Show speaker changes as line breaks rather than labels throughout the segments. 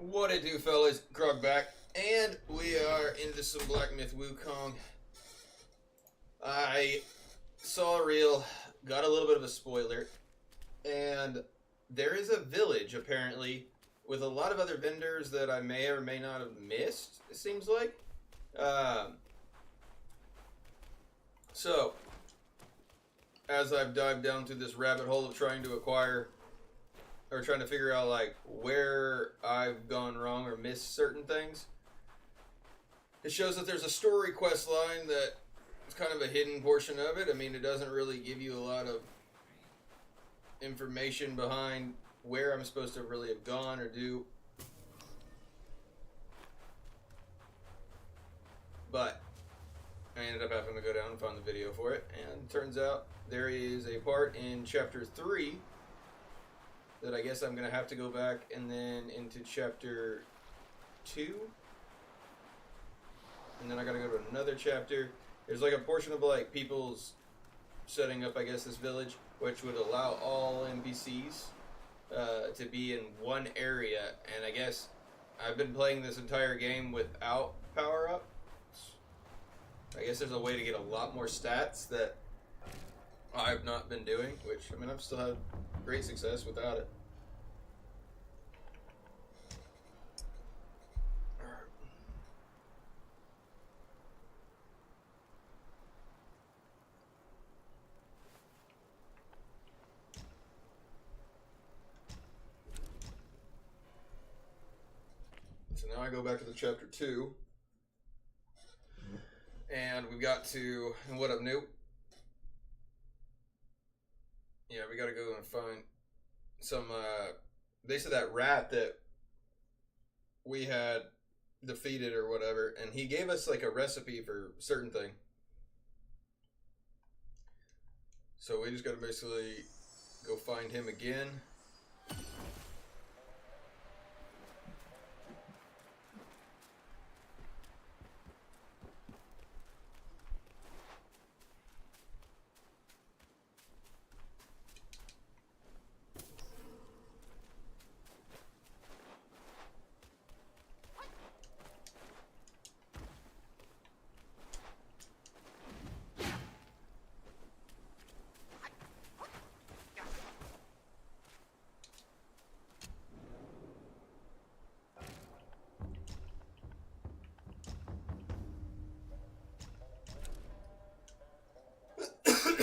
What it do, fellas? Grog back, and we are into some Black Myth WuKong. I saw a reel, got a little bit of a spoiler, and there is a village apparently with a lot of other vendors that I may or may not have missed. It seems like. Um, so, as I've dived down through this rabbit hole of trying to acquire or trying to figure out like where I've gone wrong or missed certain things. It shows that there's a story quest line that is kind of a hidden portion of it. I mean, it doesn't really give you a lot of information behind where I'm supposed to really have gone or do. But I ended up having to go down and find the video for it, and it turns out there is a part in chapter 3 that I guess I'm going to have to go back and then into chapter 2. And then I got to go to another chapter. There's like a portion of like people's setting up, I guess, this village, which would allow all NPCs to be in one area. And I guess I've been playing this entire game without power-ups. I guess there's a way to get a lot more stats that I've not been doing, which, I mean, I've still had great success without it. So now I go back to the chapter 2, and we've got to, and what up, Noob? Yeah, we gotta go and find some, they said that rat that we had defeated or whatever, and he gave us like a recipe for a certain thing. So we just gotta basically go find him again. I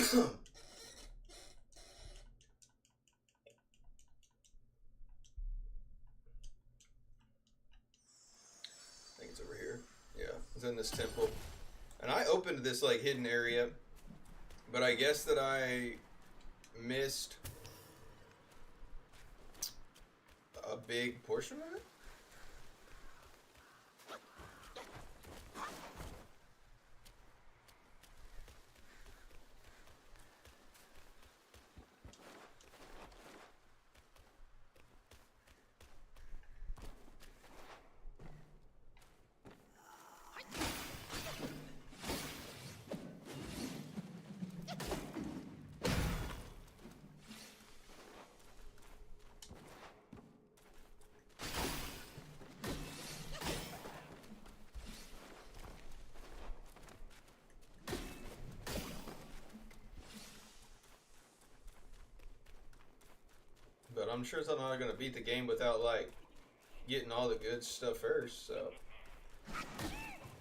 think it's over here. Yeah, it's in this temple. And I opened this like hidden area, but I guess that I missed a big portion of it. But I'm sure I'm not going to beat the game without, like, getting all the good stuff first, so.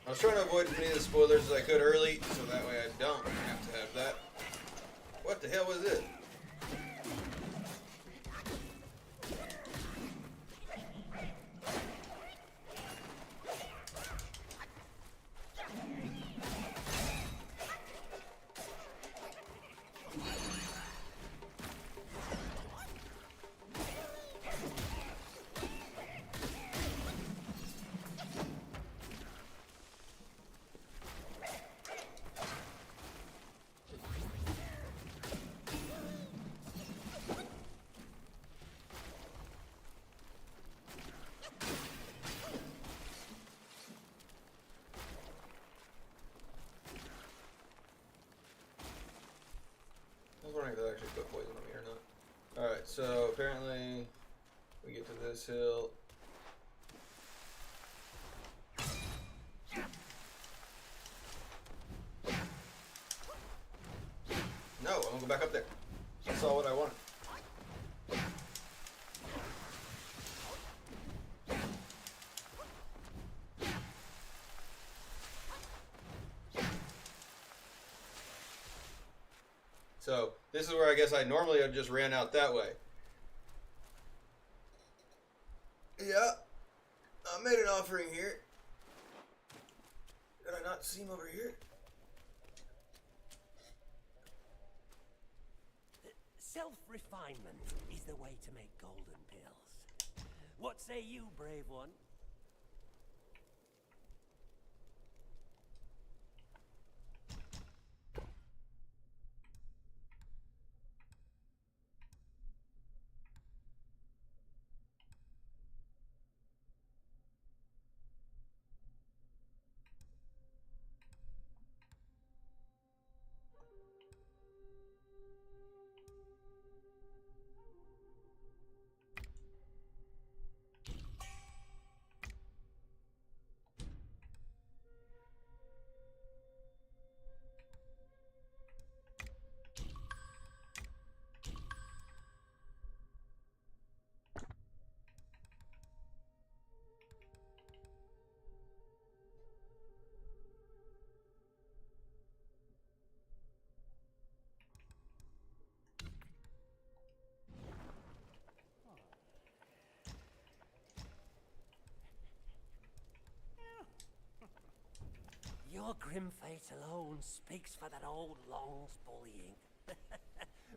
I was trying to avoid as many of the spoilers as I could early, so that way I don't have to have that. What the hell was it? I was wondering if that actually put poison on me or not. Alright, so apparently we get to this hill. So this is where I guess I normally have just ran out that way. Yeah, I made an offering here. Did I not see him over here?
Self-refinement is the way to make golden pills. What say you, brave one? Your grim fate alone speaks for that old Long's bullying.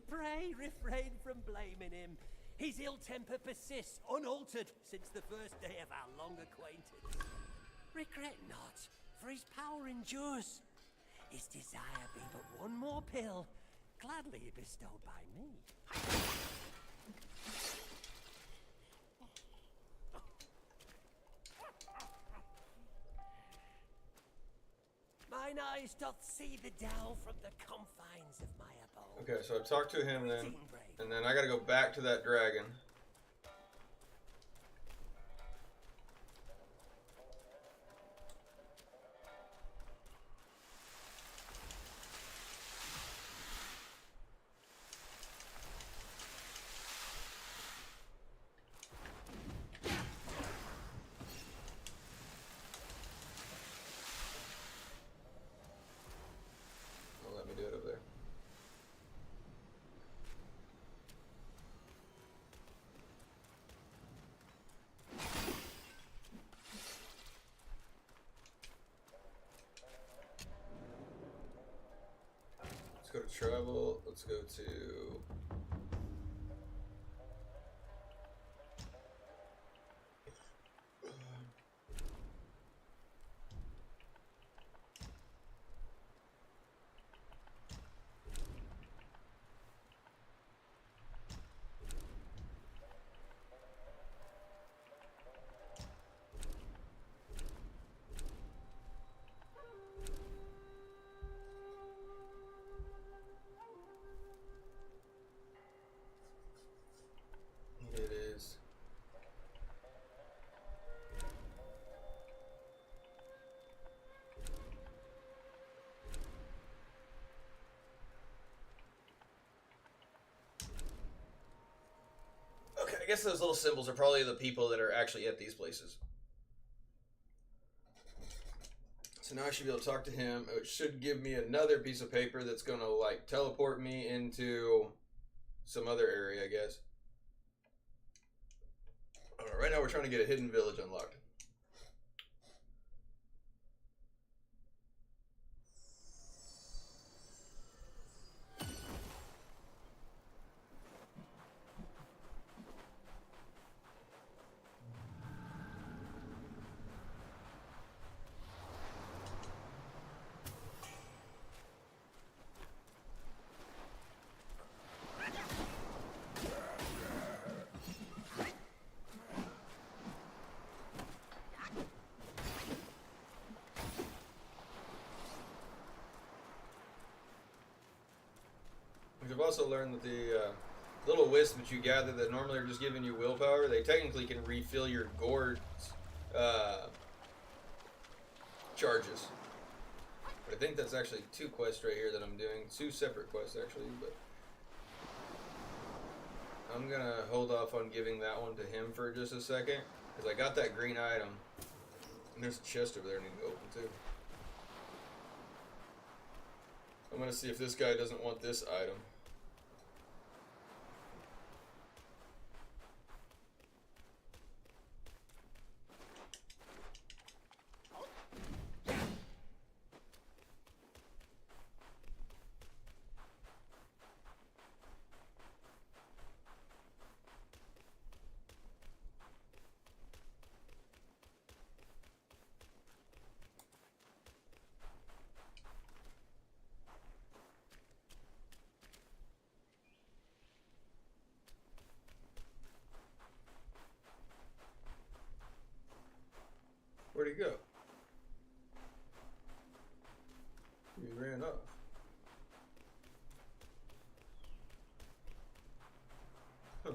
Pray refrain from blaming him. His ill temper persists unaltered since the first day of our long acquaintance. Regret not, for his power endures. His desire be but one more pill, gladly bestowed by me. Mine eyes doth see the dell from the confines of my abode.
Okay, so I talked to him then, and then I gotta go back to that dragon. Let me do it over there. Let's go to travel. Let's go to... It is. Okay, I guess those little symbols are probably the people that are actually at these places. So now I should be able to talk to him, which should give me another piece of paper that's going to, like, teleport me into some other area, I guess. Alright, right now we're trying to get a hidden village unlocked. I've also learned that the little wisps that you gather that normally are just giving you willpower, they technically can refill your gourd's charges. But I think that's actually two quests right here that I'm doing. Two separate quests, actually. But I'm going to hold off on giving that one to him for just a second. Because I got that green item. And there's a chest over there I need to open, too. I'm going to see if this guy doesn't want this item. Where'd he go? He ran off. Huh.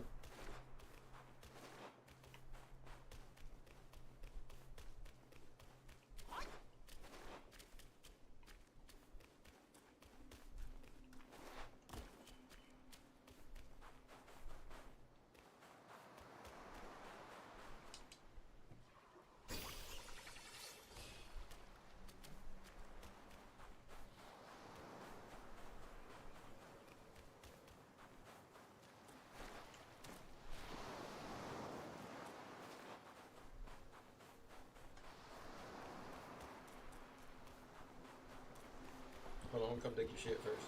Hold on, come take your shit first.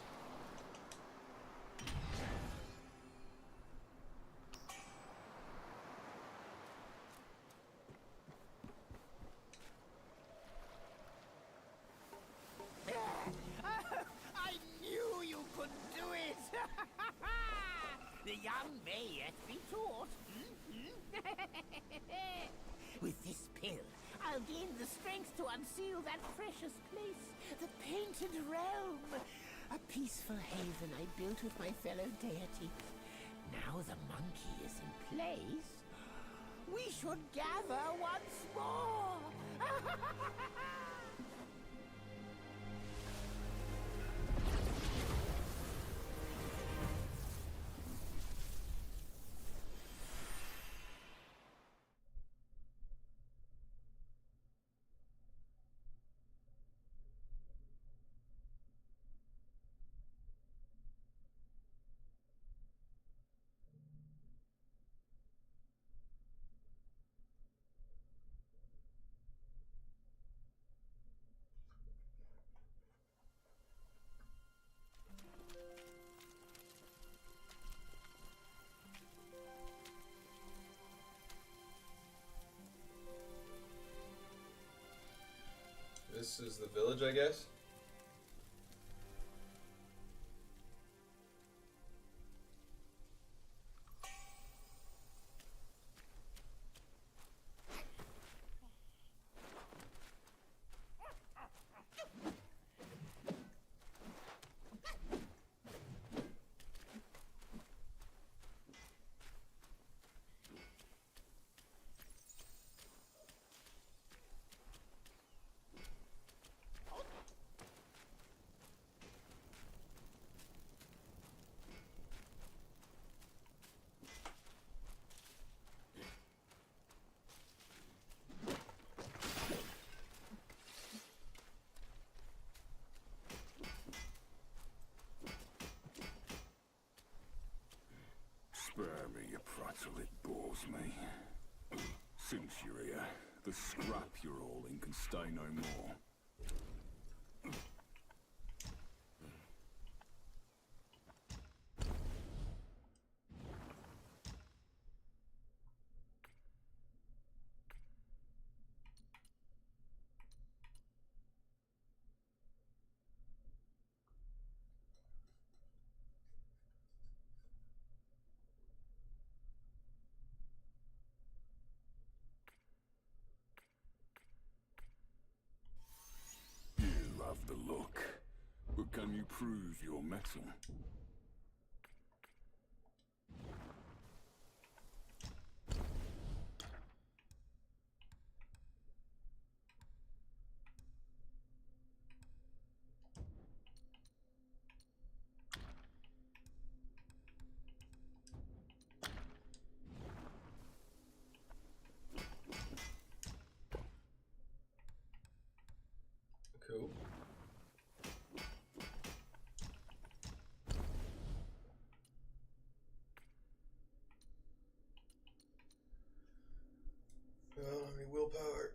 I knew you could do it! The young may yet be taught. With this pill, I'll gain the strength to unseal that precious place, the Painted Realm. A peaceful haven I built with my fellow deity. Now the monkey is in place, we should gather once more.
This is the village, I guess.
Spare me, you prattle, it bores me. Since you're here, the scrap you're all in can stay no more. You have the look, but can you prove your metal?
Cool. Oh, I mean, willpower.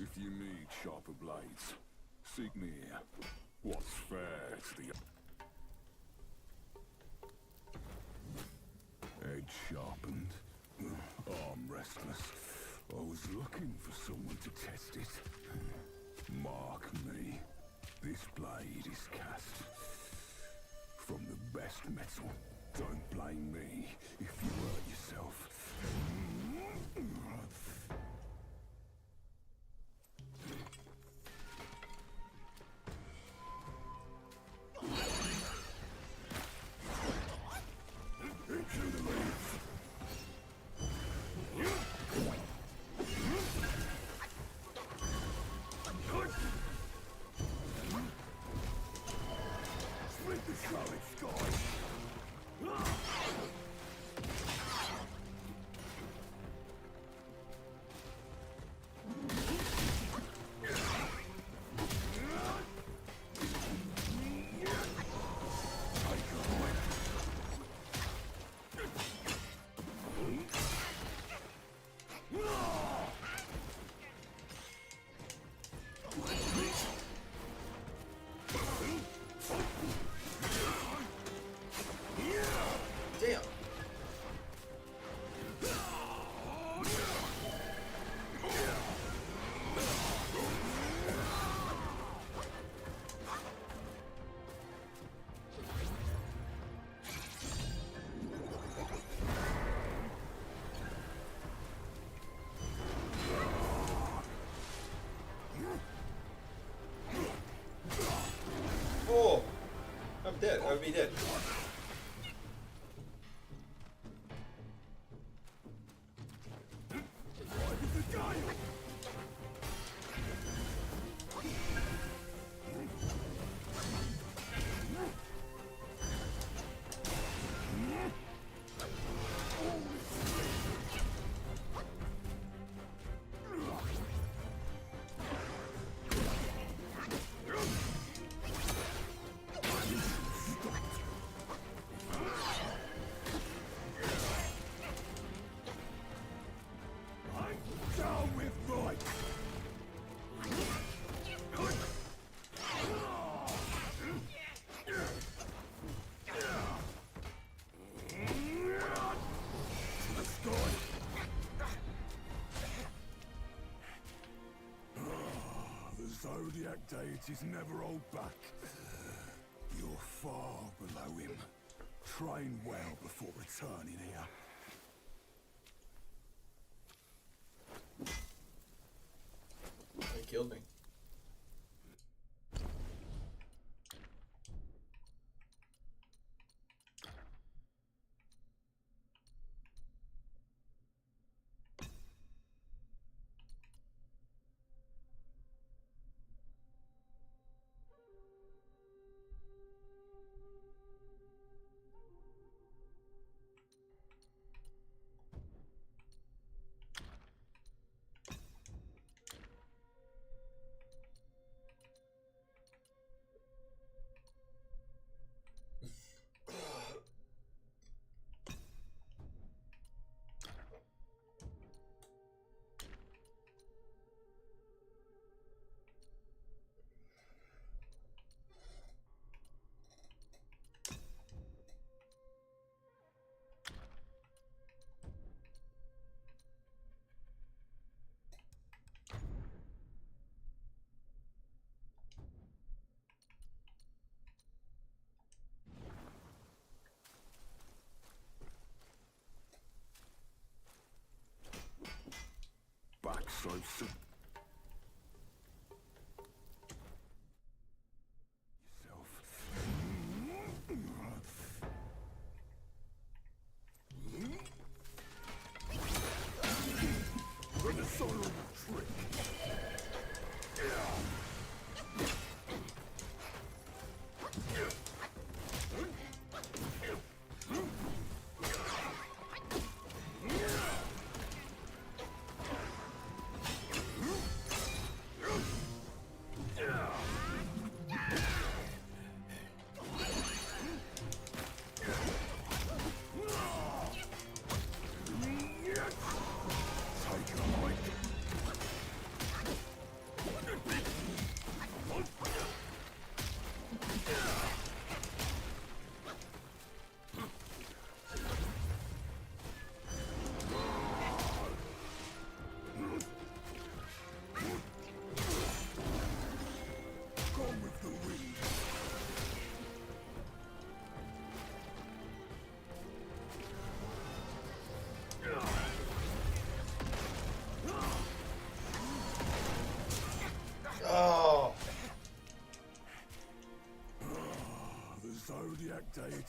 If you need sharper blades, seek me here. What's fair to the edge sharpened, arm rested. restless. I was looking for someone to test it. Mark me. This blade is cast from the best metal. Don't blame me if you hurt yourself.
Damn. Oh, I'm dead. I would be dead.
Zodiac deities never hold back. You're far below him. Train well before returning here.
They killed me.
Back so soon. With a sort of trick.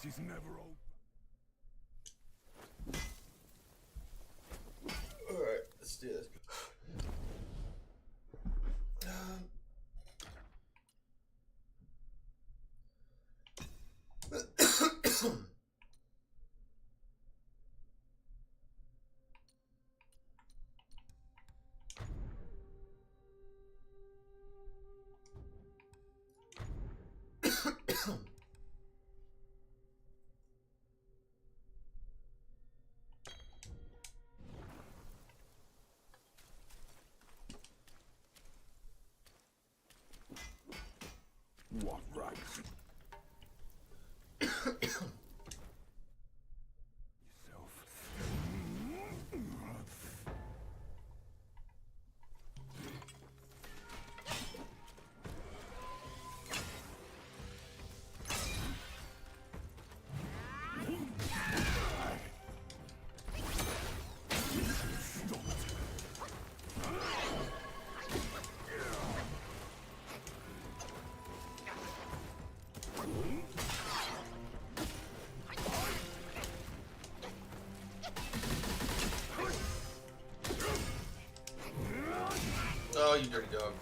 is never old.
Alright, let's do this.
What rights?
Oh, you dirty dog.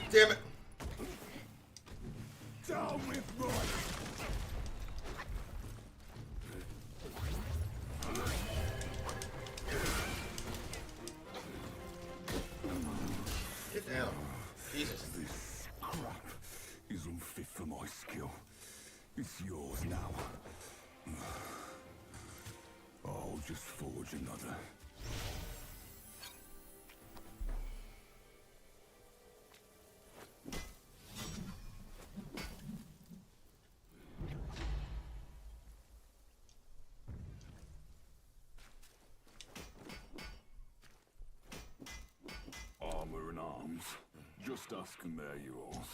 Damn it.
Down with right.
Get down. Jesus.
This crap is unfit for my skill. It's yours now. I'll just forge another. Just ask and they're yours.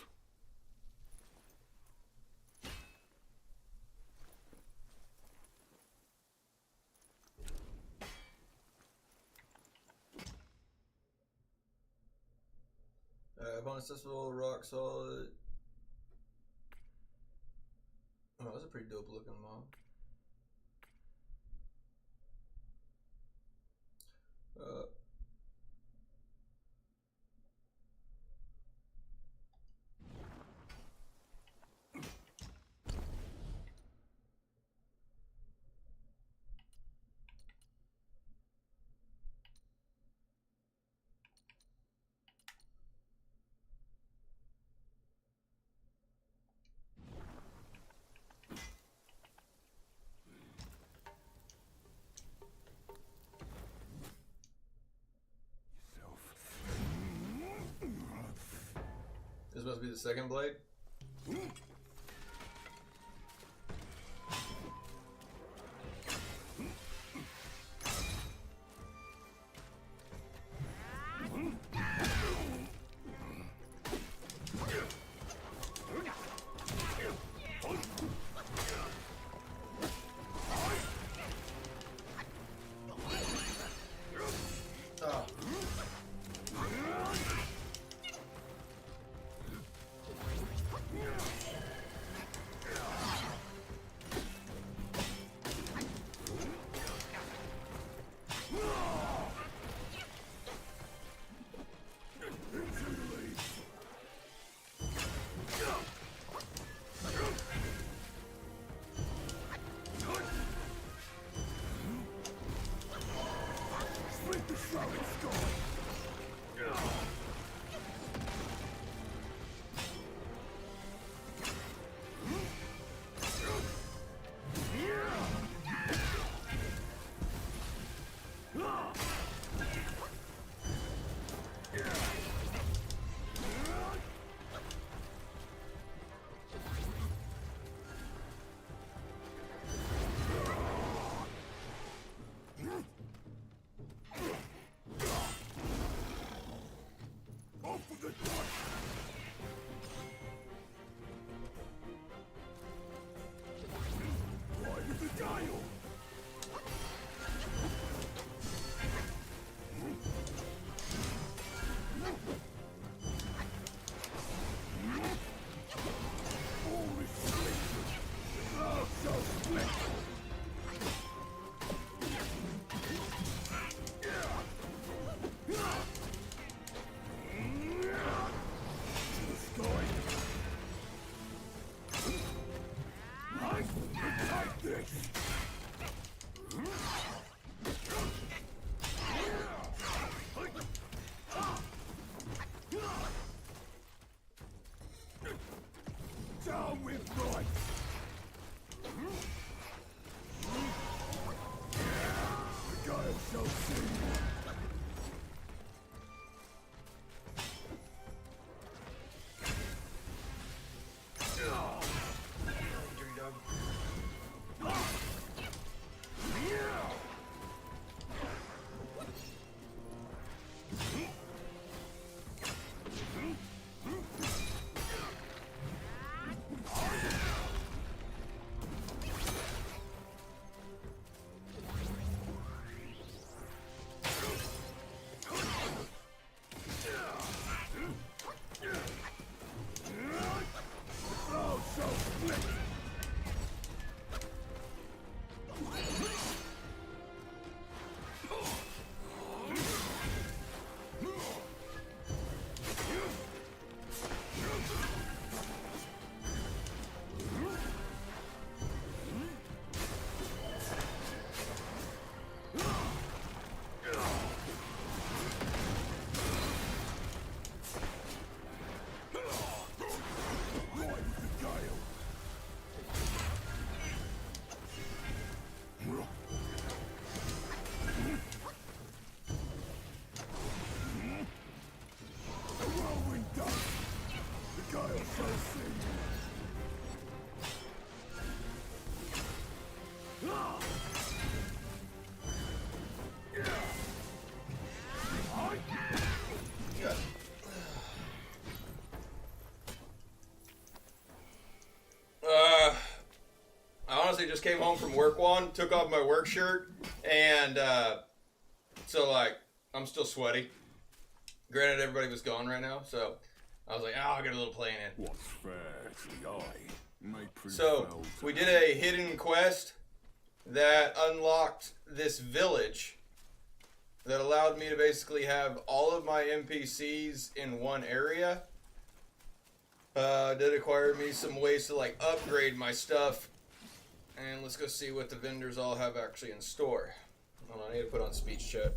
Bonus accessible, rock solid. Oh, that's a pretty dope looking mob. This must be the second blade.
Down with right! The guile shall see.
I honestly just came home from work one, took off my work shirt, and so like I'm still sweaty. Granted, everybody was gone right now, so I was like, oh, I'll get a little playing in.
What's fair to the eye may prove
So
foul to
we did a hidden quest that unlocked this village that allowed me to basically have all of my NPCs in one area. Did acquire me some ways to like upgrade my stuff. And let's go see what the vendors all have actually in store. Hold on, I need to put on speech chat.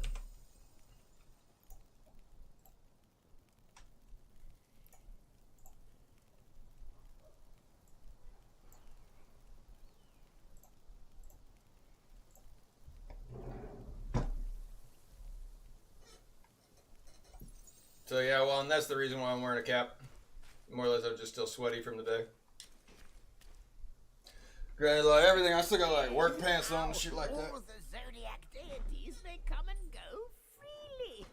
So yeah, well, and that's the reason why I'm wearing a cap. More or less, I'm just still sweaty from the day. Granted, like everything, I still got like work pants on and shit like that.
All the zodiac deities may come and go freely.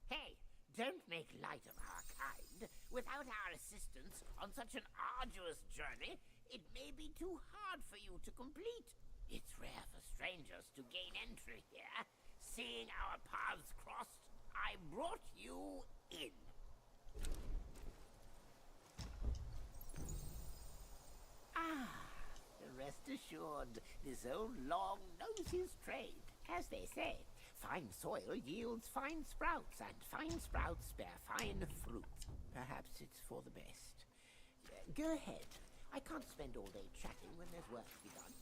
Hey, don't make light of our kind. Without our assistance on such an arduous journey, it may be too hard for you to complete. It's rare for strangers to gain entry here. Seeing our paths crossed, I brought you in. Rest assured, this old Long knows his trade. As they say, fine soil yields fine sprouts, and fine sprouts bear fine fruit. Perhaps it's for the best. Go ahead. I can't spend all day chatting when there's work to be done.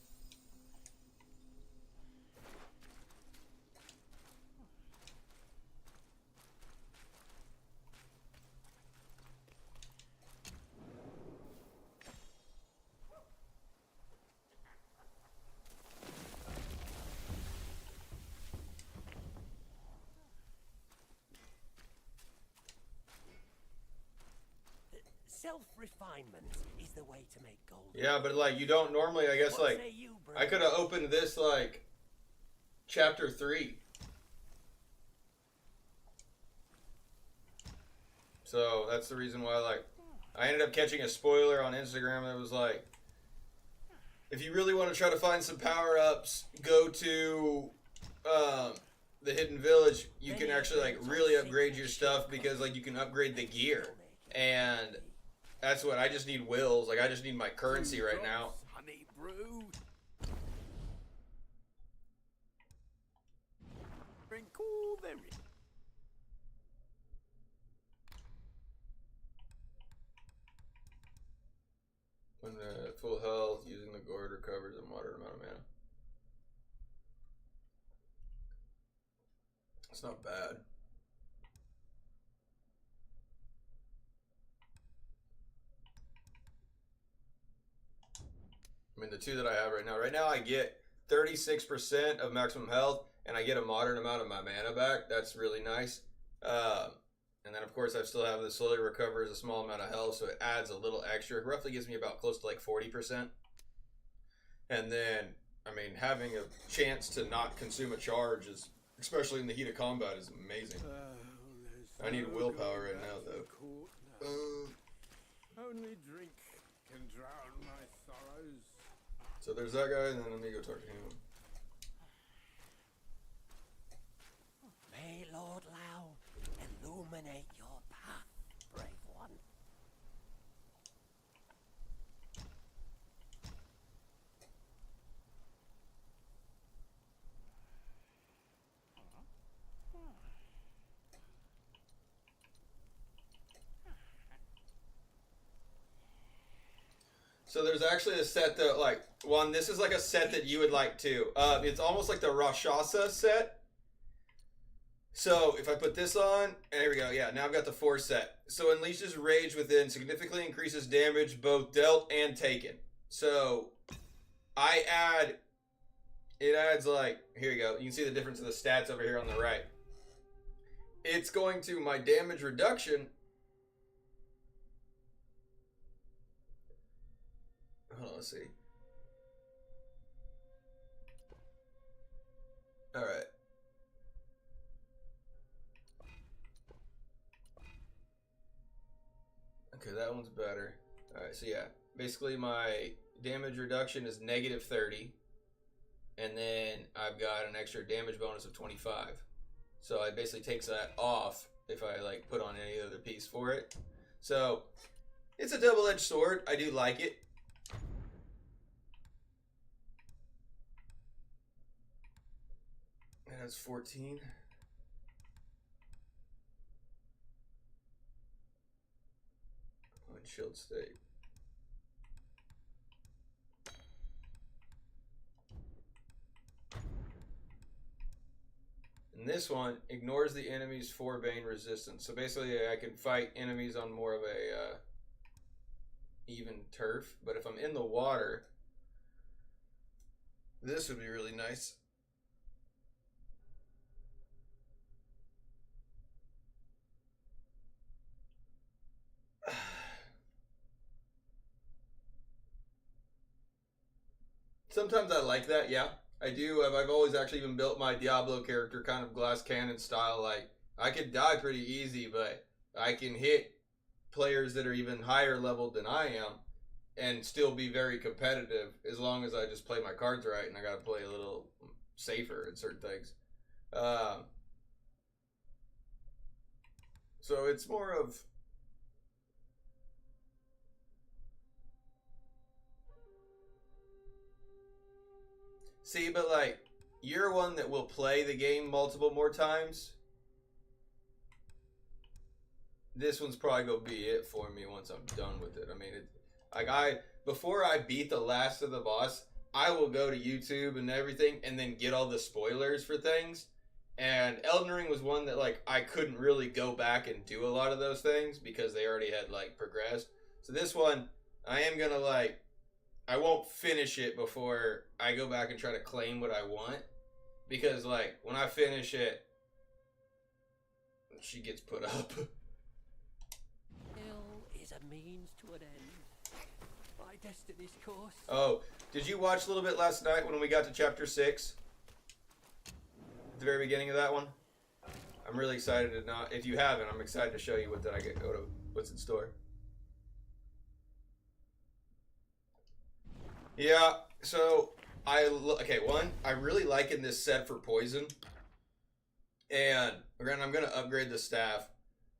Self-refinement is the way to make gold.
Yeah, but like you don't normally, I guess,
What
like
say you, bro?
I could have opened this like chapter 3. So that's the reason why like I ended up catching a spoiler on Instagram that was like, if you really want to try to find some power-ups, go to the hidden village. You can actually like really upgrade your stuff because like you can upgrade the gear. And that's what I just need wills. Like I just need my currency right now.
Honey brew. Drink all there is.
When at full health, using the gourd recovers a moderate amount of mana. It's not bad. I mean, the two that I have right now. Right now, I get 36% of maximum health, and I get a moderate amount of my mana back. That's really nice. And then, of course, I still have the slowly recovers a small amount of health, so it adds a little extra. It roughly gives me about close to like 40%. And then, I mean, having a chance to not consume a charge is, especially in the heat of combat, is amazing. I need willpower right now, though.
Only drink can drown my sorrows.
So there's that guy, and then let me go talk to him.
May Lord Lao illuminate your path, brave one.
So there's actually a set that, like, one, this is like a set that you would like too. It's almost like the Rakshasa set. So if I put this on, and here we go, yeah, now I've got the 4 set. So unleashes rage within, significantly increases damage both dealt and taken. So it adds like, here you go, you can see the difference in the stats over here on the right. It's going to, my damage reduction, hold on, let's see. Alright. Okay, that one's better. Alright, so yeah. basically my damage reduction is negative 30. And then I've got an extra damage bonus of 25. So it basically takes that off if I like put on any other piece for it. So it's a double-edged sword. I do like it. And that's 14. On shield state. And this one ignores the enemy's 4 bane resistance. So basically I can fight enemies on more of a even turf. But if I'm in the water, this would be really nice. Sometimes I like that, yeah. I do. I've always actually even built my Diablo character kind of glass cannon style. Like, I could die pretty easy, but I can hit players that are even higher leveled than I am and still be very competitive as long as I just play my cards right, and I gotta play a little safer in certain things. So it's more of... See, but like, you're one that will play the game multiple more times. This one's probably gonna be it for me once I'm done with it. I mean, before I beat the last of the boss, I will go to YouTube and everything and then get all the spoilers for things. And Elden Ring was one that like I couldn't really go back and do a lot of those things because they already had like progressed. So this one, I am gonna like, I won't finish it before I go back and try to claim what I want. Because, like, when I finish it, she gets put up.
Ill is a means to an end. By destiny's course.
Oh, did you watch a little bit last night when we got to chapter 6? At the very beginning of that one? I'm really excited to not... If you haven't, I'm excited to show you what what's in store. Yeah, so I really liking this set for poison, and again, I'm gonna upgrade the staff,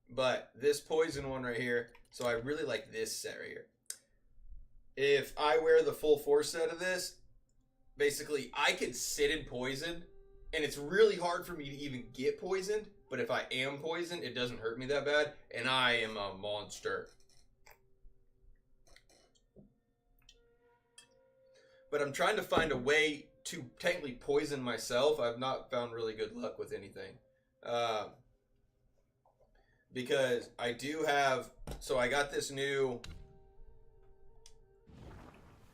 but this poison one right here. So I really like this set right here. If I wear the full 4 set of this, basically I could sit in poison, and it's really hard for me to even get poisoned. But if I am poisoned, it doesn't hurt me that bad, and I am a monster. But I'm trying to find a way to technically poison myself. I've not found really good luck with anything. Because I do have... So I got this new...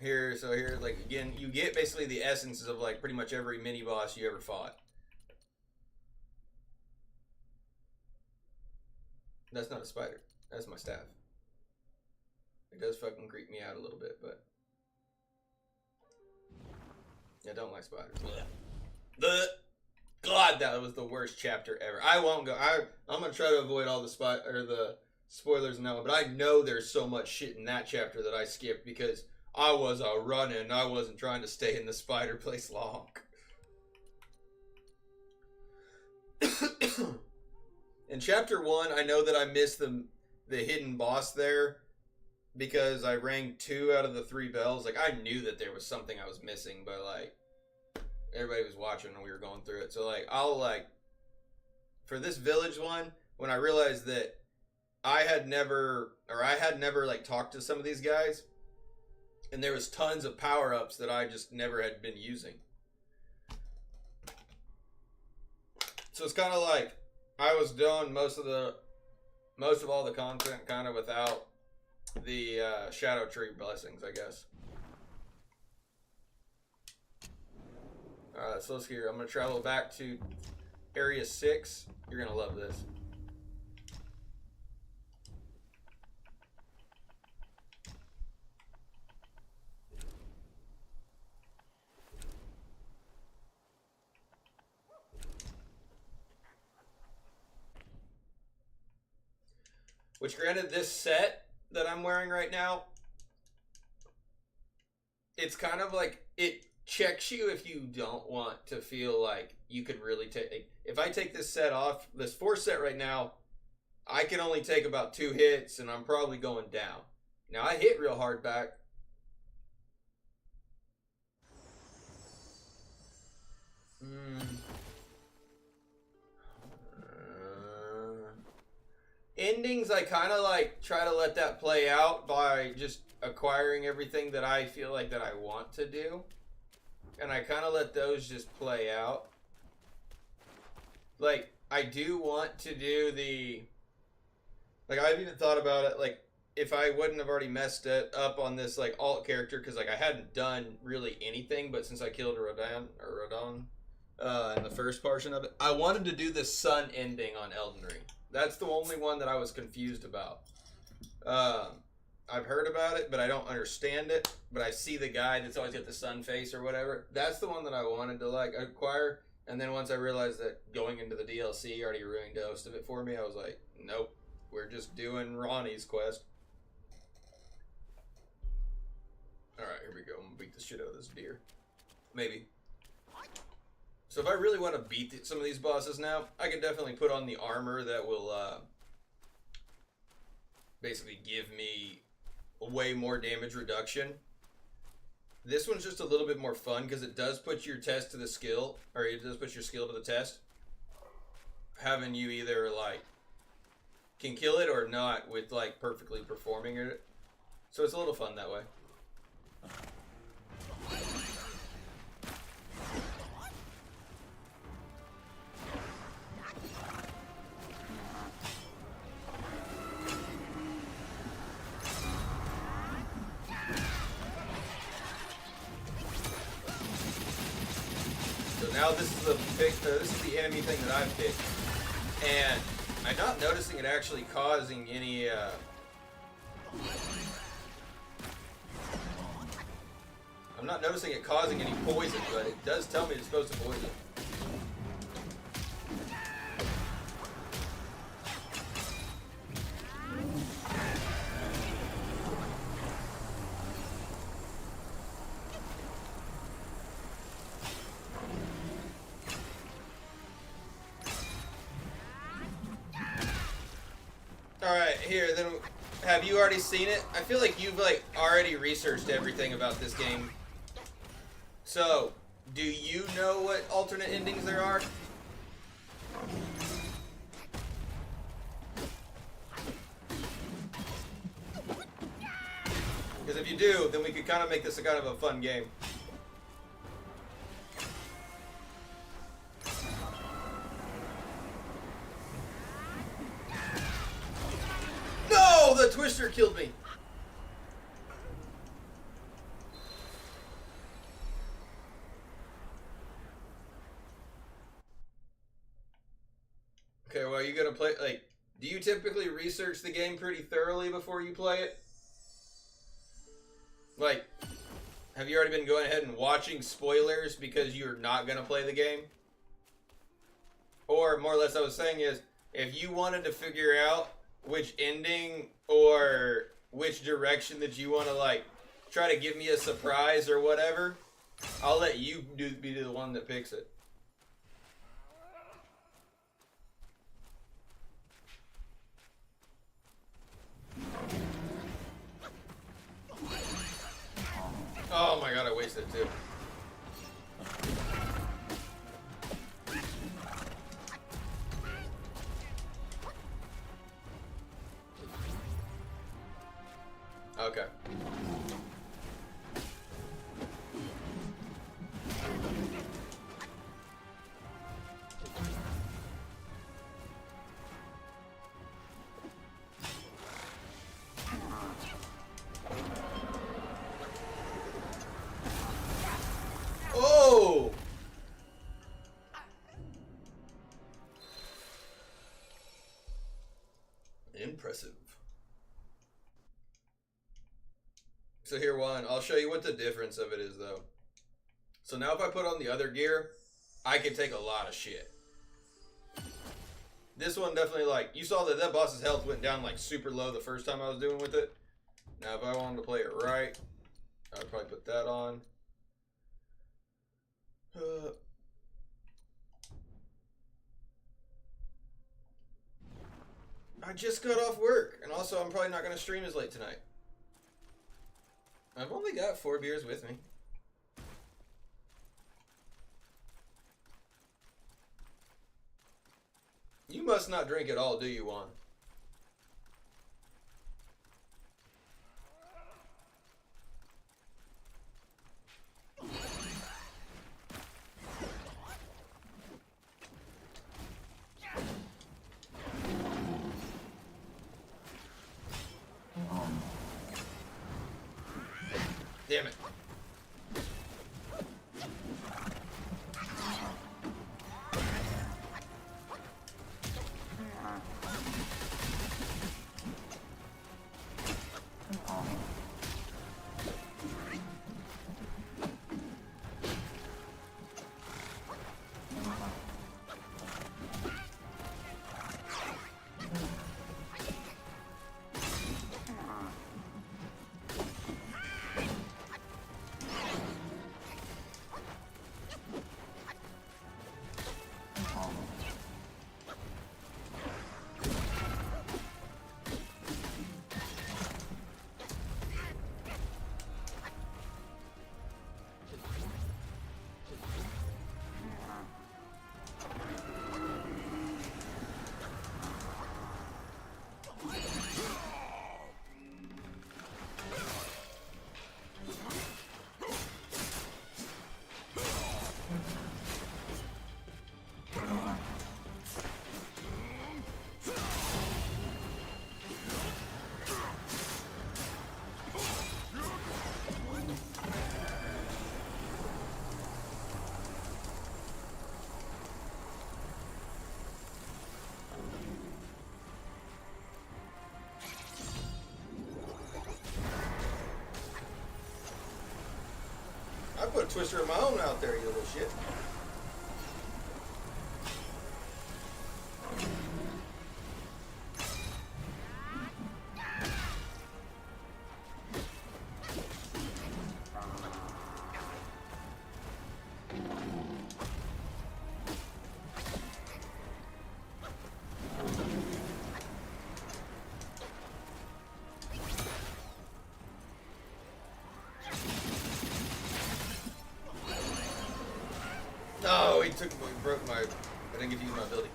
Here, so here, like, again, you get basically the essences of, like, pretty much every mini-boss you ever fought. That's not a spider. That's my staff. It does fucking creep me out a little bit, but... Yeah, I don't like spiders. God, that was the worst chapter ever. I won't go. I'm gonna try to avoid all the spoilers in that one. But I know there's so much shit in that chapter that I skipped because I was running. I wasn't trying to stay in the spider place long. In chapter 1, I know that I missed the hidden boss there because I rang 2 out of the 3 bells. Like, I knew that there was something I was missing, but, like, everybody was watching and we were going through it. So, like, for this village one, when I realized that I had never, like, talked to some of these guys, and there was tons of power-ups that I just never had been using. So it's kind of like, I was doing most of all the content kind of without the Shadow Tree blessings, I guess. Alright, so let's hear. I'm going to travel back to Area 6. You're going to love this. Which, granted, this set that I'm wearing right now it's kind of like it checks you if you don't want to feel like you could really take. If I take this set off, this 4 set right now, I can only take about 2 hits, and I'm probably going down. Now I hit real hard back. Endings, I kind of like try to let that play out by just acquiring everything that I feel like that I want to do, and I kind of let those just play out. Like, I do want to do the, like, I've even thought about it, like, if I wouldn't have already messed it up on this, like, alt character, because, like, I hadn't done really anything, but since I killed Radon in the first portion of it, I wanted to do the sun ending on Elden Ring. That's the only one that I was confused about. I've heard about it, but I don't understand it. But I see the guy that's always got the sun face or whatever. That's the one that I wanted to like acquire. And then once I realized that going into the DLC already ruined most of it for me, I was like, nope, we're just doing Ronnie's quest. Alright, here we go. I'm gonna beat the shit out of this deer. Maybe. So if I really want to beat some of these bosses now, I can definitely put on the armor that will basically give me way more damage reduction. This one's just a little bit more fun because it does put your test to the skill, or it does put your skill to the test. Having you either like can kill it or not with like perfectly performing it. So it's a little fun that way. Now this is the enemy thing that I've picked, and I'm not noticing it actually causing any. I'm not noticing it causing any poison, but it does tell me it's supposed to poison. Alright, here, then, have you already seen it? I feel like you've, like, already researched everything about this game. So, do you know what alternate endings there are? Because if you do, then we could kind of make this a kind of a fun game. No! The Twister killed me! Okay, well, you gonna play, like, do you typically research the game pretty thoroughly before you play it? Like, have you already been going ahead and watching spoilers because you're not gonna play the game? Or, more or less, I was saying is, if you wanted to figure out which ending or which direction that you want to, like, try to give me a surprise or whatever, I'll let you be the one that picks it. Oh my god, I wasted it too. Okay. Oh! Impressive. So here, I'll show you what the difference of it is, though. So now if I put on the other gear, I can take a lot of shit. This one definitely, like, you saw that boss's health went down, like, super low the first time I was doing with it. Now if I wanted to play it right, I'd probably put that on. I just got off work, and also I'm probably not going to stream as late tonight. I've only got 4 beers with me. You must not drink at all, do you, Juan? Damn it. I put a twister of my own out there, you little shit. No, he broke my, I didn't get to use my ability.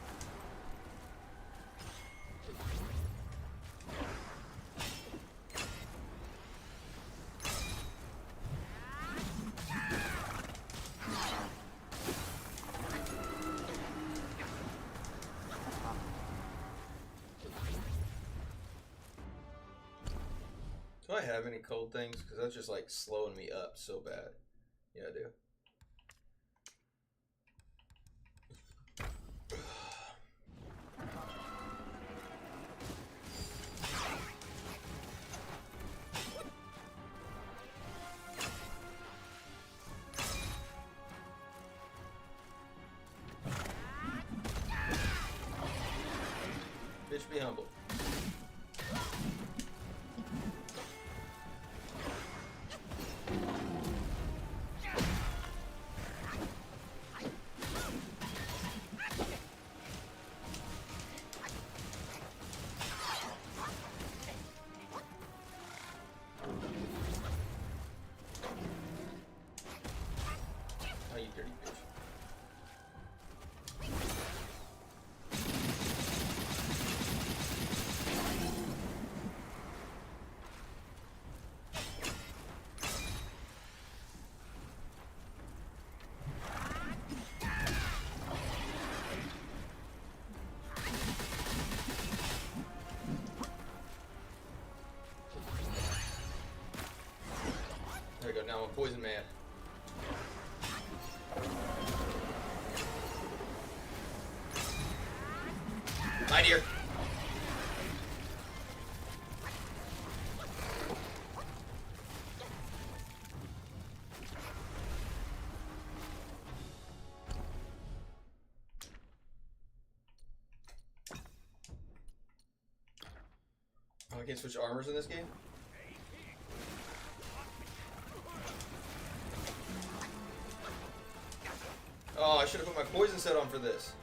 Do I have any cold things? Because that's just like slowing me up so bad. Yeah, I do. Bitch, be humble. Oh, you dirty bitch. There we go, now I'm a poison man. My dear. Oh, I can't switch armors in this game? should have put my poison set on for this.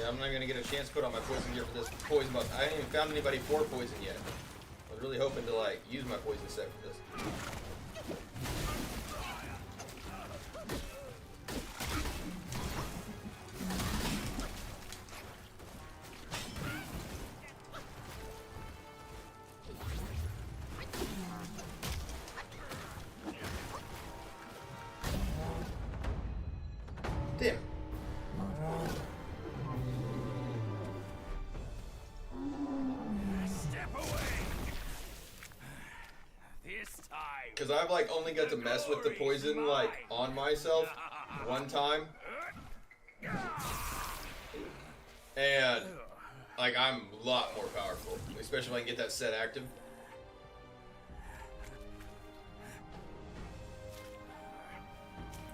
I'm not gonna get a chance to put on my poison gear for this poison buff. I haven't even found anybody for poison yet. I was really hoping to like use my poison set for this. Damn. Because I've like only got to mess with the poison like on myself one time, and like I'm a lot more powerful, especially if I can get that set active.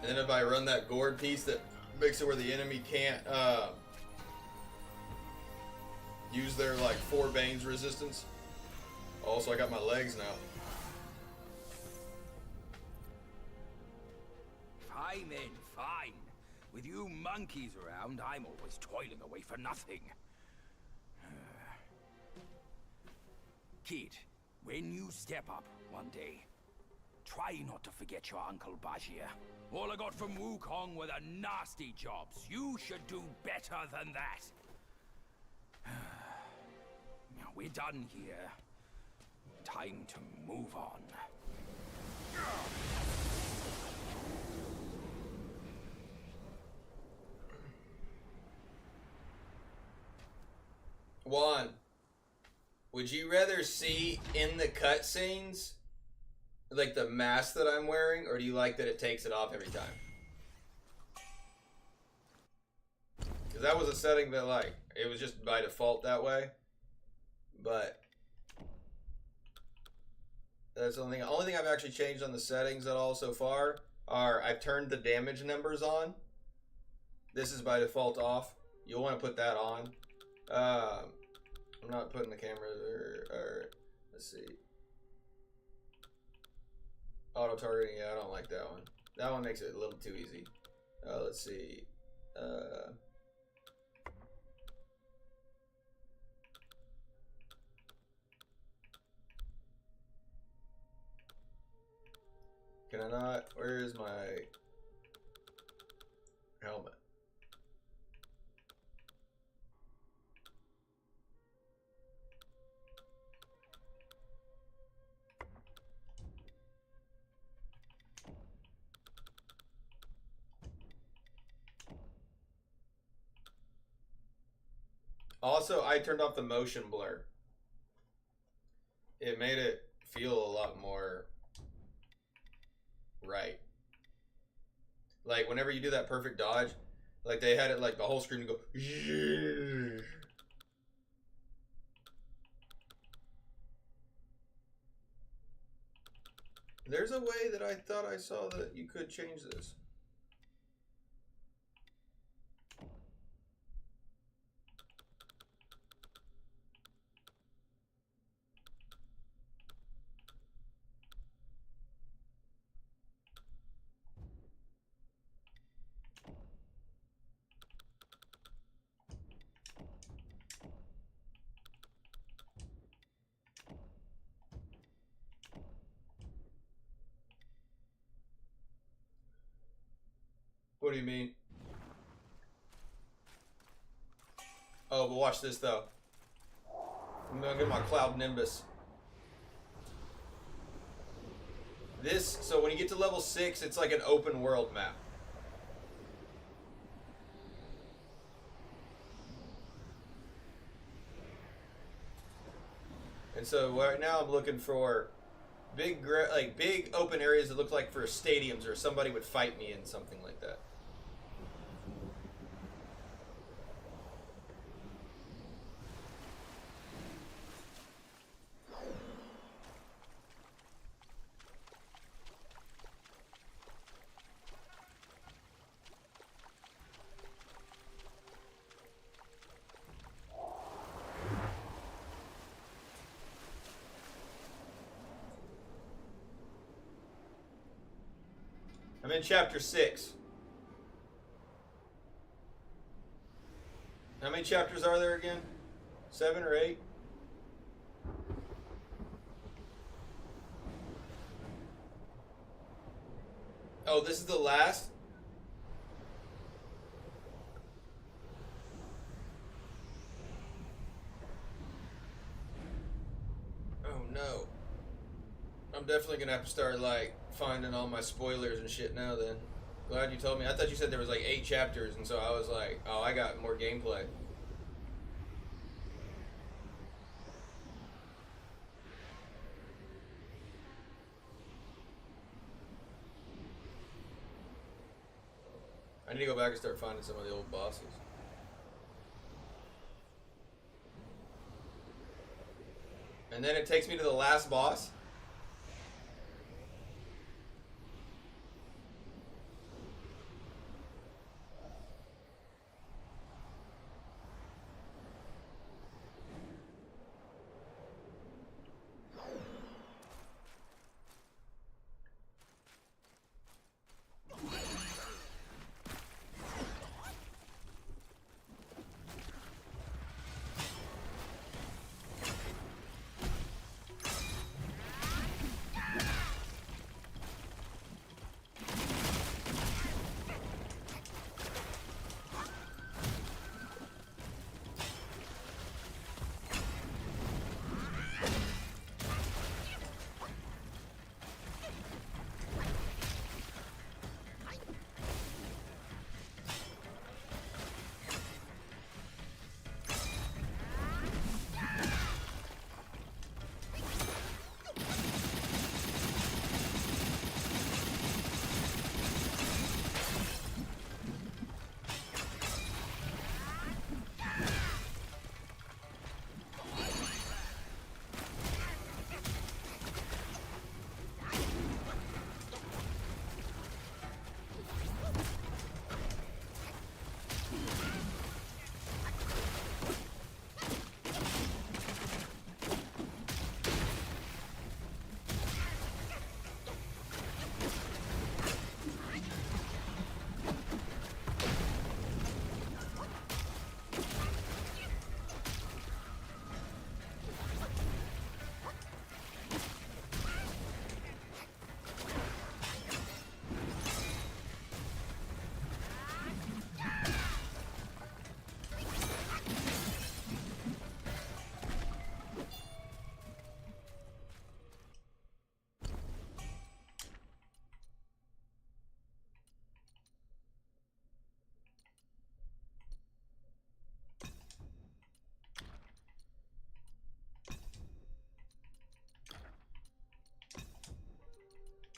And then if I run that gourd piece that makes it where the enemy can't use their like 4 bangs resistance. Also, I got my legs now.
Fine then, fine. With you monkeys around, I'm always toiling away for nothing. Kid, when you step up one day, try not to forget your Uncle Bajir. All I got from WuKong were the nasty jobs. You should do better than that. Now we're done here. Time to move on.
Juan, would you rather see in the cutscenes like the mask that I'm wearing, or do you like that it takes it off every time? Because that was a setting that like it was just by default that way, but that's the only thing I've actually changed on the settings at all so far are I've turned the damage numbers on. This is by default off. You'll want to put that on. I'm not putting the camera or let's see. Auto targeting, yeah, I don't like that one. That one makes it a little too easy. Let's see. Can I not? Where is my helmet? Also, I turned off the motion blur. It made it feel a lot more right. Like whenever you do that perfect dodge, like they had it like the whole screen to go. There's a way that I thought I saw that you could change this. What do you mean? Oh, but watch this though. I'm gonna get my Cloud Nimbus. This, so when you get to level 6, it's like an open world map. And so right now I'm looking for big open areas that look like for stadiums or somebody would fight me in something like that. I'm in chapter 6. How many chapters are there again? 7 or 8? Oh, this is the last? Oh no. I'm definitely gonna have to start like finding all my spoilers and shit now then. Glad you told me. I thought you said there was like 8 chapters, and so I was like, oh, I got more gameplay. I need to go back and start finding some of the old bosses. And then it takes me to the last boss.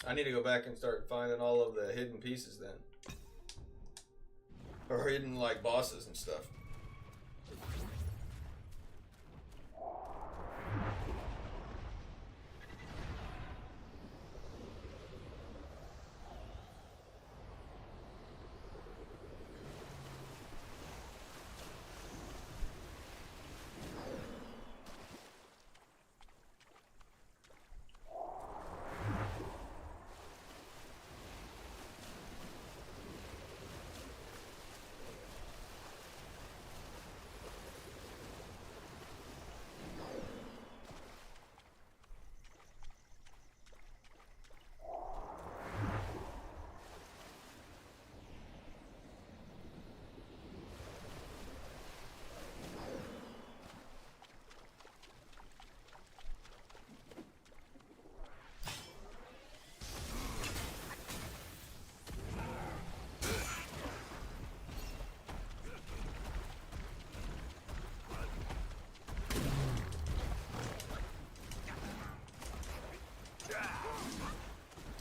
I need to go back and start finding all of the hidden pieces then. Or hidden, like, bosses and stuff.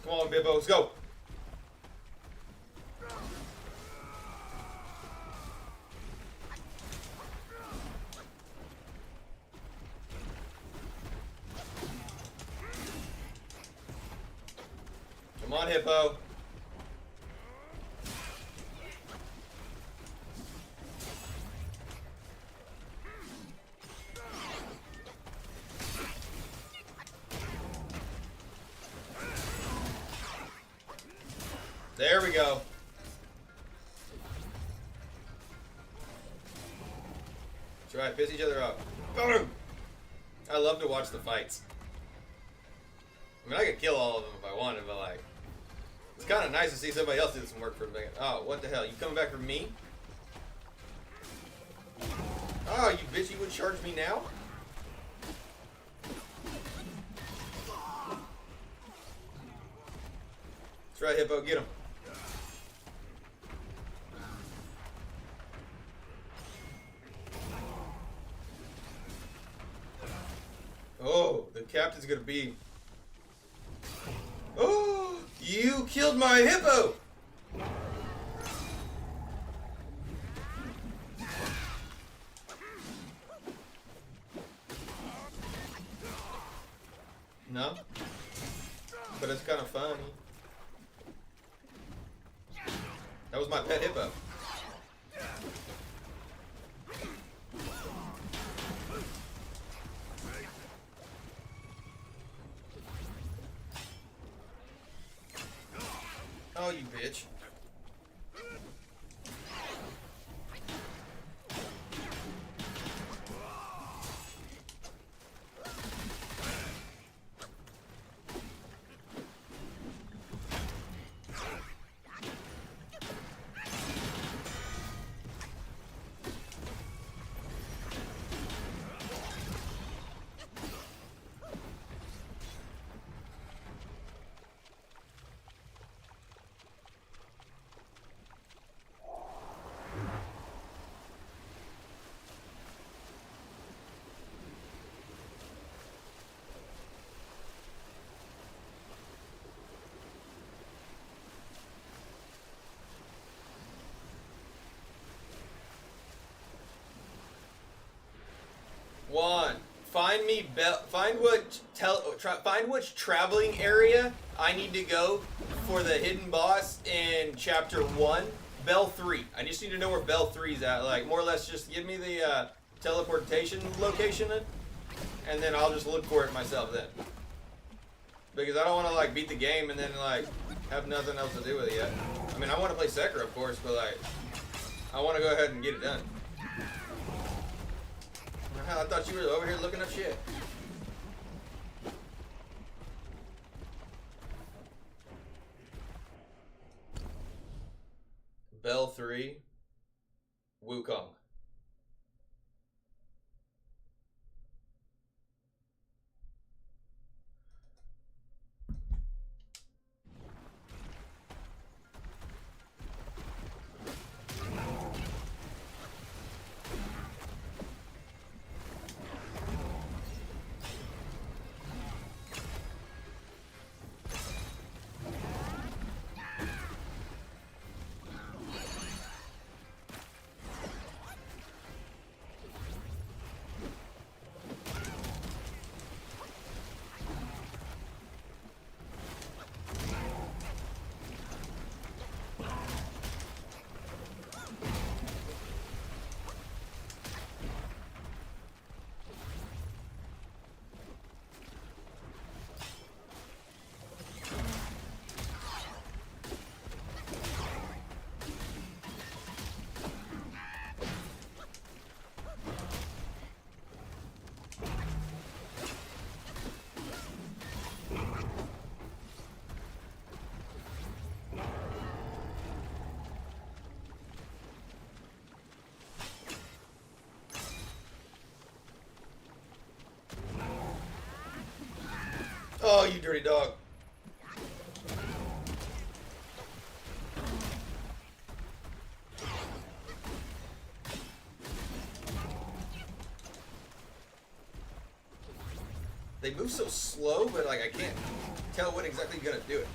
Come on, Bibbo, let's go. Come on, Hippo. There we go. Try to piss each other off. Boom! I love to watch the fights. I mean, I could kill all of them if I wanted, but like, it's kind of nice to see somebody else do some work for a minute. Oh, what the hell? You coming back for me? Oh, you bitch! You would charge me now? That's right, Hippo. Get him. Oh, the captain's gonna be. Oh, you killed my hippo! No? But it's kind of funny. That was my pet hippo. Oh, you bitch. One. Find me find which traveling area I need to go for the hidden boss in chapter 1. Bell 3. I just need to know where Bell 3's at. Like, more or less just give me the teleportation location and then I'll just look for it myself then. Because I don't want to like beat the game and then like have nothing else to do with it yet. I mean, I want to play Sekiro, of course, but like I want to go ahead and get it done. I thought you were over here looking up shit. Bell 3, WuKong. Oh, you dirty dog. they move so slow, but like I can't tell when exactly you're gonna do it.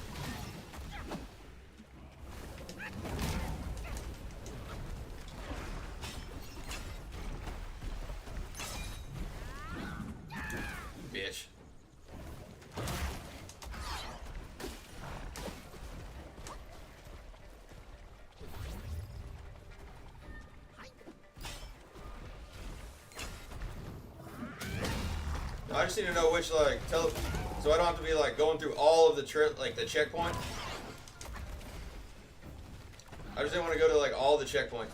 Bitch. I just need to know which, like, so I don't have to be, like, going through all of the the checkpoint. I just didn't want to go to, like, all the checkpoints.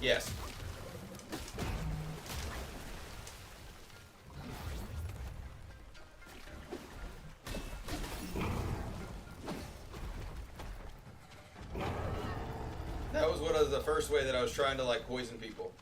Yes. That was one of the first way that I was trying to, like, poison people.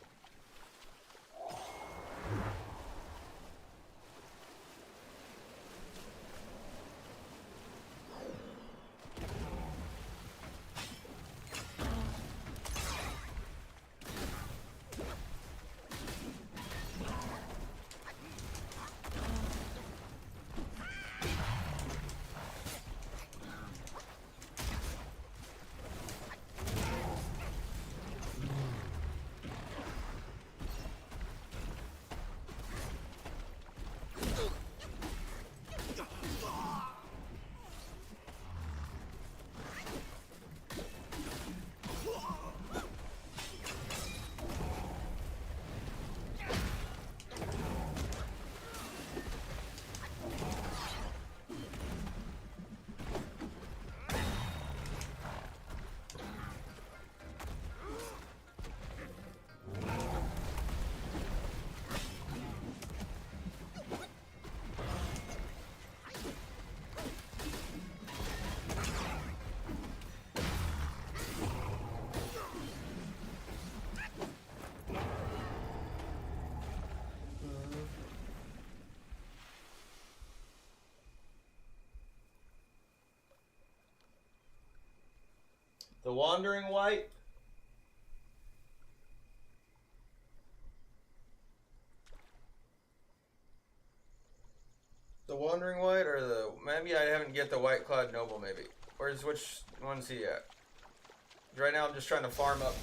The Wandering White. The Wandering White, or the... Maybe I haven't get the White Clawed Noble, maybe. Which one's he at? Right now I'm just trying to farm up.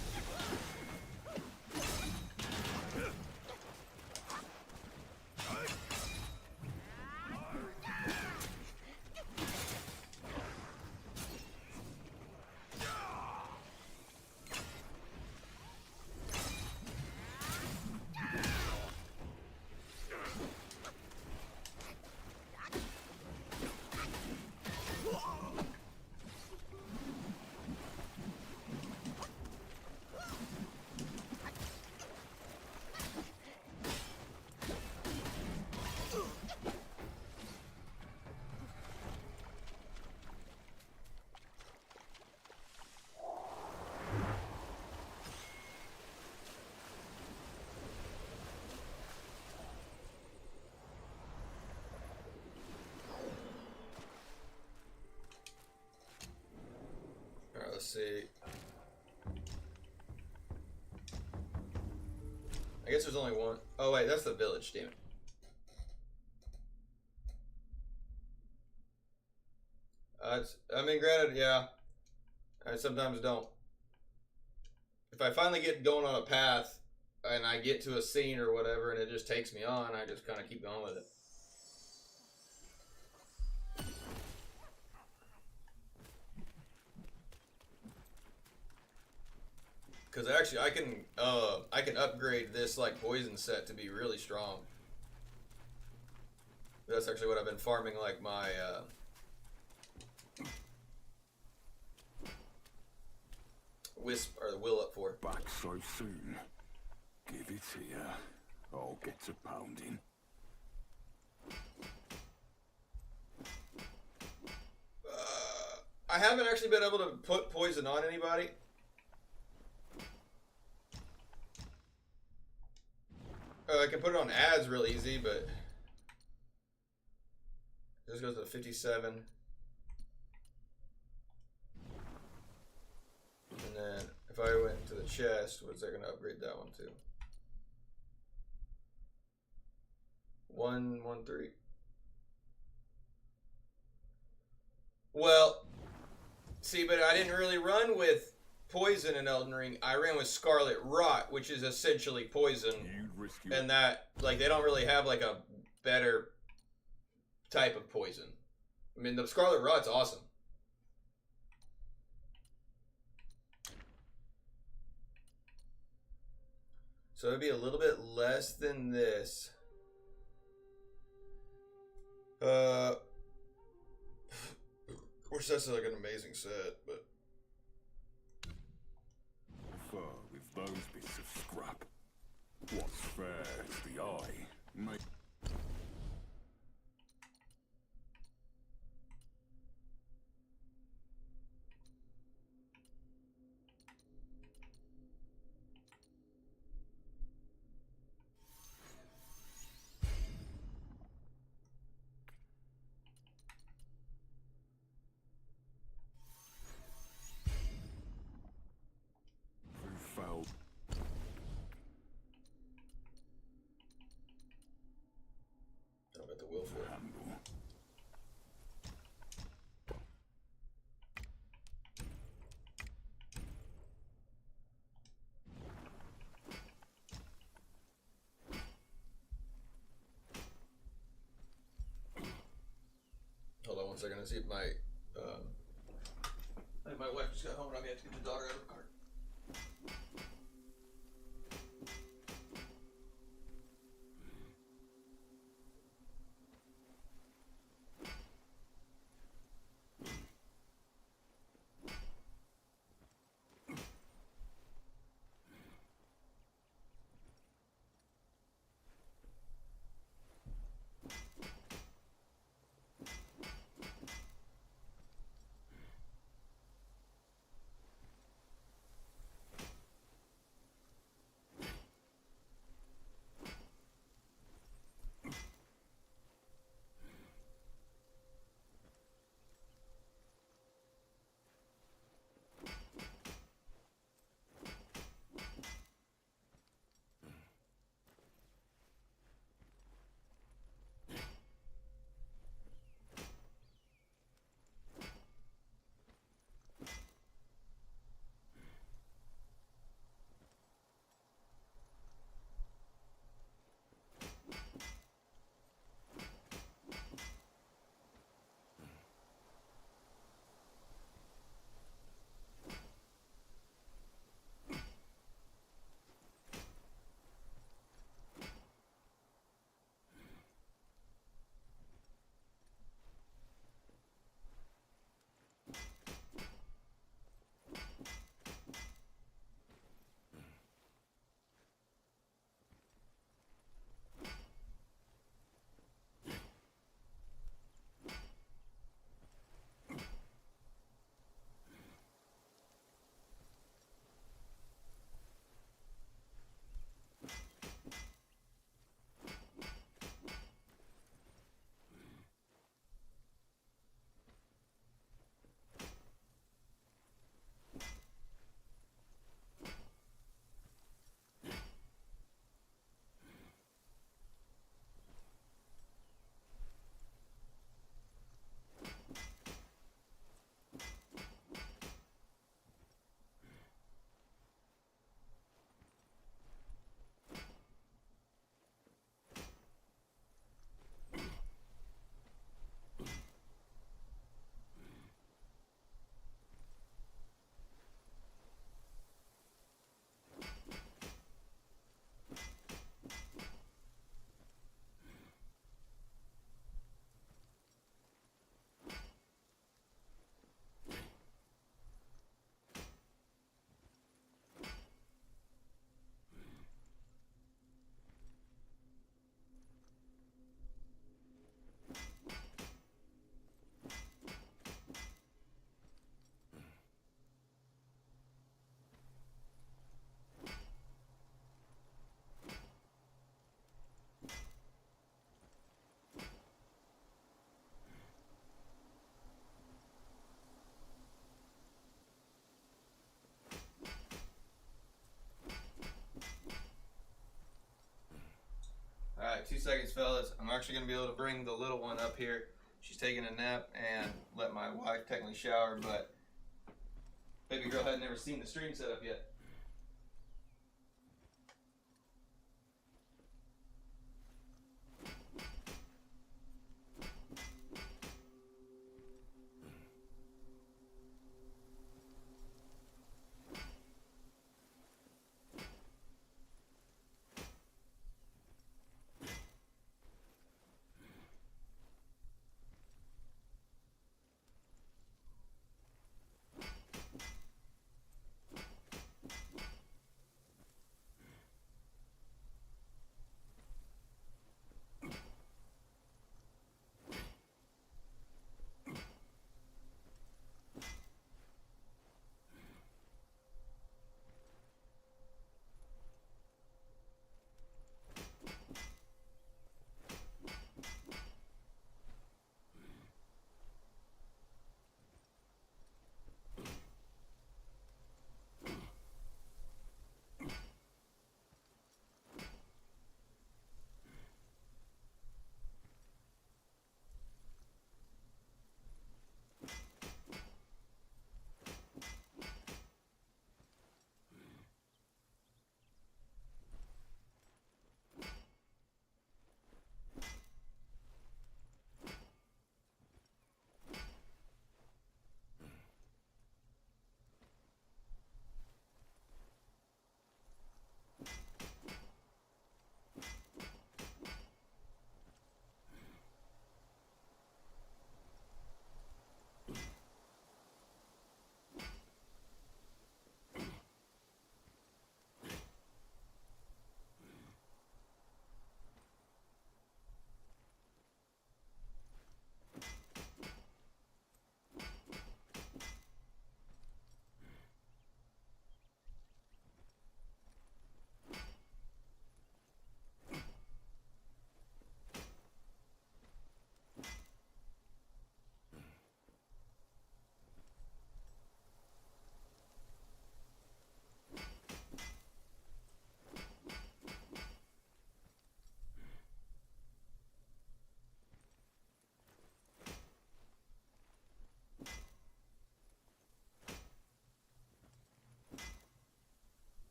Let's see. I guess there's only one. Oh wait, that's the village, damn it. I mean, granted, yeah, I sometimes don't. If I finally get going on a path and I get to a scene or whatever and it just takes me on, I just kind of keep going with it. Because actually, I can upgrade this like poison set to be really strong. That's actually what I've been farming like my wisp or the will up for.
Back so soon. Give it here. I'll get to pounding.
I haven't actually been able to put poison on anybody. I can put it on ads real easy, but this goes to 57. And then if I went to the chest, what's that going to upgrade that one to? 113. Well, see, but I didn't really run with poison in Elden Ring. I ran with Scarlet Rot, which is essentially poison. And that, like, they don't really have, like, a better type of poison. I mean, the Scarlet Rot's awesome. So it'd be a little bit less than this. Which that's like an amazing set, but
Fur with those bits of scrap. What's fair to the eye may... Foul.
I got the will for it.
Handle.
Hold on one second. Let's see if my I think my wife just got home and I may have to get the daughter out of the car. Anyways, fellas, I'm actually going to be able to bring the little one up here. She's taking a nap and let my wife technically shower, but baby girl had never seen the stream setup yet.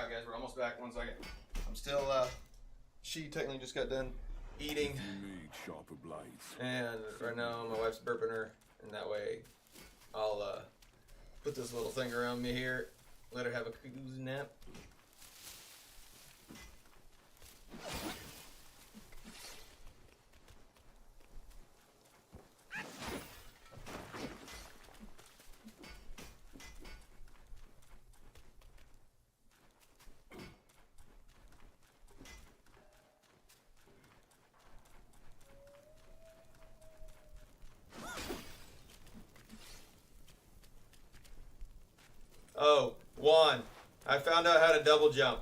Alright guys, we're almost back. 1 second. I'm still, she technically just got done eating.
You need sharper blades.
And right now my wife's burping her, and that way I'll put this little thing around me here, let her have a cozy nap. Oh, Juan, I found out how to double jump.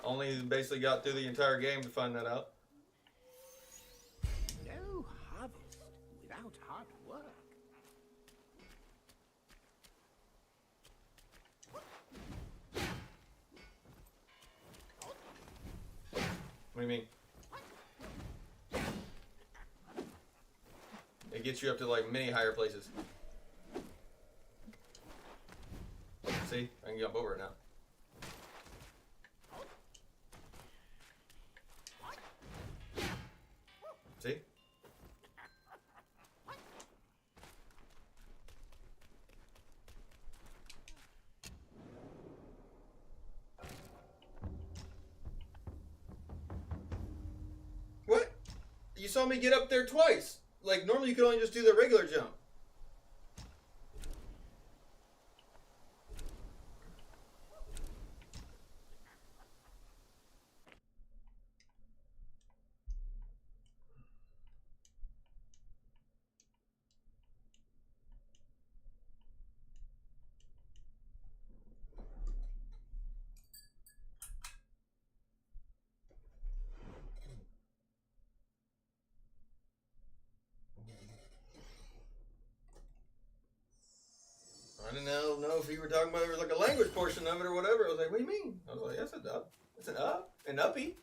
Only basically got through the entire game to find that out.
No harvest without hard work.
What do you mean? It gets you up to like many higher places. See? I can jump over it now. See? What? You saw me get up there twice. Like, normally you could only just do the regular jump. I didn't know if you were talking about there was like a language portion of it or whatever. I was like, what do you mean? I was like, that's an up. It's an up. An uppy.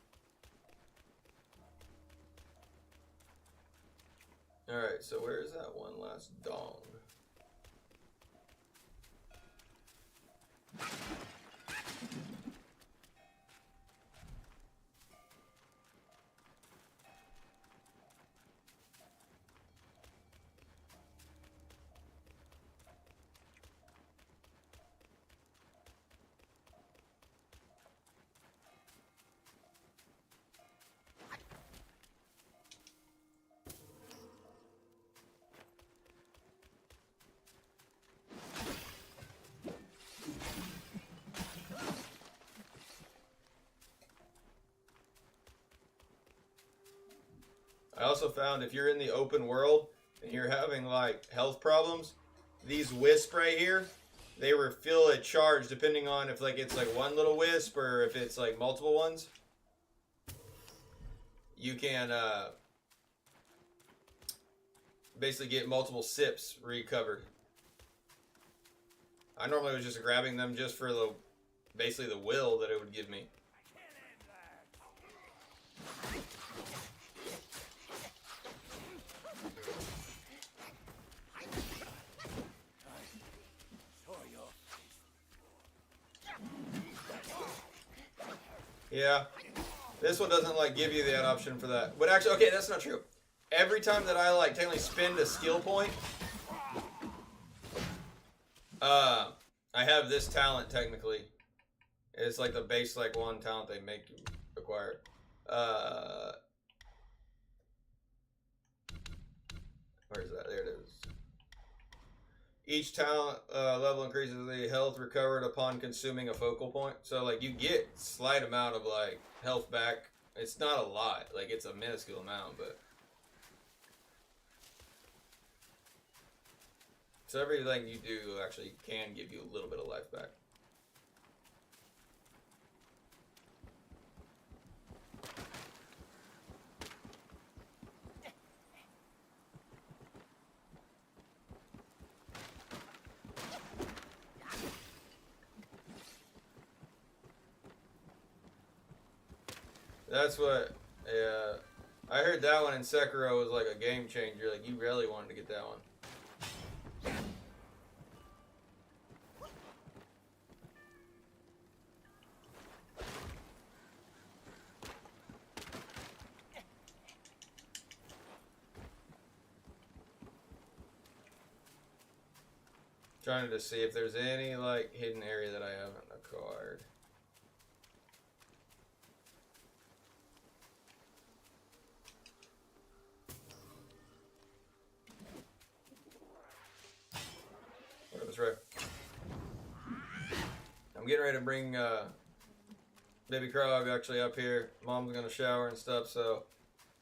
Alright, so where is that one last dong? I also found if you're in the open world and you're having like health problems, these wisp right here, they refill a charge depending on if like it's like one little wisp or if it's like multiple ones. You can basically get multiple sips recovered. I normally was just grabbing them just for the basically the will that it would give me. Yeah, this one doesn't like give you that option for that. But actually, okay, that's not true. Every time that I like technically spend a skill point, I have this talent technically. It's like the base like one talent they make you acquire. Where is that? There it is. Each talent level increases the health recovered upon consuming a focal point. So like you get slight amount of like health back. It's not a lot. Like it's a minuscule amount, but so everything you do actually can give you a little bit of life back. That's what, yeah. I heard that one in Sekiro was like a game changer. Like, you really wanted to get that one. Trying to see if there's any like hidden area that I haven't acquired. That was right. I'm getting ready to bring Baby Krog actually up here. Mom's gonna shower and stuff, so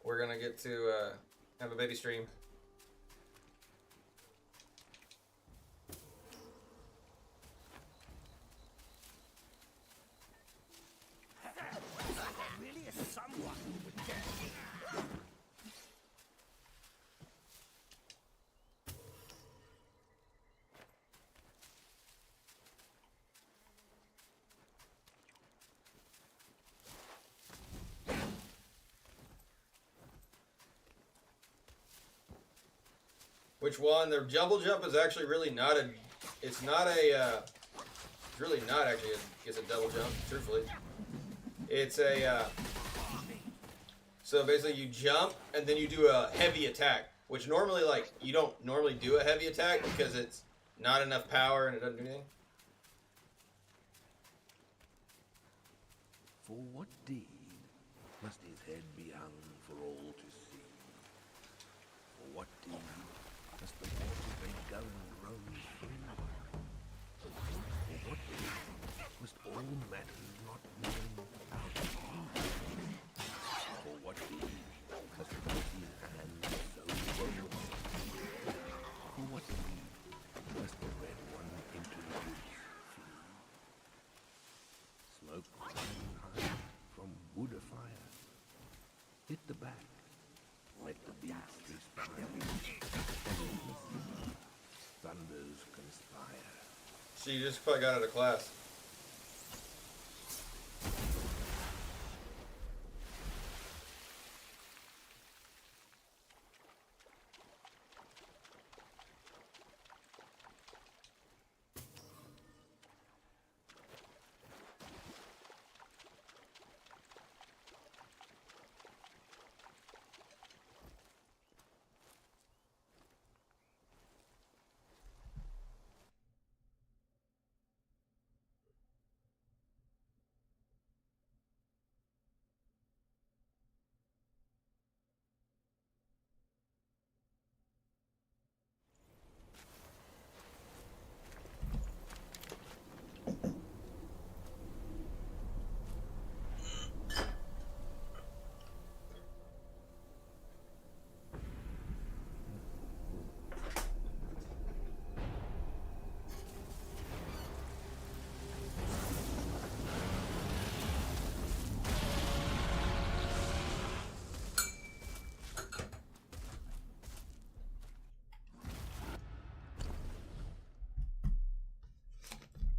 we're gonna get to have a baby stream.
Really is someone with death.
Which one? The double jump is actually really not a. It's not a. It's really not actually. It's a double jump. Truthfully, it's a. So basically, you jump and then you do a heavy attack, which normally like you don't normally do a heavy attack because it's not enough power and it doesn't do anything.
For what deed must his head be hung for all to see? For what deed must the water-red gown roam free? For what deed must all matters not known out be? For what deed must the guilty hand so roll? For what deed must the red one into the woods flee? Smoke climbing high from wood afire. Hit the back, let the beast respire. Thunders conspire.
So you just probably got out of class.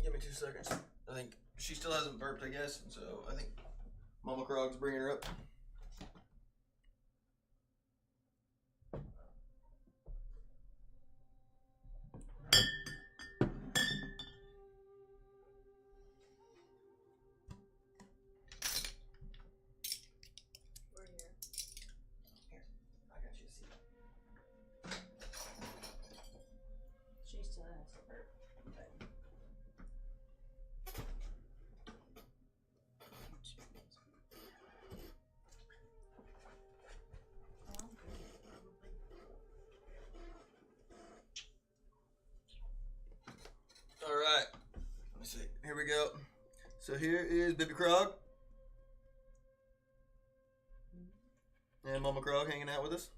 Give me 2 seconds. I think she still hasn't burped, I guess, and so I think Mama Krog's bringing her up.
We're here.
Here, I got you a seat.
She still has to burp. But... Oh, I'm good, probably.
All right. Let me see. Here we go. So here is Baby Krog. And Mama Krog hanging out with us.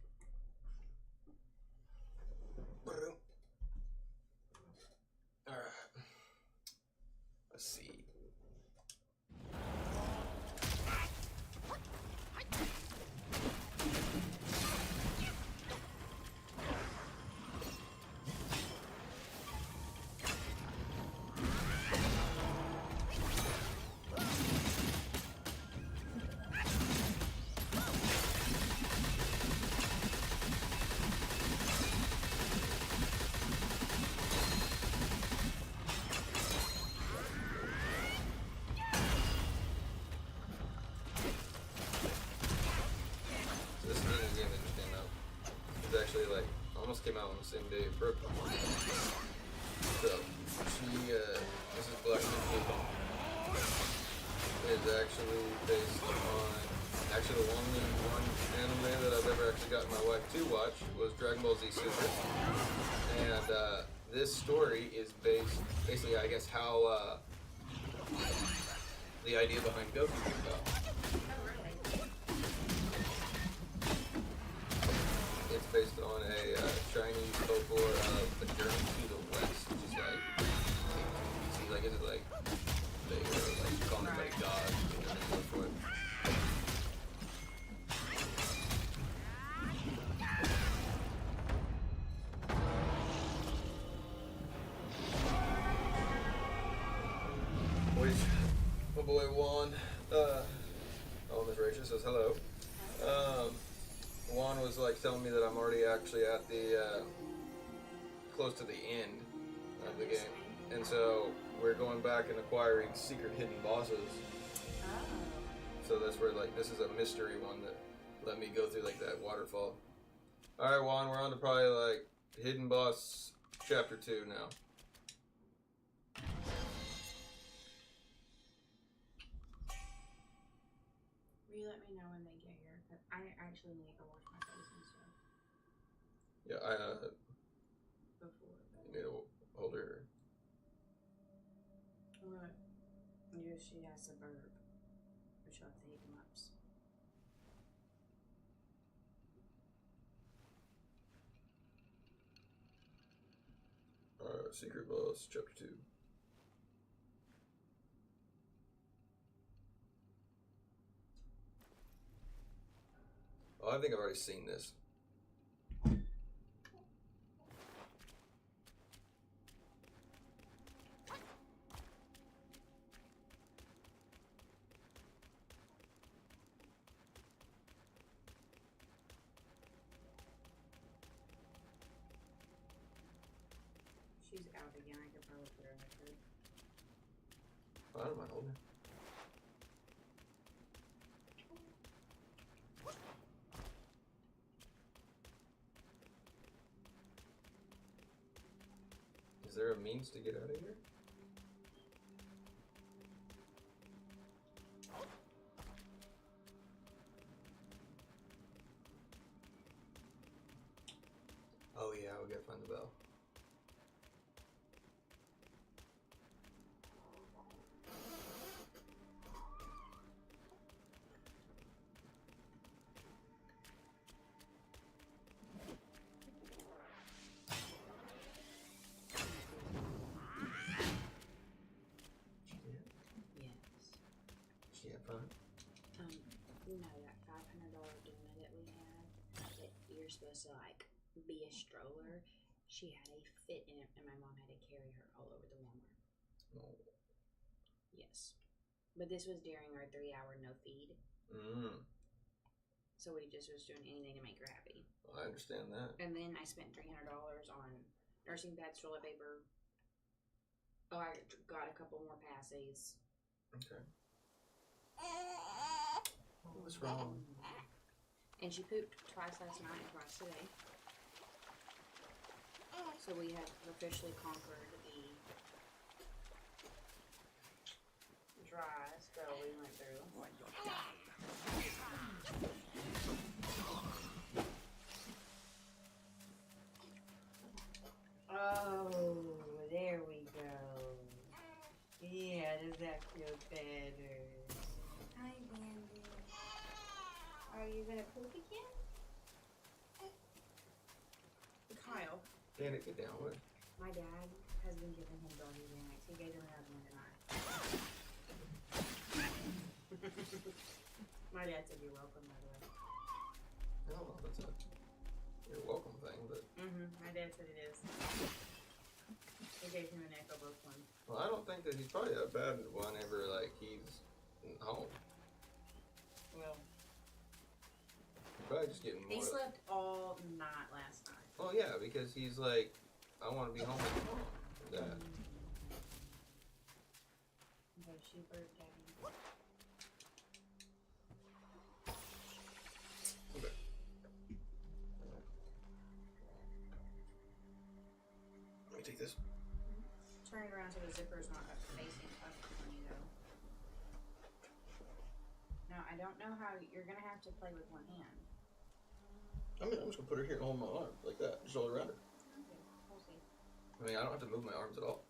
All right. Let's see. This game is interesting though. It's actually like almost came out on the same day it broke. So actually based on actually the only one anime that I've ever actually gotten my wife to watch was Dragon Ball Z Super, and this story is based basically, I guess, how the idea behind Goku came about. It's based on a Chinese folklore of a journey to the west, which is like, you see, like, is it like they were like calling everybody God and so forth. Which my boy Juan, Miss Rachel says hello. Juan was like telling me that I'm already actually at the close to the end of the game, and so we're going back and acquiring secret hidden bosses. So that's where, like, this is a mystery one that let me go through like that waterfall. All right, Juan, we're on to probably like hidden boss chapter 2 now.
Will you let me know when they get here? 'Cause I actually need to go wash my face and stuff
Yeah,
before.
you need to hold her.
What? Yeah, she has a burp. But she'll have to eat them ups.
Secret boss chapter 2. Oh, I think I've already seen this.
She's out again. I could probably put her in the crib.
I don't mind holding her. Is there a means to get out of here? Oh yeah, we gotta find the bell.
Yes.
She had fun.
No, that $500 donut that we had, that you're supposed to like be a stroller. She had a fit in it, and my mom had to carry her all over the Walmart.
Oh.
Yes, but this was during our 3-hour no feed. So we just was doing anything to make her happy.
I understand that.
And then I spent $300 on nursing pads, toilet paper. Oh, I got a couple more passes.
Okay. What's wrong?
And she pooped twice last night and twice today. So we have officially conquered the dry spell we went through. Oh, there we go. Yeah, does that feel better? Hi, Brandy. Are you gonna poop again? Kyle.
Can it get down with?
My dad has been giving him doggy bags. He gave him another one tonight. My dad said you're welcome, by the way.
Oh, that's a you're welcome thing, but
My dad said it is. He gave him an Echo Book one.
well, I don't think that he's probably that bad whenever like he's home.
Well,
He's probably just getting more.
he slept all night last night.
Oh yeah, because he's like, I want to be home with mom and dad.
Okay, she burped at me.
Okay. Let me take this.
Turn it around so the zipper is not up facing up on you, though. Now, I don't know how you're gonna have to play with one hand.
I mean, I'm just gonna put her here and hold my arm like that, just hold her around her.
Okay, we'll see.
I mean, I don't have to move my arms at all.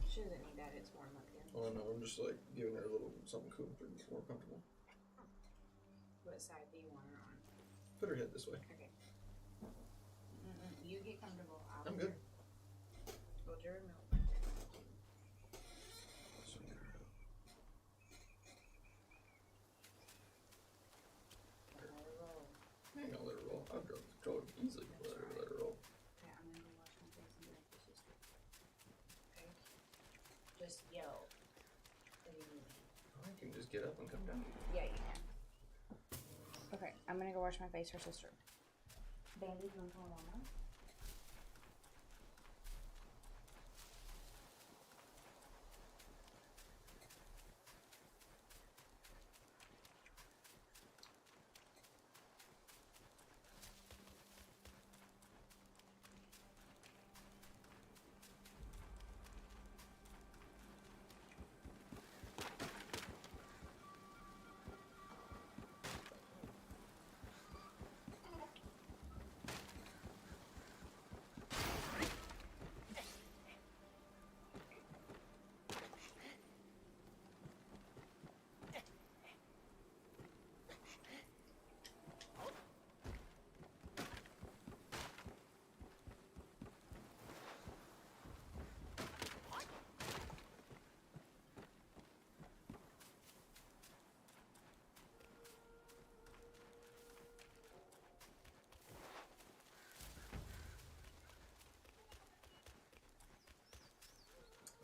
She doesn't need that, it's warm up here.
Oh no, I'm just like giving her a little something cool for more comfortable.
What side do you want her on?
Put her head this way.
Okay. You get comfortable.
I'm good.
Hold your remote. Let her roll.
I ain't gonna let her roll. I'll control it easily. Let her roll.
Okay, I'm gonna go wash my face and make this just. Okay. Just yell. What do you mean?
I can just get up and come down.
Yeah, you can. Okay, I'm gonna go wash my face for sister. Bandy, you want to come on?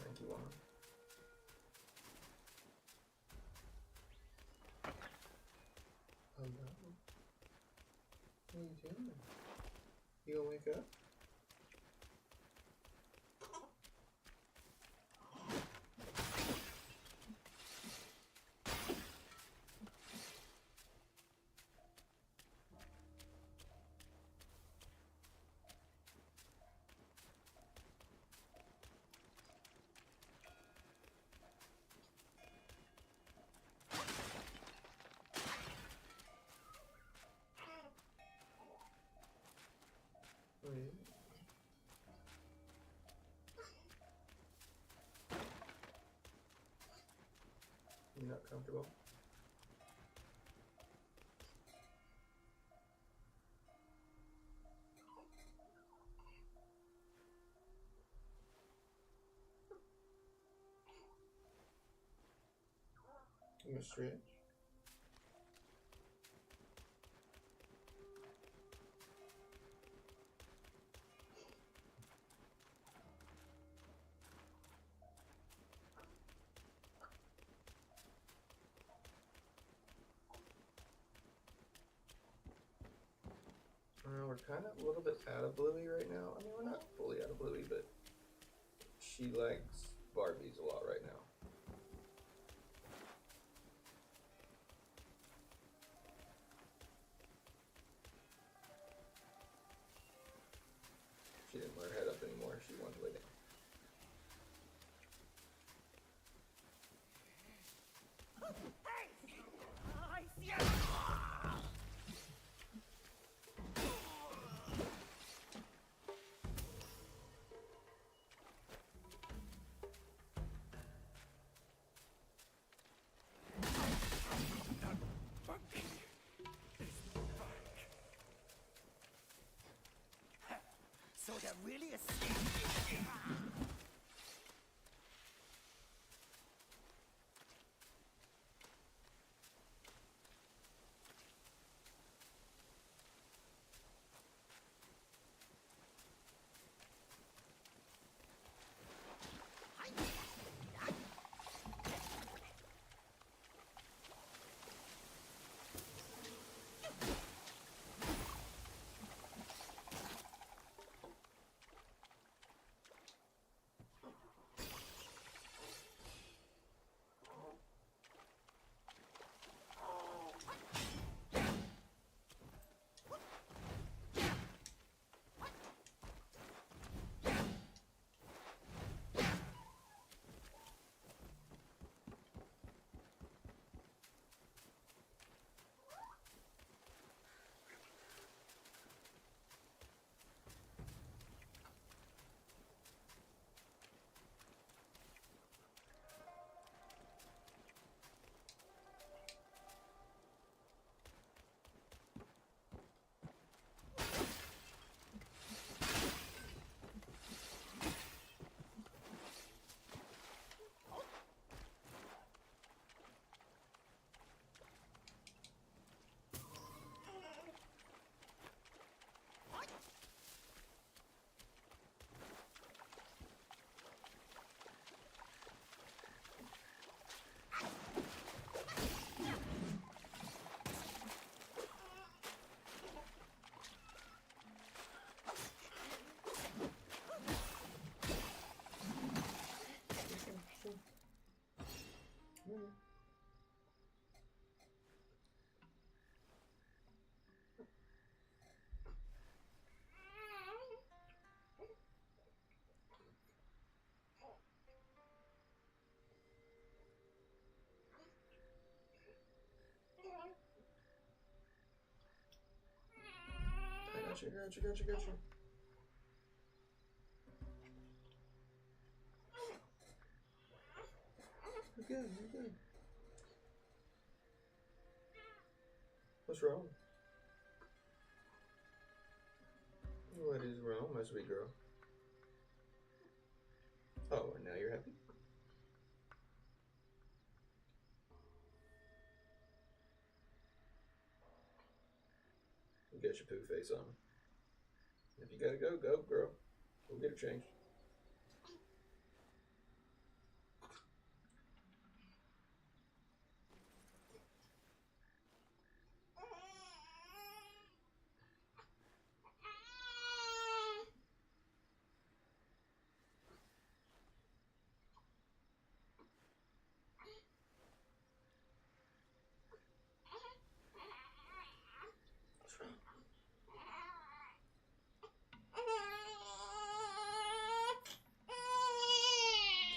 91. Hello. What are you doing? You gonna wake up? Oh, yeah. You're not comfortable? You gonna stretch? We're kind of a little bit out of Bluey right now. I mean, we're not fully out of Bluey, but she likes Barbies a lot right now. She didn't want her head up anymore. She wanted to lay down.
I see you. So there really is.
got you. You're good. What's wrong? What is wrong, my sweet girl? Oh, and now you're happy? You got your poo face on. If you gotta go, go, girl. We'll get it changed. What's wrong?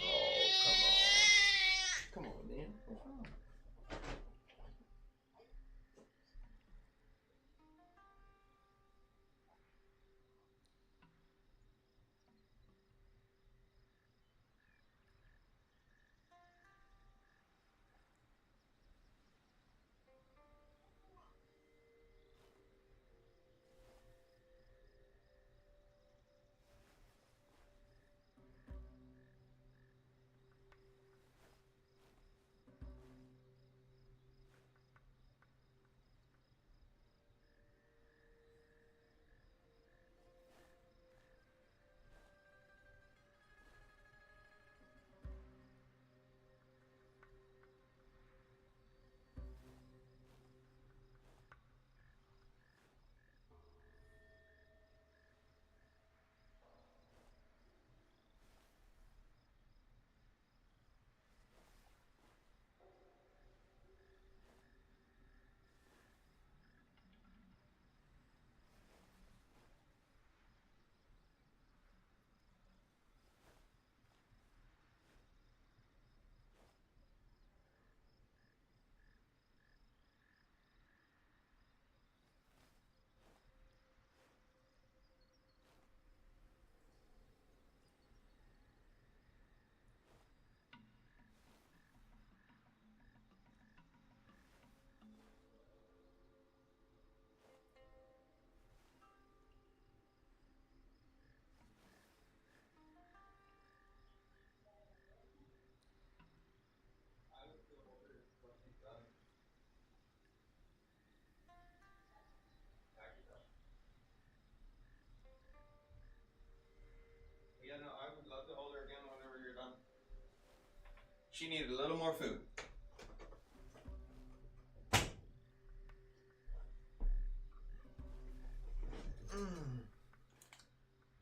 Oh, come on, man. What's wrong? Yeah, no, I would love to hold her again whenever you're done. She needed a little more food.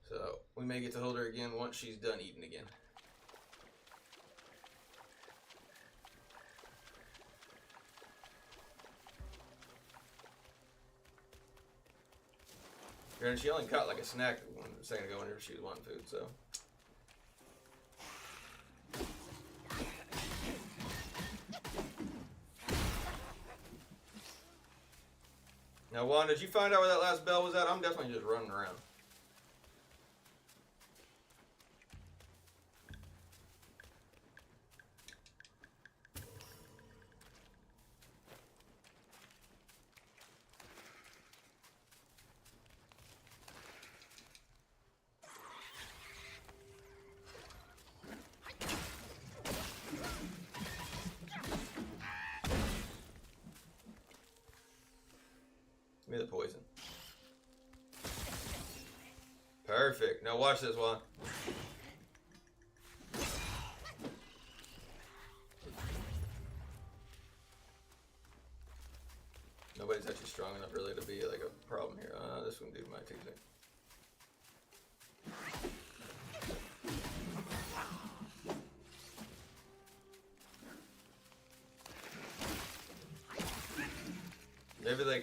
So, we may get to hold her again once she's done eating again. Granted, she only caught like a snack a second ago whenever she was wanting food, so. Now, Juan, did you find out where that last bell was at? I'm definitely just running around. Give me the poison. Perfect. Now watch this, Juan. Nobody's actually strong enough really to be like a problem here. This one dude might take it.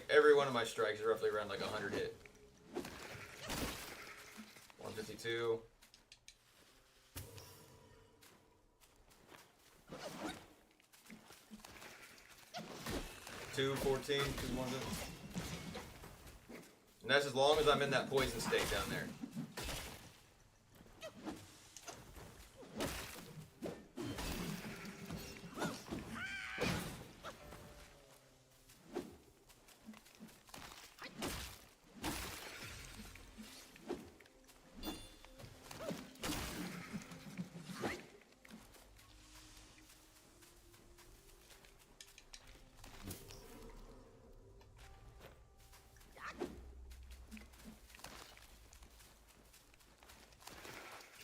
Every one of my strikes is roughly around like 100 hit. 152. 214, 200. And that's as long as I'm in that poison state down there.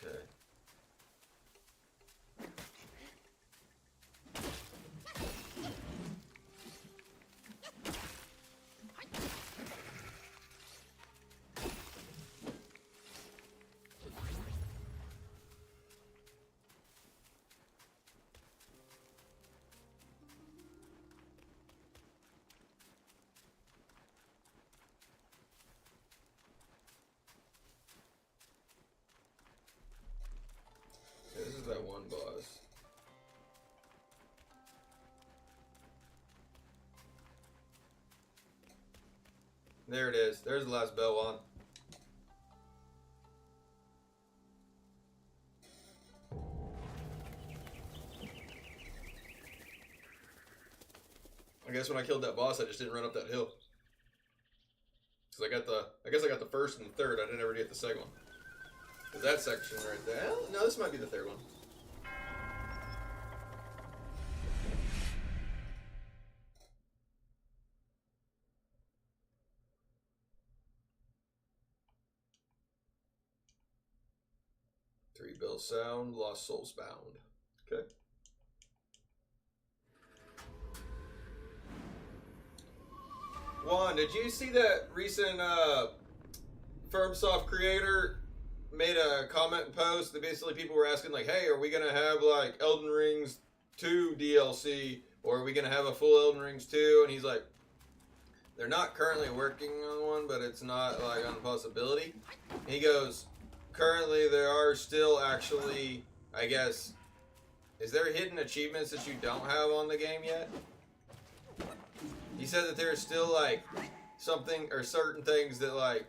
Okay. This is that one boss. There it is. There's the last bell on. I guess when I killed that boss, I just didn't run up that hill. Cause I guess I got the first and the third. I didn't ever get the second one. Cause that section right there. No, this might be the third one. Three bell sound, lost souls bound. Okay. Juan, did you see that recent FirmSoft creator made a comment and post that basically people were asking like, hey, are we gonna have like Elden Rings 2 DLC, or are we gonna have a full Elden Rings 2? And he's like, they're not currently working on one, but it's not like on possibility. And he goes, currently there are still actually, I guess, is there hidden achievements that you don't have on the game yet? He said that there's still like something or certain things that like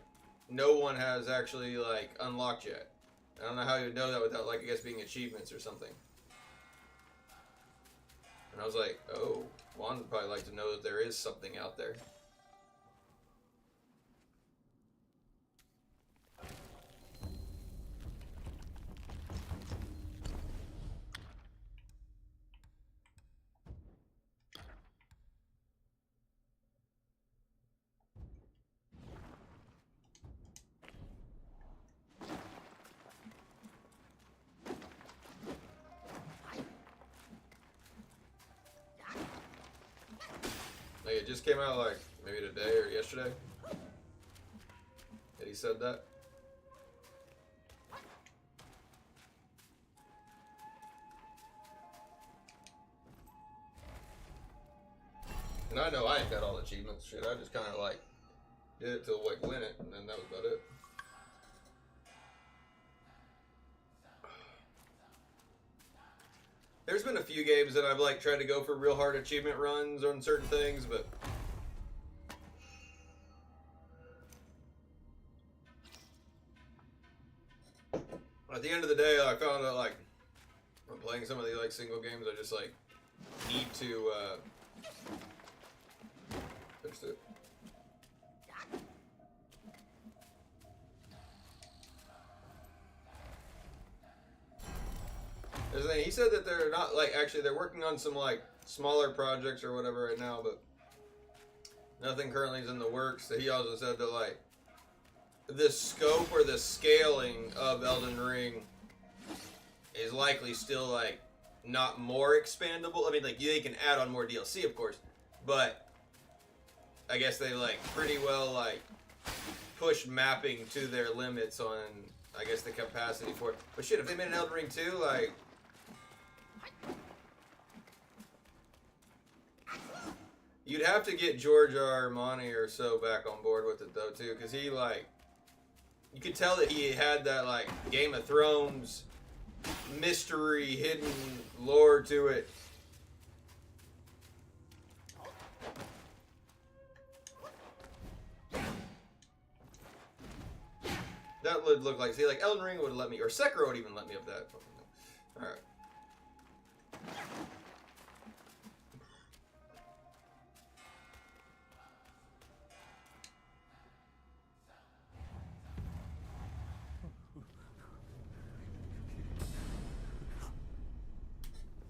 no one has actually like unlocked yet. I don't know how you would know that without like I guess being achievements or something. And I was like, oh, Juan would probably like to know that there is something out there. Like it just came out like maybe today or yesterday that he said that. And I know I ain't got all the achievements, shit. I just kind of like did it till like win it, and then that was about it. There's been a few games that I've like tried to go for real hard achievement runs on certain things, but at the end of the day, I found out like when playing some of the like single games, I just like need to fix it. There's a thing. He said that they're not like actually they're working on some like smaller projects or whatever right now, but nothing currently is in the works. He also said that like the scope or the scaling of Elden Ring is likely still like not more expandable. I mean, like they can add on more DLC, of course, but I guess they like pretty well like push mapping to their limits on I guess the capacity for it. But shit, if they made an Elden Ring 2, like you'd have to get George R. R. Martin or so back on board with it though too, because he like you could tell that he had that like Game of Thrones mystery hidden lore to it. That would look like, see, like Elden Ring would let me, or Sekiro would even let me up that. All right.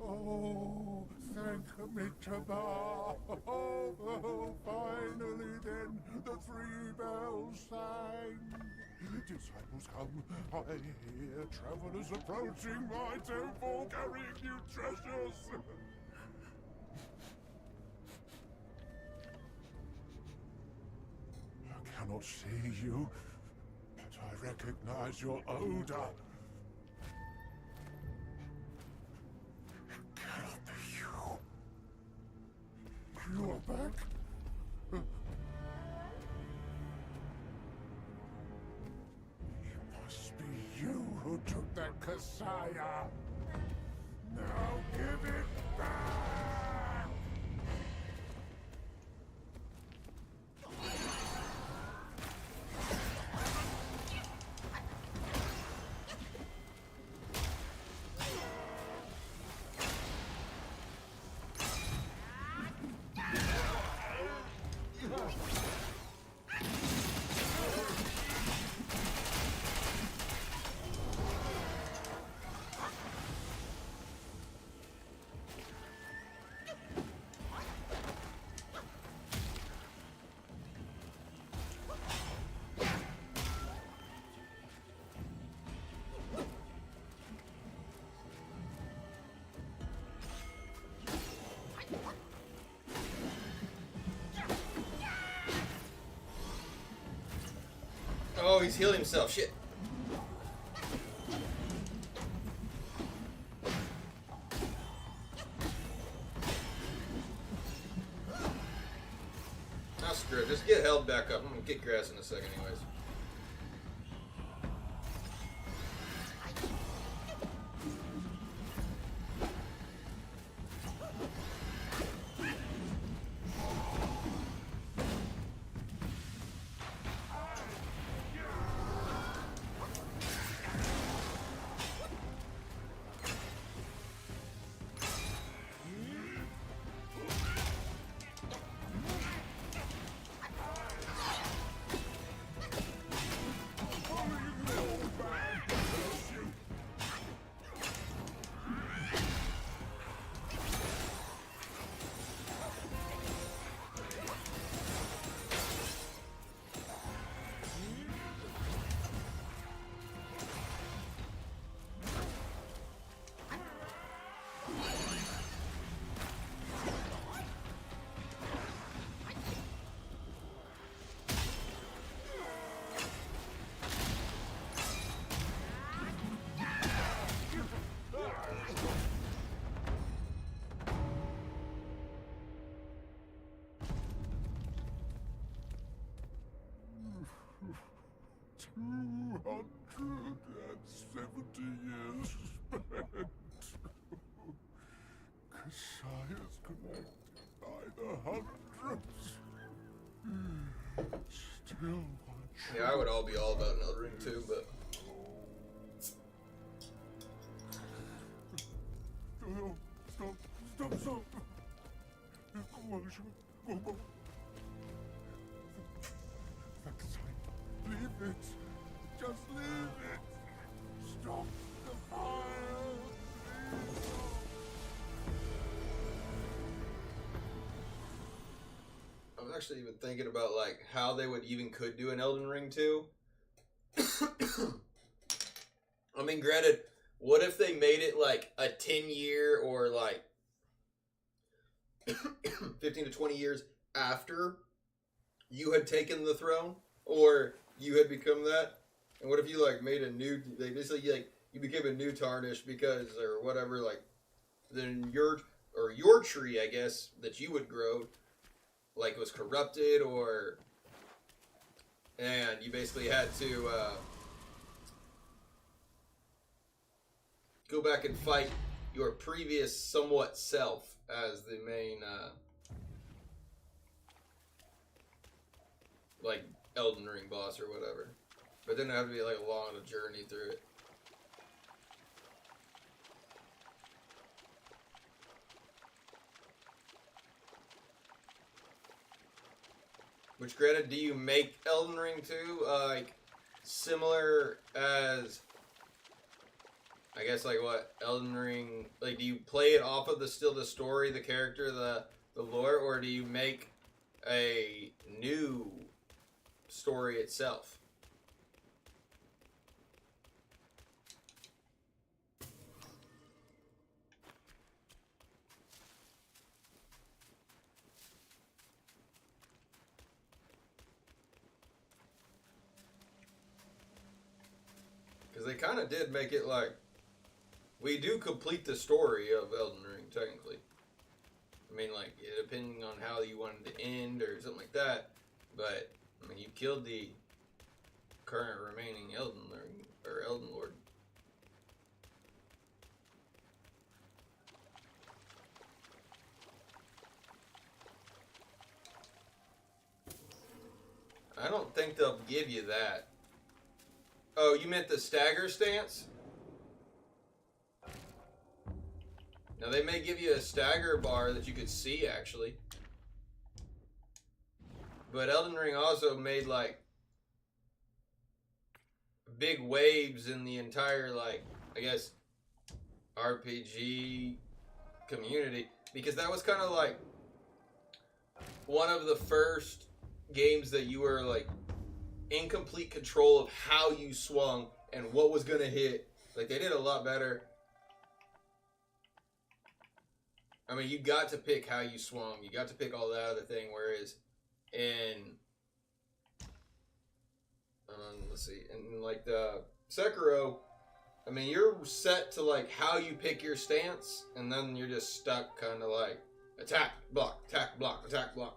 Oh, thank me to God. Oh, finally then, the 3 bells sang. Disciples come, I hear travelers approaching my temple carrying new treasures. I cannot see you, but I recognize your odor. It cannot be you. You are back? It must be you who took that Kasaya. Now give it back!
Oh, he's healed himself. Shit. Ah, screw it. Just get held back up. I'm gonna kick your ass in a second, anyways. $270 spent. Kasaya's collected by the hundreds. Still Yeah, I would all be all about an Elden Ring too, but
Stop. Leave it. Just leave it. Stop the fire.
I was actually even thinking about like how they would even could do an Elden Ring 2. I mean, granted, what if they made it like a 10-year or like 15 to 20 years after you had taken the throne or you had become that? And what if you like made a new, they basically like you became a new Tarnish because or whatever, like then your tree, I guess, that you would grow like was corrupted or and you basically had to go back and fight your previous somewhat self as the main like Elden Ring boss or whatever. But then it have to be like a long journey through it. Which, granted, do you make Elden Ring 2 like similar as, I guess, like what Elden Ring, like, do you play it off of the story, the character, the lore, or do you make a new story itself? Because they kind of did make it like, we do complete the story of Elden Ring, technically. I mean, like, depending on how you wanted to end or something like that. But, I mean, you killed the current remaining Elden Ring, or Elden Lord. I don't think they'll give you that. Oh, you meant the stagger stance? Now, they may give you a stagger bar that you could see, actually. But Elden Ring also made, like, big waves in the entire, like, I guess, RPG community. Because that was kind of, like, one of the first games that you were, like, in complete control of how you swung and what was going to hit. Like, they did a lot better. I mean, you got to pick how you swung. You got to pick all that other thing. Whereas in, let's see, in like the Sekiro, I mean, you're set to like how you pick your stance, and then you're just stuck kind of like attack, block, attack, block, attack, block.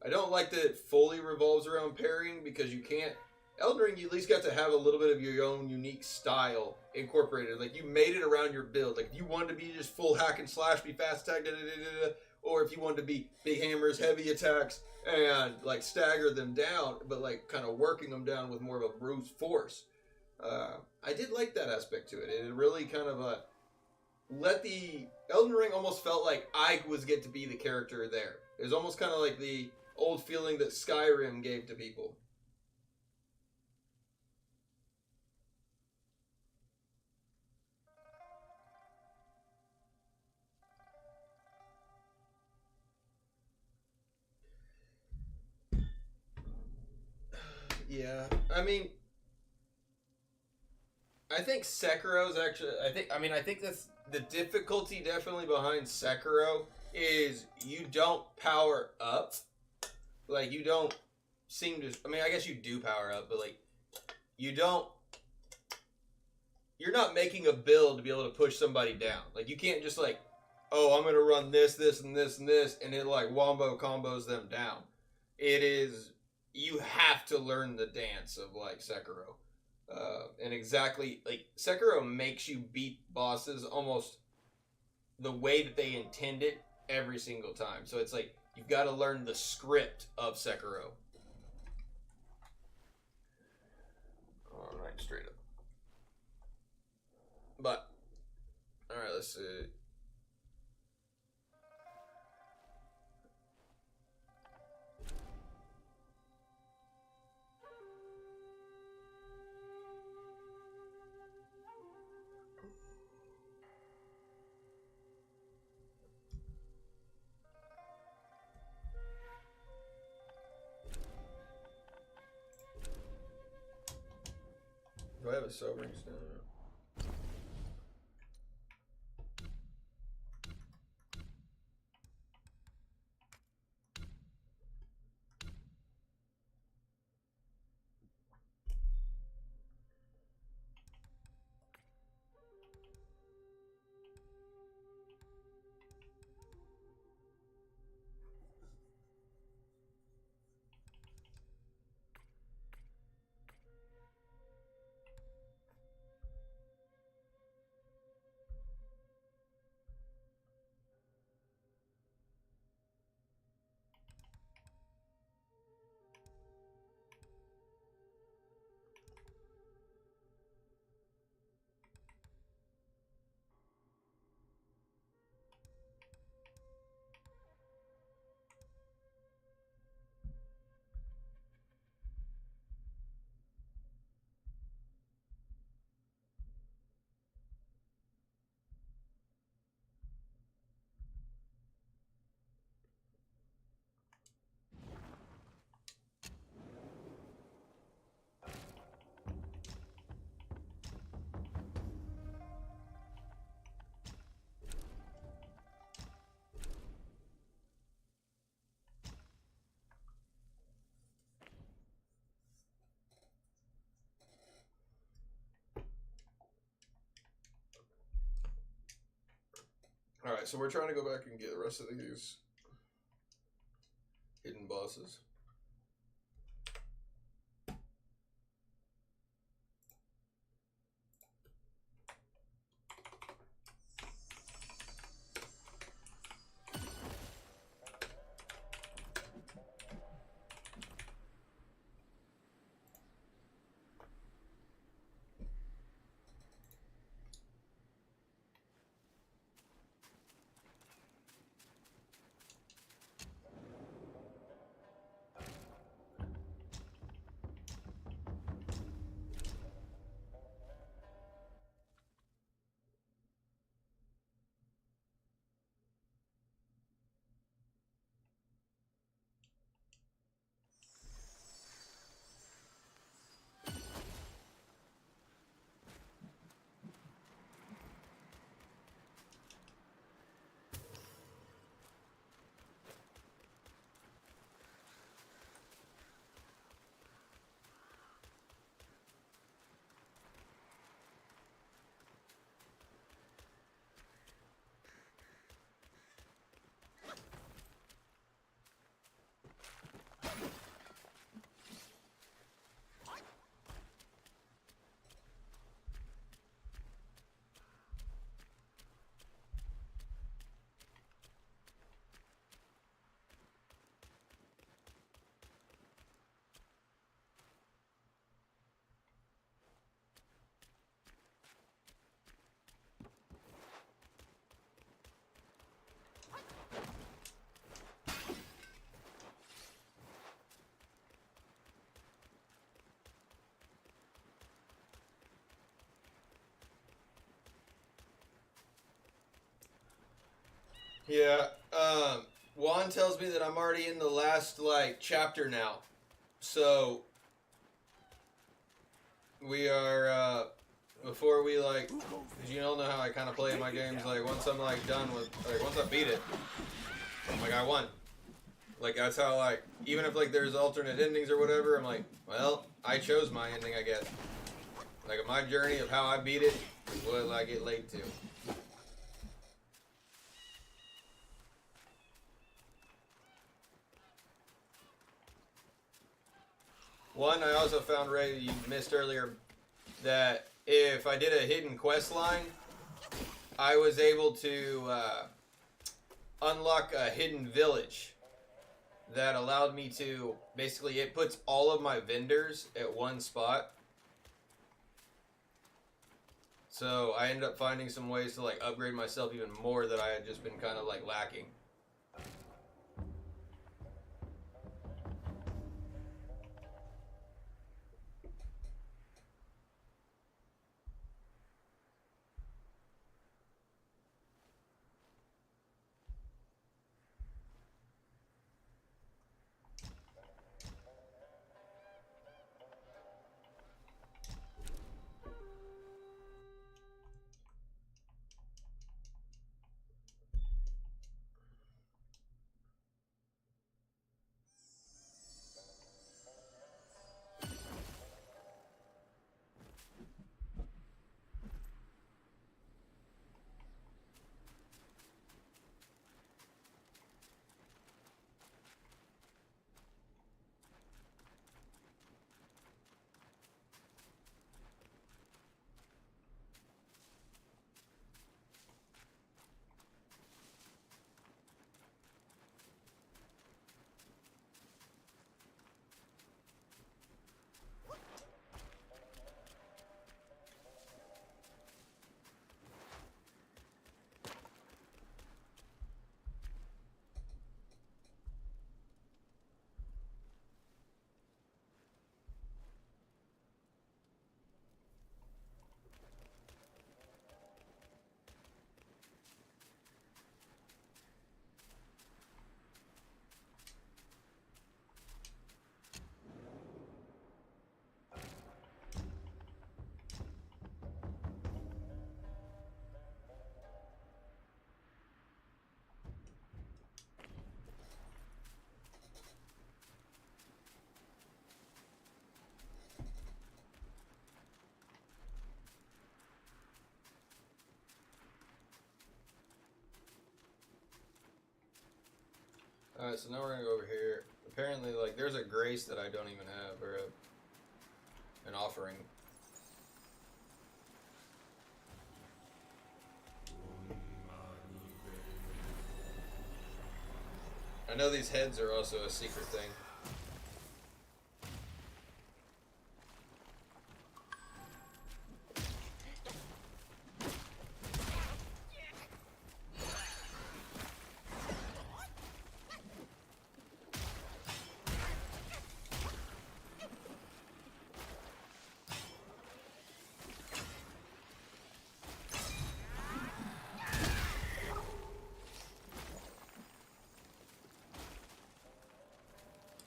I don't like that it fully revolves around parrying because you can't. Elden Ring, you at least got to have a little bit of your own unique style incorporated. Like, you made it around your build. Like, if you wanted to be just full hack and slash, be fast attack, or if you wanted to be big hammers, heavy attacks, and, like, stagger them down, but, like, kind of working them down with more of a brute force. I did like that aspect to it. It really kind of let the Elden Ring almost felt like I was get to be the character there. It was almost kind of like the old feeling that Skyrim gave to people. Yeah, I mean, I think Sekiro's actually. I think that's the difficulty definitely behind Sekiro is you don't power up. Like, you don't seem to. I mean, I guess you do power up, but like, you don't. You're not making a build to be able to push somebody down. Like, you can't just like, oh, I'm gonna run this, this, and this, and this, and it like wombo combos them down. It is. You have to learn the dance of like Sekiro. And exactly, like, Sekiro makes you beat bosses almost the way that they intend it every single time. So it's like, you've got to learn the script of Sekiro. Alright, straight up. But, alright, let's see. Do I have a sobering stone? Alright, so we're trying to go back and get the rest of these hidden bosses. Yeah, Juan tells me that I'm already in the last, like, chapter now. So, we are, before we, like, cause you all know how I kind of play my games, like, once I'm, like, done with, like, once I beat it, like, I won. Like, that's how, like, even if, like, there's alternate endings or whatever, I'm like, well, I chose my ending, I guess. Like, my journey of how I beat it is what I get late to. One, I also found, Ray, you missed earlier, that if I did a hidden quest line, I was able to unlock a hidden village that allowed me to, basically, it puts all of my vendors at one spot. So I ended up finding some ways to, like, upgrade myself even more that I had just been kind of, like, lacking. Alright, so now we're gonna go over here. Apparently, like, there's a grace that I don't even have, or an offering. I know these heads are also a secret thing.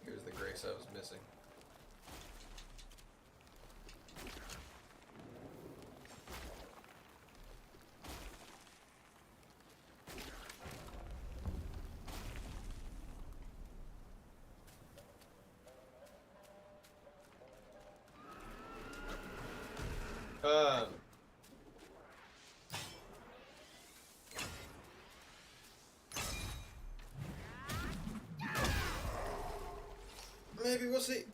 Here's the grace I was missing. Maybe we'll see.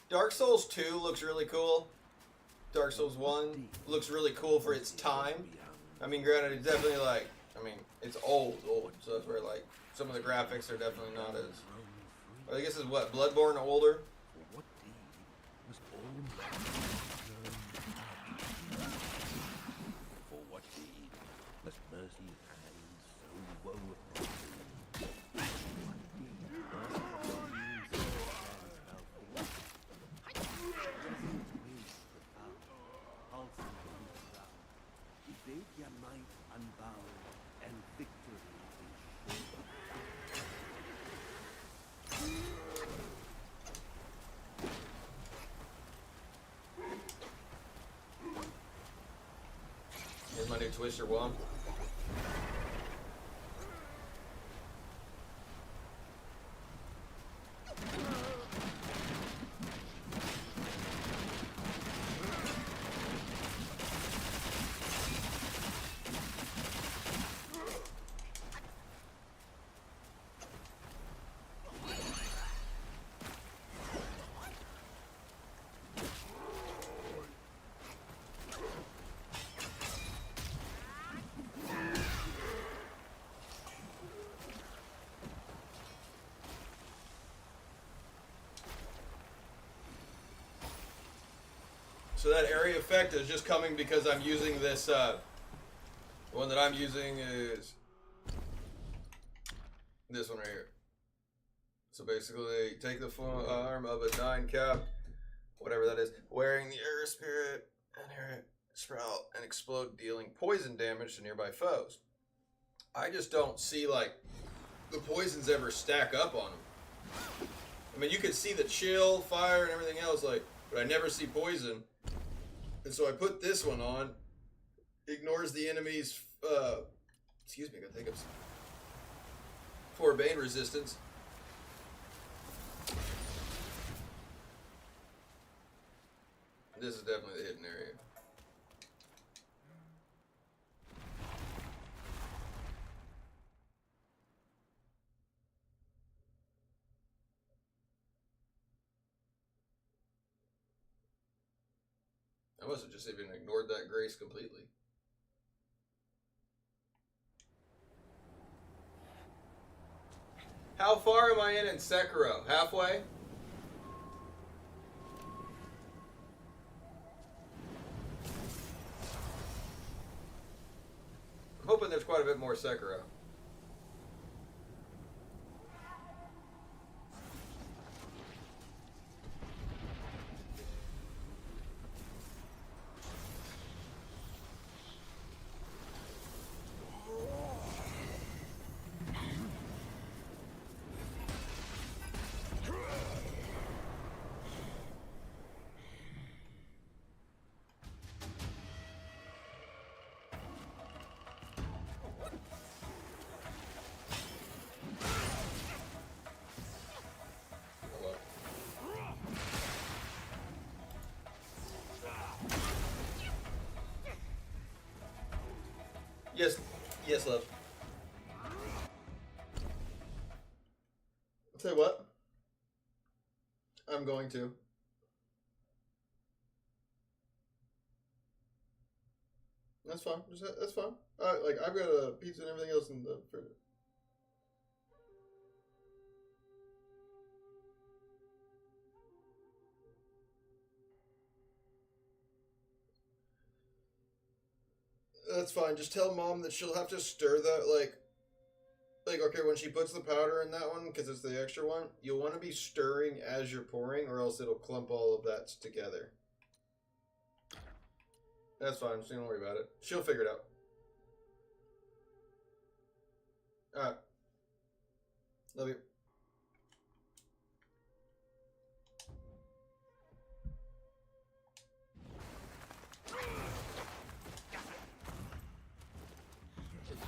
Dark Souls 2 looks really cool. Dark Souls 1 looks really cool for its time. I mean, granted, it's definitely like, I mean, it's old, so that's where like some of the graphics are definitely not as. I guess is what Bloodborne older.
For what deed must all men learn? For what deed must mercy's hands so woe upon thee? What deed must mercy's hands help thee? Evade your might unbowed, and victory is sure.
Here's my new Twister wand. So that area effect is just coming because I'm using this, the one that I'm using is this one right here. So basically, take the form of a 9 cap, whatever that is, wearing the air spirit and air sprout and explode, dealing poison damage to nearby foes. I just don't see, like, the poisons ever stack up on them. I mean, you can see the chill, fire, and everything else, like, but I never see poison. And so I put this one on, ignores the enemy's, excuse me, I gotta think of some, for bane resistance. This is definitely the hidden area. I must have just even ignored that grace completely. How far am I in Sekiro? Halfway? I'm hoping there's quite a bit more Sekiro. Yes, Yes, love. I'll tell you what. I'm going to. That's fine. That's fine. Like I've got a pizza and everything else in the fridge. That's fine. Just tell mom that she'll have to stir that like okay, when she puts the powder in that one because it's the extra one, you'll want to be stirring as you're pouring, or else it'll clump all of that together. That's fine. So don't worry about it. She'll figure it out. All right. Love you.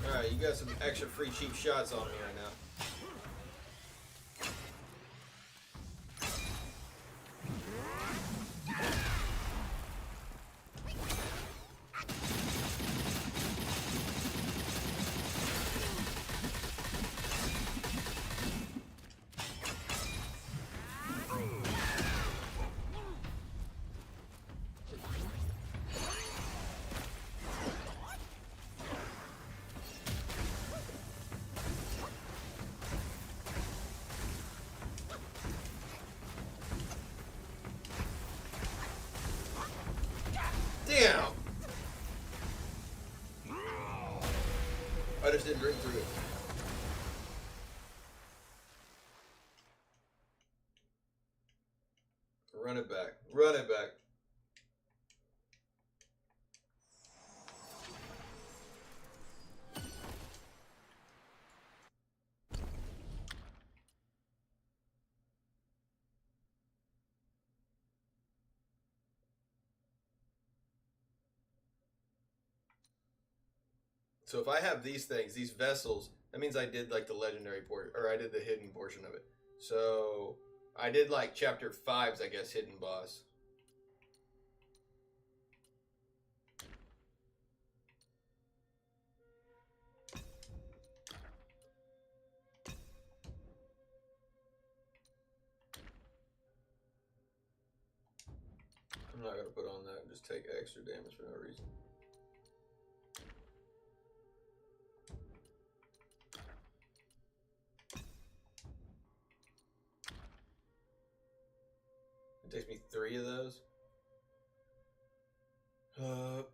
Alright, you got some extra free cheap shots on me right now. Damn! I just didn't drink through it. Run it back. Run it back. So if I have these things, these vessels, that means I did like the legendary portion, or I did the hidden portion of it. So I did like chapter 5's, I guess, hidden boss. I'm not gonna put on that and just take extra damage for no reason. It takes me 3 of those. So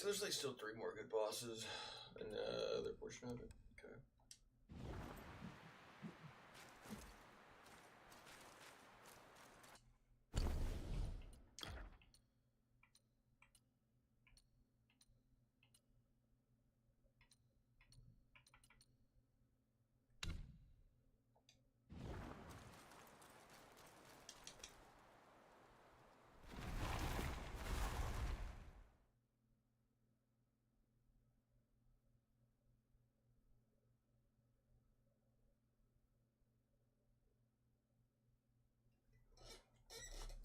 there's like still 3 more good bosses in the other portion of it. Okay.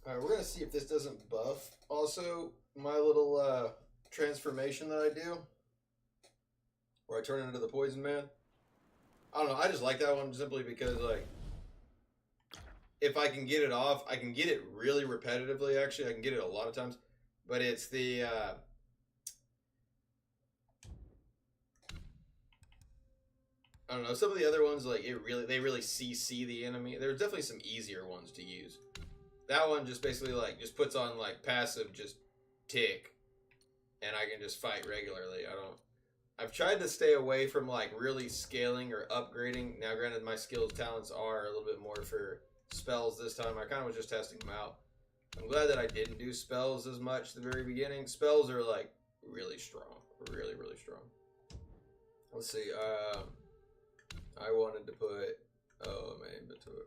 Alright, we're gonna see if this doesn't buff. Also, my little transformation that I do, where I turn into the Poison Man. I don't know, I just like that one simply because, like, if I can get it off, I can get it really repetitively, actually. I can get it a lot of times. But it's the, I don't know, some of the other ones, like, they really CC the enemy. There's definitely some easier ones to use. That one just basically, like, just puts on, like, passive, just tick. And I can just fight regularly. I've tried to stay away from, like, really scaling or upgrading. Now, granted, my skills, talents are a little bit more for spells this time. I kind of was just testing them out. I'm glad that I didn't do spells as much at the very beginning. Spells are, like, really strong. Really, really strong. Let's see. I wanted to put... Oh, my inventory...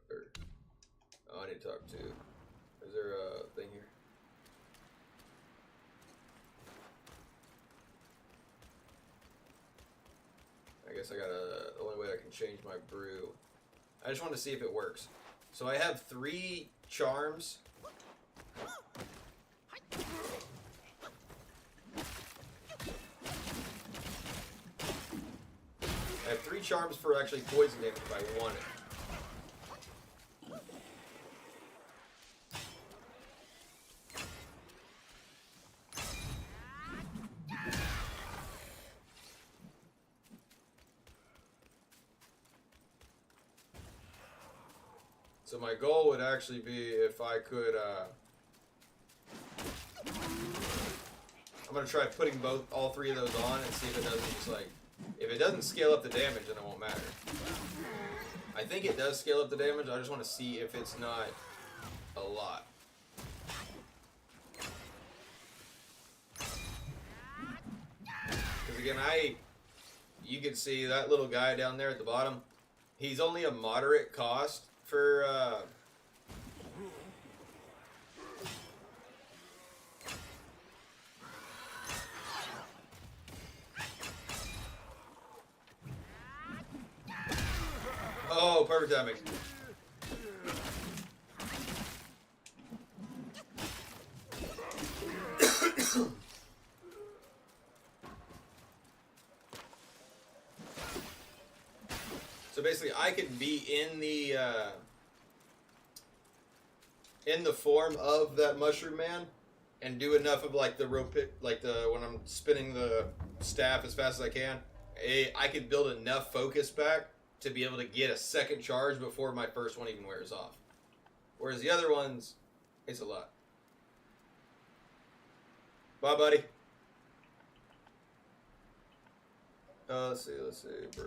Oh, I need to talk to... Is there a thing here? I guess I gotta... The only way I can change my brew... I just want to see if it works. So I have 3 charms. have 3 charms for actually poison damage if I want it. So my goal would actually be if I could, I'm gonna try putting all 3 of those on and see if it doesn't just like, if it doesn't scale up the damage, then it won't matter. I think it does scale up the damage. I just want to see if it's not a lot. Because again, you can see that little guy down there at the bottom. He's only a moderate cost for oh, perfect timing. So basically, I could be in the form of that mushroom man, and do enough of like the rope, like when I'm spinning the staff as fast as I can. I could build enough focus back to be able to get a second charge before my first one even wears off. Whereas the other ones, it's a lot. Bye, buddy. Let's see, bro.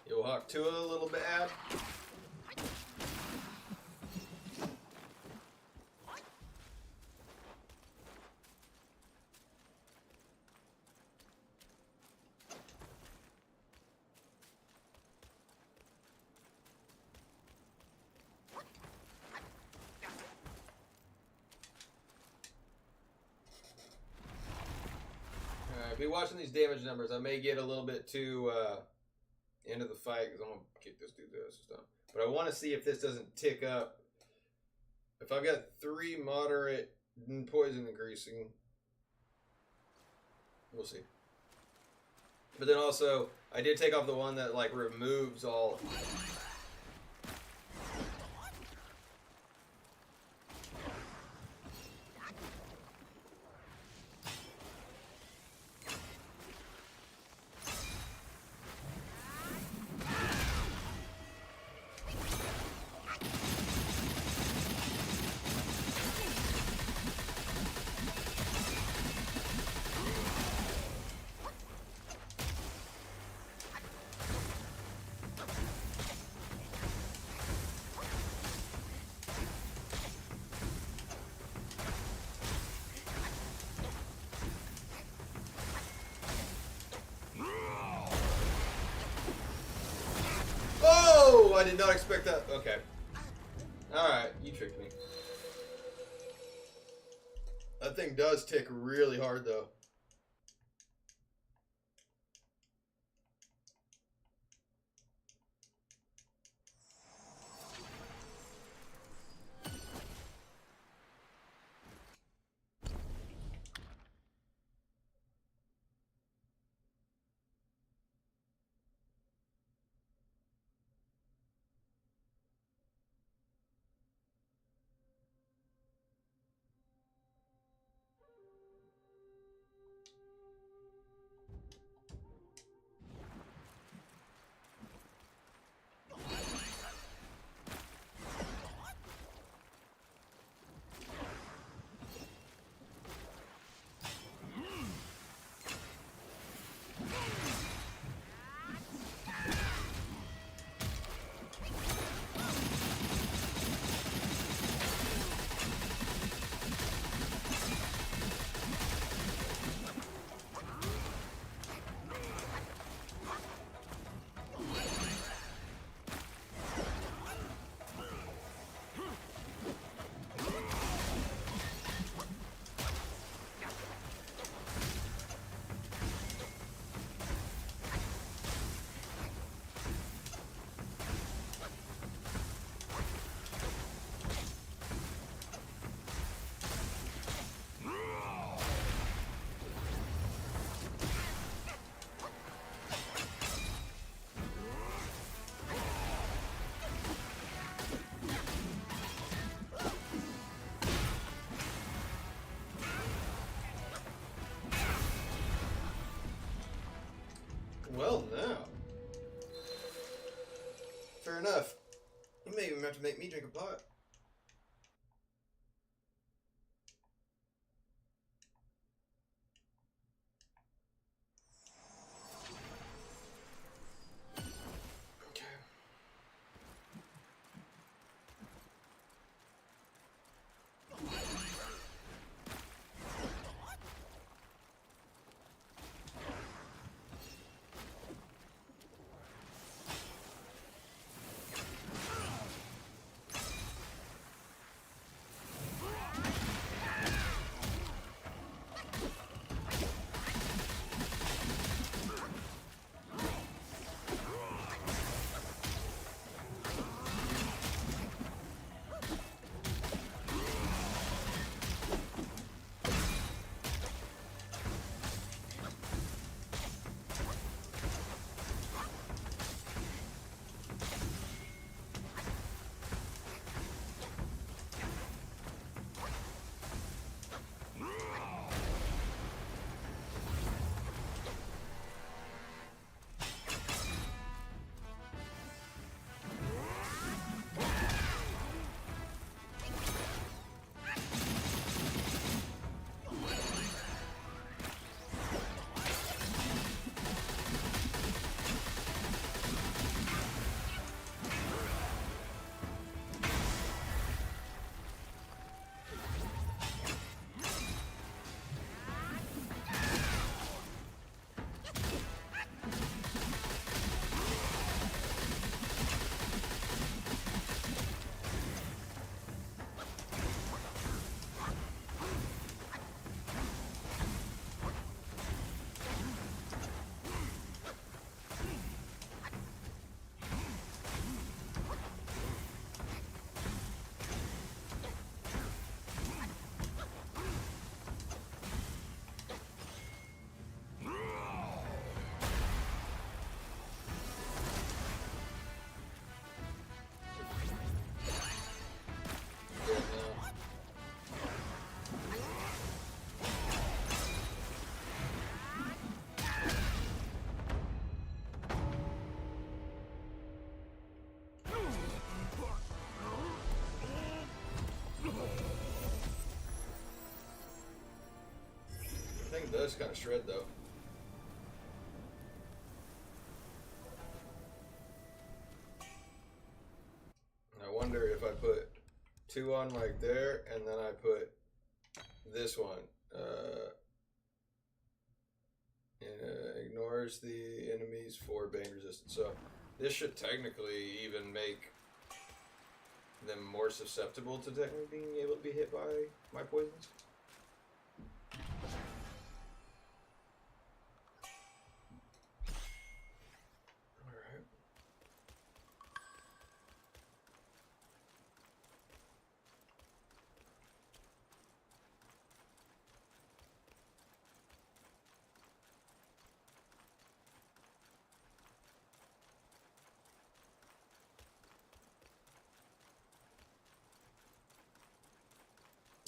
Yo, Hawk 2 a little bad. Alright, be watching these damage numbers. I may get a little bit too into the fight because I'm gonna kick this dude's ass and stuff. But I want to see if this doesn't tick up. If I've got 3 moderate poison increasing, we'll see. But then also, I did take off the one that like removes all. I did not expect that. Okay. Alright, you tricked me. That thing does tick really hard, though. Well, now. Fair enough. You may even have to make me drink a pot. Okay. Thing does kind of shred, though. I wonder if I put 2 on like there, and then I put this one. Ignores the enemy's 4 bane resistance. So this should technically even make them more susceptible to technically being able to be hit by my poisons.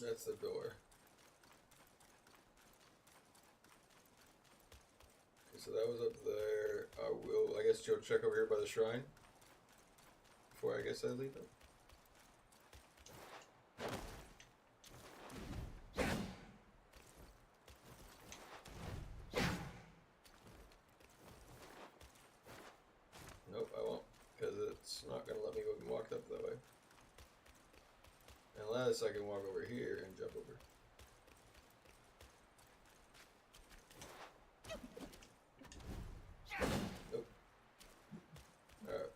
That's the door. Okay, so that was up there. I guess go check over here by the shrine. Before I guess I leave it. Nope, I won't. Because it's not going to let me go walk up that way. Unless I can walk over here and jump over. Nope. Alright.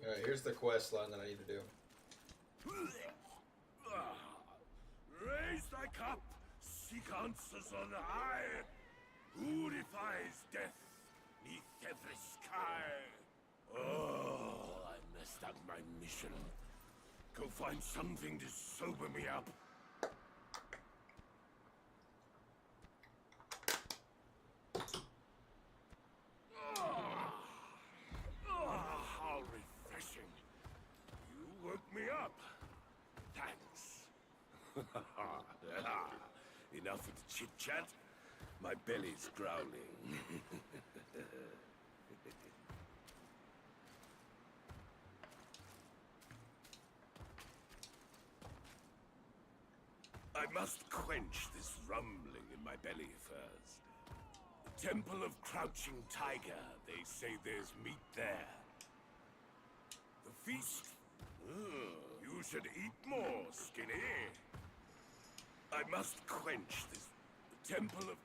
Alright, here's the quest line that I need to do.
Raise thy cup, seek answers on high. Who defies death neath every sky? Oh, I messed up my mission. Go find something to sober me up. How refreshing. You woke me up. Thanks. Enough with the chit-chat. My belly's growling. I must quench this rumbling in my belly first. The Temple of Crouching Tiger. They say there's meat there. The feast? You should eat more, Skinny. I must quench this. The Temple of...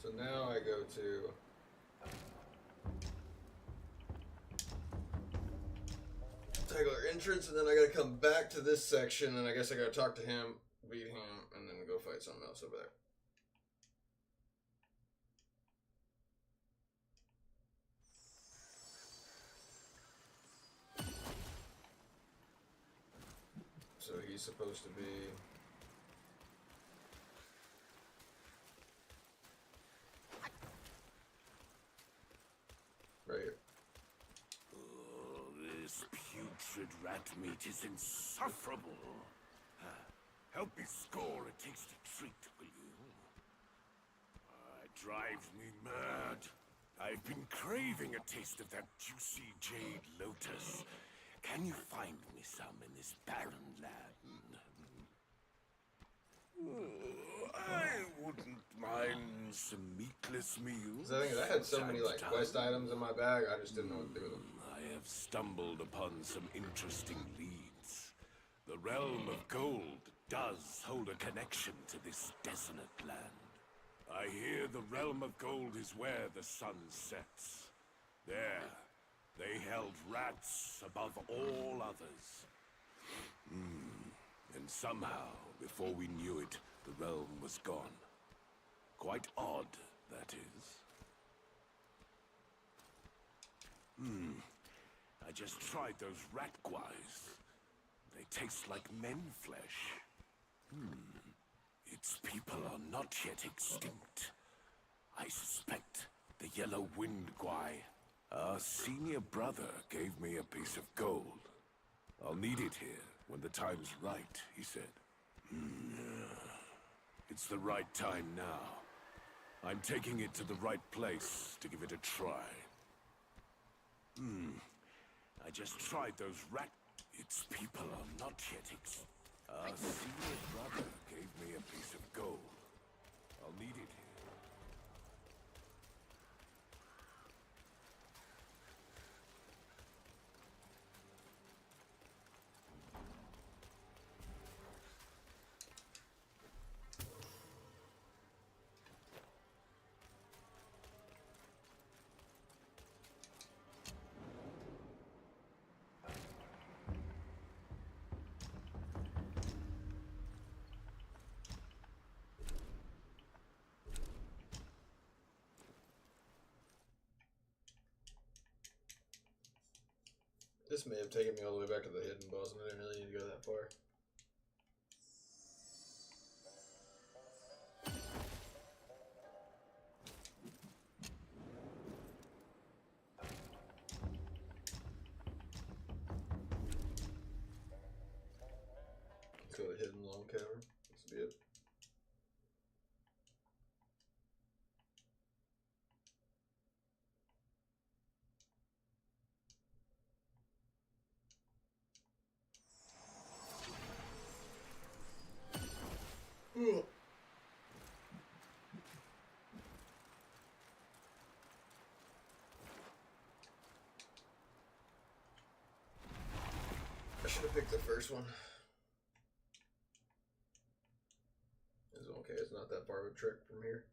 So now I go to Tiger entrance, and then I gotta come back to this section, and I guess I gotta talk to him, beat him, and then go fight something else over there. So he's supposed to be... right here.
Oh, this putrid rat meat is insufferable. Help me score a tasty treat, will you? It drives me mad. I've been craving a taste of that juicy jade lotus. Can you find me some in this barren land? I wouldn't mind some meatless meals.
The thing is, I had so many like quest items in my bag, I just didn't know what to do with them.
I have stumbled upon some interesting leads. The realm of gold does hold a connection to this desolate land. I hear the realm of gold is where the sun sets. There, they held rats above all others. And somehow, before we knew it, the realm was gone. Quite odd, that is. I just tried those rat guys. They taste like men flesh. Its people are not yet extinct. I suspect the Yellow Wind Guai. Our senior brother gave me a piece of gold. I'll need it here when the time's right, he said. It's the right time now. I'm taking it to the right place to give it a try. I just tried those rat... Its people are not yet Our senior brother gave me a piece of gold. I'll need it here.
This may have taken me all the way back to the hidden boss, and I didn't really need to go that far. So a hidden long cavern. This will be it. I should have picked the first one. It's okay, it's not that far of a trek from here.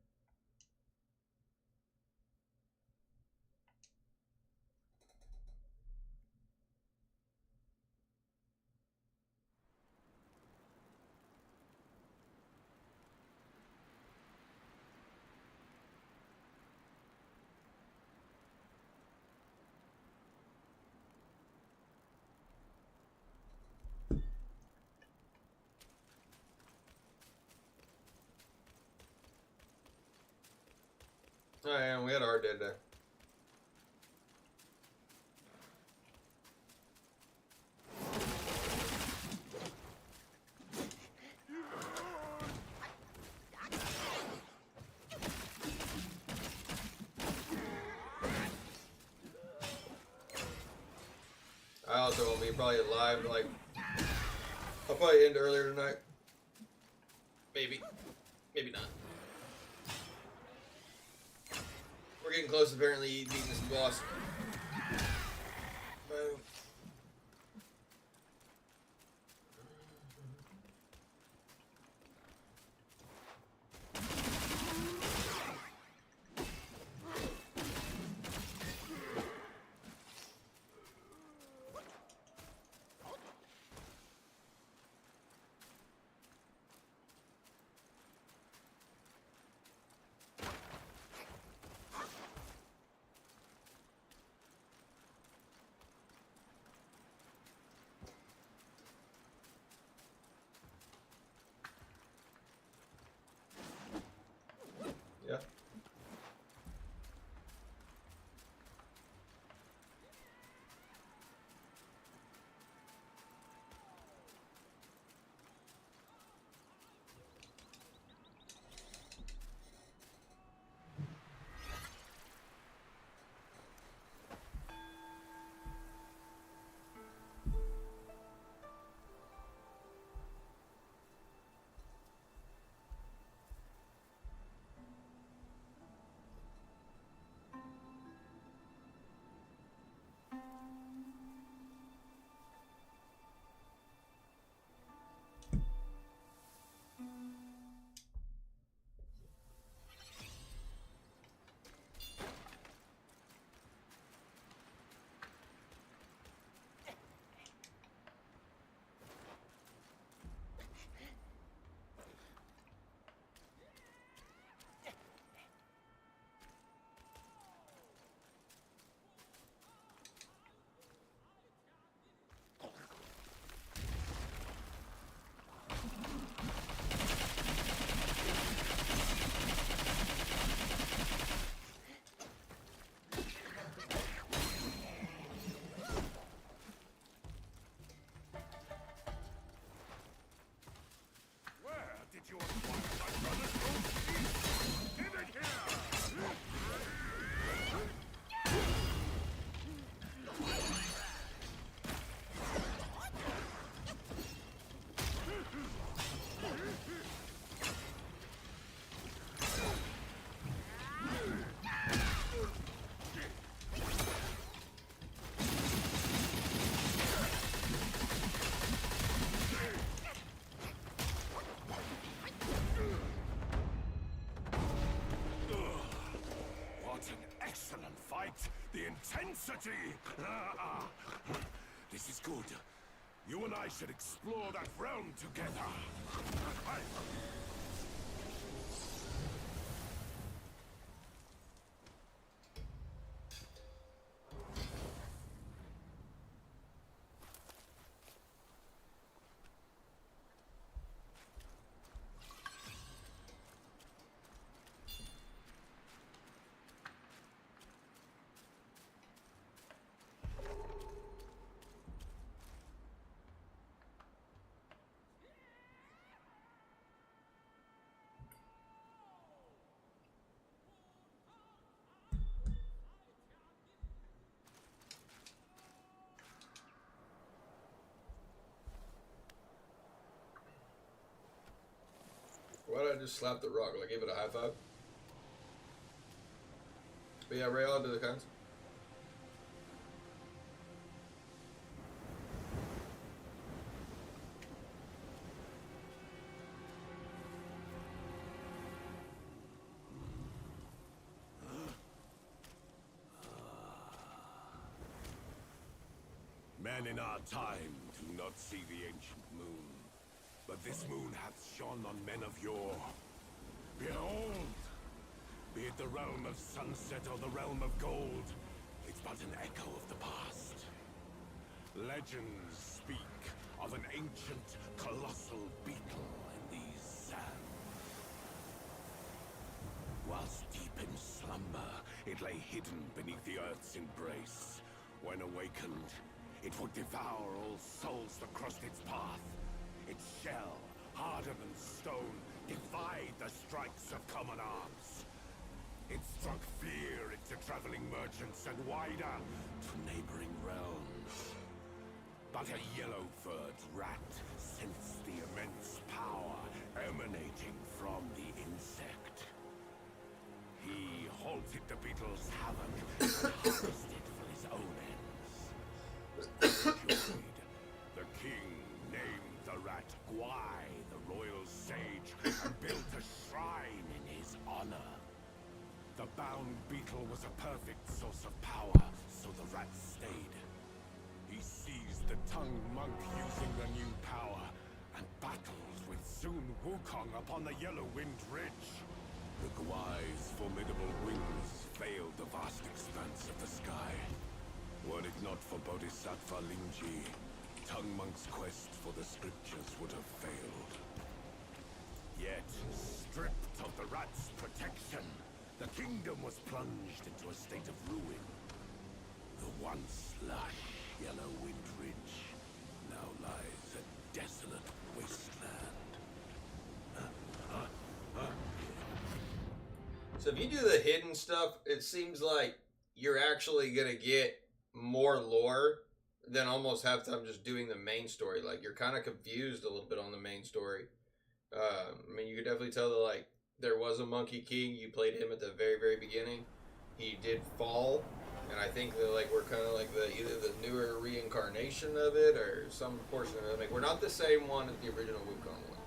Oh yeah, we had our dead day. I also won't be probably live, like, I'll probably end earlier tonight. Maybe. Maybe not. We're getting close, apparently, beating this boss. Boom.
The intensity! This is good. You and I should explore that realm together.
Why did I just slap the rock? Like, give it a high five? But yeah, Ray, I'll do the kinds.
Men in our time do not see the ancient moon, but this moon hath shone on men of yore. Behold! Be it the realm of sunset or the realm of gold, it's but an echo of the past. Legends speak of an ancient, colossal beetle in these sands. Whilst deep in slumber, it lay hidden beneath the earth's embrace. When awakened, it would devour all souls that crossed its path. Its shell, harder than stone, defied the strikes of common arms. It struck fear into traveling merchants and wider to neighboring realms. But a yellow-furred rat sensed the immense power emanating from the insect. He halted the beetle's havoc and harnessed it for his own ends. Overjoyed, the king named the rat Gwai, the royal sage, and built a shrine in his honor. The bound beetle was a perfect source of power, so the rat stayed. He seized the tongue monk using the new power, and battled with soon WuKong upon the Yellow-Wind Ridge. The Gwai's formidable wings veiled the vast expanse of the sky. Were it not for Bodhisattva Lingji, Tongue Monk's quest for the scriptures would have failed. Yet, stripped of the rat's protection, the kingdom was plunged into a state of ruin. The once lush Yellow-Wind Ridge now lies a desolate wasteland.
So if you do the hidden stuff, it seems like you're actually gonna get more lore than almost half the time just doing the main story. Like, you're kind of confused a little bit on the main story. I mean, you could definitely tell that, like, there was a Monkey King. You played him at the very, very beginning. He did fall, and I think that, like, we're kind of like either the newer reincarnation of it or some portion of it. Like, we're not the same one as the original WuKong one.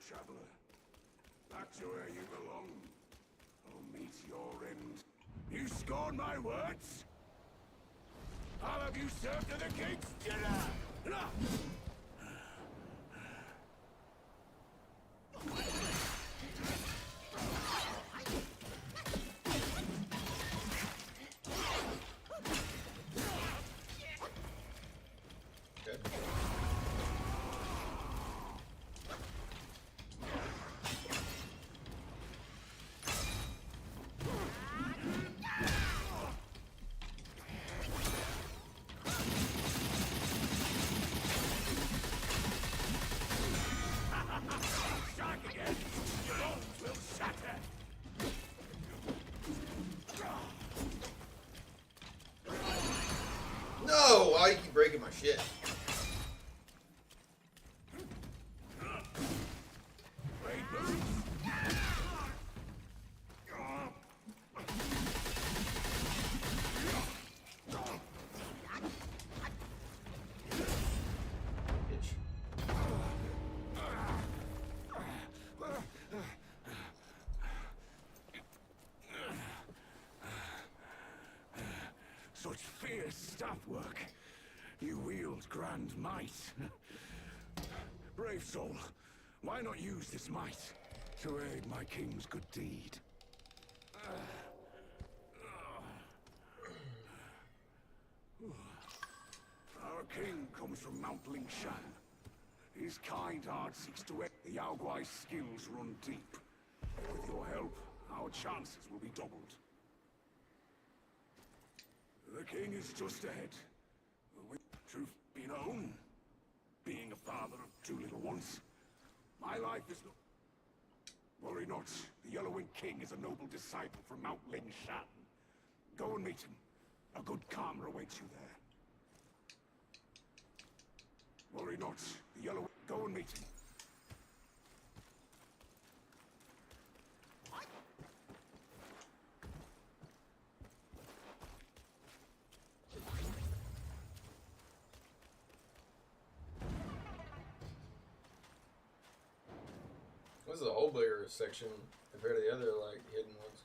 traveler. Back to where you belong. Or meet your end. You scorn my words? I'll have you served to the king's dinner!
Okay.
Strike again! Your bones will shatter!
No! Why you keep breaking my shit?
Blade move!
Bitch.
Such fierce staff work. You wield grand might. Brave soul, why not use this might to aid my king's good deed? Our king comes from Mount Lingshan. His kind heart seeks to aid. The Yao Guai's skills run deep. With your help, our chances will be doubled. The king is just ahead. With truth be known, being a father of two little ones, my life is no... Worry not, the Yellow-Winged King is a noble disciple from Mount Lingshan. Go and meet him. A good karma awaits you there. Worry not, the Yellow... Go and meet him.
This is a whole bigger section compared to the other like hidden ones.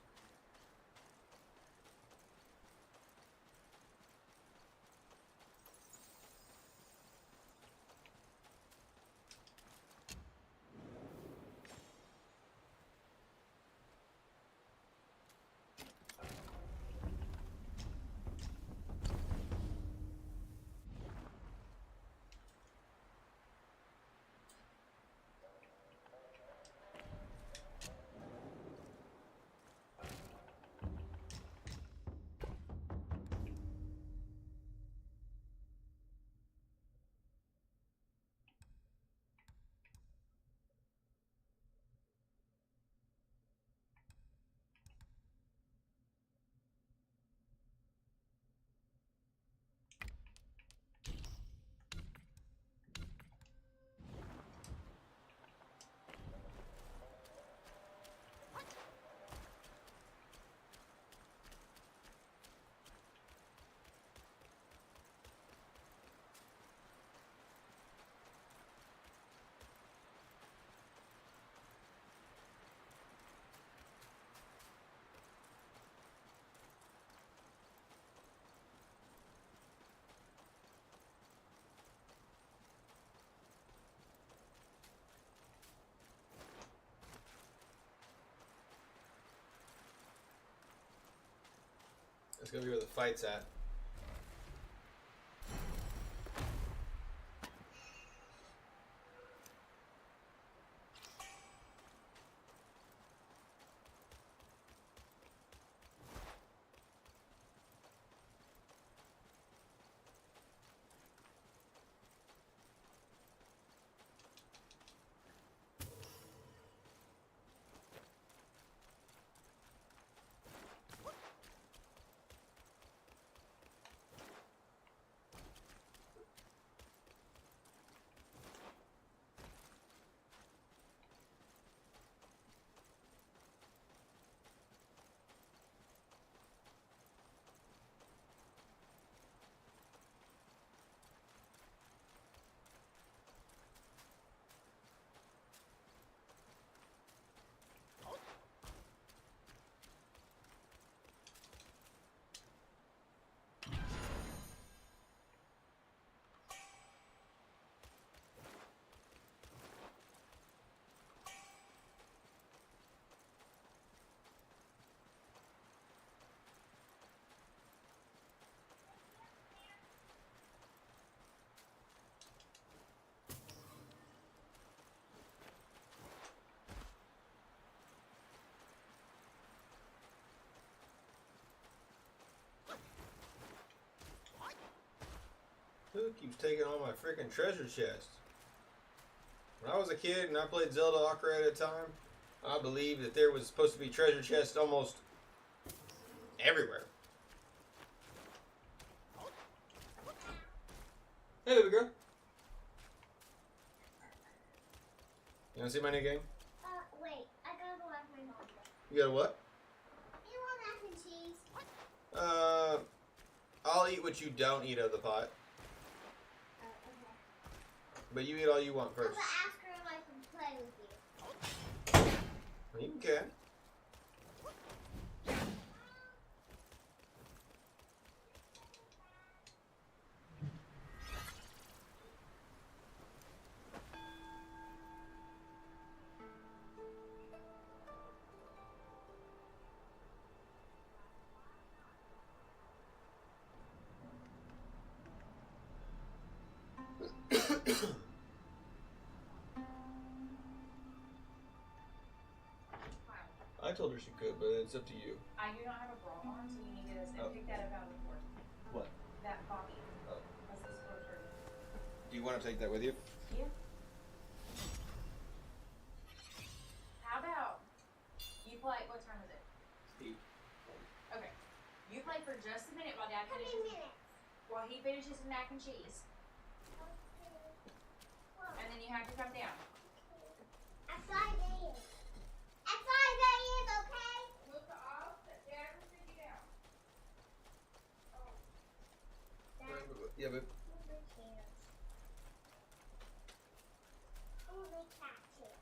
That's gonna be where the fight's at. Who keeps taking all my freaking treasure chest? When I was a kid and I played Zelda Ocarina of Time, I believed that there was supposed to be treasure chests almost everywhere. Hey, baby girl. You want to see my new game?
Wait. I gotta go ask my mom.
You got a what?
You want mac and cheese?
I'll eat what you don't eat out of the pot.
Okay.
But you eat all you want
I'm
first.
gonna ask her if I can play with you.
You can. I told her she could, but it's up to you.
I do not have a bra on, so you need to pick that up out of the floor.
What?
That bobby.
Oh.
That's the sport shirt.
Do you want to take that with you?
Yeah. How about you play? What time is it?
Steve.
Okay. You play for just a minute while Dad
How many
finishes.
minutes?
While he finishes his mac and cheese, and then you have to come down.
At 5 a.m. At 5 a.m., okay?
Look off that Dad will sit you down.
Dad,
Yeah, but
move the chairs. Oh, the cat chair.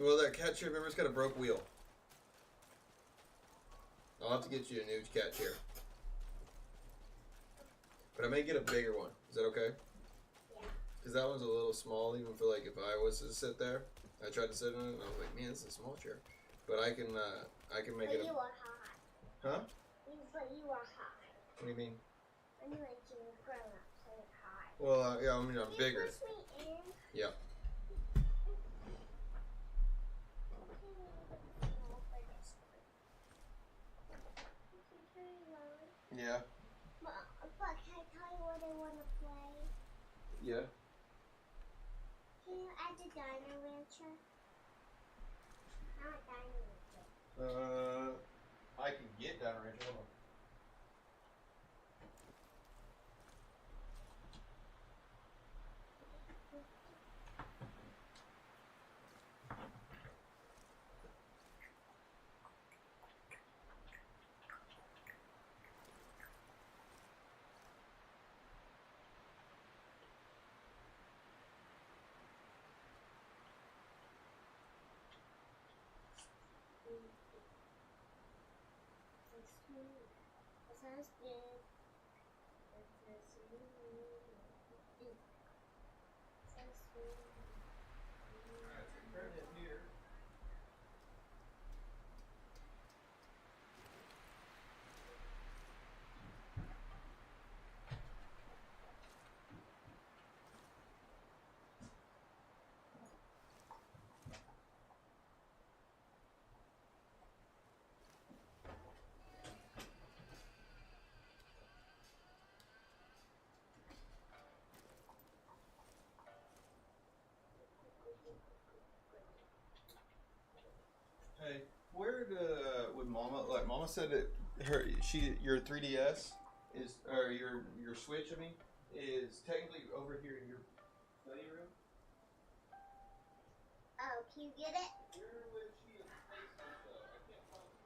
well, that cat chair, remember, it's got a broke wheel. I'll have to get you a new cat chair. But I may get a bigger one. Is that okay?
Yeah.
Because that one's a little small, even for like if I was to sit there. I tried to sit in it, and I was like, man, this is a small chair. But I can make
But
it.
you are hot.
Huh?
But you are hot.
What do you mean?
When you like you grown up, so it's hot.
Well, yeah, I mean I'm
Can you
bigger.
push me in?
Yeah. Yeah.
But can I tell you what I want to play?
Yeah.
Can you add the Dino Rancher? Not Dino Rancher.
I can get down range. Hold on.
That sounds good.
Hey, where would Mama Mama said that your 3DS is or your Switch is technically over here in your study room.
Oh, can you get it?
Where would she have placed it though? I can't find it.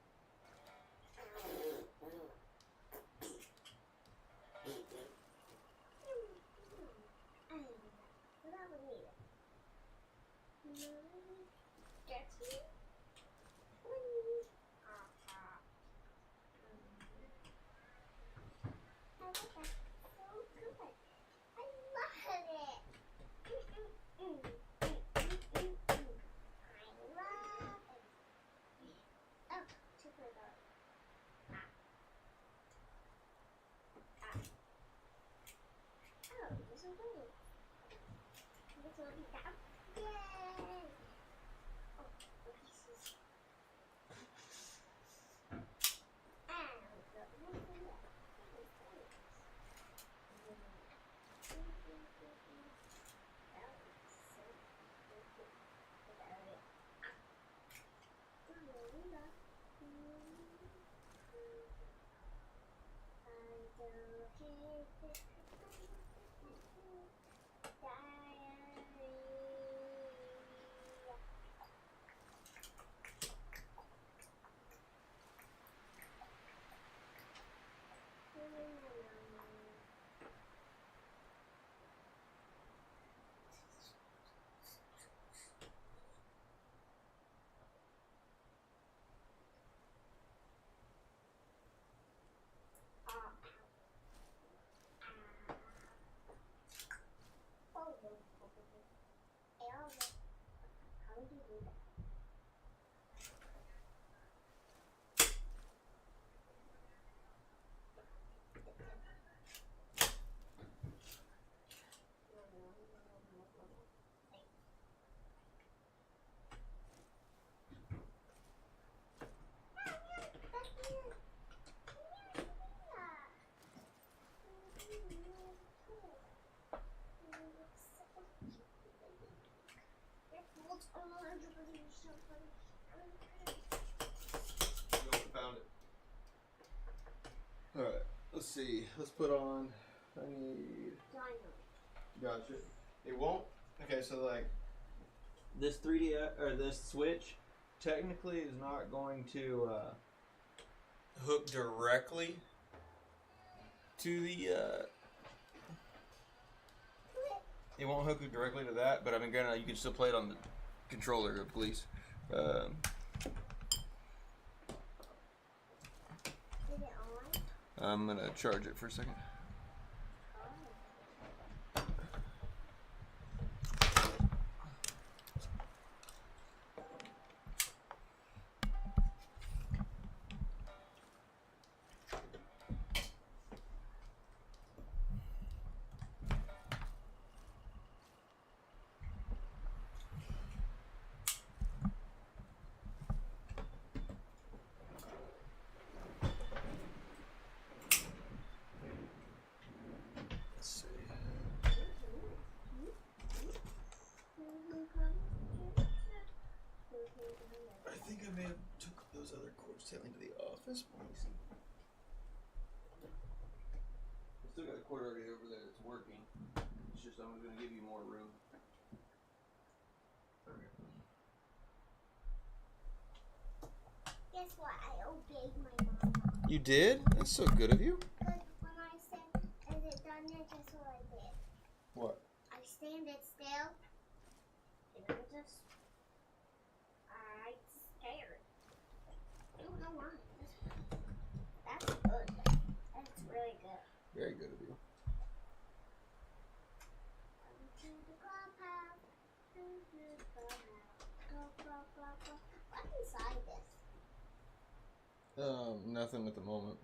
Found it. All right. Let's see. Let's put on. I need. Gotcha. It won't. Okay, so like this 3D or this switch technically is not going to hook directly to the. It won't hook directly to that, but I mean, granted, you can still play it on the controller, please. I'm gonna charge it for a second. I think I may have took those other cords tailing to the office. Let me see. I still got a cord already over there that's working. It's just I'm going to give you more room. Okay.
Guess what? I obeyed my mom.
You did? That's so good of you.
Because when I said, is it done yet? Guess what I did?
What?
I stand it still. And I'm just... I'm scared. I don't know why. That's good. That's really good.
Very good of you.
To the clubhouse. To the clubhouse. Go, go, go, go. What's inside this?
Nothing at the moment.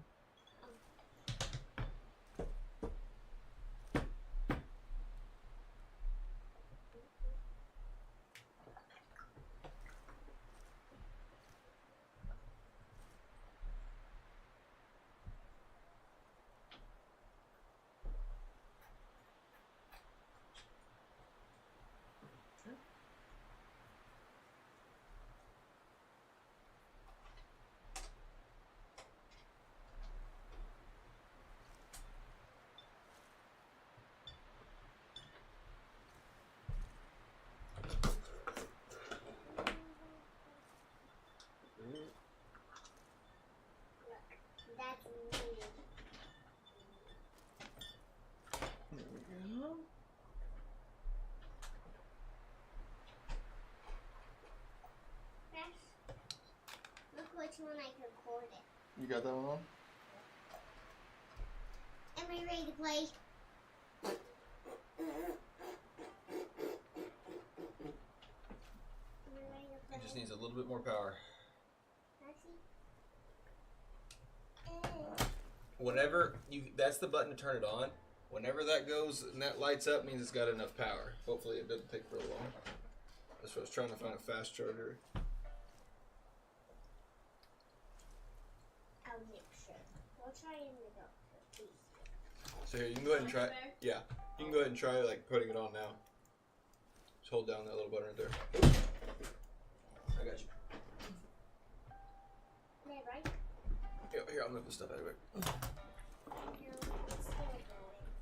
That's me.
There we go.
Look which one I recorded.
You got that one on?
Am I ready to play?
It just needs a little bit more power. Whenever that's the button to turn it on. Whenever that goes and that lights up, means it's got enough power. Hopefully it doesn't take real long. That's what I was trying to find, a fast charger.
I'll make sure. We'll try in the doctor, please.
So here, you can go ahead and try. Yeah, you can go ahead and try like putting it on now. Just hold down that little button right there. I got you.
Yeah, right?
Here, I'll move the stuff out of it.
No, it's still going.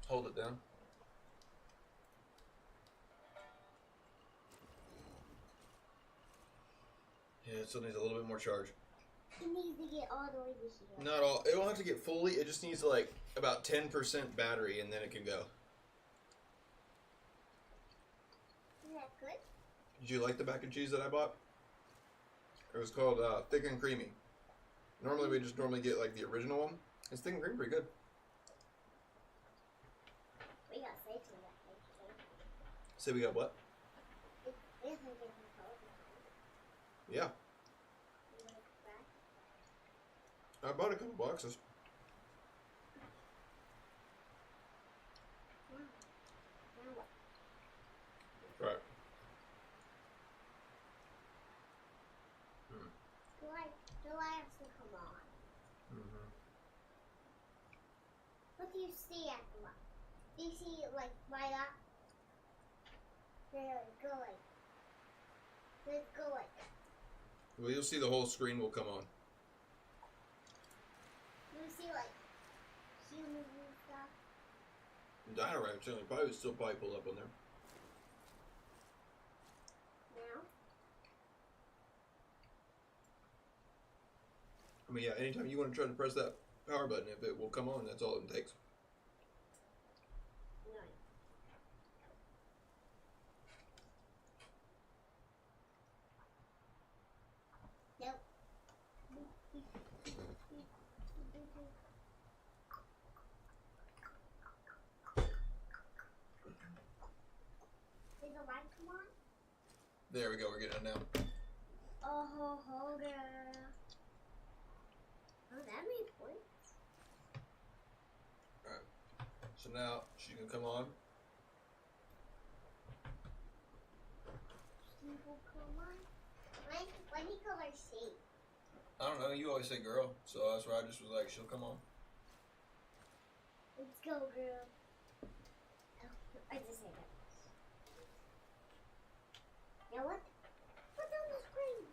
Hold it down. Yeah, it still needs a little bit more charge.
It needs to get all the way to here.
Not all. It won't have to get fully. It just needs like about 10% battery, and then it can go.
Is that good?
Did you like the mac and cheese that I bought? It was called Thick and Creamy. Normally we just get like the original one. It's thick and creamy, pretty good.
We got steak in that thing.
Say we got what?
We have to get some color.
Yeah,
You want to come back?
I bought a couple boxes.
Now what?
Right.
Do I have to come on?
Mm-hmm.
What do you see at the light? Do you see it like right up? There, go like. Let's go like that.
Well, you'll see the whole screen will come on.
You see like humans and stuff.
Dino Ranch probably would still pull up on there.
Now.
I mean, yeah, anytime you want to try to press that power button, if it will come on, that's all it takes.
Nope. Did the light come on?
There we go, we're getting it now.
Oh, ho, girl. Oh, that made points.
Alright. So now she can come on.
She will come on. Why do you call her she?
I don't know, you always say girl, so that's why I just was like, she'll come on.
Let's go, girl. Oh, I just say that. Now what? What's on the screen?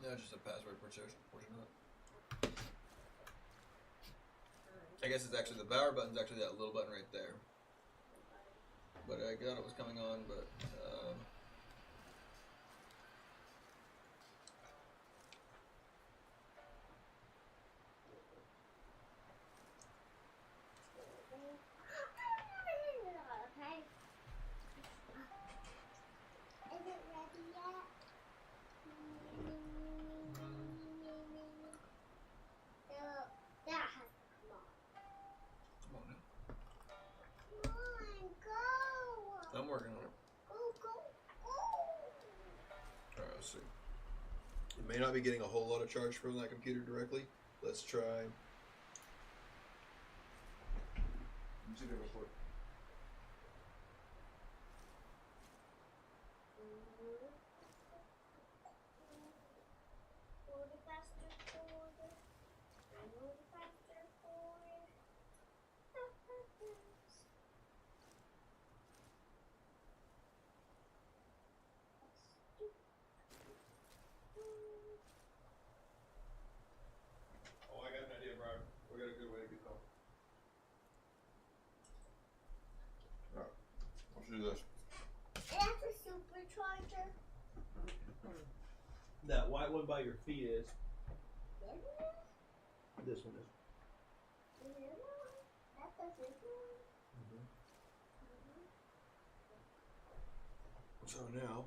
Yeah, just a password portion of it. I guess it's actually, the power button's actually that little button right there. But I got it was coming on, but
Okay. Is it ready yet? So that has to come on.
come on now.
Come on, go!
I'm working on it.
Go, go, go!
Alright, let's see. It may not be getting a whole lot of charge from that computer directly. Let's try. Let me see the report.
Forward, faster, forward. Forward, faster, forward.
Oh, I got an idea, Brian. We got a good way to get home. Alright, let's do this.
That's a supercharger.
That white one by your feet is.
Isn't it?
This one is.
Is it one? That's a super one.
So now,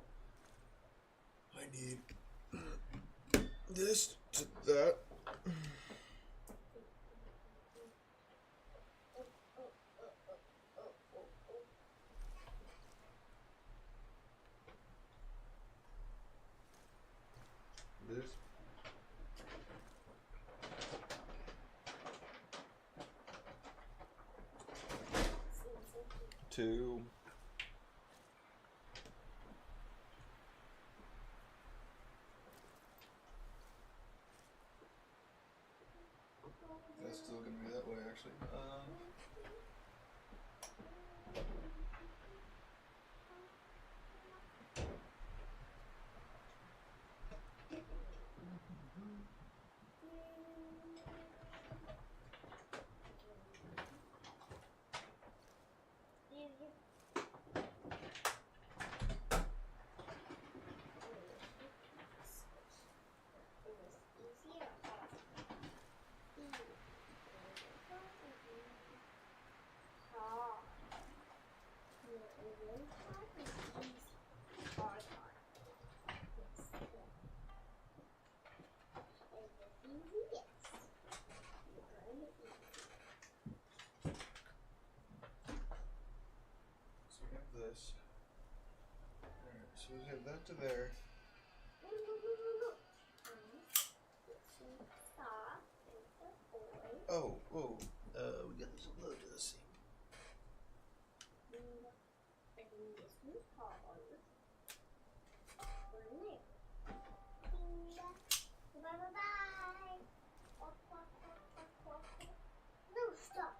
I need this to that. This. Two. That's still gonna be that way, actually. So we have this. Alright, so we have that to there. Oh, whoa. We got this uploaded to the scene.
Bye-bye. No, stop.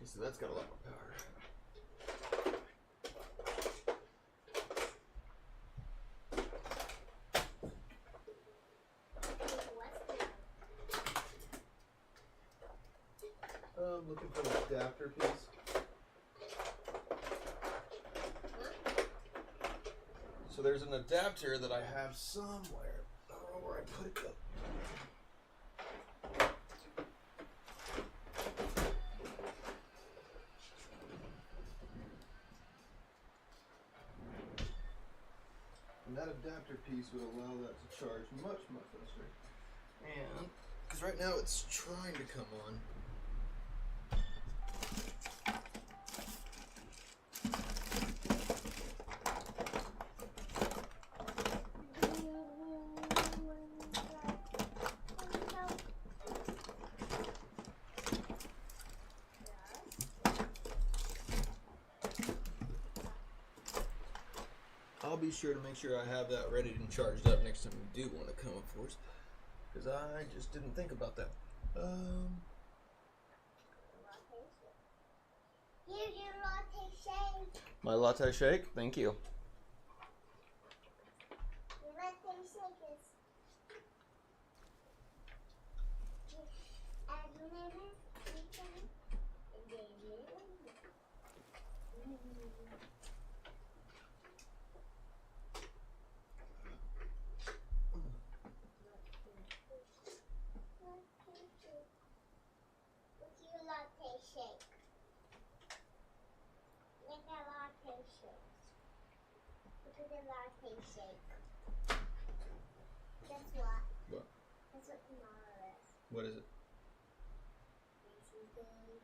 Okay, so that's got a lot more power. I'm looking for an adapter piece. So there's an adapter that I have somewhere. I don't know where I put it though. And that adapter piece would allow that to charge much, much faster. And, because right now it's trying to come on. I'll be sure to make sure I have that ready and charged up next time we do want to come up for us. Because I just didn't think about that.
Here's your latte shake.
My latte shake? Thank you.
Your latte shake is... What's your latte shake? Make a latte shake. Look at the latte shake. Guess what?
What?
That's what tomorrow is.
What is it?
Macy's Day to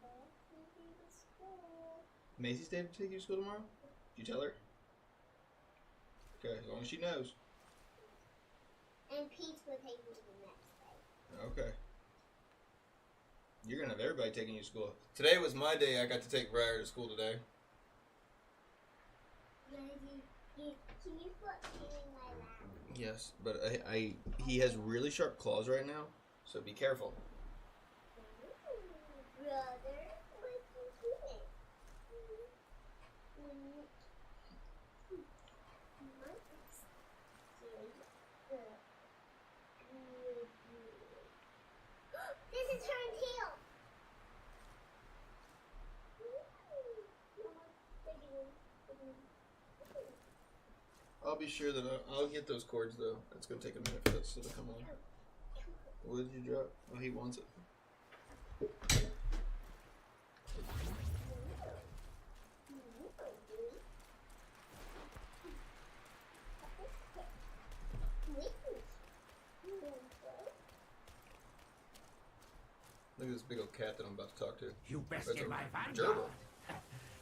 take you to school.
Macy's Day to take you to school tomorrow? Did you tell her? Okay, as long as she knows.
And Pete's will take you the next day.
Okay. You're gonna have everybody taking you to school. Today was my day. I got to take Briar to school today.
Can you put Pete in my lap?
Yes, but he has really sharp claws right now, so be careful.
Brother, what you doing? This is her tail.
I'll be sure that I'll get those cords though. It's gonna take a minute for that to come on. What did you drop? Oh, he wants it. Look at this big old cat that I'm about to talk to.
You
That's
bested
a
my
gerbil.
vanguard.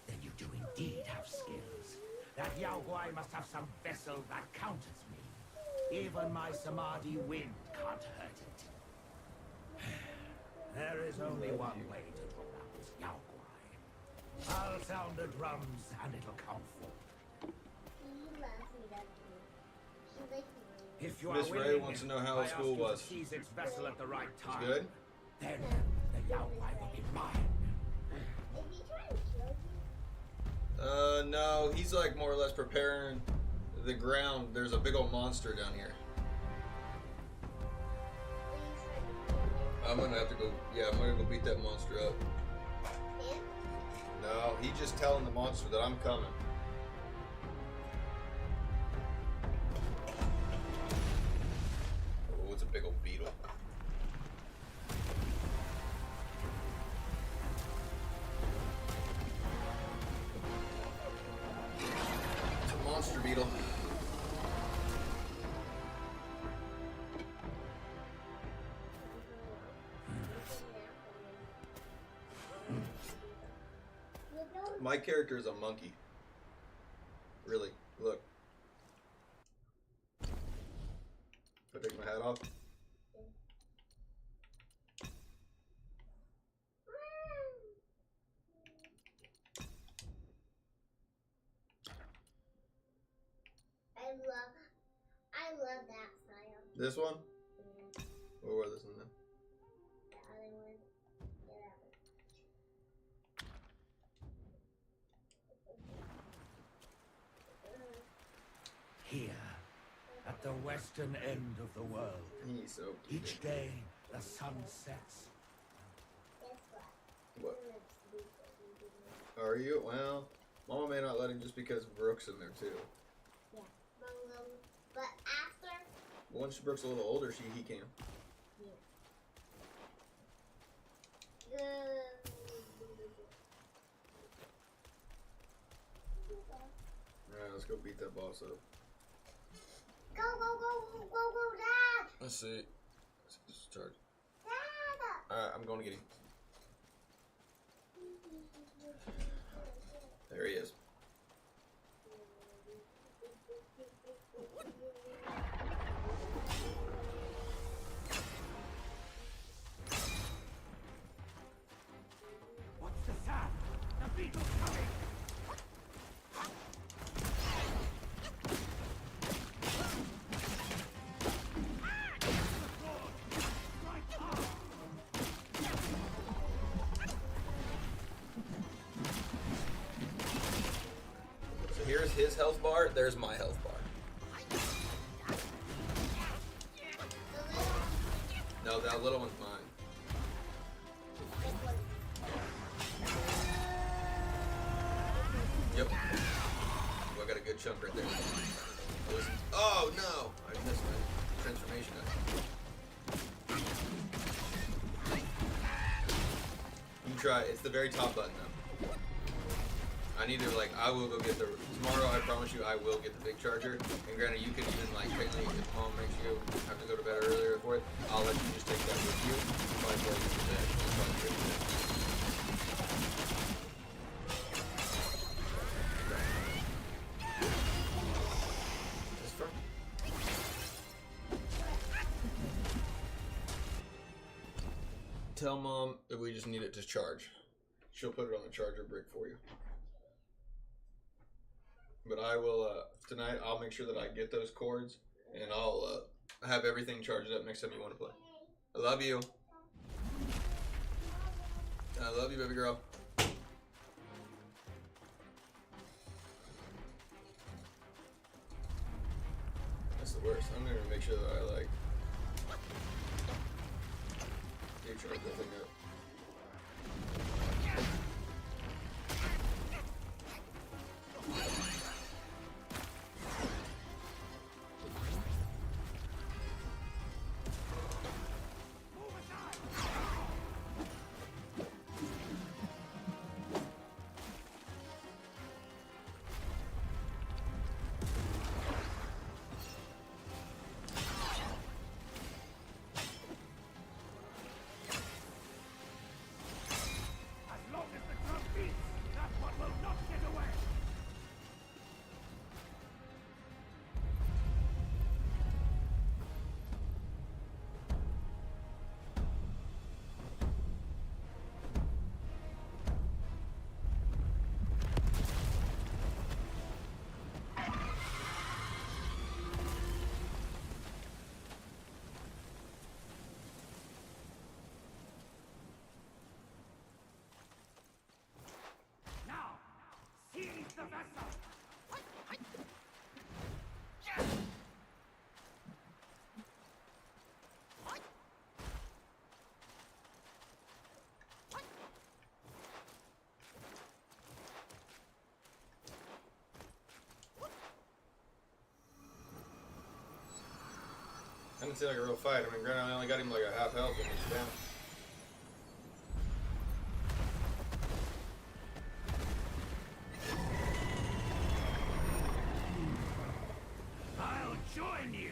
Then you do indeed have skills. That Yao Guai must have some vessel that counters me. Even my Samadhi wind can't hurt it. There is only one way to draw out Yao Guai. I'll sound the drums and it'll come forth.
He loves me, doesn't he? He likes me.
If you
Miss
are
Ray
willing,
wants to know how
I
school
ask you
was.
to seize its vessel at the right time.
Good?
Then the Yao Guai will be mine.
Is he trying to kill you?
No, he's like more or less preparing the ground. There's a big old monster down here.
Are you trying to kill him?
I'm gonna have to go, yeah, I'm gonna go beat that monster up.
Him?
No, he's just telling the monster that I'm coming. Oh, it's a big old beetle. It's a monster beetle. My character is a monkey. Really, look. If I take my hat off.
I love that style.
This one?
Yeah.
Or what this one then?
The other one. Yeah, that one.
Here, at the western end of the world,
He's so cute.
each day the sun sets.
Guess what?
What?
He loves to be so
Are you? Well, Mama may not let him just because Brooke's in there too.
Yeah. But after.
Once Brooke's a little older, he can. Alright, let's go beat that boss up.
Go, Dad!
Let's see. Let's see this charge.
Dad!
Alright, I'm going to get him. There he is.
What's the sound? The beetle's coming!
So here's his health bar, there's my health bar. No, that little one's mine. Yep. Ooh, I got a good chunk right there. Oh no! I missed my transformation. You try. It's the very top button though. I need to I will go get the tomorrow. I promise you, I will get the big charger. And granted, you can even technically, if mom makes you have to go to bed earlier for it, I'll let you just take that with you. Probably play it today. Probably play it today. Just for- Tell mom that we just need it to charge. She'll put it on the charger brick for you. But I will, tonight I'll make sure that I get those cords and I'll have everything charged up next time you want to play. I love you. I love you, baby girl. That's the worst. I'm going to make sure that I do charge that thing up. I didn't see like a real fight. I mean, granted, I only got him like a half health when he's down.
I'll join you.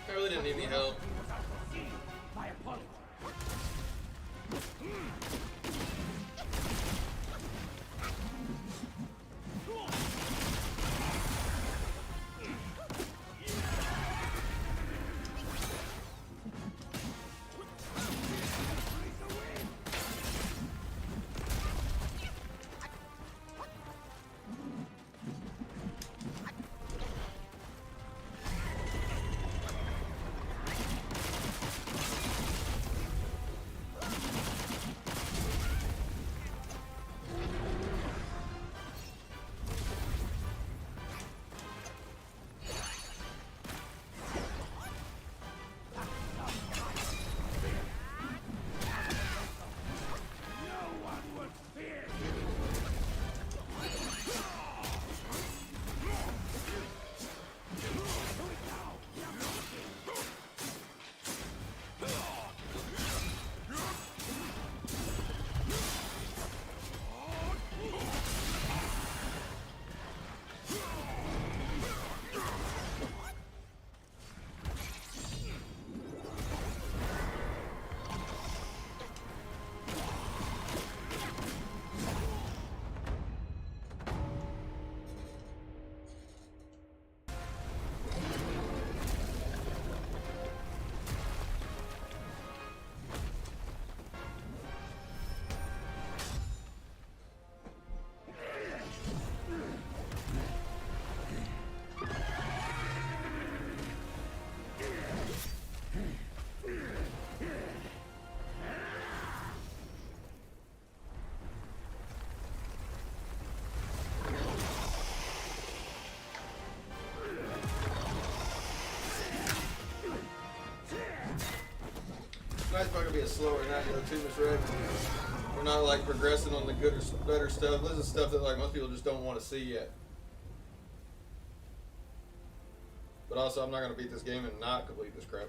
I really didn't need any help.
My apologies.
Night's probably gonna be a slower night though too, Miss Red. We're not like progressing on the good or better stuff. This is stuff that like most people just don't want to see yet. But also, I'm not gonna beat this game and not complete this crap,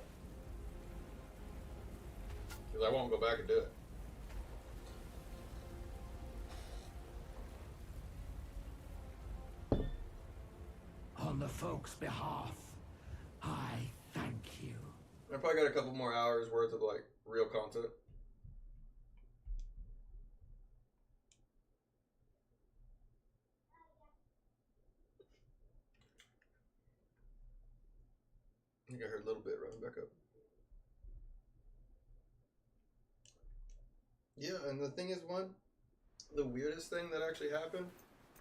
because I won't go back and do it.
On the folks' behalf, I thank you.
I probably got a couple more hours worth of like real content. I think I heard a little bit running back up. Yeah, and the thing is, the weirdest thing that actually happened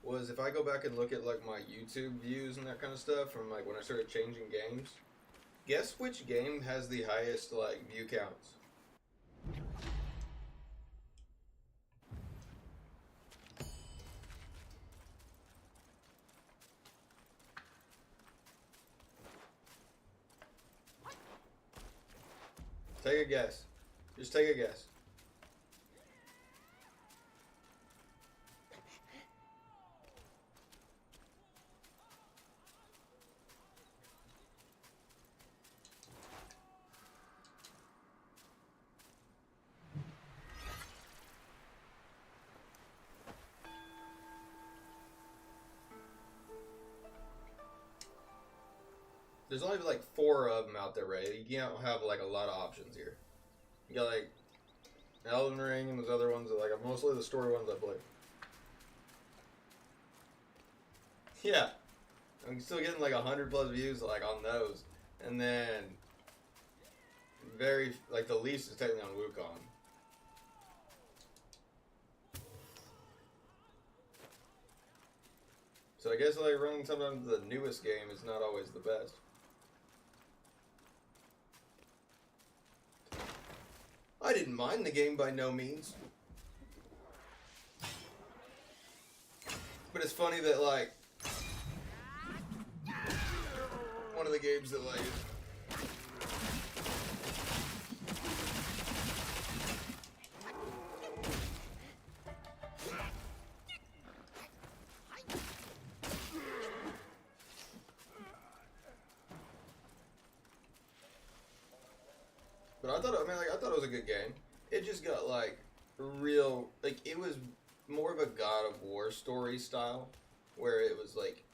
was if I go back and look at like my YouTube views and that kind of stuff from like when I started changing games, guess which game has the highest like view counts? Take a guess. Just take a guess. There's only like 4 of them out there, right? You don't have like a lot of options here. You got like Elden Ring and those other ones that like are mostly the story ones I play. Yeah, I'm still getting like 100+ views like on those, and then very like the least is technically on WuKong. So But I guess like running sometimes the newest game is not always the best. I didn't mind the game by no means. But it's funny that like one of the games that like But I thought, I thought it was a good game. It just got like real, like it was more of a God of War story style, where it was like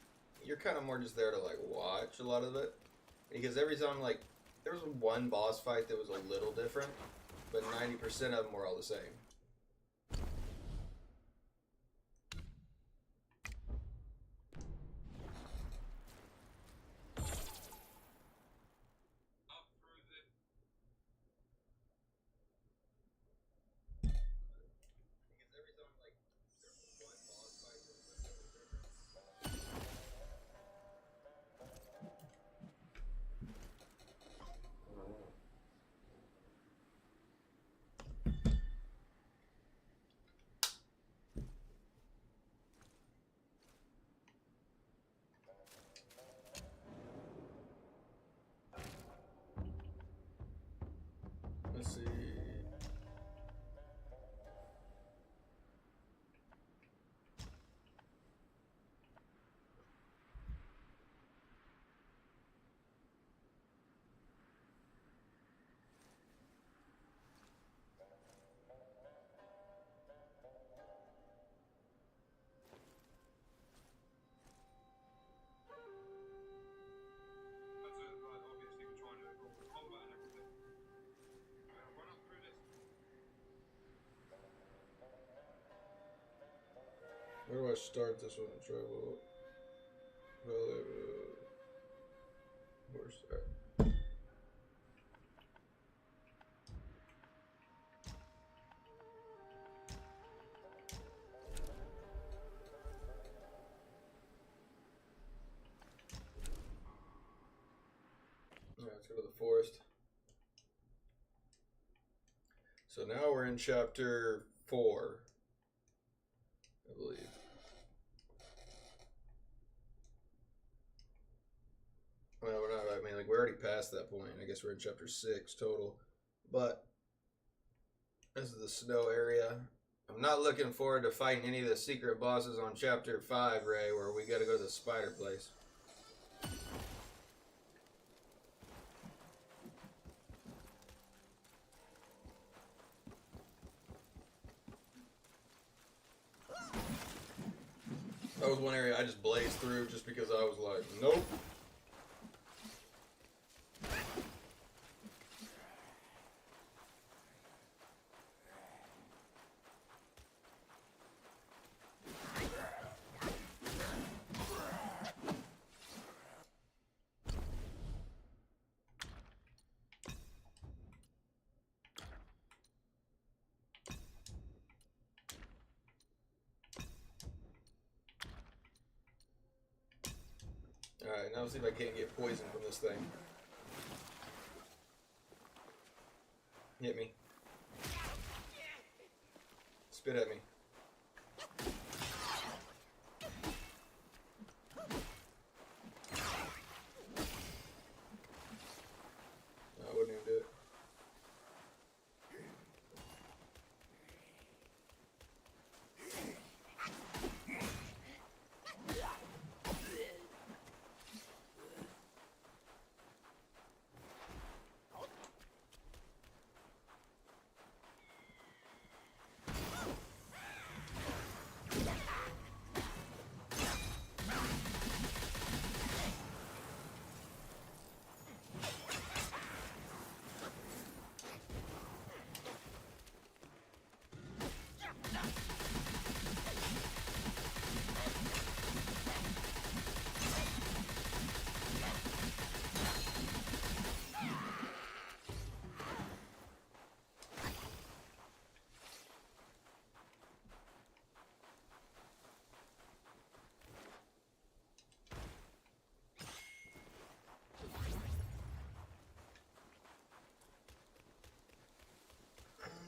you're kind of more just there to like watch a lot of it, because every time like there was one boss fight that was a little different, but 90% of them were all the same. Let's see. Where do I start this one? Travel. Where's that? Yeah, let's go to the forest. So now we're in chapter 4, I believe. Well, we're not, I mean, like, we're already past that point. I guess we're in chapter 6 total. But this is the snow area. I'm not looking forward to fighting any of the secret bosses on chapter 5, Ray, where we gotta go to the spider place. That was one area I just blazed through just because I was like, nope. Alright, now let's see if I can't get poison from this thing. Hit me. Spit at me. No, I wouldn't even do it.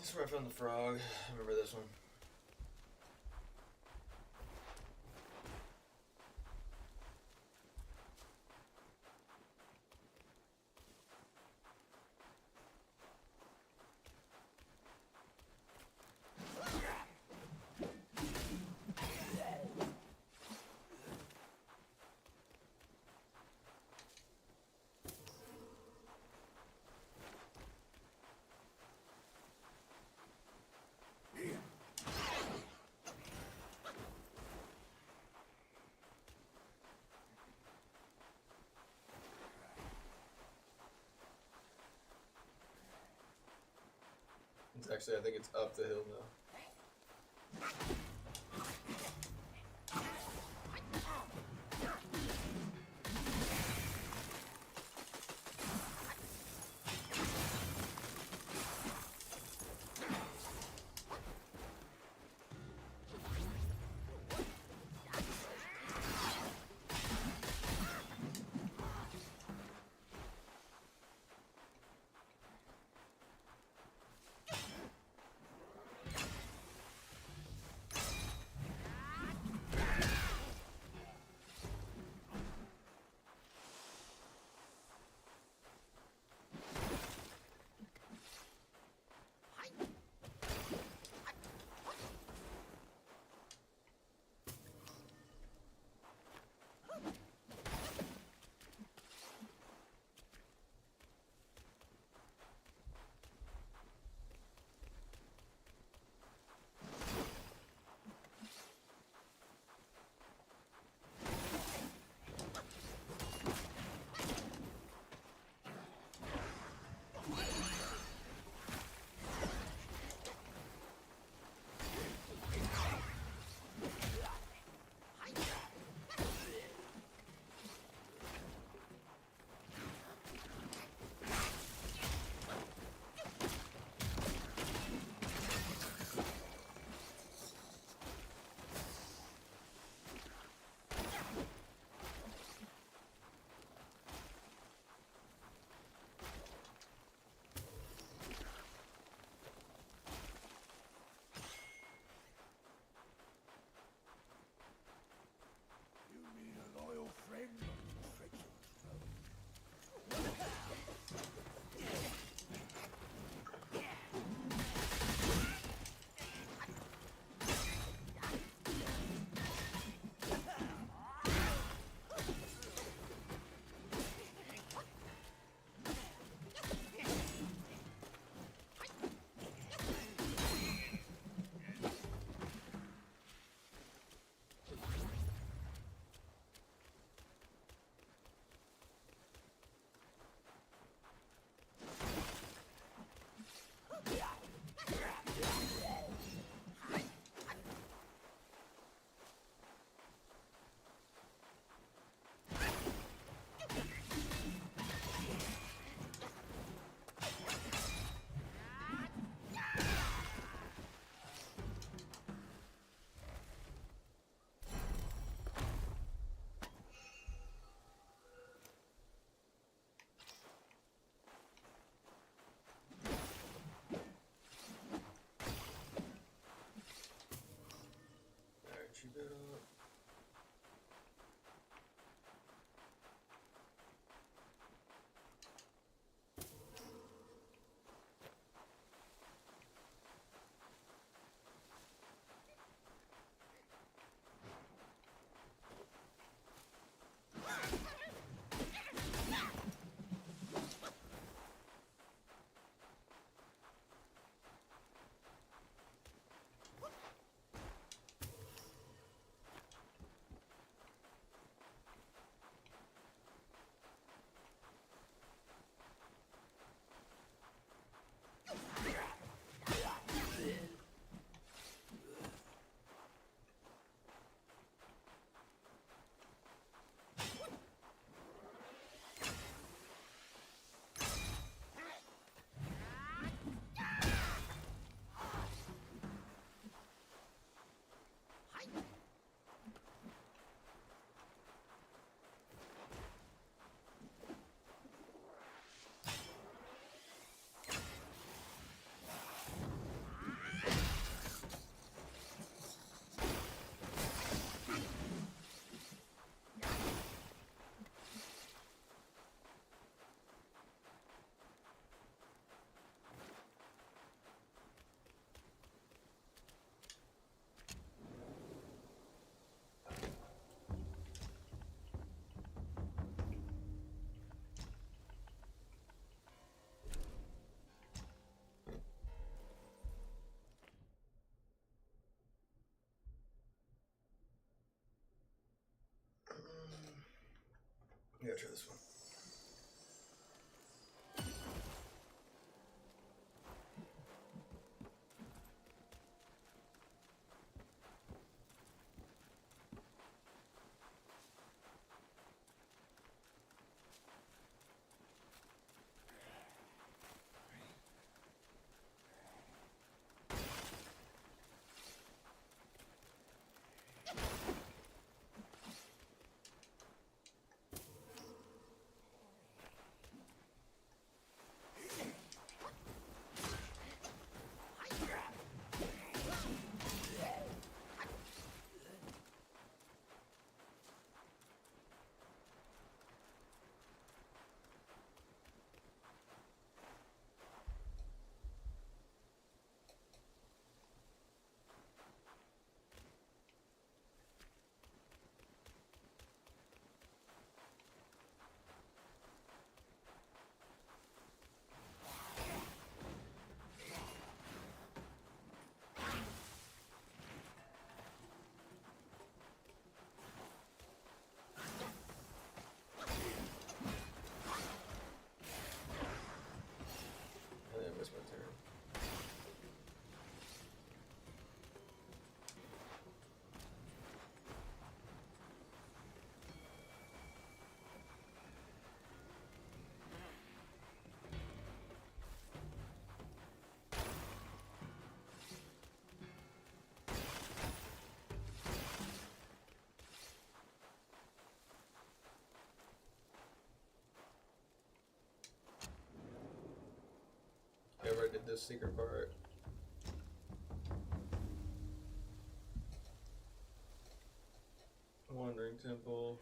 This is where I found the frog. I remember this one. It's actually, I think it's up the hill now. try this one. I missed my turn. Ever did this secret part. Wandering Temple.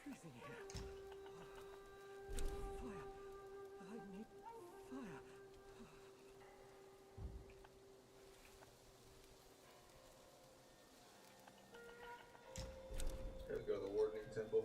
Freezing here. Fire. I need fire.
Gotta go to the Wardening Temple.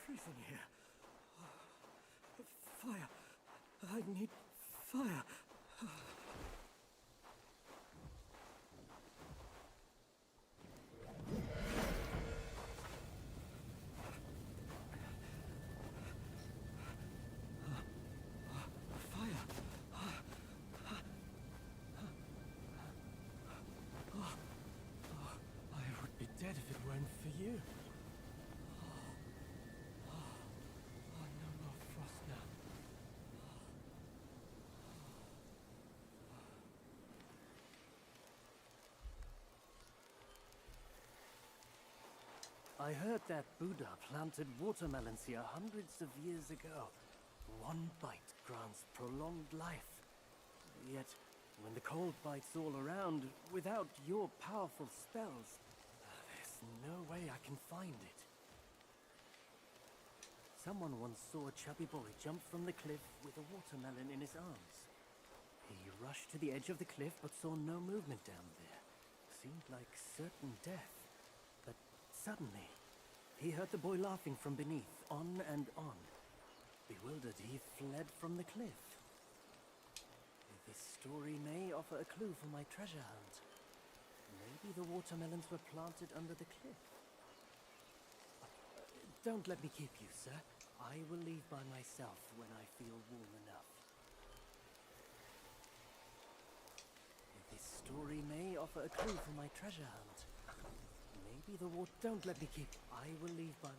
Freezing here. Fire. I need fire. Fire. dead if it weren't for you. No more frost now. I heard that Buddha planted watermelons here hundreds of years ago. One bite grants prolonged life. Yet, when the cold bites all around, without your powerful spells, there's no way I can find it. Someone once saw a chubby boy jump from the cliff with a watermelon in his arms. He rushed to the edge of the cliff but saw no movement down there. Seemed like certain death. But suddenly, he heard the boy laughing from beneath, on and on. Bewildered, he fled from the cliff. This story may offer a clue for my treasure hunt. Maybe the watermelons were planted under the cliff. Don't let me keep you, sir. I will leave by myself when I feel warm enough. This story may offer a clue for my treasure hunt. Maybe the water... Don't let me keep... I will leave by...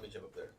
me jump up there.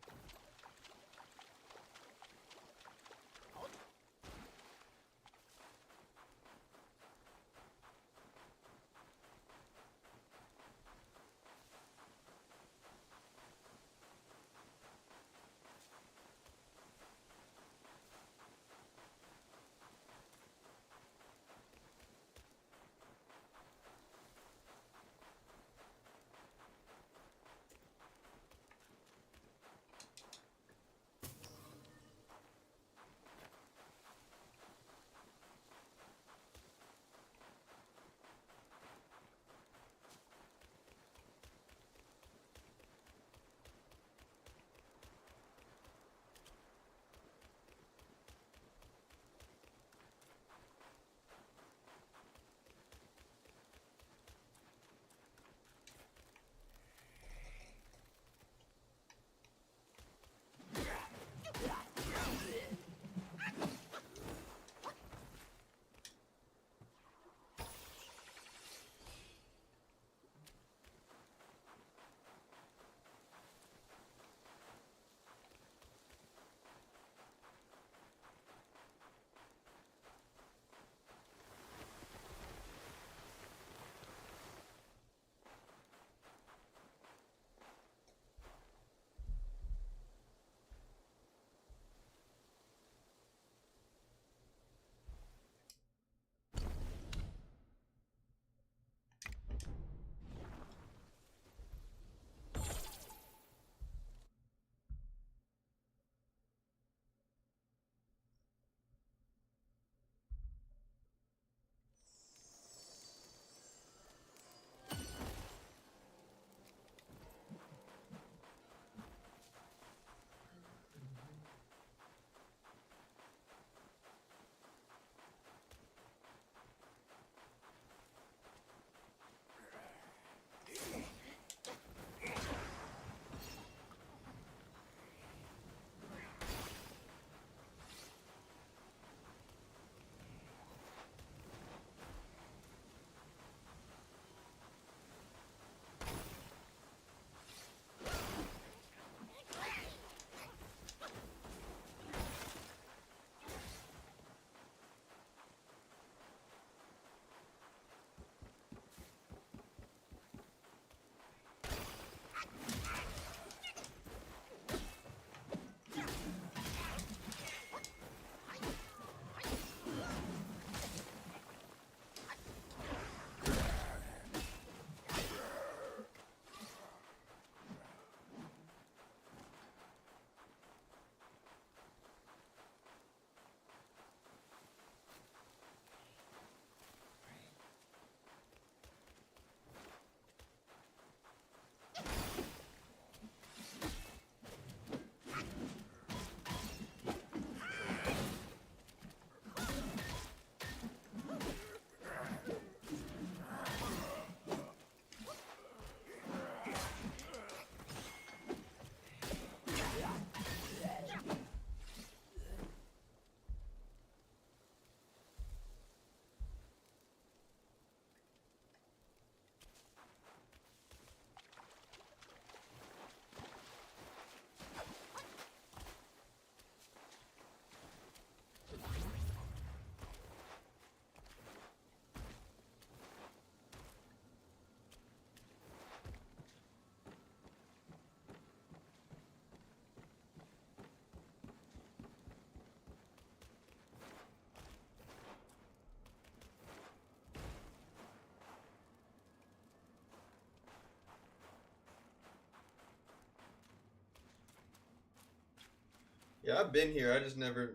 Yeah, I've been here. I just never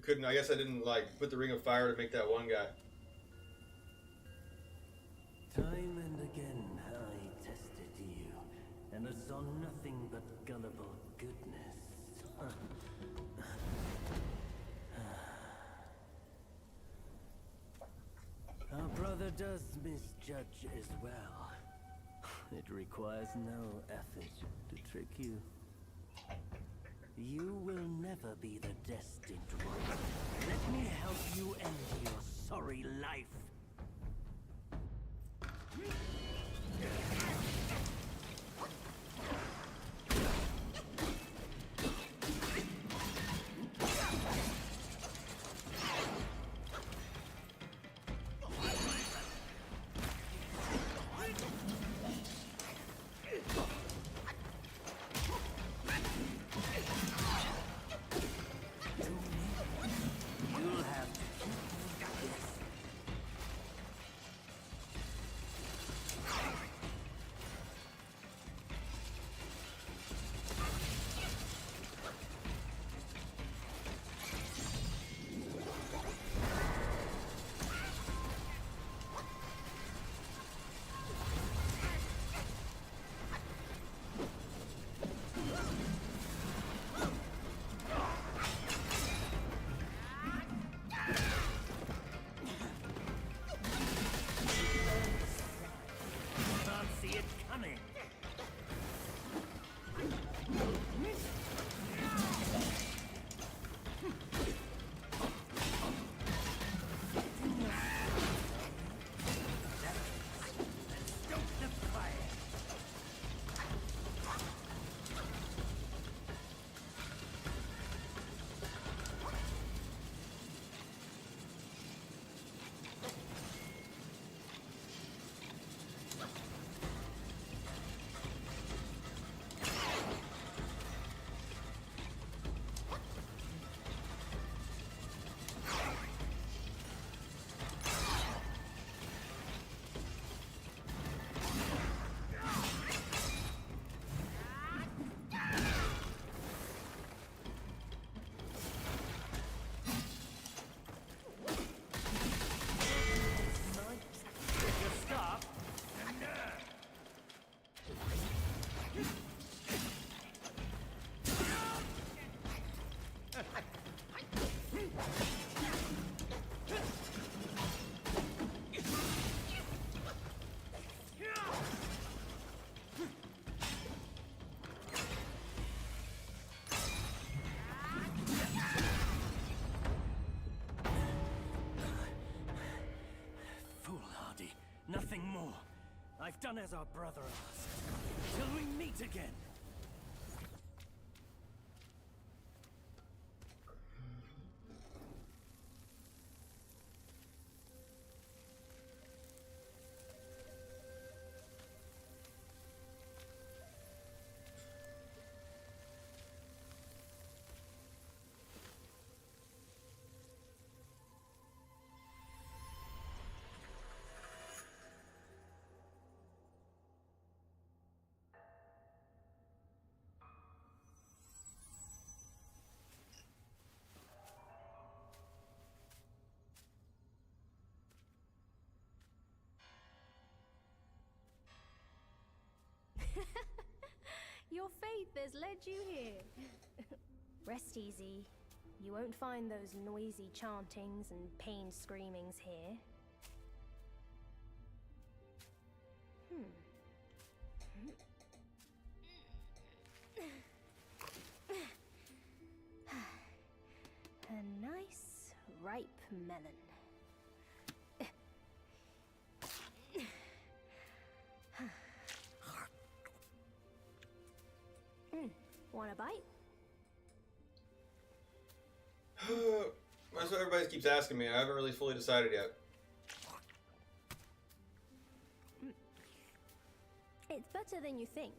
couldn't. I guess I didn't like put the ring of fire to make that one guy.
Time and again I tested you, and I saw nothing but gullible goodness. Our brother does misjudge as well. It requires no effort to trick you. You will never be the destined one. Let me help you end your sorry life. Nothing more. I've done as our brother asked. Till we meet again.
Your faith has led you here. Rest easy. You won't find those noisy chantings and pain screamings here. A nice, ripe melon. Want a bite?
That's what everybody keeps asking me. I haven't really fully decided yet.
It's better than you think.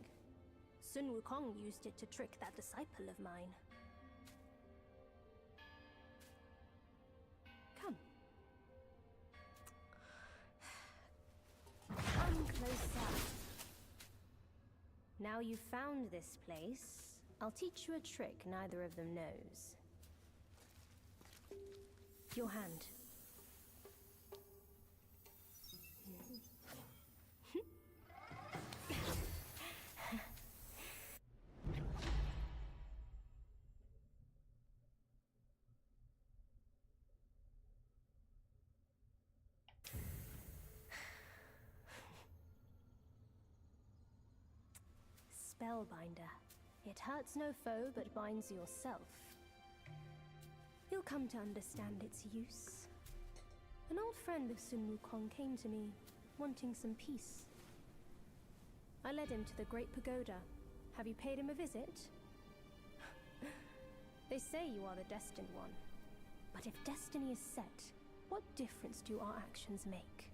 WuKong used it to trick that disciple of mine. Come. Come closer. Now you've found this place, I'll teach you a trick neither of them knows. Your hand. Spellbinder. It hurts no foe, but binds yourself. You'll come to understand its use. An old friend of WuKong came to me, wanting some peace. I led him to the Great Pagoda. Have you paid him a visit? They say you are the destined one. But if destiny is set, what difference do our actions make?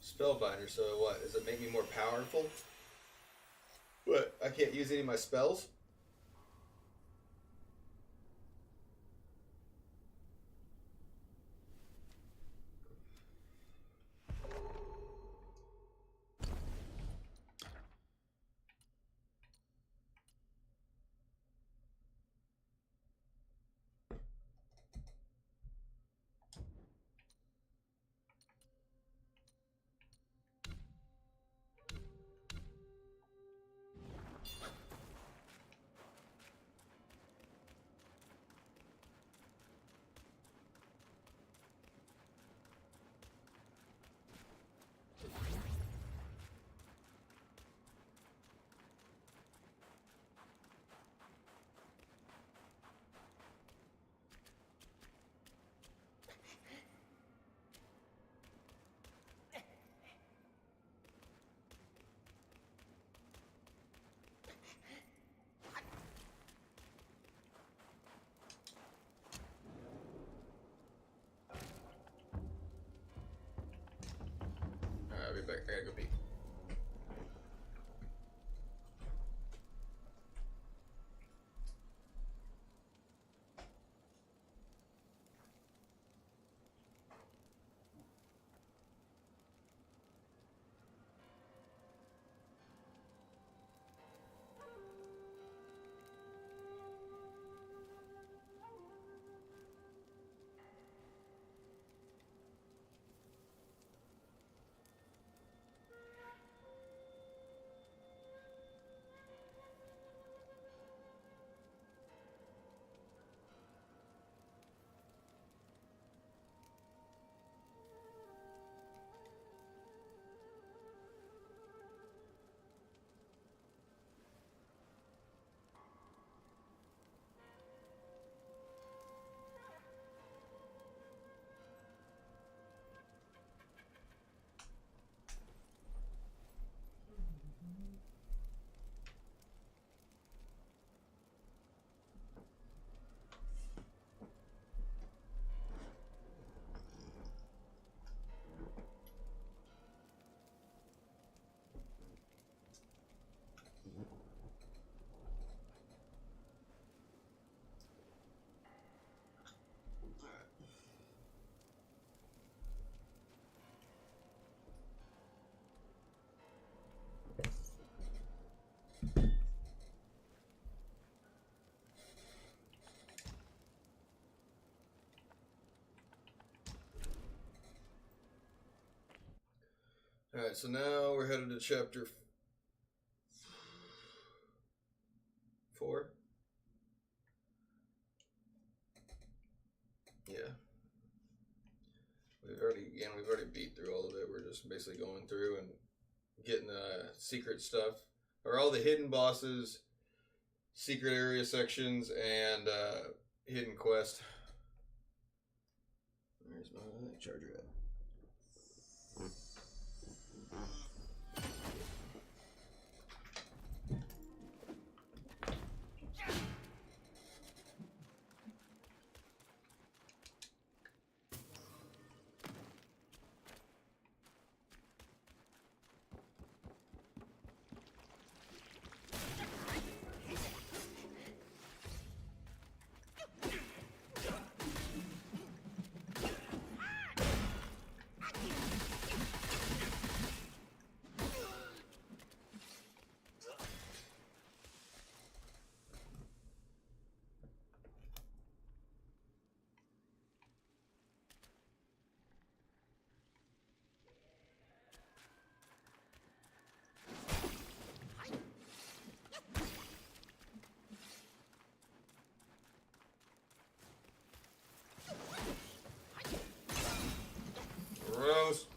Spellbinder, so what? Does it make me more powerful? What? I can't use any of my spells? I'll be back. I gotta go pee. Alright, so now we're headed to chapter 4. Yeah. We've already beat through all of it. We're just basically going through and getting the secret stuff. Or all the hidden bosses, secret area sections, and hidden quest. Where's my charger at? Gross.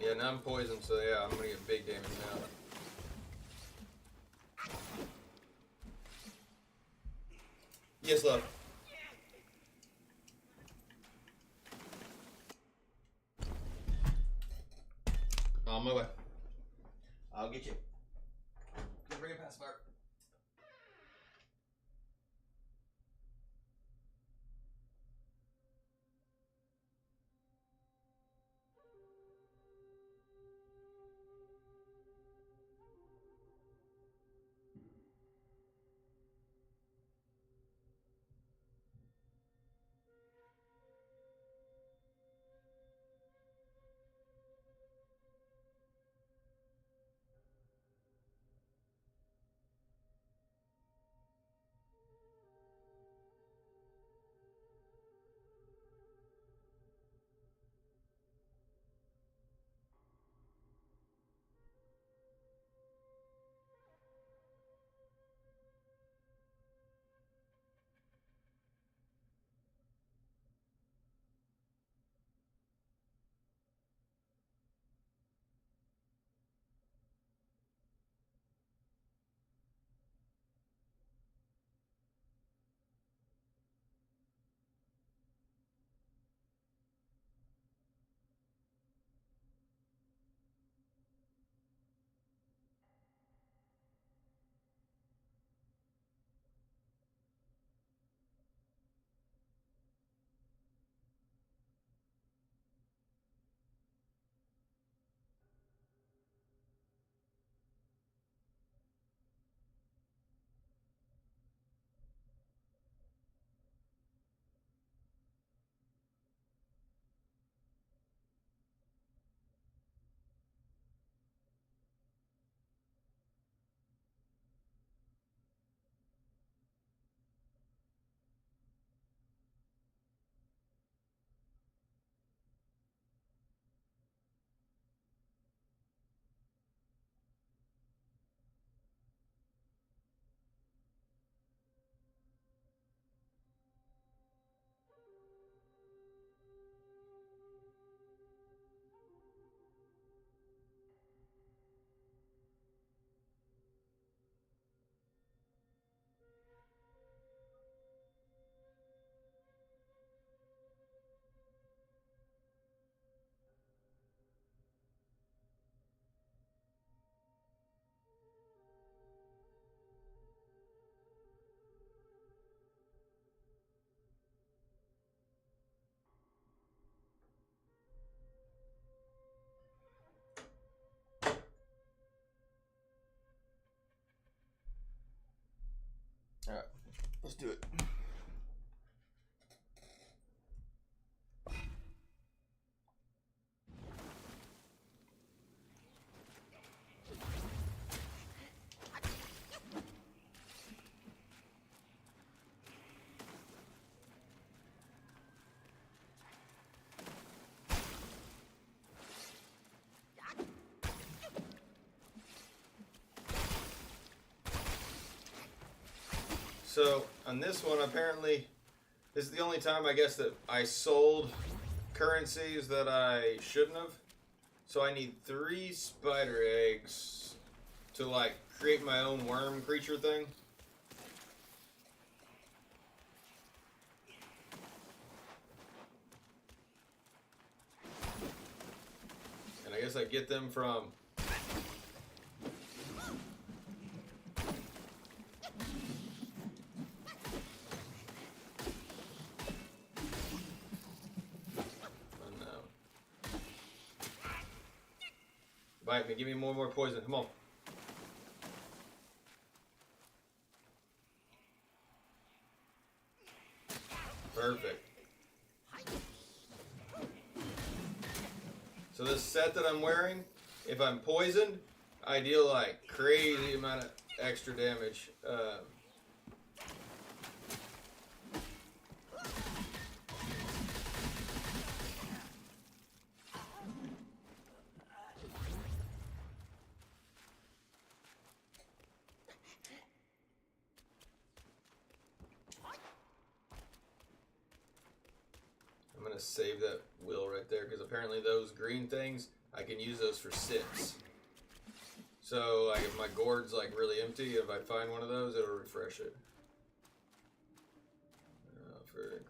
Yeah, now I'm poisoned, so yeah, I'm gonna get big damage now. Yes, love. On my way. I'll get you. Can bring a pacifier. Alright, let's do it. So on this one, apparently, this is the only time I guess that I sold currencies that I shouldn't have. So I need 3 spider eggs to like create my own worm creature thing. And I guess I get them from bite me. Give me more poison. Come on. Perfect. So this set that I'm wearing, if I'm poisoned, I deal like crazy amount of extra damage. I'm going to save that will right there because apparently those green things, I can use those for sips. So like if my gourd's like really empty, if I find one of those, it'll refresh it. For increase.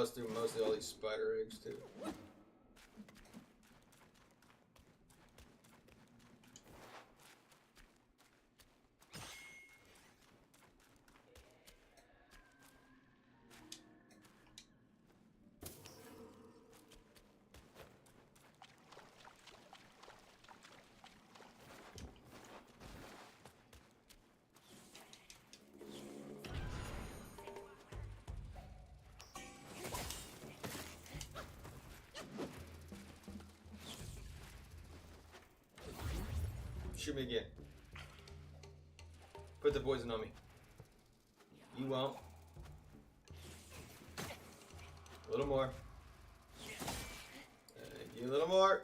bust through mostly all these spider eggs too. Shoot me again. Put the poison on me. You won't. A little more. Thank you, a little more.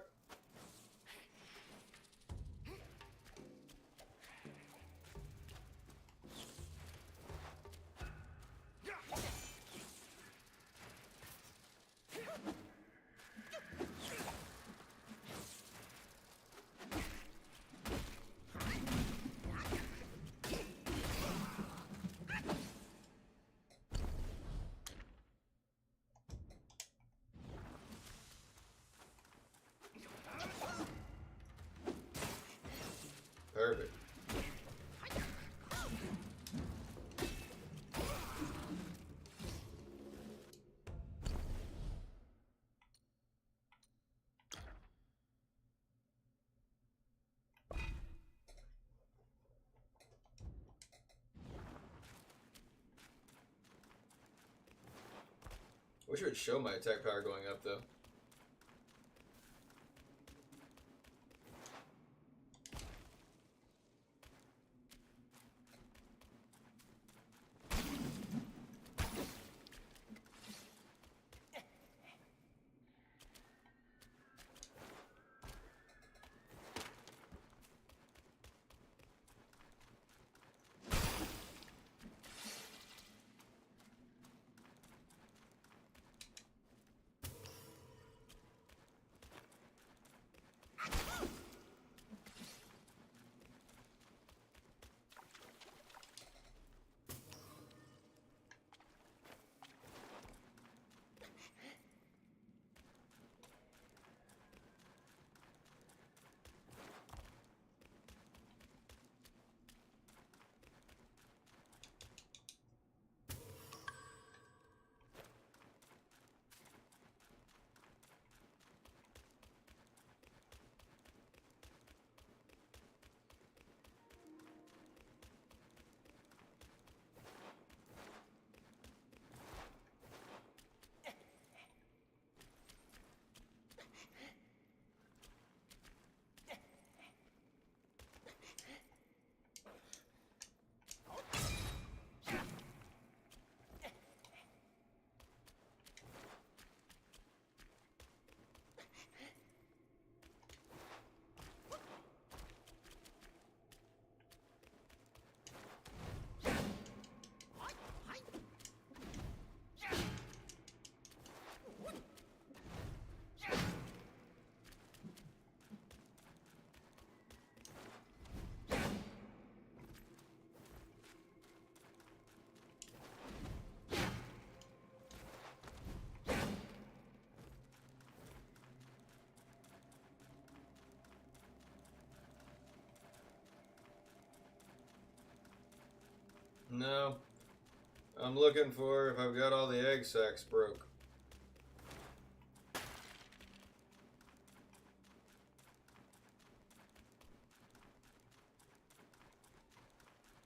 Perfect. Wish it would show my attack power going up though. No. I'm looking for if I've got all the egg sacs broke.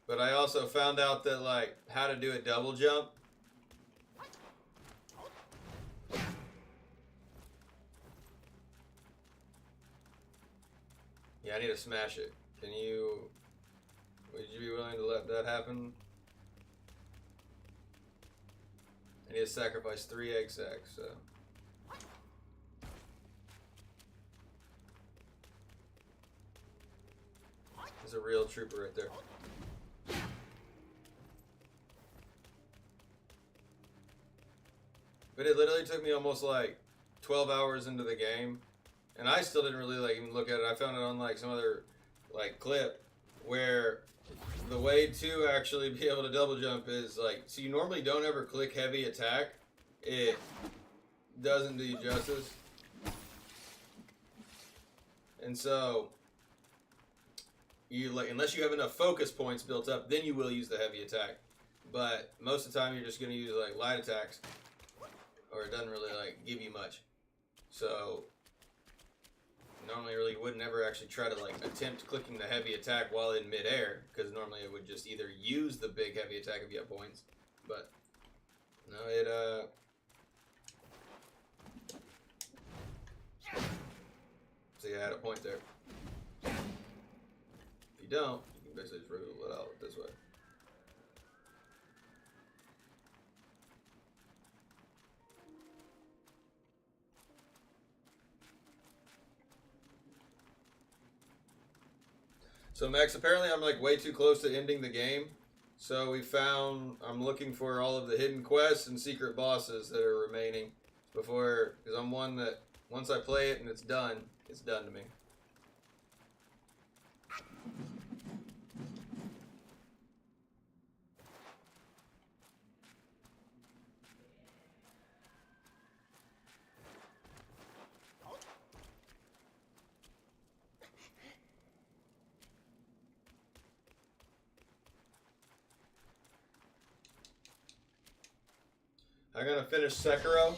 But I also found out that, like, how to do a double jump. Yeah, I need to smash it. Would you be willing to let that happen? I need to sacrifice 3 egg sacs, so. There's a real trooper right there. But it literally took me almost like 12 hours into the game, and I still didn't really like even look at it. I found it on like some other like clip where the way to actually be able to double jump is like, so you normally don't ever click heavy attack it doesn't do you justice. And so, you like unless you have enough focus points built up, then you will use the heavy attack. But most of the time, you're just going to use like light attacks, or it doesn't really like give you much. So normally, really would never actually try to like attempt clicking the heavy attack while in midair, because normally it would just either use the big heavy attack if you have points. But no, it so you had a point there. If you don't, you can basically just rule it out this way. So Max, apparently I'm like way too close to ending the game. So I'm looking for all of the hidden quests and secret bosses that are remaining before, because I'm one that once I play it and it's done to me. I'm gonna finish Sekiro.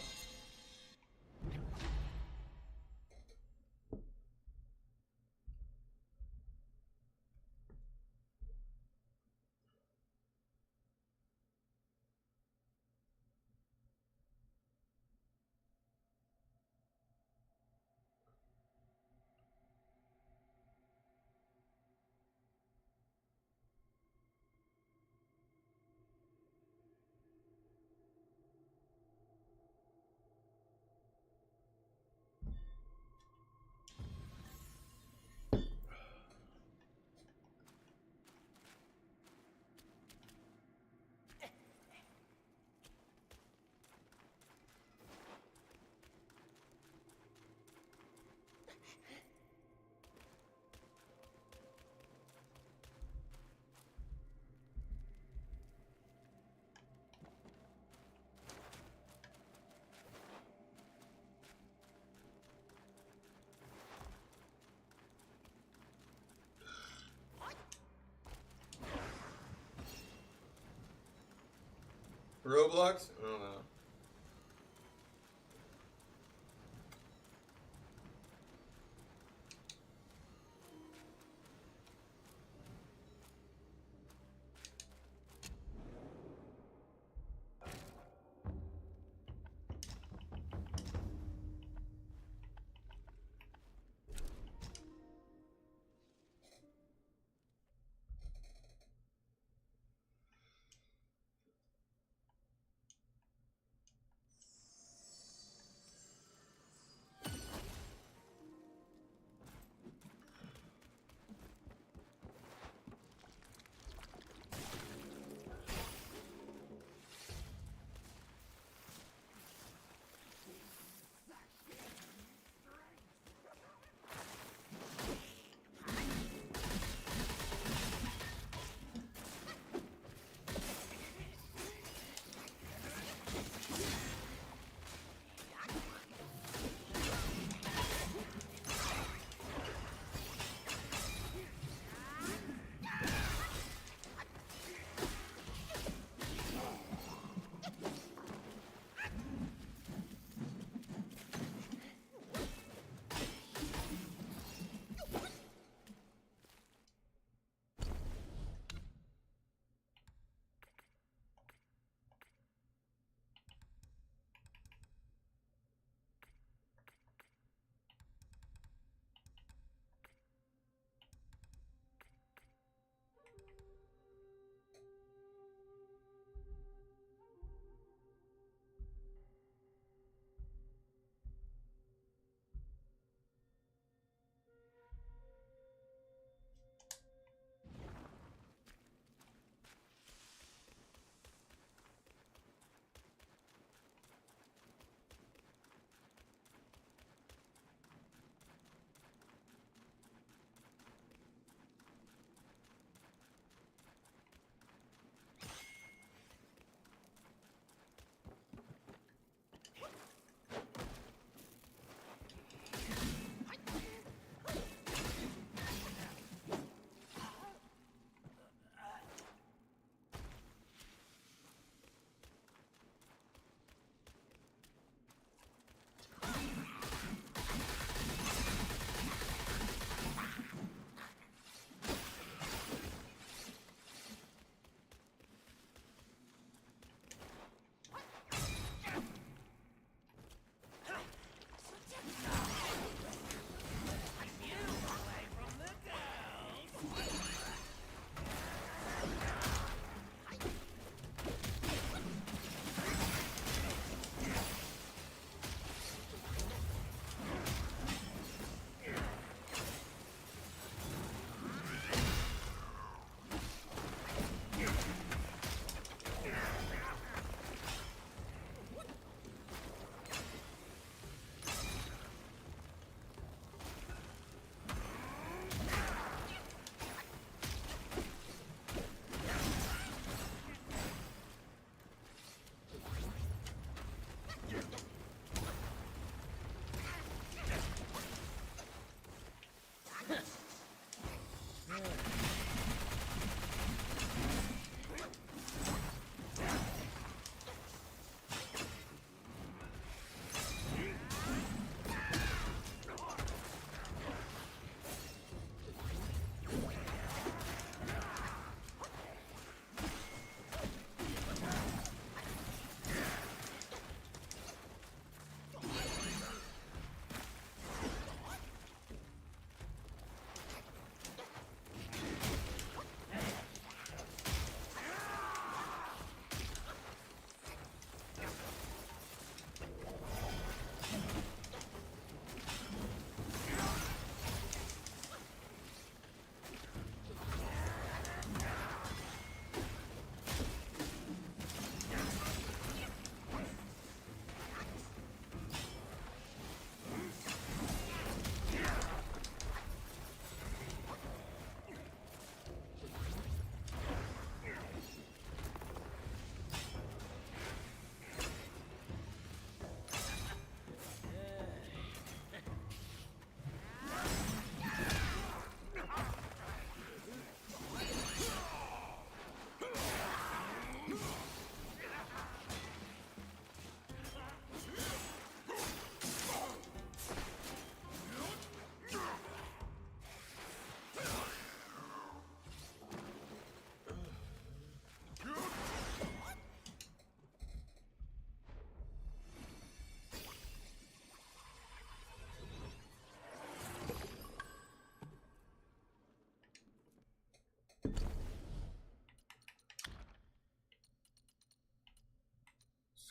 Roblox? I don't know.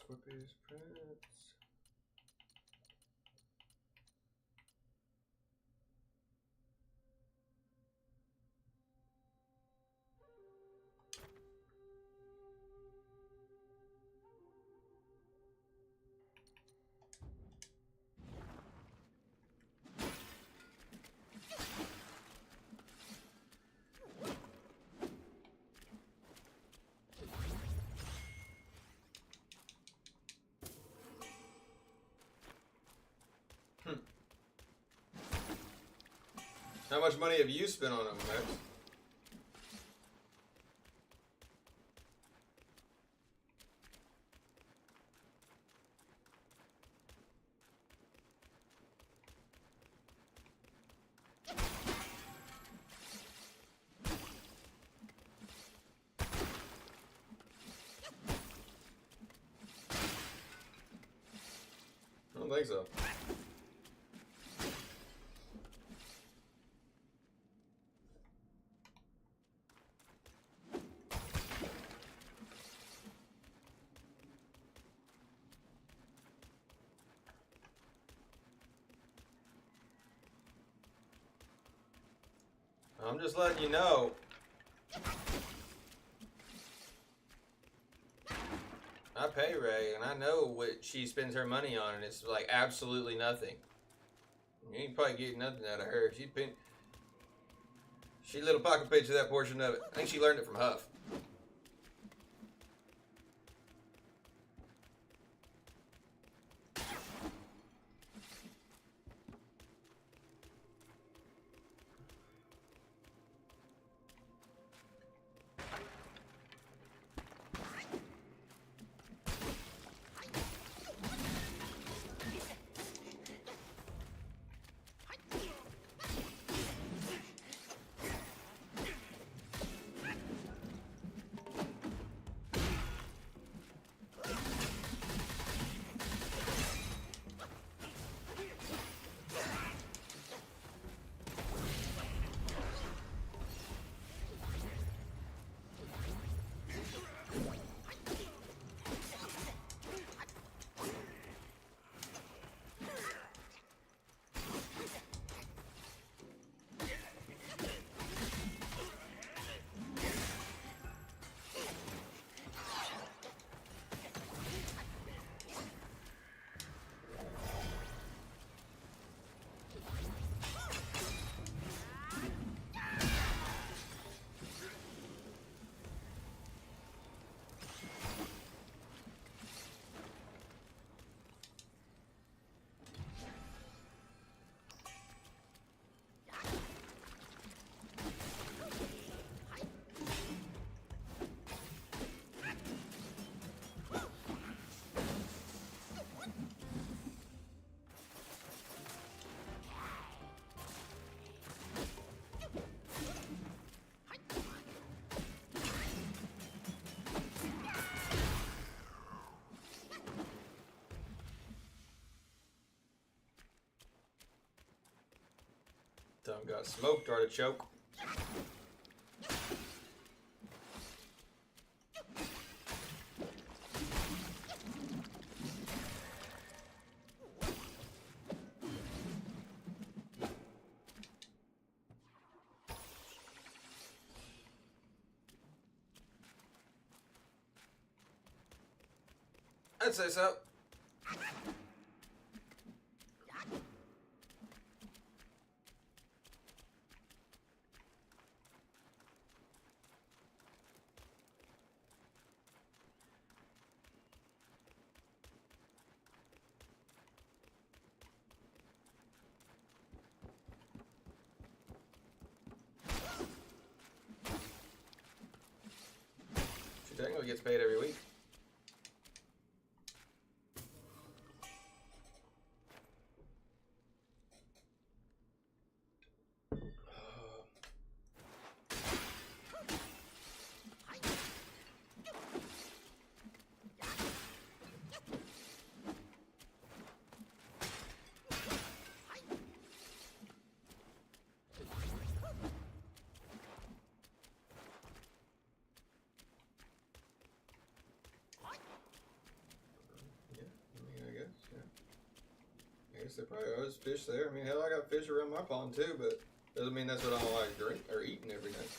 Scorpius Prince. How much money have you spent on them, Max? I don't think so. I'm just letting you know. I pay Ray, and I know what she spends her money on, and it's like absolutely nothing. You ain't probably getting nothing out of her. She little pocket page that portion of it. I think she learned it from Huff. Done got smoked, artichoke. I'd say so. She technically gets paid every week. guess there probably is fish there. I mean, hell, I got fish around my pond too, but doesn't mean that's what I like drink or eating every night.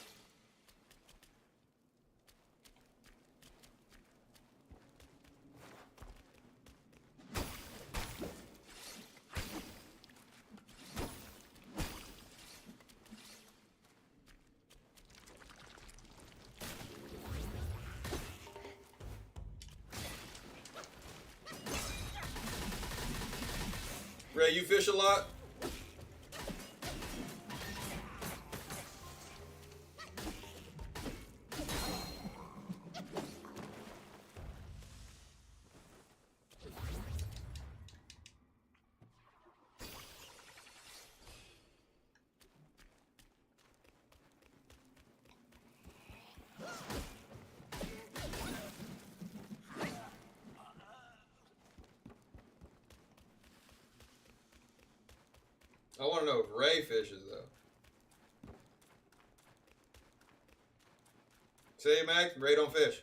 Ray, you fish a lot? I want to know if Ray fishes, though. Say, Max, Ray don't fish.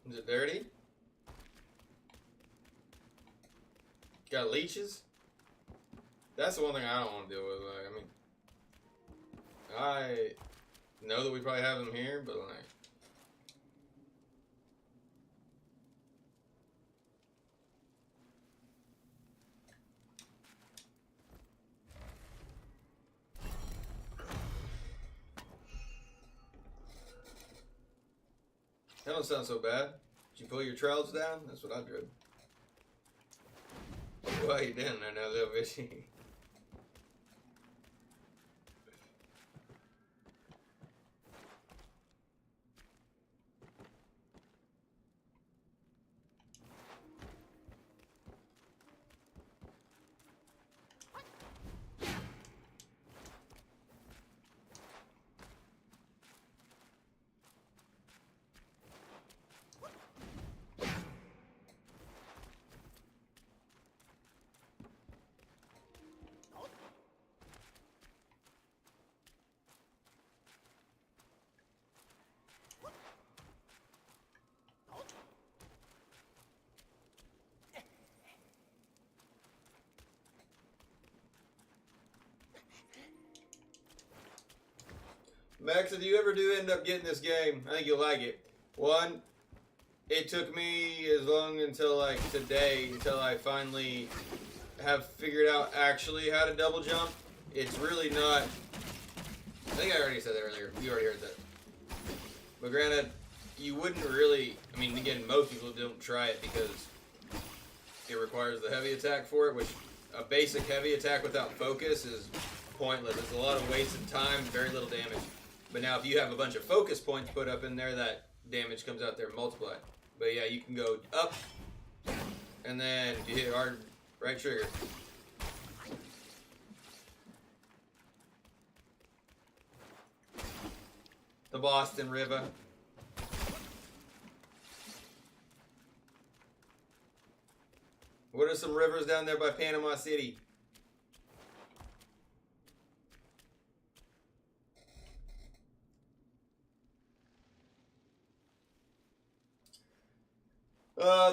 Is it dirty? Got leeches? That's the one thing I don't want to deal with. Like, I mean, I know that we probably have them here, but like, that don't sound so bad. Did you pull your trouts down? That's what I did. Why you doing there now, little bitchy? Max, if you ever do end up getting this game, I think you'll like it. One, it took me as long until like today until I finally have figured out actually how to double jump. It's really not. I think I already said that earlier. You already heard that. But granted, you wouldn't really. I mean, again, most people don't try it because it requires the heavy attack for it, which a basic heavy attack without focus is pointless. It's a lot of wasted time, very little damage. But now if you have a bunch of focus points put up in there, that damage comes out there multiplied. But yeah, you can go up, and then if you hit hard right trigger. The Boston River. What are some rivers down there by Panama City?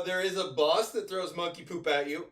There is a boss that throws monkey poop at you.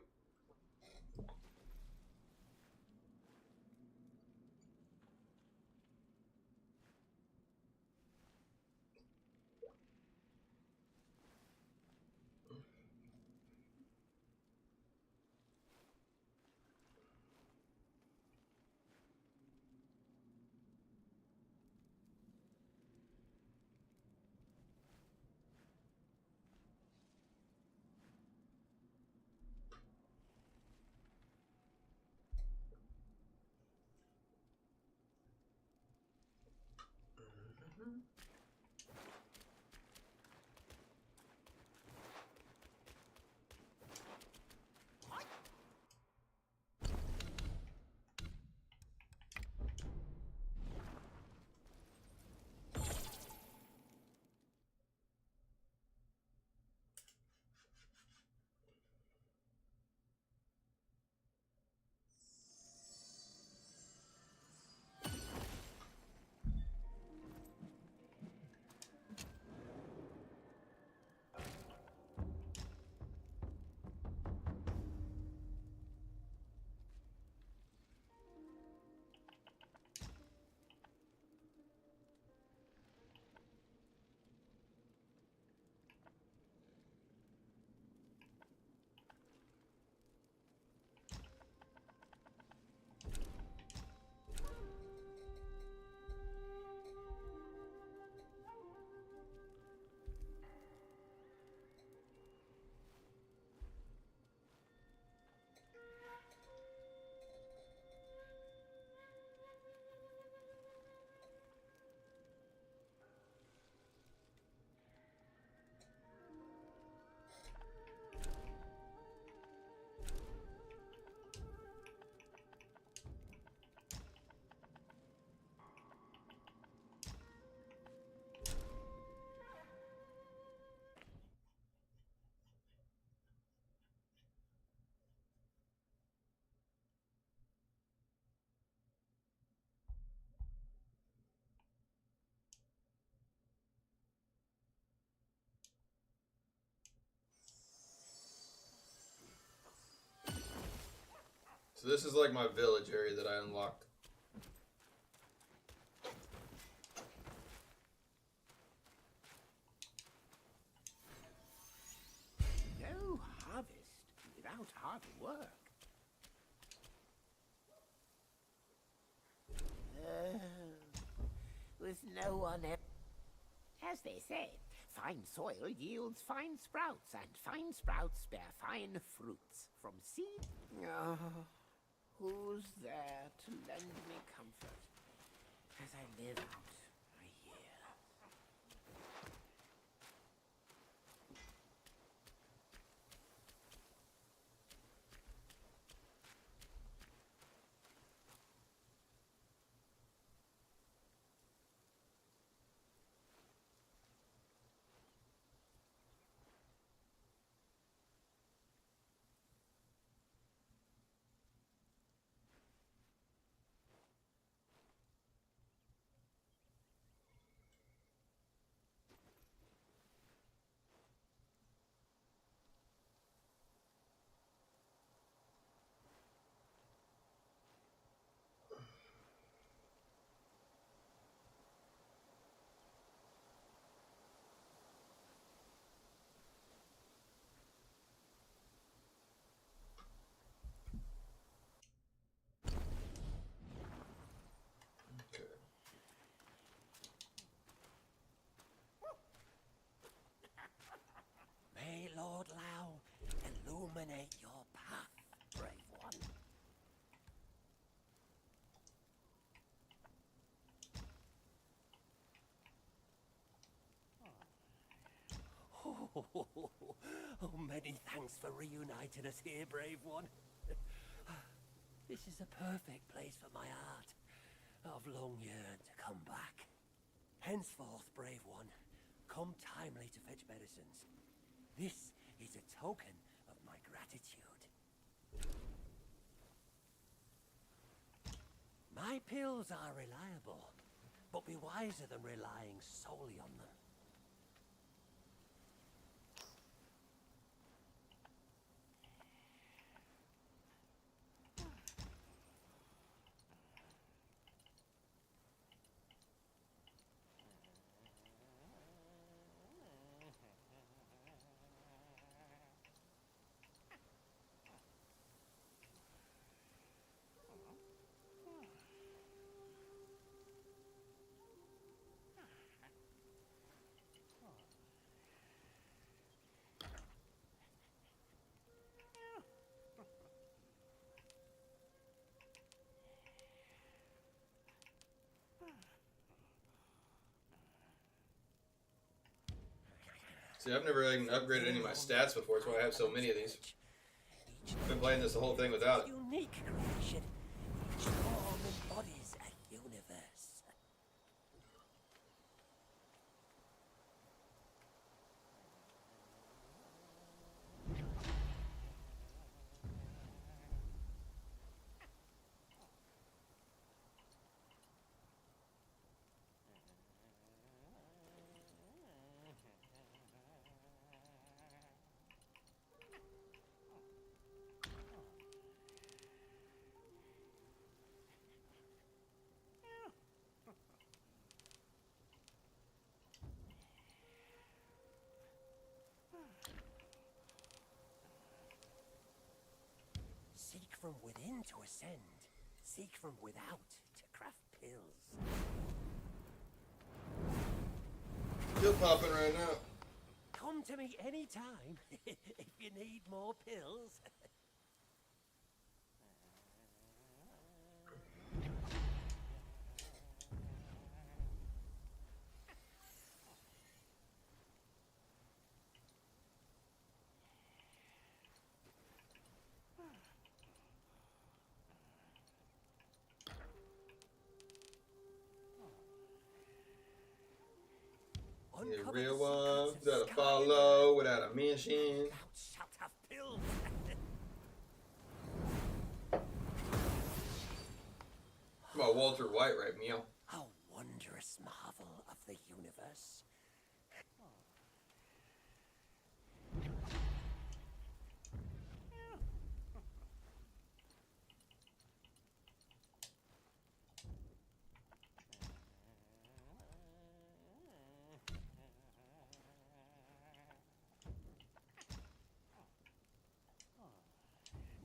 So this is like my village area that I unlocked.
No harvest without hard work. With no one else. As they say, fine soil yields fine sprouts, and fine sprouts bear fine fruits. From seed. Oh, who's there to lend me comfort as I live out my years?
sword, Lao, illuminate your path, brave one. Oh, many thanks for reuniting us here, brave one. This is a perfect place for my art. I've long yearned to come back. Henceforth, brave one, come timely to fetch medicines. This is a token of my gratitude. My pills are reliable, but be wiser than relying solely on them.
See, I've never like, upgraded any of my stats before. That's why I have so many of these. I've been playing this the whole thing without it.
Unique creation. Each form embodies a universe. Seek from within to ascend. Seek from without to craft pills.
Still popping right now.
Come to me anytime if you need more pills.
The real one without a follow, without a mention.
Thou shalt have pills.
Come on, Walter White, right, meow.
A wondrous marvel of the universe.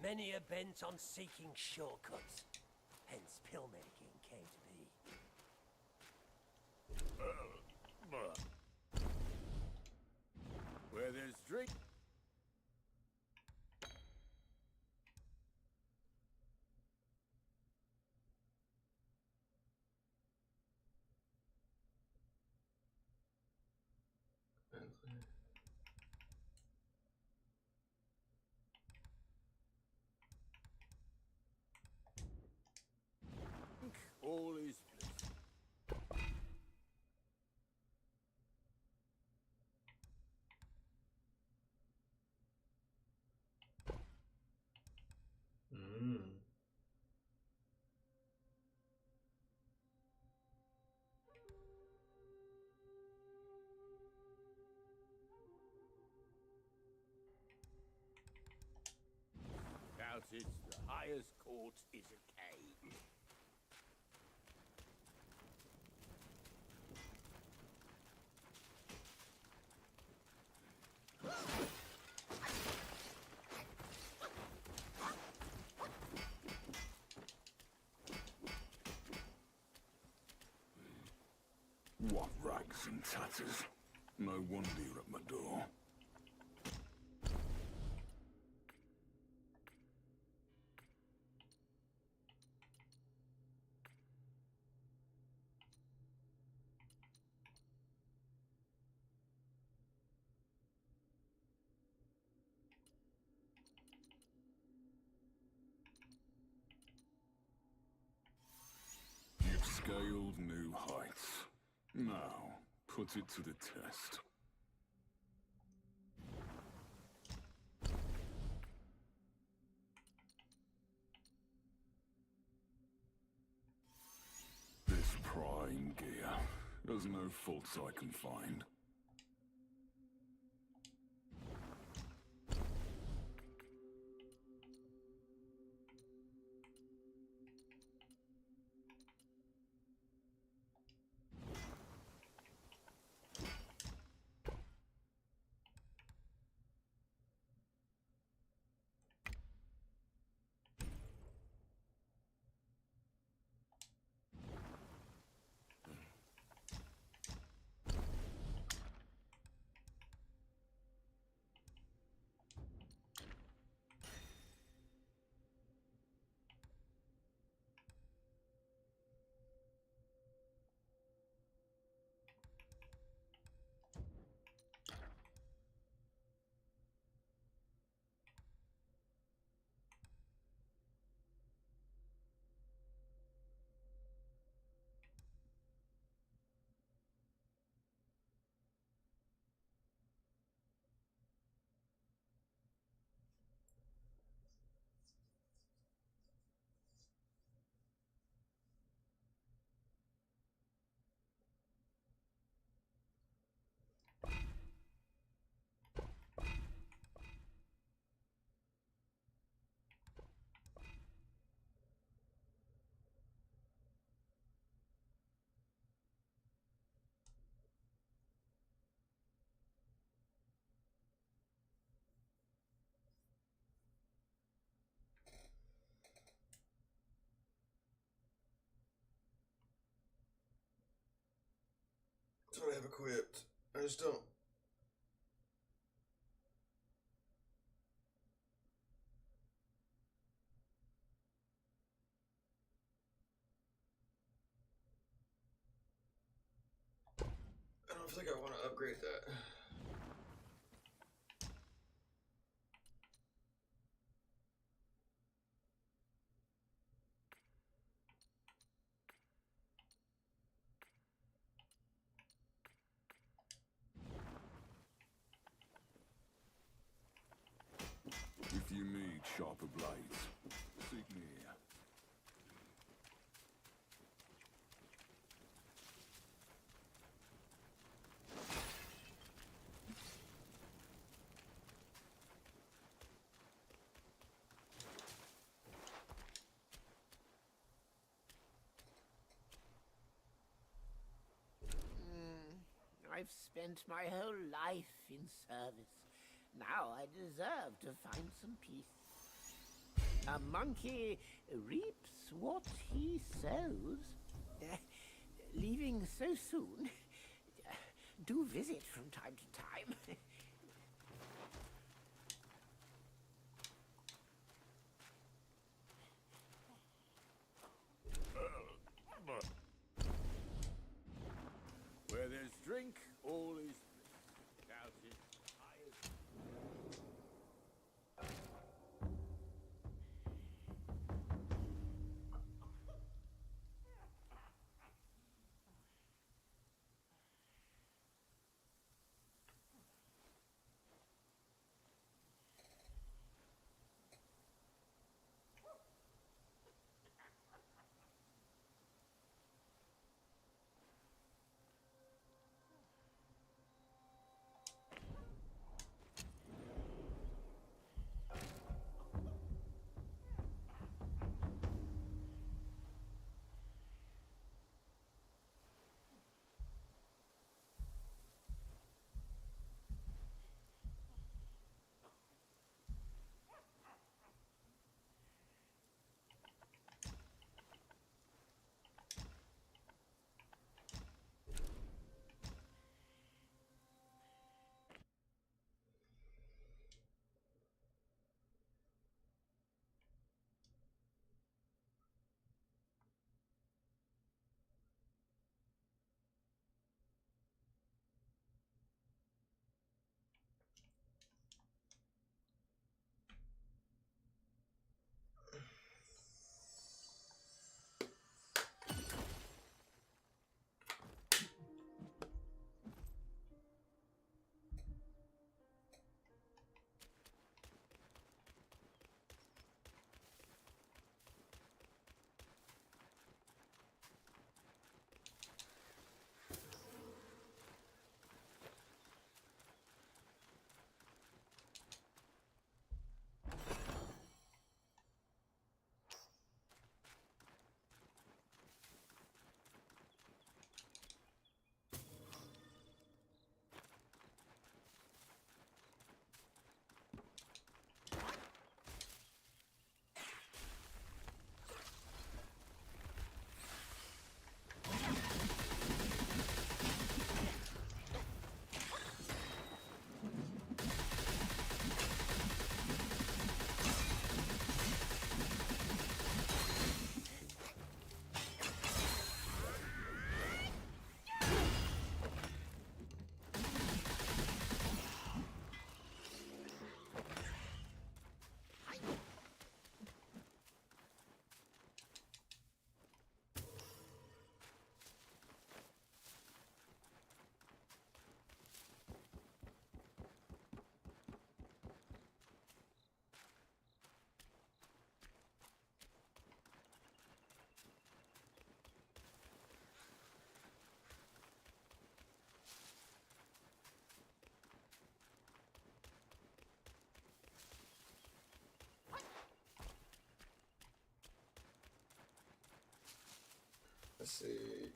Many are bent on seeking shortcuts. Hence, pill making came to be.
Where there's drink. All is bliss. Doubt it's the highest court is a cave. What rags and tatters. No wonder you're at my door. Scaled new heights. Now, put it to the test. This prying gear. There's no faults I can find.
That's what I have equipped. I just don't. I don't think I want to upgrade that.
If you need sharper blades, seek me here.
I've spent my whole life in service. Now I deserve to find some peace. A monkey reaps what he sows. Leaving so soon? Do visit from time to time.
Where there's drink, all is without it.
Let's see.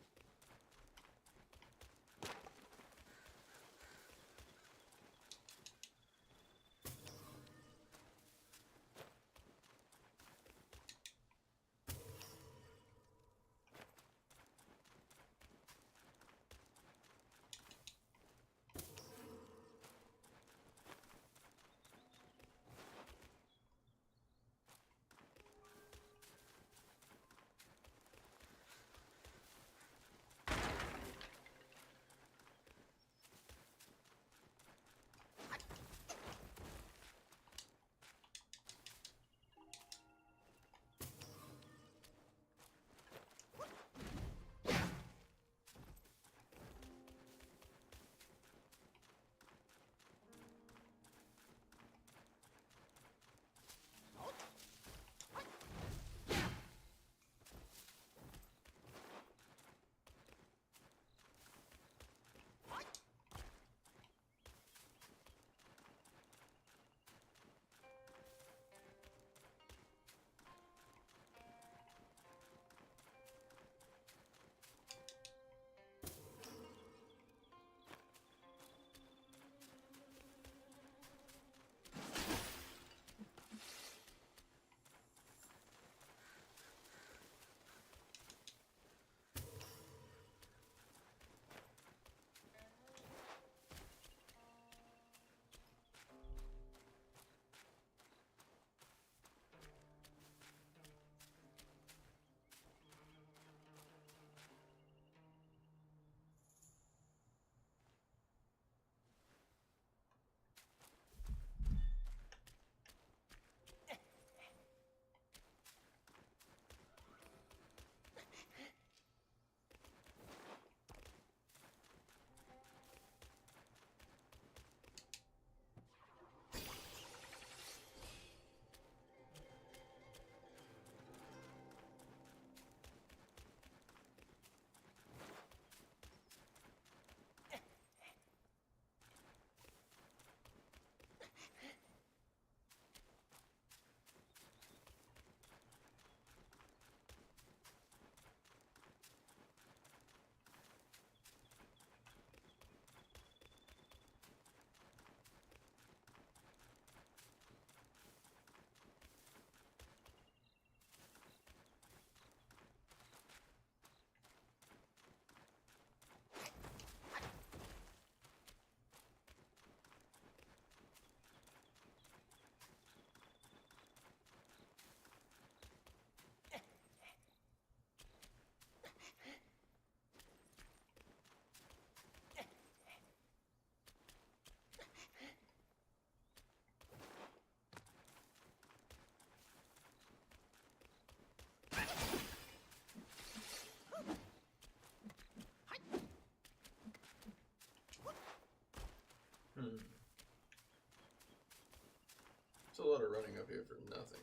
It's a lot of running up here for nothing.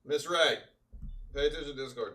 Miss Ray, pay attention to Discord.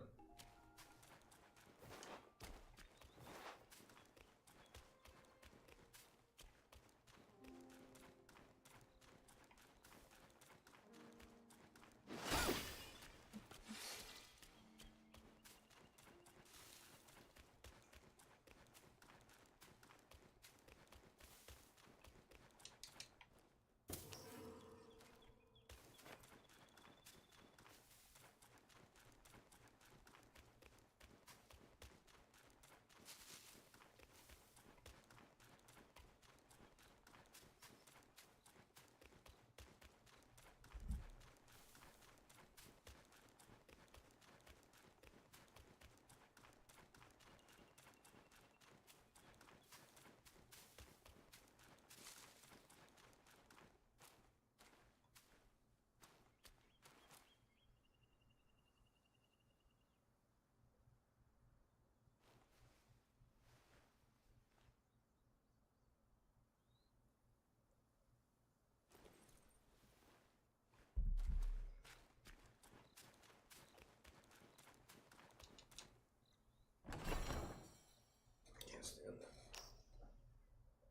Can't stand that.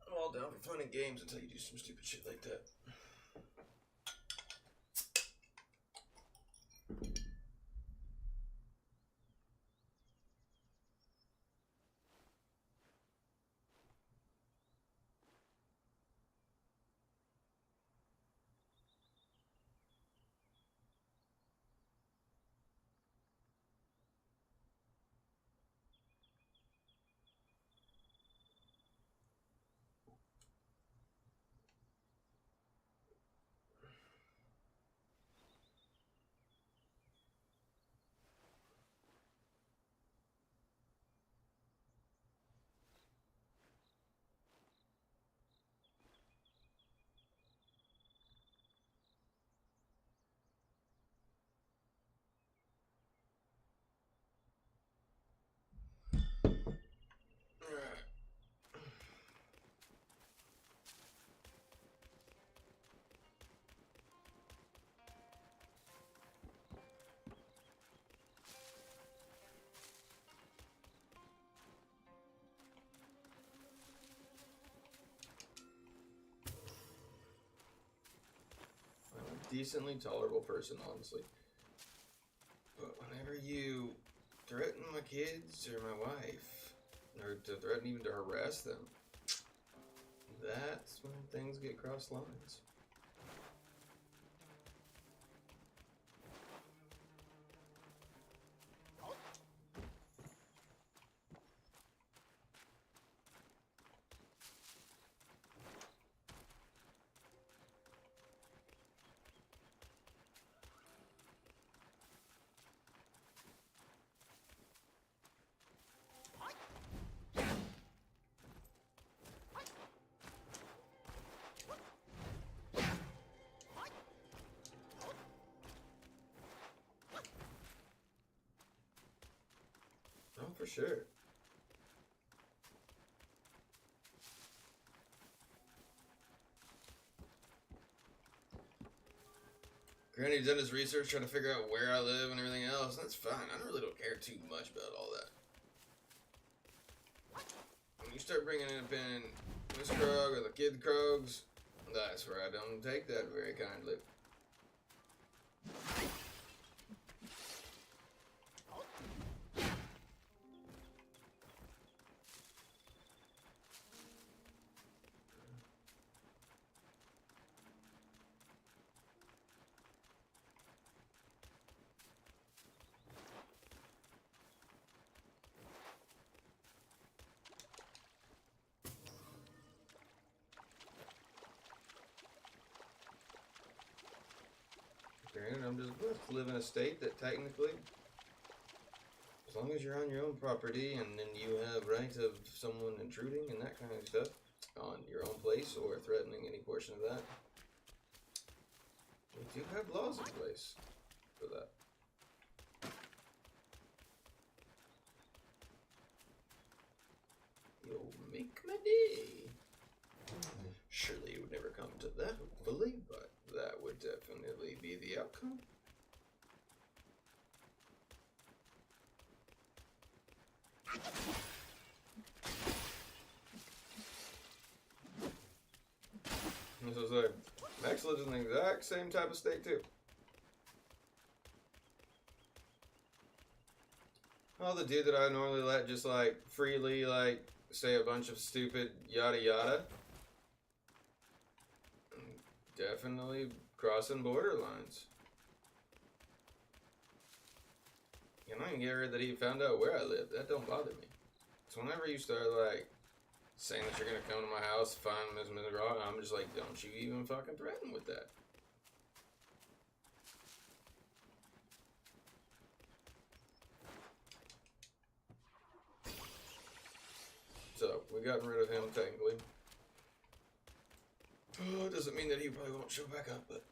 I'm all down for fun and games until you do some stupid shit like that. Decently tolerable person, honestly. But whenever you threaten my kids or my wife, or to threaten even to harass them, that's when things get cross lines. Oh, for sure. Granny done his research trying to figure out where I live and everything else. That's fine. I really don't care too much about all that. When you start bringing in Miss Krog or the Kid Krogs, that's where I don't take that very kindly. Granted, I'm just blessed to live in a state that technically, as long as you're on your own property and then you have rights of someone intruding and that kind of stuff on your own place or threatening any portion of that, we do have laws in place for that. You'll make my day. Surely it would never come to that, hopefully, but that would definitely be the outcome. So it's like, Max lives in the exact same type of state too. Oh, the dude that I normally let just like freely like say a bunch of stupid yada yada. Definitely crossing borderlines. You know, I can get rid that he found out where I live. That don't bother me. So whenever you start like saying that you're gonna come to my house, find Miss Rock, I'm just like, don't you even fucking threaten with that. So, we gotten rid of him, technically. Oh, it doesn't mean that he probably won't show back up, but...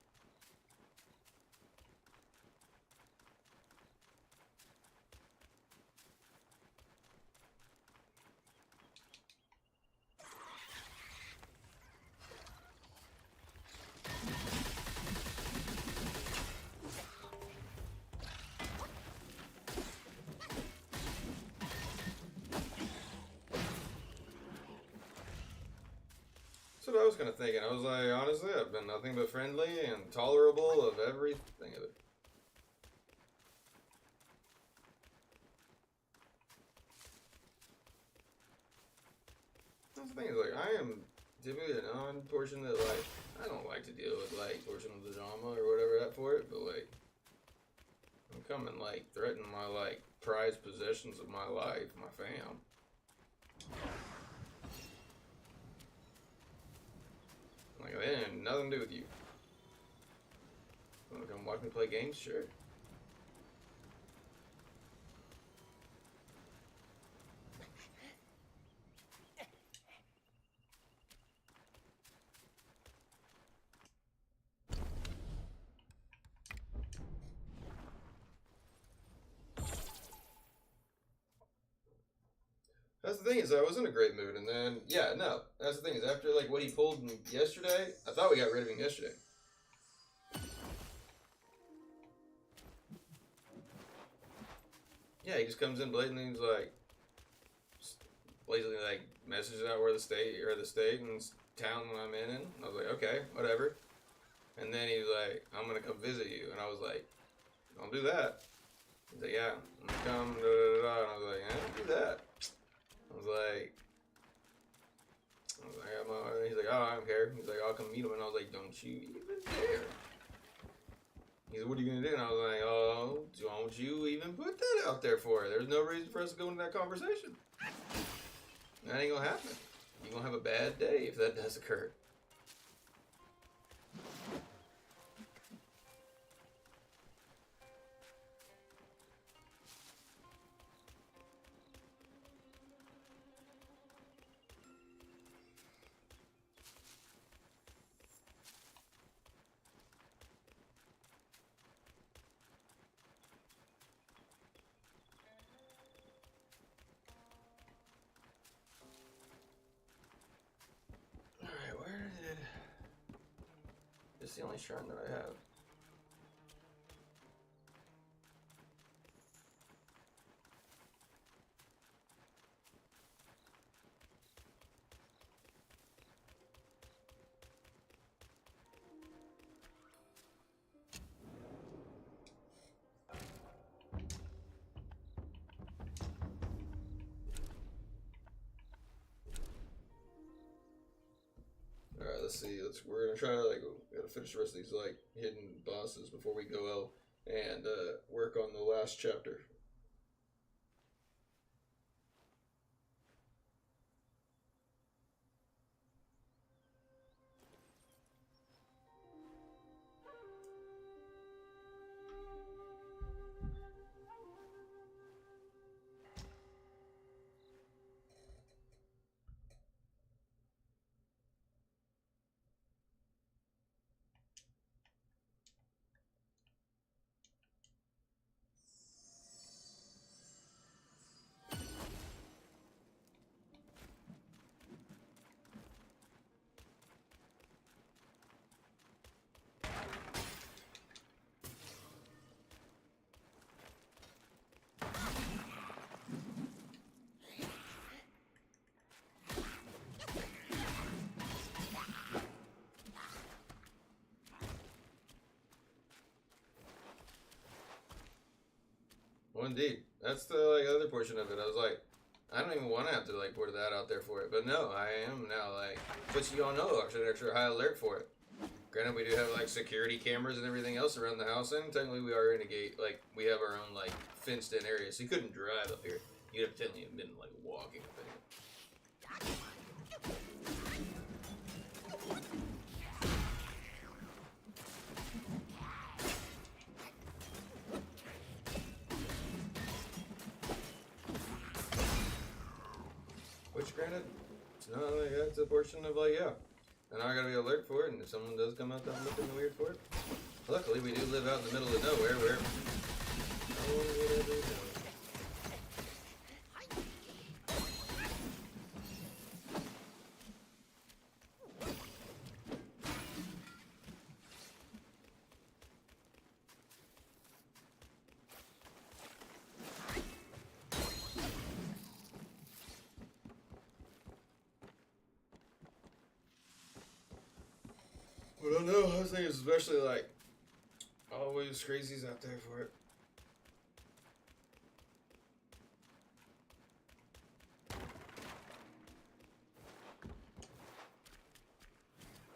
That's what I was kind of thinking. I was like, honestly, I've been nothing but friendly and tolerable of everything of it. That's the thing, is like, I am typically a non-portion that, like, I don't like to deal with, like, portion of the drama or whatever that for it, but, like, I'm coming, like, threaten my, like, prized possessions of my life, my fam. Like, they had nothing to do with you. Wanna come watch me play games? Sure. That's the thing, is I was in a great mood, and then, yeah, no. That's the thing, is after, like, what he pulled yesterday, I thought we got rid of him yesterday. Yeah, he just comes in blatantly and he's like, blatantly, like, messages out where the state and town that I'm in. I was like, okay, whatever. And then he's like, I'm gonna come visit you. And I was like, don't do that. He's like, yeah, I'm gonna come, da da da da. And I was like, don't do that. I was like, he's like, oh, I don't care. He's like, I'll come meet him. And I was like, don't you even dare. He's like, what are you gonna do? And I was like, oh, don't you even put that out there for her. There's no reason for us to go into that conversation. That ain't gonna happen. You're gonna have a bad day if that does occur. Alright, where did... This is the only shrine that I have. Alright, let's see. We're gonna try to, like, we gotta finish the rest of these, like, hidden bosses before we go and work on the last chapter. indeed. That's the like other portion of it. I was like, I don't even want to have to like put that out there for it, but no, I am now like, but you all know I should extra high alert for it. Granted, we do have like security cameras and everything else around the house, and technically we are in a gate. Like we have our own like fenced-in area, so you couldn't drive up here. You'd have technically been like walking up anyway. Which, granted, it's not like that's a portion of like, yeah. And I gotta be alert for it, and if someone does come out there looking weird for it, luckily we do live out in the middle of nowhere where no one would ever know. I don't know. I was thinking, especially like always crazies out there for it.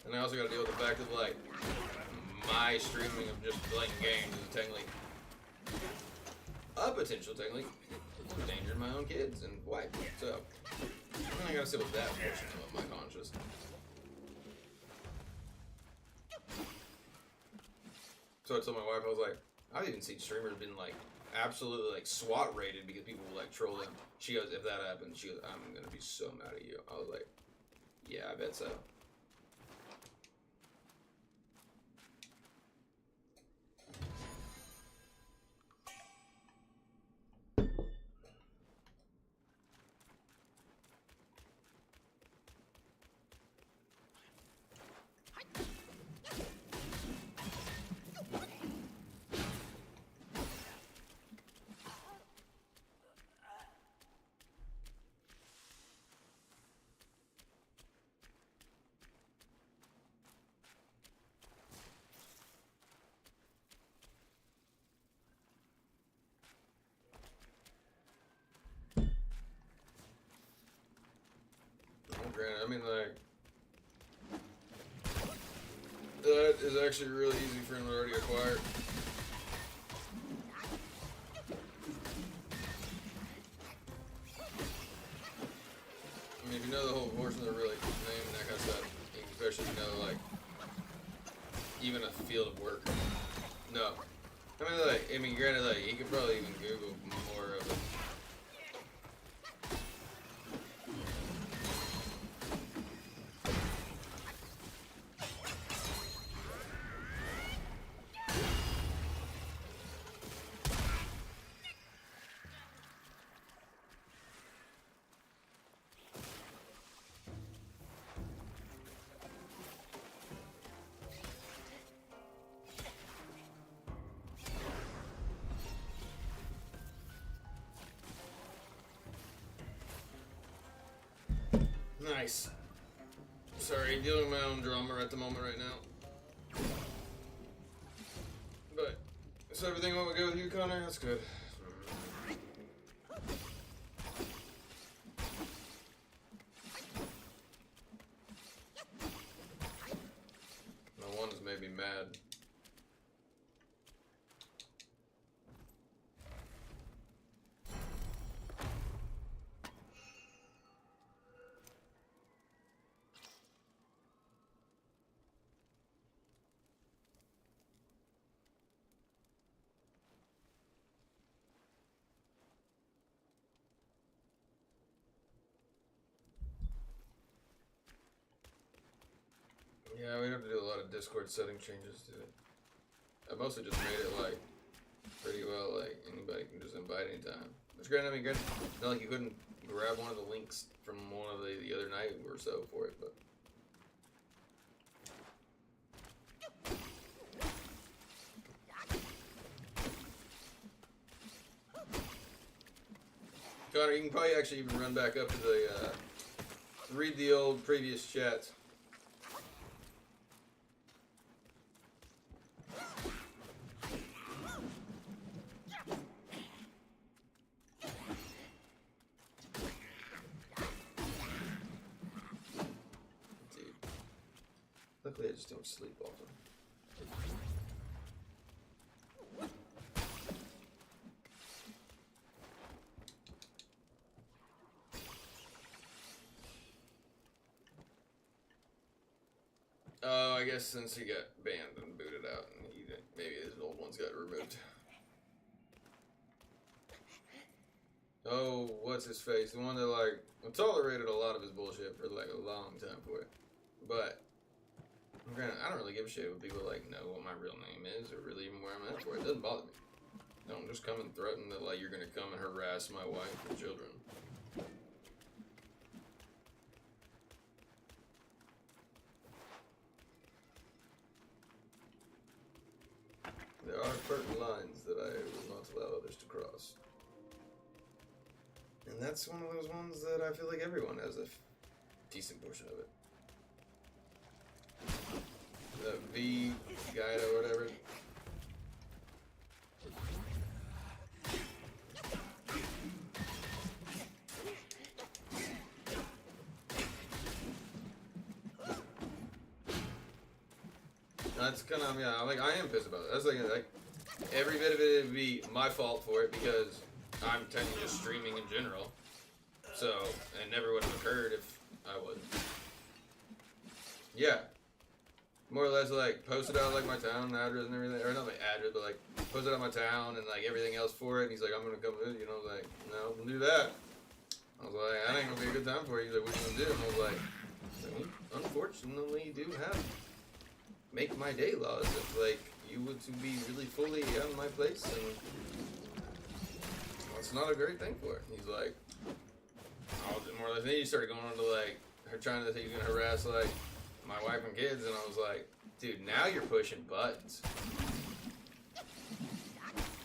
And I also got to deal with the fact of like my streaming of just playing games is technically a potential technically endangering my own kids and wife. So I got to sit with that portion of my conscience. So I told my wife, I was like, I've even seen streamers been like absolutely like SWAT rated because people will like troll them. She goes, if that happens, she goes, I'm gonna be so mad at you. I was like, yeah, I bet so. Granted, I mean, like, that is actually really easy for him to already acquire. I mean, if you know the whole portion of the really name and that kind of stuff, especially if you know, like, even a field of work. No. I mean, granted, like, you could probably even Google more of it. Nice. Sorry, dealing with my own drama at the moment right now. But, so everything went good with you, Connor? That's good. My one has made me mad. Yeah, we'd have to do a lot of Discord setting changes to it. I mostly just made it like pretty well, like anybody can just invite anytime. Which granted, I mean, granted, not like you couldn't grab one of the links from one of the other night or so for it, but. Connor, you can probably actually even run back up to the, read the old previous chats. Luckily, I just don't sleep often. Oh, I guess since he got banned and booted out, and maybe his old ones got removed. Oh, what's his face? The one that, like, tolerated a lot of his bullshit for, like, a long time for it. But, granted, I don't really give a shit when people, like, know what my real name is or really even where I'm at for it. It doesn't bother me. Don't just come and threaten that, like, you're gonna come and harass my wife and children. There are certain lines that I will not allow others to cross. And that's one of those ones that I feel like everyone has a decent portion of it. The V guide or whatever. That's kind of, yeah, like, I am pissed about it. That's like every bit of it would be my fault for it because I'm tending to streaming in general. So, it never would have occurred if I wasn't. Yeah. More or less, like, posted out, like, my town address and everything. Or not my address, but, like, posted out my town and, like, everything else for it. And he's like, I'm going to come with you. And I was like, no, don't do that. I was like, that ain't going to be a good time for you. He's like, what are you going to do? And I was like, we unfortunately do have make my day laws if, like, you were to be really fully on my place, and that's not a great thing for it. He's like, I'll do more or less. Then he started going on to, like, her trying to think he's gonna harass, like, my wife and kids, and I was like, dude, now you're pushing buttons.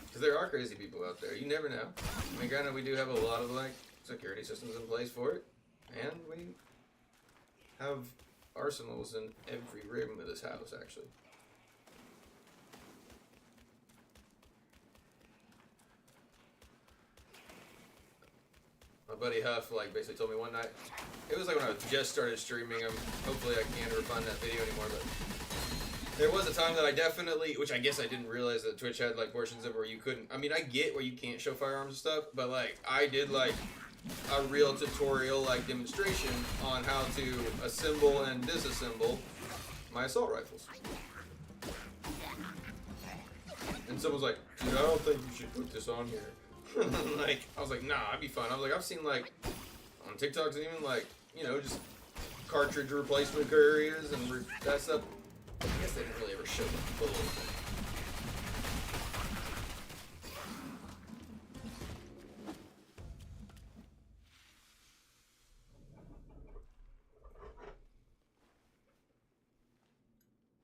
Because there are crazy people out there. You never know. I mean, granted, we do have a lot of, like, security systems in place for it, and we have arsenals in every room of this house, actually. My buddy Huff, like, basically told me one night, it was like when I just started streaming. Hopefully I can't ever find that video anymore, but there was a time that I definitely, which I guess I didn't realize that Twitch had, like, portions of it where you couldn't, I mean, I get where you can't show firearms and stuff, but, like, I did, like, a real tutorial, like, demonstration on how to assemble and disassemble my assault rifles. And someone's like, dude, I don't think you should put this on here. Like, I was like, nah, I'd be fine. I was like, I've seen, like, on TikToks and even, like, you know, just cartridge replacement areas and that stuff. I guess they didn't really ever show the full thing.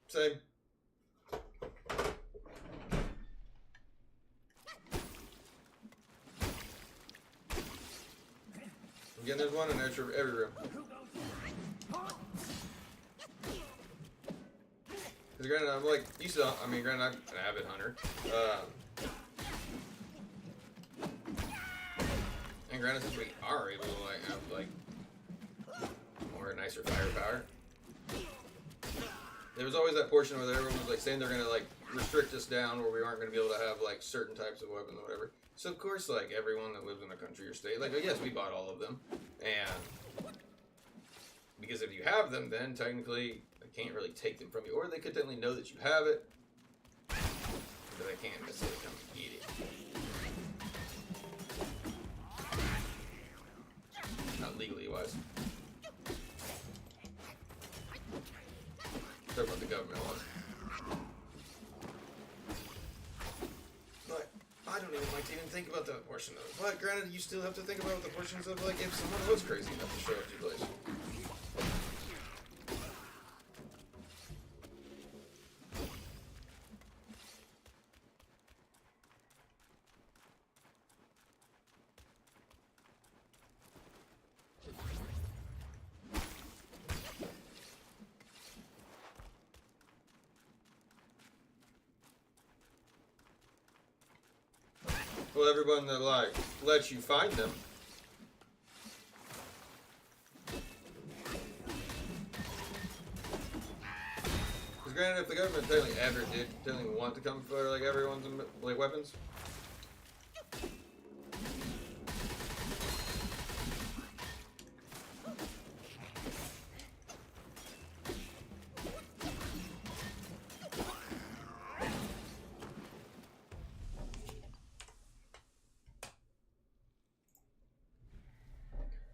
Same. Again, there's one in every room. Because granted, I'm like, you saw, I mean, granted, I'm an avid hunter. And granted, since we are able to, like, have, like, more nicer firepower, there was always that portion where everyone was like saying they're gonna, like, restrict us down where we aren't gonna be able to have, like, certain types of weapons or whatever. So of course, like, everyone that lives in a country or state, like, yes, we bought all of them, and because if you have them, then technically they can't really take them from you, or they could definitely know that you have it, but they can't necessarily come and get it. Not legally wise. Talk about the government laws. But I don't even like to even think about that portion of it. But granted, you still have to think about the portions of, like, if someone was crazy enough to show up to your place. Well, everyone that, like, lets you find them. granted, if the government technically ever did technically want to come for like everyone's like weapons.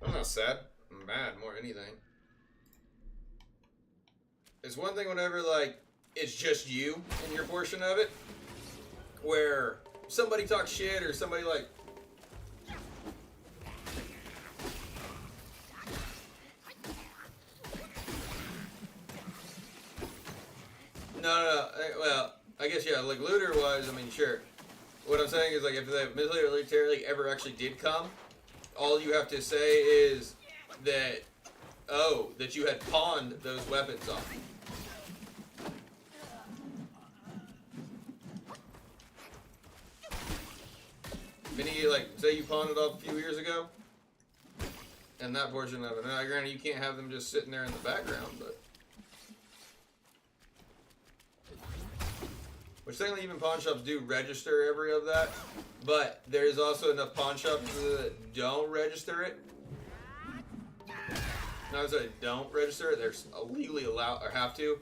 I'm not sad. I'm mad more than anything. It's one thing whenever, like, it's just you and your portion of it, where somebody talks shit or somebody, like, no. Well, I guess, yeah, like, looter-wise, I mean, sure. What I'm saying is, like, if the military ever actually did come, all you have to say is that, oh, that you had pawned those weapons off. Meaning, like, say you pawned it off a few years ago, and that portion of it. Now, granted, you can't have them just sitting there in the background, but... Which technically even pawn shops do register every of that, but there's also enough pawn shops that don't register it. No, I'm sorry, don't register it. They're legally allowed or have to.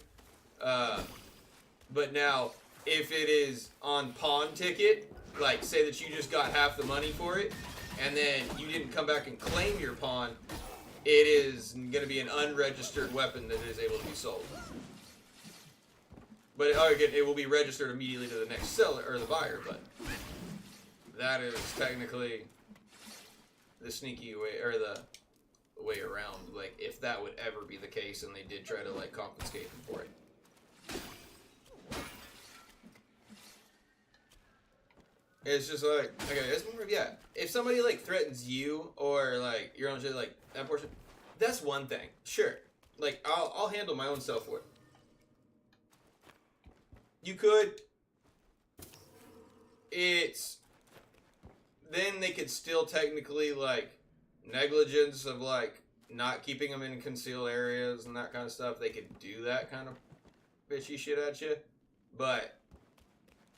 But now, if it is on pawn ticket, like say that you just got half the money for it, and then you didn't come back and claim your pawn, it is going to be an unregistered weapon that is able to be sold. But again, it will be registered immediately to the next seller or the buyer. But that is technically the sneaky way or the way around. Like if that would ever be the case, and they did try to like confiscate them for it. It's just like okay, it's more of yeah. If somebody like threatens you or like your own shit, like that portion, that's one thing. Sure, like I'll handle my own self for it. You could. It's then they could still technically like negligence of like not keeping them in concealed areas and that kind of stuff. They could do that kind of bitchy shit at you, but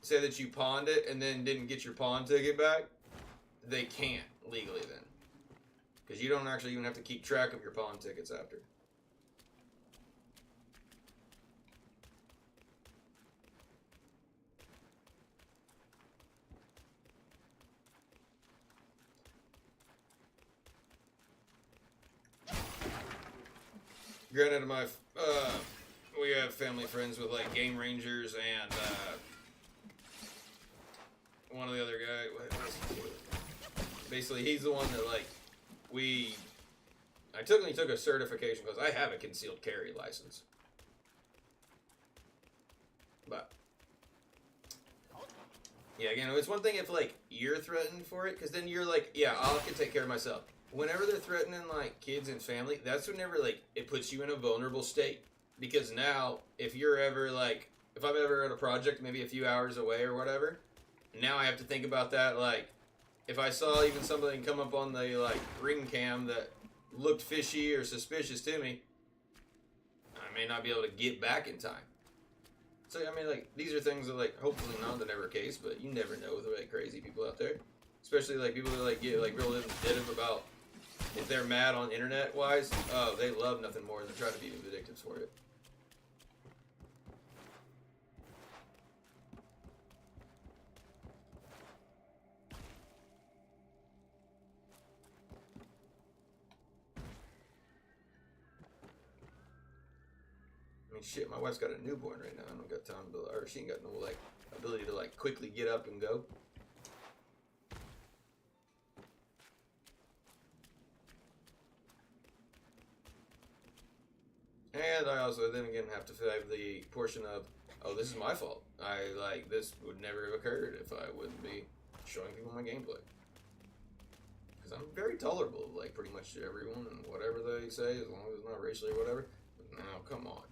say that you pawned it and then didn't get your pawn ticket back, they can't legally then, because you don't actually even have to keep track of your pawn tickets after. Granted, we have family friends with like game rangers and one of the other guy. Basically, he's the one that like I took a certification because I have a concealed carry license, but yeah, again, it's one thing if like you're threatened for it, because then you're like, yeah, I can take care of myself. Whenever they're threatening like kids and family, that's whenever like it puts you in a vulnerable state. Because now, if you're ever like, if I'm ever at a project, maybe a few hours away or whatever, now I have to think about that. Like, if I saw even something come up on the like ring cam that looked fishy or suspicious to me, I may not be able to get back in time. So I mean, like these are things that like hopefully not the never case, but you never know with like crazy people out there, especially like people that like get like real vindictive about. If they're mad on internet wise, oh, they love nothing more than try to be vindictive for it. I mean, shit, my wife's got a newborn right now. I don't got time to, or she ain't got no like ability to like quickly get up and go. And I also then again have to have the portion of, oh, this is my fault. This would never have occurred if I wouldn't be showing people my gameplay. Because I'm very tolerable of like pretty much everyone and whatever they say, as long as it's not racially or whatever. But now, come on.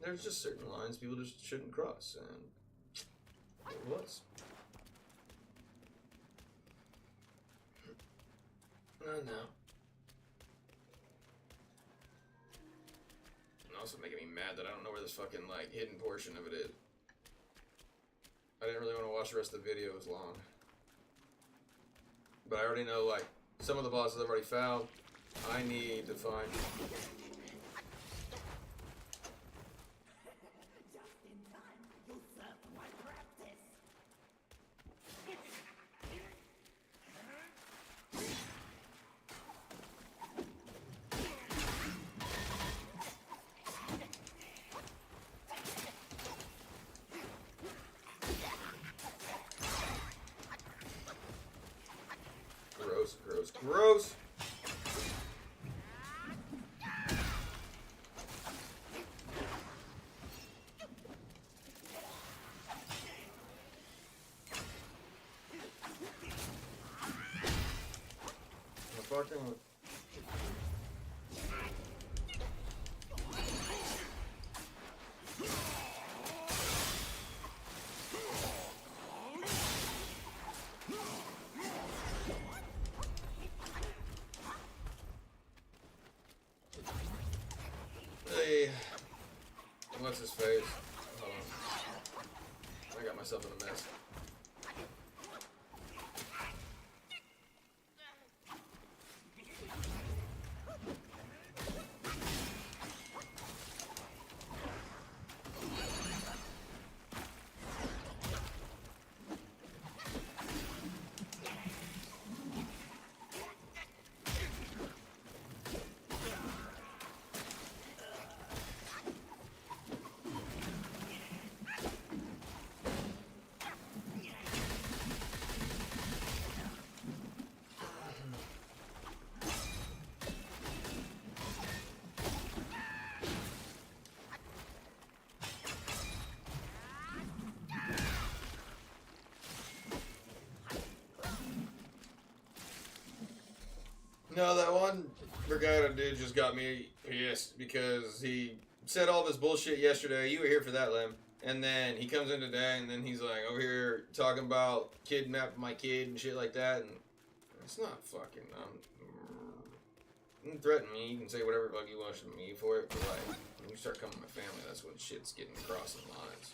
There's just certain lines people just shouldn't cross, and It was. No. And also making me mad that I don't know where this fucking, like, hidden portion of it is. I didn't really want to watch the rest of the video, it was long. But I already know, like, some of the bosses I've already found. I need to find.
Just in time, you served my practice.
Gross. Fucking. Hey, what's his face? Hold on. I got myself in a mess. No, that one Brigada dude just got me pissed because he said all this bullshit yesterday. You were here for that, Lem. And then he comes in today and then he's like over here talking about kidnapping my kid and shit like that. And it's not fucking, you can threaten me, you can say whatever fuck you want to me for it, but like, when you start coming to my family, that's when shit's getting crossing lines.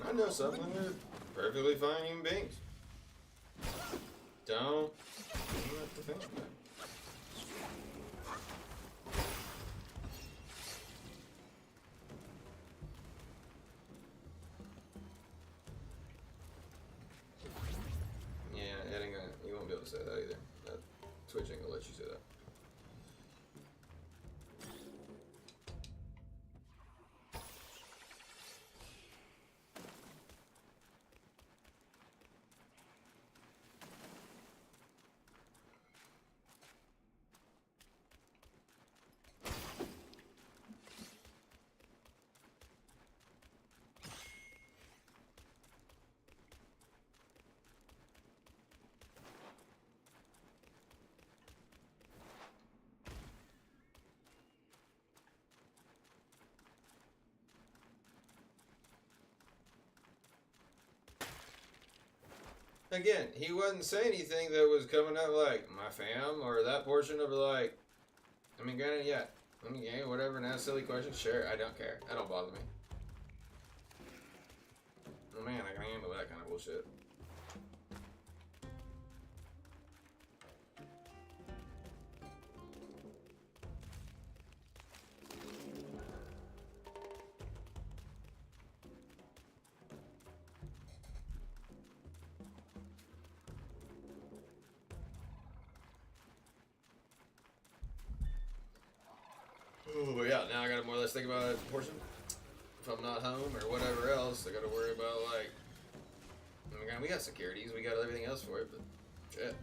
I know something. They're perfectly fine human beings. Don't have to think about it. Yeah, it ain't gonna, you won't be able to say that either. That Twitch ain't gonna let you say that. Again, he wasn't saying anything that was coming up like my fam or that portion of like. I mean, granted, yeah. I mean, yeah, whatever. And ask silly questions. Sure, I don't care. That don't bother me. Oh man, I can handle that kind of bullshit. Oh yeah, now I gotta more or less think about that portion. If I'm not home or whatever else, I gotta worry about like. I mean, we got securities, we got everything else for it, but shit.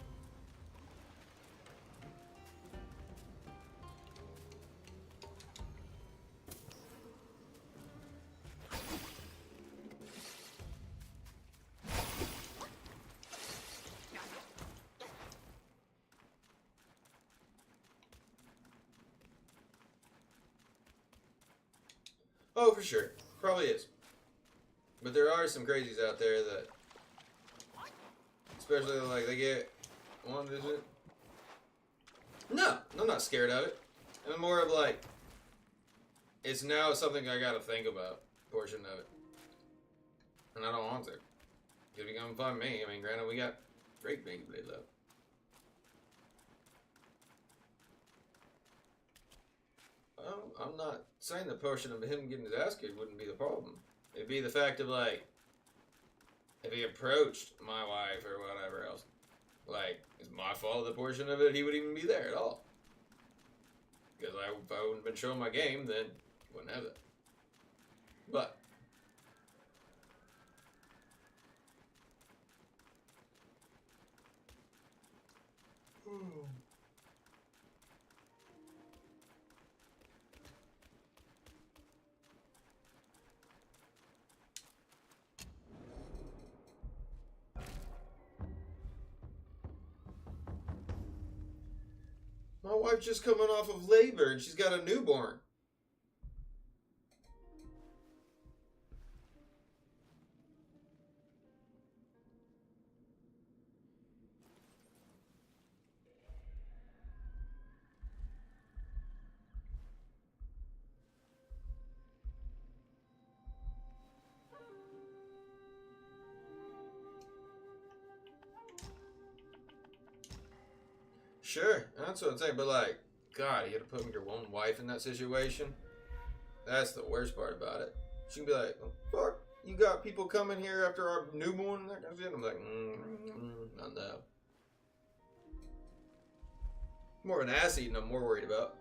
Oh, for sure. Probably is. But there are some crazies out there that, especially like they get one visit. No, I'm not scared of it. I'm more of like, it's now something I gotta think about, portion of it. And I don't want to. Because you come find me. I mean, granted, we got great big blade love. I'm not saying the portion of him getting his ass kicked wouldn't be the problem. It'd be the fact of like, if he approached my wife or whatever else, like, it's my fault the portion of it he would even be there at all. Because if I wouldn't have been showing my game, then wouldn't have that. But my wife's just coming off of labor and she's got a newborn. Sure, that's what I'm saying, but like, God, you gotta put your own wife in that situation. That's the worst part about it. She can be like, oh, fuck, you got people coming here after our newborn and that kind of shit. I'm like, not now. More of an ass eating I'm more worried about.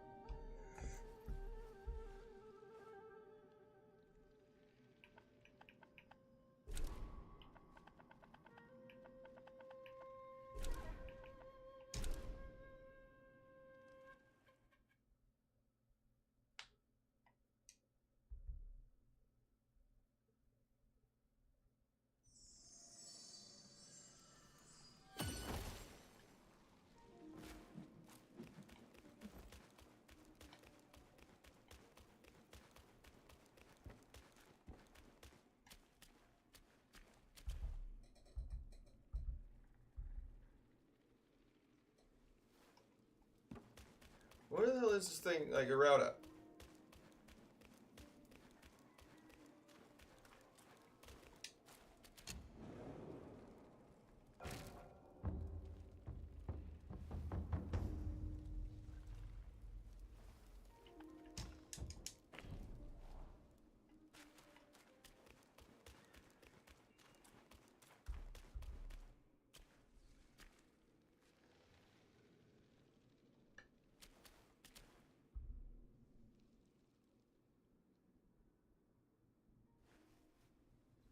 Where the hell is this thing, like, a route up?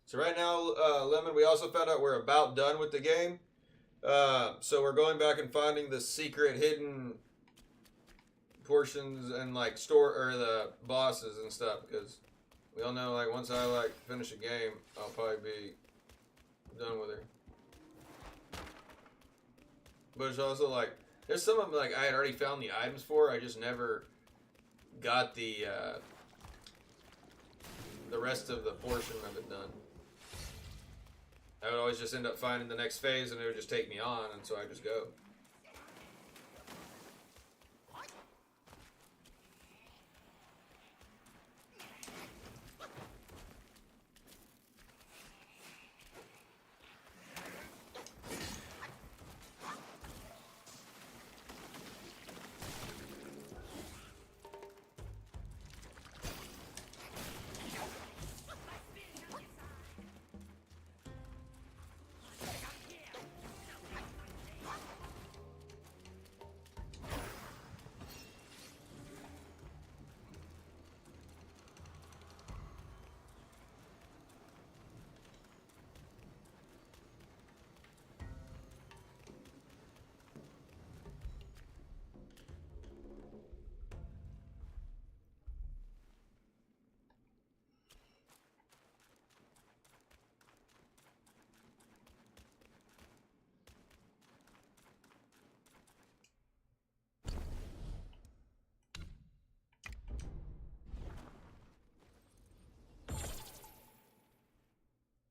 So right now, Lemon, we also found out we're about done with the game. So we're going back and finding the secret hidden portions and like store or the bosses and stuff, because we all know like once I like finish a game, I'll probably be done with it. But it's also like there's some of them like I had already found the items for. I just never got the rest of the portion of it done. I would always just end up finding the next phase, and it would just take me on, and so I just go.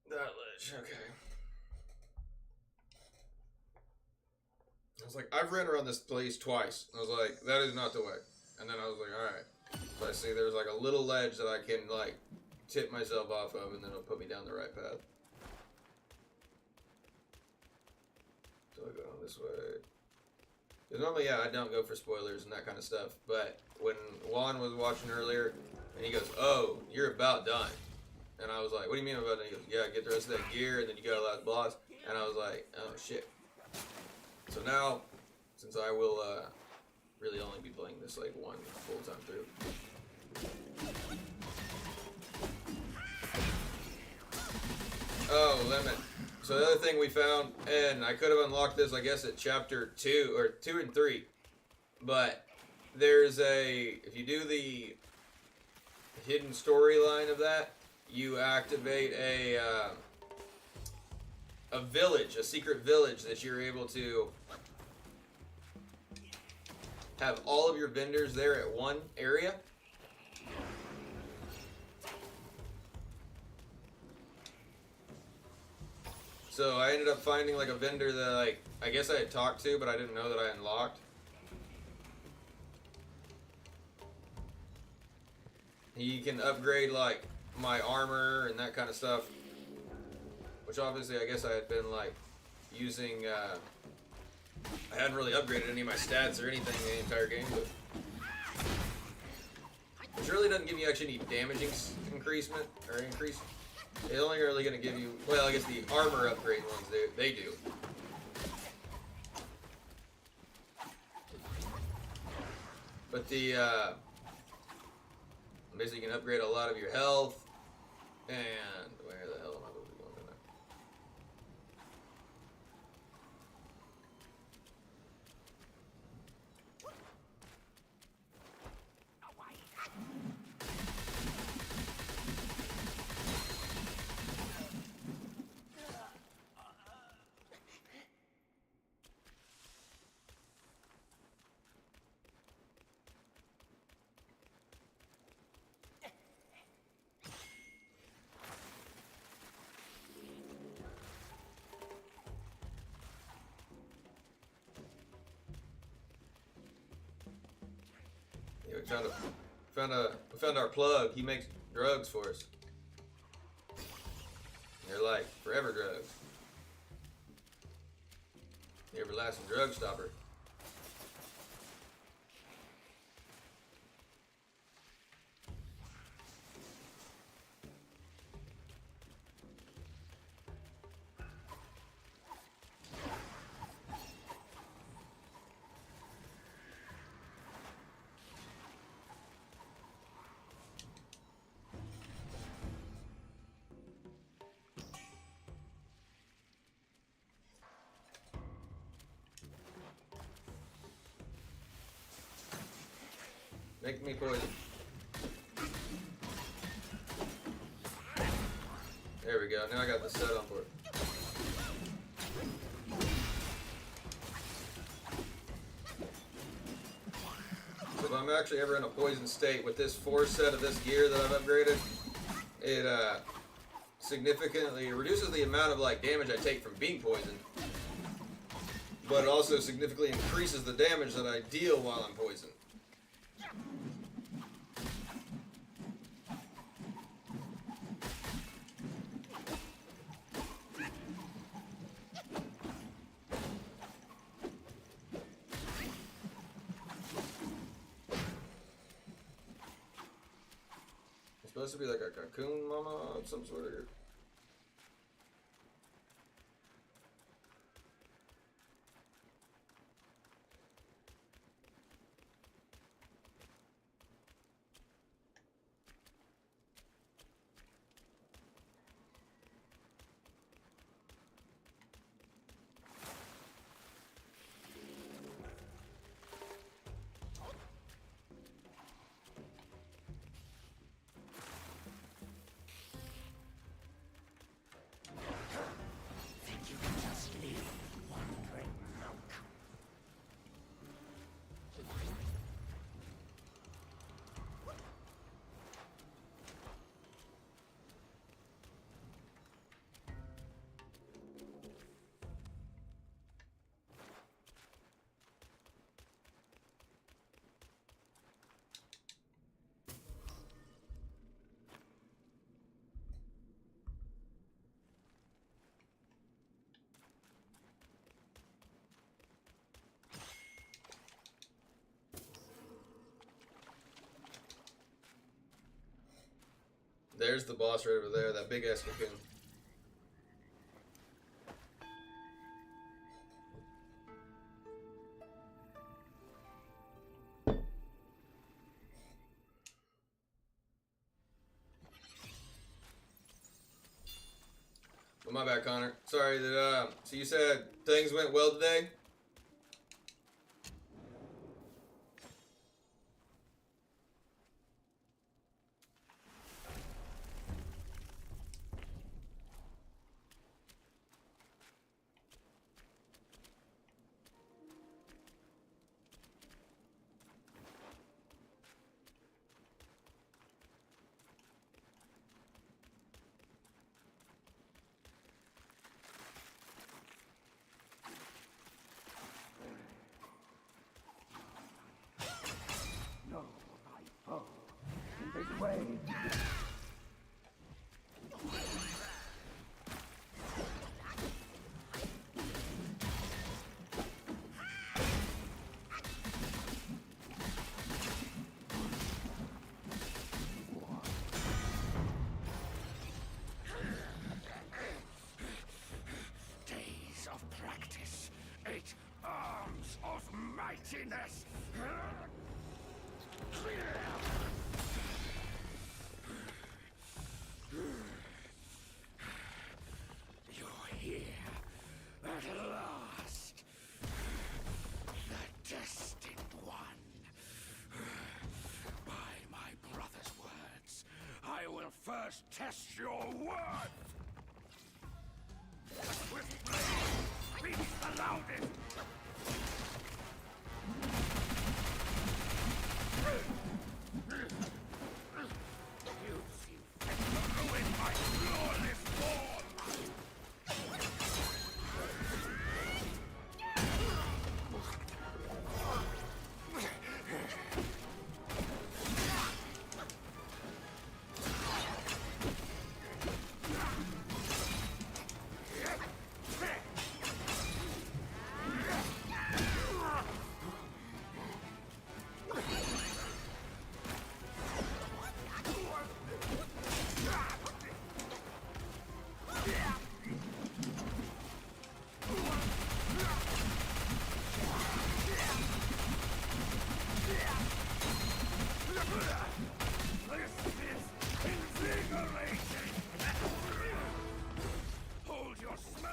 That ledge, okay. I was like, I've ran around this place twice. I was like, that is not the way. And then I was like, alright. So I see there's like a little ledge that I can like tip myself off of, and then it'll put me down the right path. So I go down this way. Because normally, yeah, I don't go for spoilers and that kind of stuff. But when Juan was watching earlier, and he goes, oh, you're about done. And I was like, what do you mean about that? He goes, yeah, get the rest of that gear, and then you got a last boss. And I was like, oh, shit. So now, since I will really only be playing this like one full time through. Oh, limit. So the other thing we found, and I could have unlocked this, I guess, at chapter 2, or 2 and 3. But there's if you do the hidden storyline of that, you activate a village, a secret village that you're able to have all of your vendors there at one area. So I ended up finding like a vendor that like, I guess I had talked to, but I didn't know that I unlocked. He can upgrade like my armor and that kind of stuff, which obviously I guess I had been like using, I hadn't really upgraded any of my stats or anything in the entire game, but which really doesn't give you actually any damage increase. It's only really going to give you, well, I guess the armor upgrade ones, they do. But the, basically you can upgrade a lot of your health, and where the hell am I supposed to be going in there? Yeah, we found our plug. He makes drugs for us. They're like forever drugs. The everlasting drug stopper. Make me poison. There we go. Now I got the set on board. So if I'm actually ever in a poison state with this 4 set of this gear that I've upgraded, it significantly, it reduces the amount of like damage I take from being poisoned, but it also significantly increases the damage that I deal while I'm poisoned. It's supposed to be like a cocoon mama of some sort of.
Think you can just leave, wandering monk?
There's the boss right over there, that big ass cocoon. Well, my bad, Connor. Sorry that, so you said things went well today?
No, my foe. In this way. Days of practice. 8 arms of mightiness. You're here at last, the destined one. By my brother's words, I will first test your worth. The swift blade speaks the loudest. You seem fit to ruin my flawless form.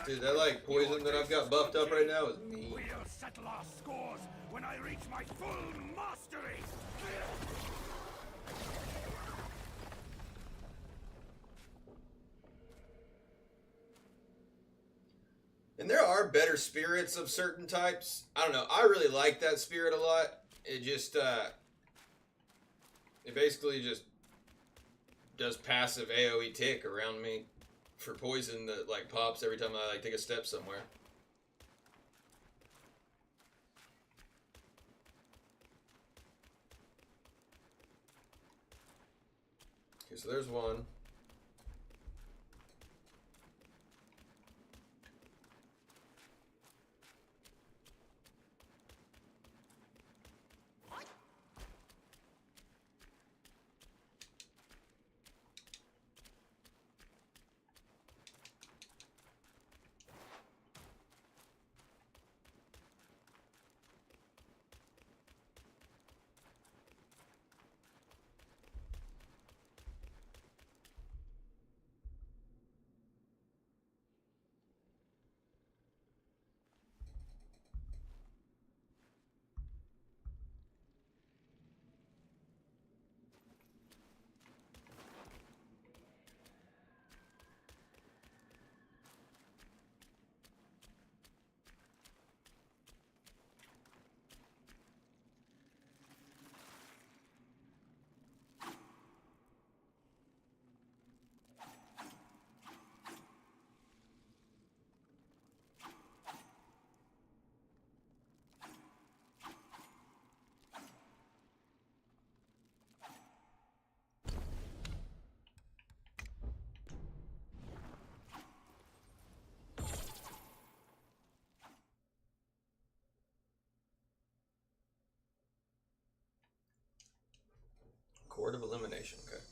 Dude, that like poison that I've got buffed up right now is mean.
We'll settle our scores when I reach my full mastery.
And there are better spirits of certain types. I don't know. I really like that spirit a lot. It just, it basically just does passive AoE tick around me for poison that like pops every time I like take a step somewhere. Okay, so there's one. Cord of elimination, okay.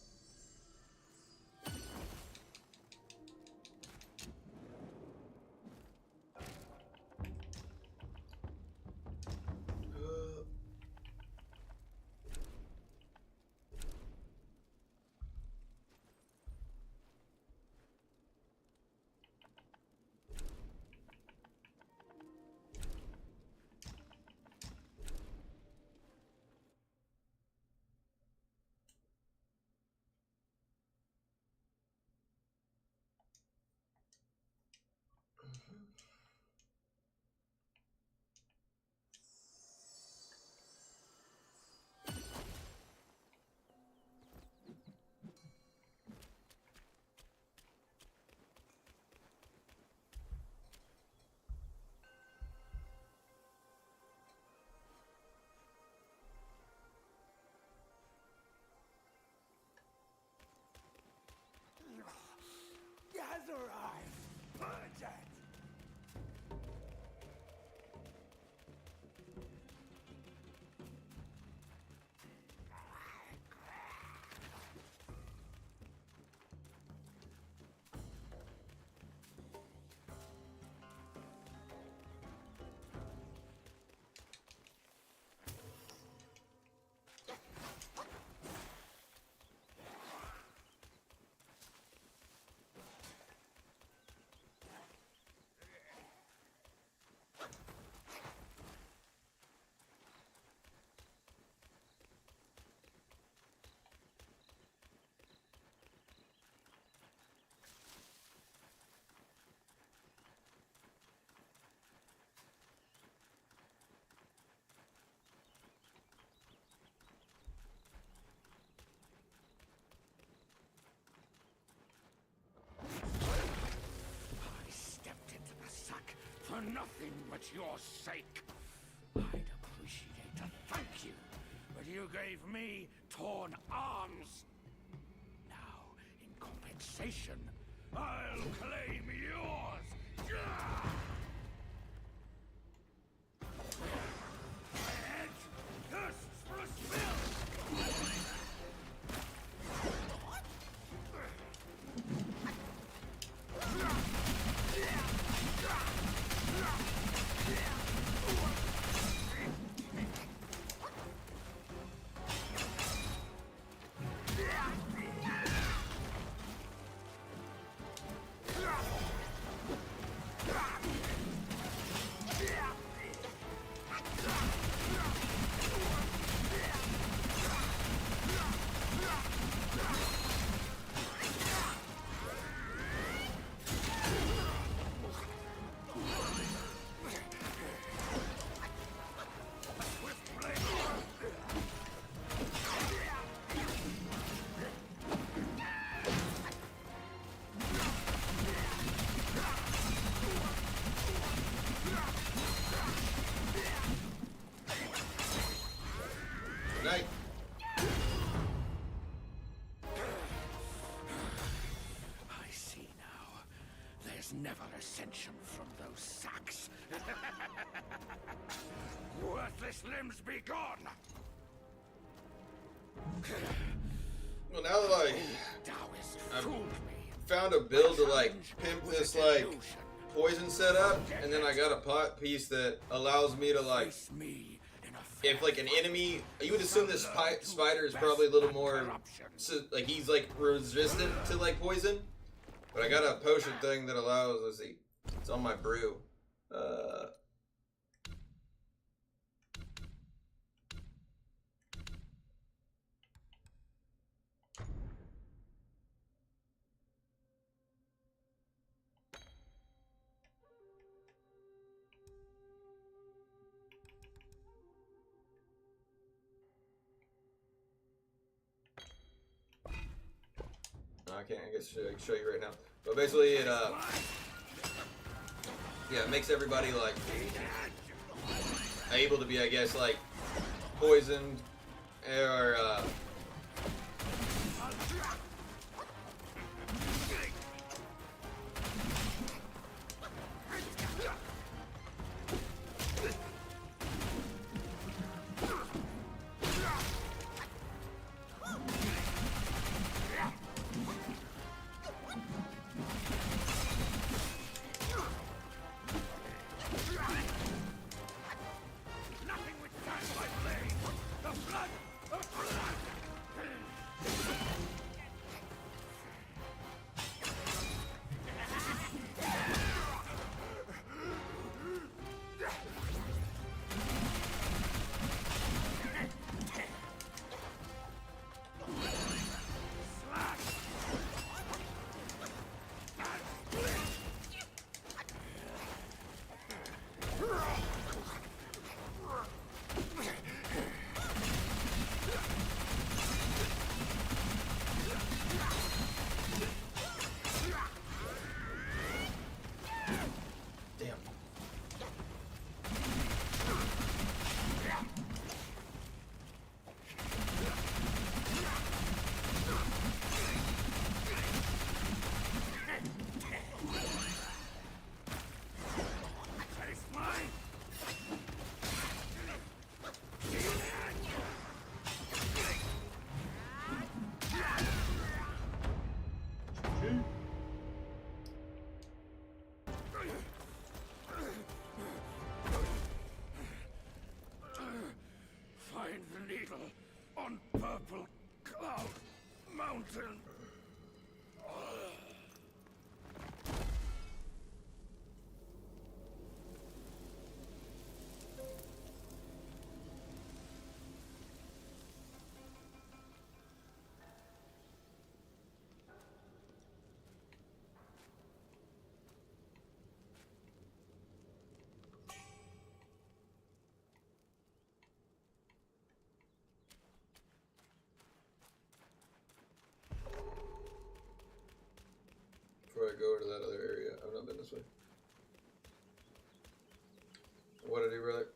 Gather eyes, purge it! For nothing but your sake. I'd appreciate a thank you, but you gave me torn arms. Now, in compensation, I'll claim yours. Head thirsts for a spill. ascension from those sacks. Worthless limbs be gone!
Well, now that
Taoist
I've
fooled me.
found a build to like pimp this like poison setup, and then I got a pot piece that allows me to like,
Face me in a
if like an enemy, you would assume this spider is probably a little more, so, like he's like resistant to like poison, but I got a potion thing that allows, let's see, it's on my brew. I can't, I guess, show you right now. But basically, it, yeah, it makes everybody, like, able to be, I guess, like, poisoned, or,
find the needle on Purple Cloud Mountain.
before I go to that other area. I've not been this way. What did I do, brother?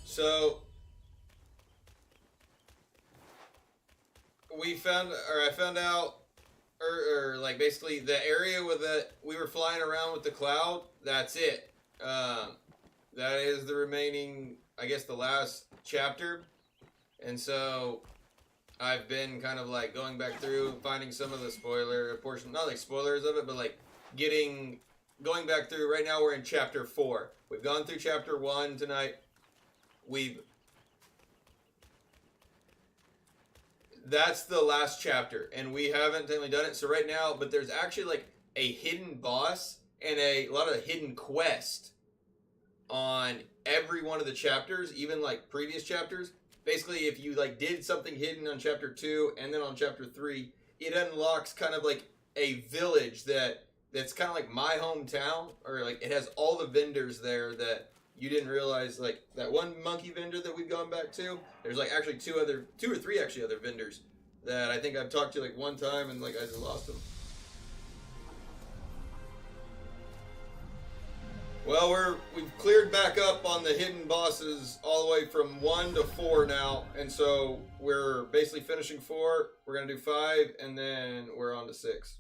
So we found, or I found out, or like basically the area with the we were flying around with the cloud. That's it. That is the remaining, I guess, the last chapter. And so I've been kind of like going back through, finding some of the spoiler portion, not like spoilers of it, but like going back through. Right now we're in chapter 4. We've gone through chapter 1 tonight. That's the last chapter, and we haven't technically done it. So right now, but there's actually like a hidden boss and a lot of hidden quest on every one of the chapters, even like previous chapters. Basically, if you like did something hidden on chapter 2 and then on chapter 3, it unlocks kind of like a village that's kind of like my hometown, or like it has all the vendors there that you didn't realize. Like that one monkey vendor that we've gone back to, there's like actually two or three actually other vendors that I think I've talked to like one time and like I just lost them. Well, we've cleared back up on the hidden bosses all the way from 1 to 4 now, and so we're basically finishing 4. We're gonna do 5, and then we're on to 6.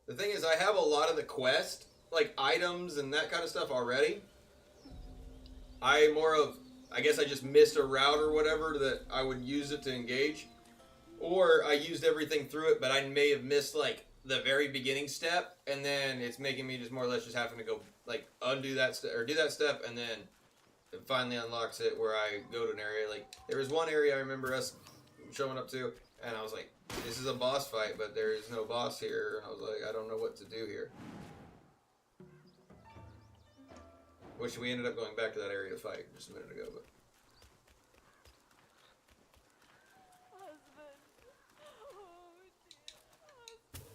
The thing is, I have a lot of the quest, like items and that kind of stuff already. I guess I just missed a route or whatever that I would use it to engage. Or I used everything through it, but I may have missed like the very beginning step, and then it's making me just more or less just having to go like undo that step or do that step, and then it finally unlocks it where I go to an area. Like there was one area I remember us showing up to, and I was like, this is a boss fight, but there is no boss here. And I was like, I don't know what to do here. Which we ended up going back to that area to fight just a minute ago, but.
Husband. Oh, dear husband.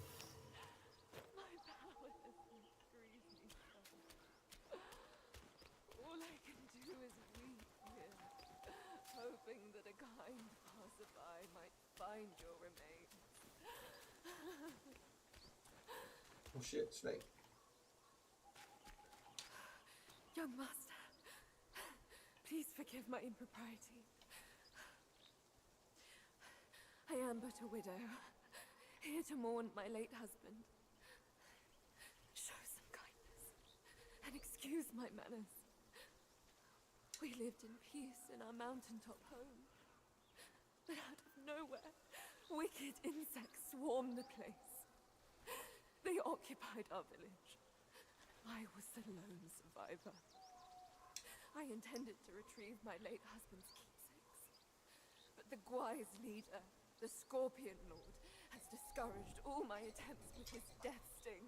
My power has increased me so. All I can do is weep here, hoping that a kind passerby might find your remains.
Oh shit, snake.
Young master, please forgive my impropriety. I am but a widow, here to mourn my late husband. Show some kindness and excuse my manners. We lived in peace in our mountaintop home, but out of nowhere, wicked insects swarmed the place. They occupied our village. I was the lone survivor. I intended to retrieve my late husband's keepsakes, but the Gwai's leader, the Scorpion Lord, has discouraged all my attempts with his death sting.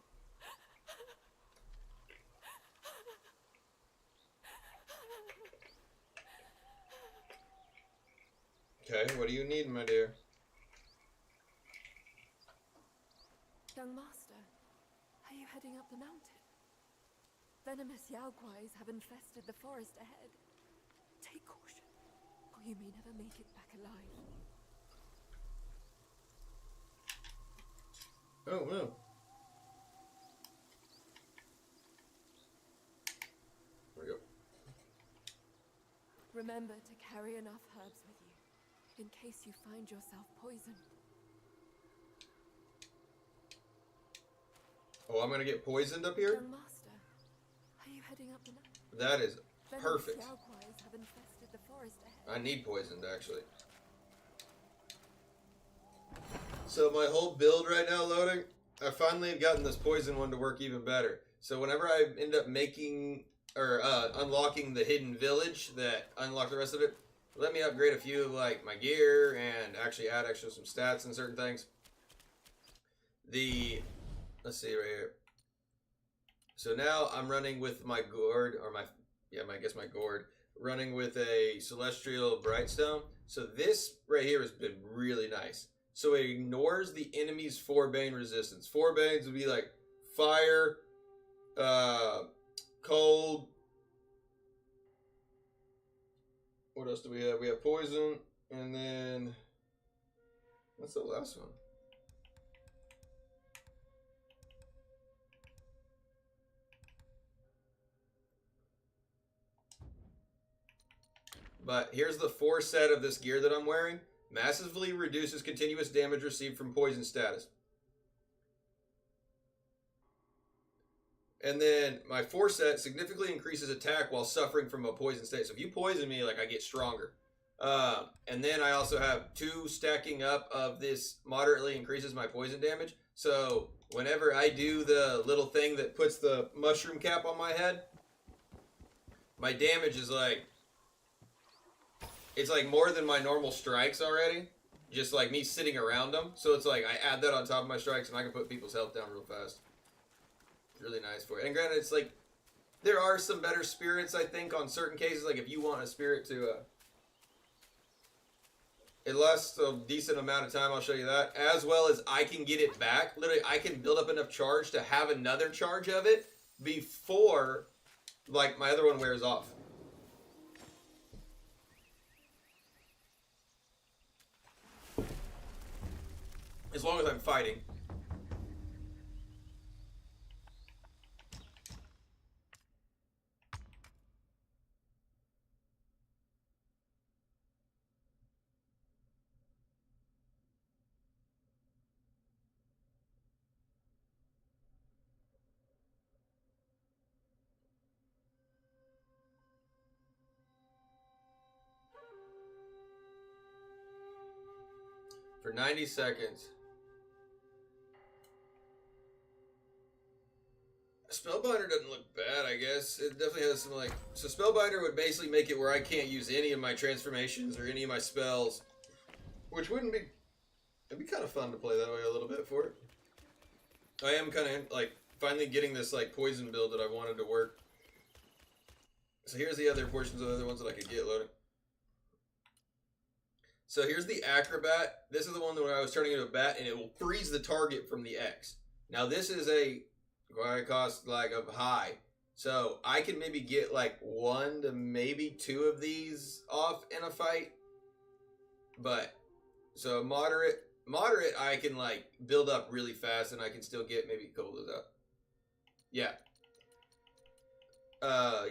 Okay, what do you need, my dear?
Young master, are you heading up the mountain? Venomous Yaoguais have infested the forest ahead. Take caution, or you may never make it back alive.
Oh, no. There we go.
Remember to carry enough herbs with you, in case you find yourself poisoned.
Oh, I'm gonna get poisoned up here?
Young master, are you heading up the mountain?
That is perfect.
Venomous Yaoguais have infested the forest ahead.
I need poisoned, actually. So my whole build right now loading, I finally have gotten this poison one to work even better. So whenever I end up making, or unlocking the hidden village that unlock the rest of it, let me upgrade a few of like my gear and actually add extra some stats and certain things. Let's see right here. So now I'm running with my gourd, or I guess my gourd, running with a celestial brightstone. So this right here has been really nice. So it ignores the enemy's 4 bane resistance. 4 banes would be like fire, cold. What else do we have? We have poison, and then what's the last one? But here's the 4 set of this gear that I'm wearing. Massively reduces continuous damage received from poison status. And then my 4 set significantly increases attack while suffering from a poison state. So if you poison me, like I get stronger. And then I also have 2 stacking up of this moderately increases my poison damage. So whenever I do the little thing that puts the mushroom cap on my head, my damage is like, it's like more than my normal strikes already. Just like me sitting around them. So it's like I add that on top of my strikes and I can put people's health down real fast. It's really nice for it. And granted, it's like, there are some better spirits, I think, on certain cases. Like if you want a spirit to, it lasts a decent amount of time, I'll show you that. As well as I can get it back. Literally, I can build up enough charge to have another charge of it before, like, my other one wears off. As long as I'm fighting. For 90 seconds. Spellbinder doesn't look bad, I guess. It definitely has some, like... So Spellbinder would basically make it where I can't use any of my transformations or any of my spells. Which wouldn't be... It'd be kind of fun to play that way a little bit for it. I am kind of, like, finally getting this, like, poison build that I wanted to work. So here's the other portions of the other ones that I could get loaded. So here's the Acrobat. This is the one that when I was turning into a bat, and it will freeze the target from the X. Now this is a cost like of high. So I can maybe get like 1 to maybe 2 of these off in a fight. But so moderate I can like build up really fast and I can still get maybe a couple of those out. Yeah.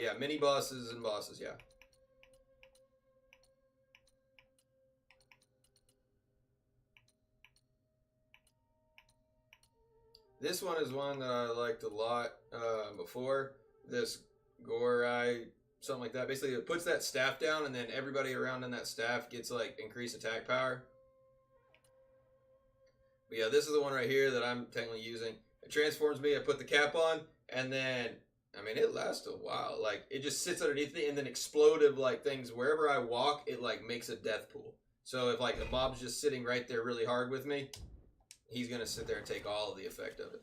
Yeah, mini bosses and bosses, yeah. This one is one that I liked a lot before. This Gorai, something like that. Basically, it puts that staff down, and then everybody around in that staff gets like increased attack power. But yeah, this is the one right here that I'm technically using. It transforms me. I put the cap on, and then I mean it lasts a while. Like it just sits underneath me, and then explosive like things wherever I walk, it like makes a death pool. So if like a mob's just sitting right there really hard with me, he's going to sit there and take all of the effect of it.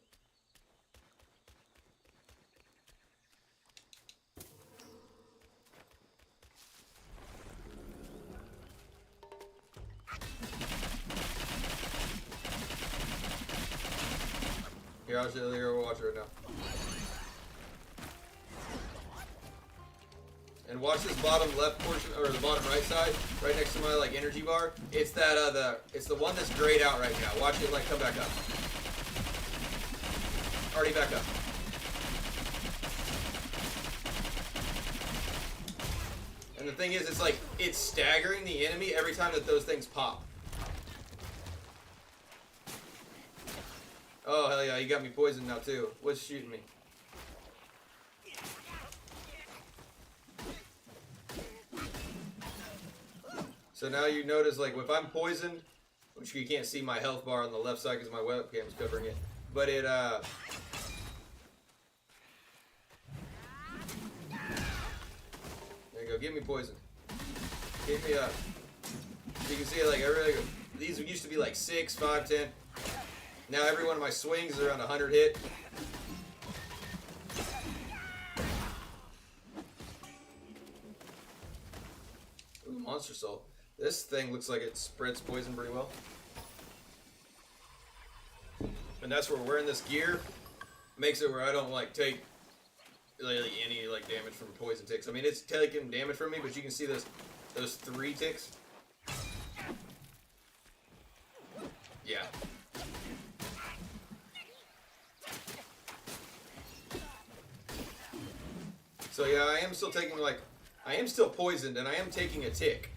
Here, I'll show you. Watch it right now. And watch this bottom left portion, or the bottom right side, right next to my like energy bar. It's that it's the one that's grayed out right now. Watch it like come back up. Already back up. And the thing is, it's like it's staggering the enemy every time that those things pop. Oh hell yeah, you got me poisoned now too. What's shooting me? So now you notice, like, if I'm poisoned, which you can't see my health bar on the left side because my webcam is covering it, but it, there you go, get me poisoned. Get me up. So you can see, like, these used to be, like, 6, 5, 10. Now every one of my swings is around 100 hit. Ooh, Monster Soul. This thing looks like it spreads poison pretty well. And that's where wearing this gear makes it where I don't like take really any like damage from poison ticks. I mean it's taking damage from me, but you can see those 3 ticks. Yeah. So yeah, I am still taking like I am still poisoned and I am taking a tick.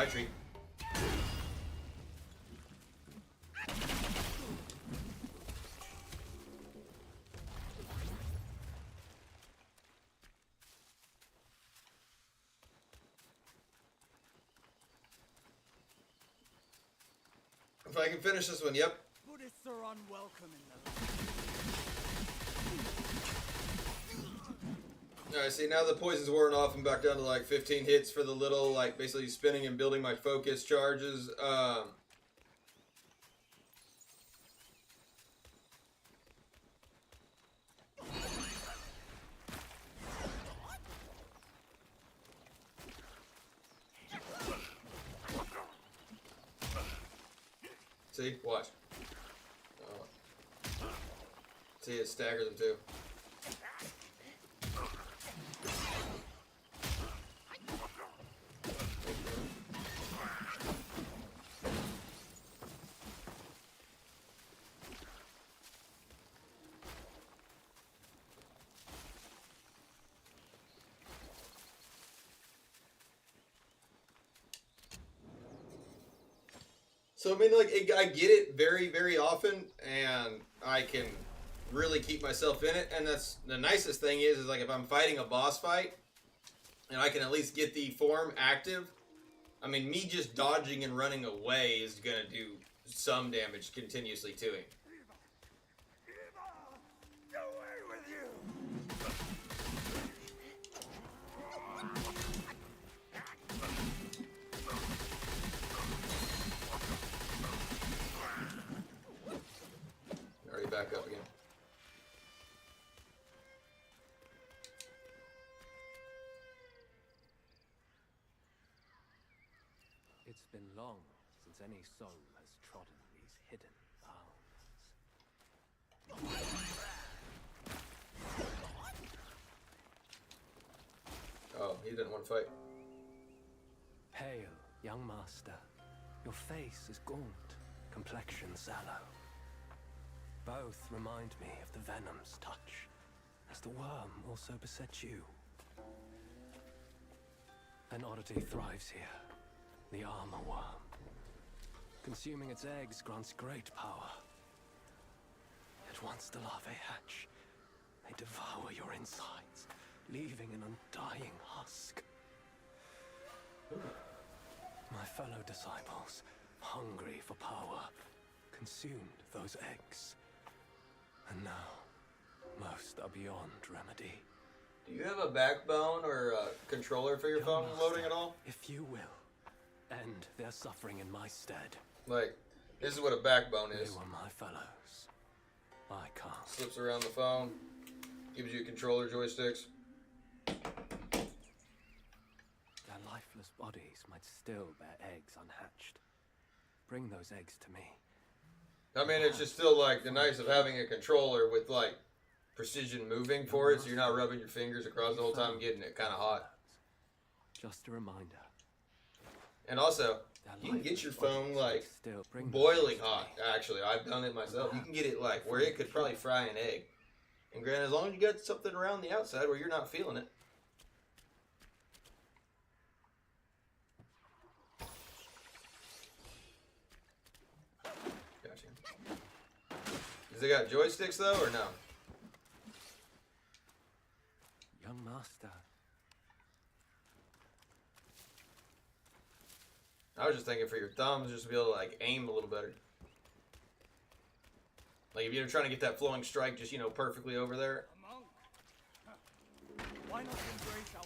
my treat. If I can finish this one, yep.
Buddhists are unwelcome in the
Alright, see, now the poison's worn off. I'm back down to like 15 hits for the little, like, basically spinning and building my focus charges. See? Watch. See, it staggers them too. So, I mean, like, I get it very, very often, and I can really keep myself in it, and that's the nicest thing is like, if I'm fighting a boss fight, and I can at least get the form active, I mean, me just dodging and running away is gonna do some damage continuously to him. Already back up again.
It's been long since any soul has trodden these hidden bounds.
Oh, he didn't want to fight.
Pale, young master. Your face is gaunt, complexion sallow. Both remind me of the venom's touch, as the worm also besets you. An oddity thrives here, the armor worm. Consuming its eggs grants great power. Yet once the larvae hatch, they devour your insides, leaving an undying husk. My fellow disciples, hungry for power, consumed those eggs. And now, most are beyond remedy.
Do you have a backbone or a controller for your phone loading at all?
If you will, end their suffering in my stead.
Like, this is what a backbone is.
They were my fellows. I can't.
Slips around the phone, gives you controller joysticks.
Their lifeless bodies might still bear eggs unhatched. Bring those eggs to me.
I mean, it's just still like the nice of having a controller with like precision moving for it, so you're not rubbing your fingers across the whole time getting it kind of hot.
Just a reminder.
And also, you can get your phone like boiling hot. Actually, I've done it myself. You can get it like where it could probably fry an egg. And granted, as long as you got something around the outside where you're not feeling it. Gotcha. Does it got joysticks though, or no?
Young master.
I was just thinking for your thumbs, just to be able to like aim a little better. Like if you're trying to get that flowing strike, just perfectly over there.
A monk. Why not embrace our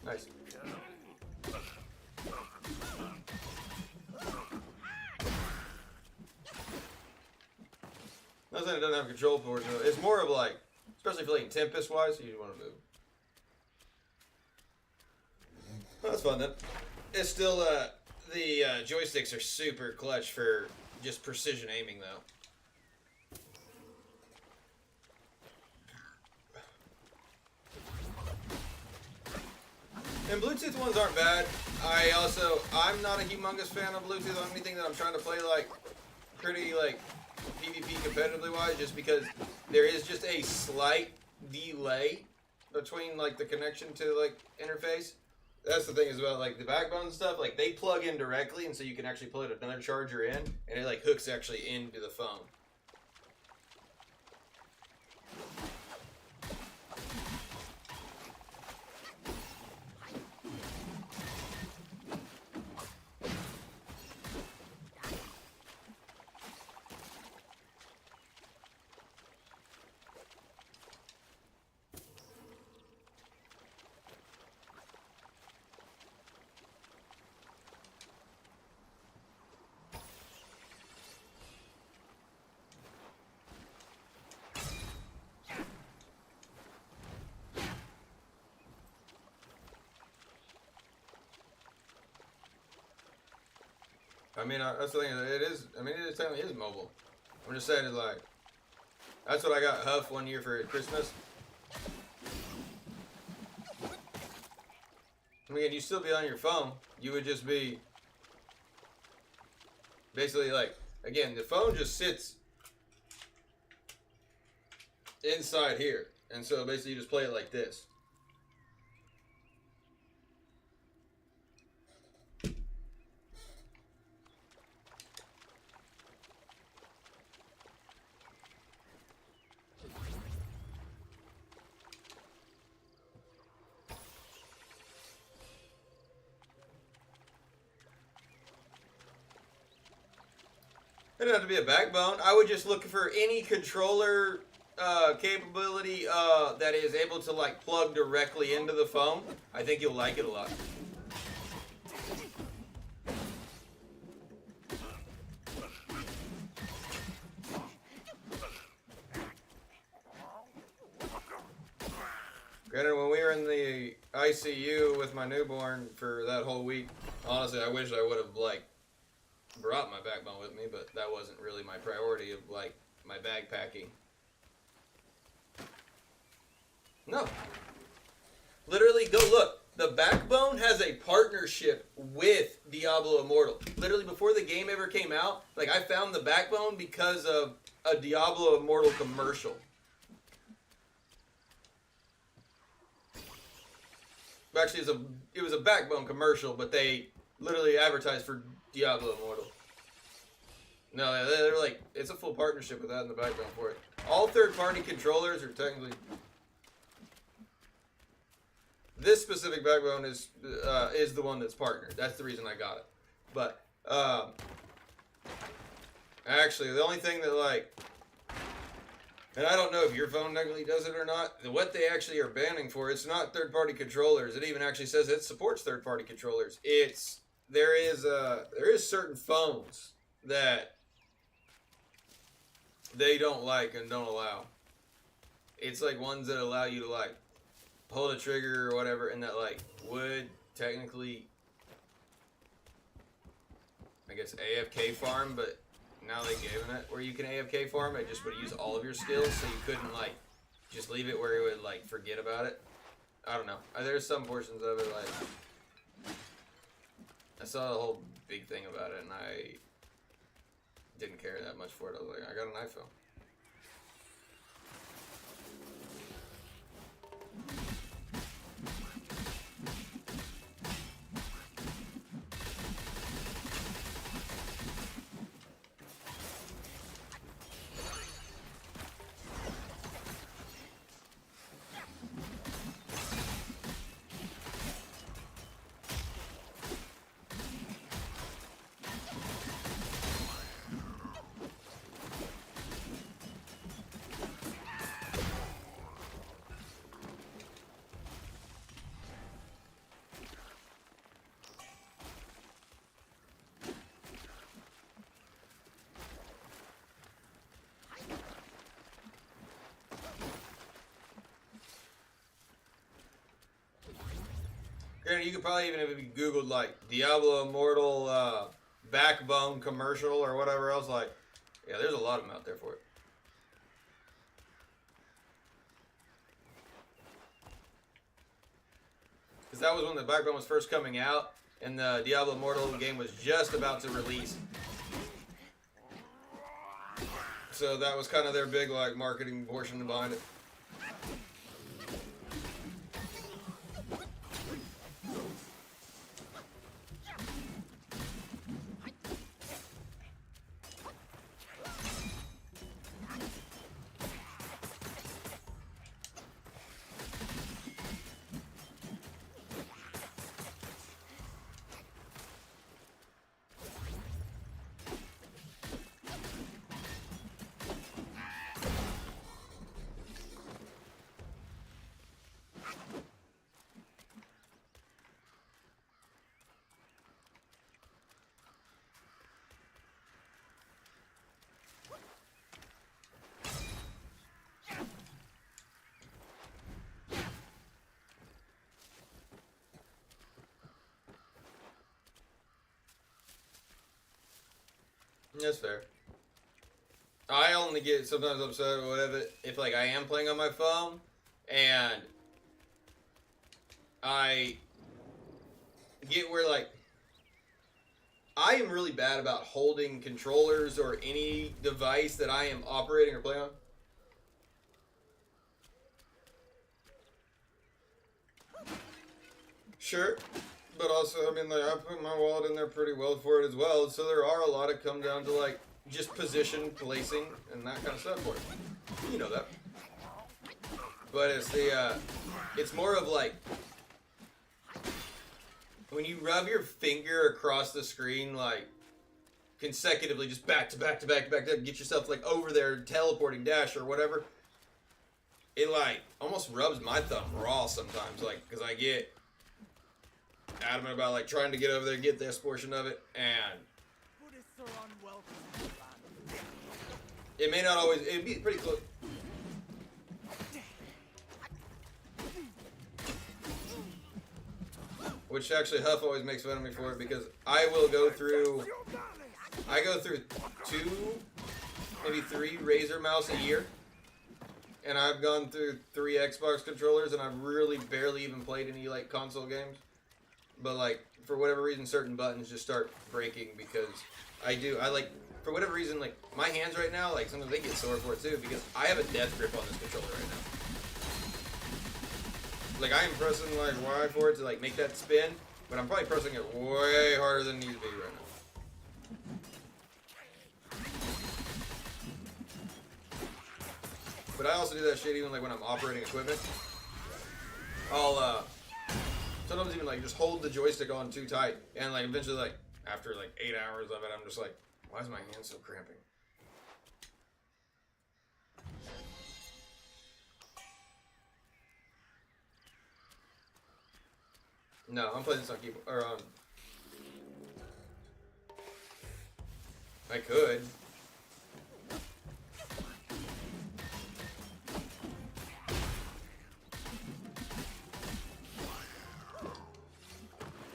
Nice. Not saying it doesn't have control ports. It's more of like, especially if you're like Tempest wise, you want to move. Oh, that's fun then. It's still the joysticks are super clutch for just precision aiming though. And Bluetooth ones aren't bad. I'm not a humongous fan of Bluetooth on anything that I'm trying to play like pretty like PvP competitively wise, just because there is just a slight delay between like the connection to like interface. That's the thing is about like the backbone stuff, like they plug in directly, and so you can actually plug another charger in, and it like hooks actually into the phone. I mean, that's the thing. It is. I mean, it technically is mobile. I'm just saying, it's like that's what I got Huff one year for Christmas. I mean, you'd still be on your phone. You would just be basically like, again, the phone just sits inside here, and so basically you just play it like this. It doesn't have to be a backbone. I would just look for any controller capability that is able to like plug directly into the phone. I think you'll like it a lot. Granted, when we were in the ICU with my newborn for that whole week, honestly, I wish I would have like brought my backbone with me, but that wasn't really my priority of like my bag packing. No. Literally, go look. The backbone has a partnership with Diablo Immortal. Literally, before the game ever came out, like I found the backbone because of a Diablo Immortal commercial. Actually, it was a backbone commercial, but they literally advertised for Diablo Immortal. No, they're like, it's a full partnership with that in the background for it. All third-party controllers are technically... This specific backbone is the one that's partnered. That's the reason I got it. But, actually, the only thing that, like... And I don't know if your phone technically does it or not. What they actually are banning for, it's not third-party controllers. It even actually says it supports third-party controllers. There is certain phones that they don't like and don't allow. It's like ones that allow you to like hold a trigger or whatever, and that like would technically, I guess, AFK farm, but now they gave it where you can AFK farm. It just would use all of your skills, so you couldn't like just leave it where it would like forget about it. I don't know. There's some portions of it like I saw the whole big thing about it, and I didn't care that much for it. I was like, I got an iPhone. Granted, you could probably even, if you Googled like Diablo Immortal backbone commercial or whatever else, like, yeah, there's a lot of them out there for it. Because that was when the backbone was first coming out, and the Diablo Immortal game was just about to release. So that was kind of their big like marketing portion behind it. That's fair. I only get sometimes upset or whatever if like I am playing on my phone and I get where like I am really bad about holding controllers or any device that I am operating or playing on. Sure. But also, I mean, like, I put my wallet in there pretty well for it as well, so there are a lot of come down to, like, just position, placing, and that kind of stuff for it. You know that. But it's the, it's more of, like, when you rub your finger across the screen, like, consecutively, just back to back to back to back to get yourself, like, over there, teleporting dash or whatever, it, like, almost rubs my thumb raw sometimes, like, because I get adamant about like trying to get over there, get this portion of it, and it may not always. It'd be pretty close. Which actually Huff always makes fun of me for it because I will go through. I go through 2, maybe 3 Razer mouse a year, and I've gone through 3 Xbox controllers, and I've really barely even played any like console games. But, like, for whatever reason, certain buttons just start breaking because I like, for whatever reason, like, my hands right now, like, sometimes they get sore for it, too, because I have a death grip on this controller right now. Like, I am pressing, like, Y for it to, like, make that spin, but I'm probably pressing it way harder than it needs to be right now. But I also do that shit even, like, when I'm operating equipment. I'll, sometimes even like just hold the joystick on too tight, and like eventually, like after like 8 hours of it, I'm just like, why is my hand so cramping? No, I'm playing this on keyboard or on. I could.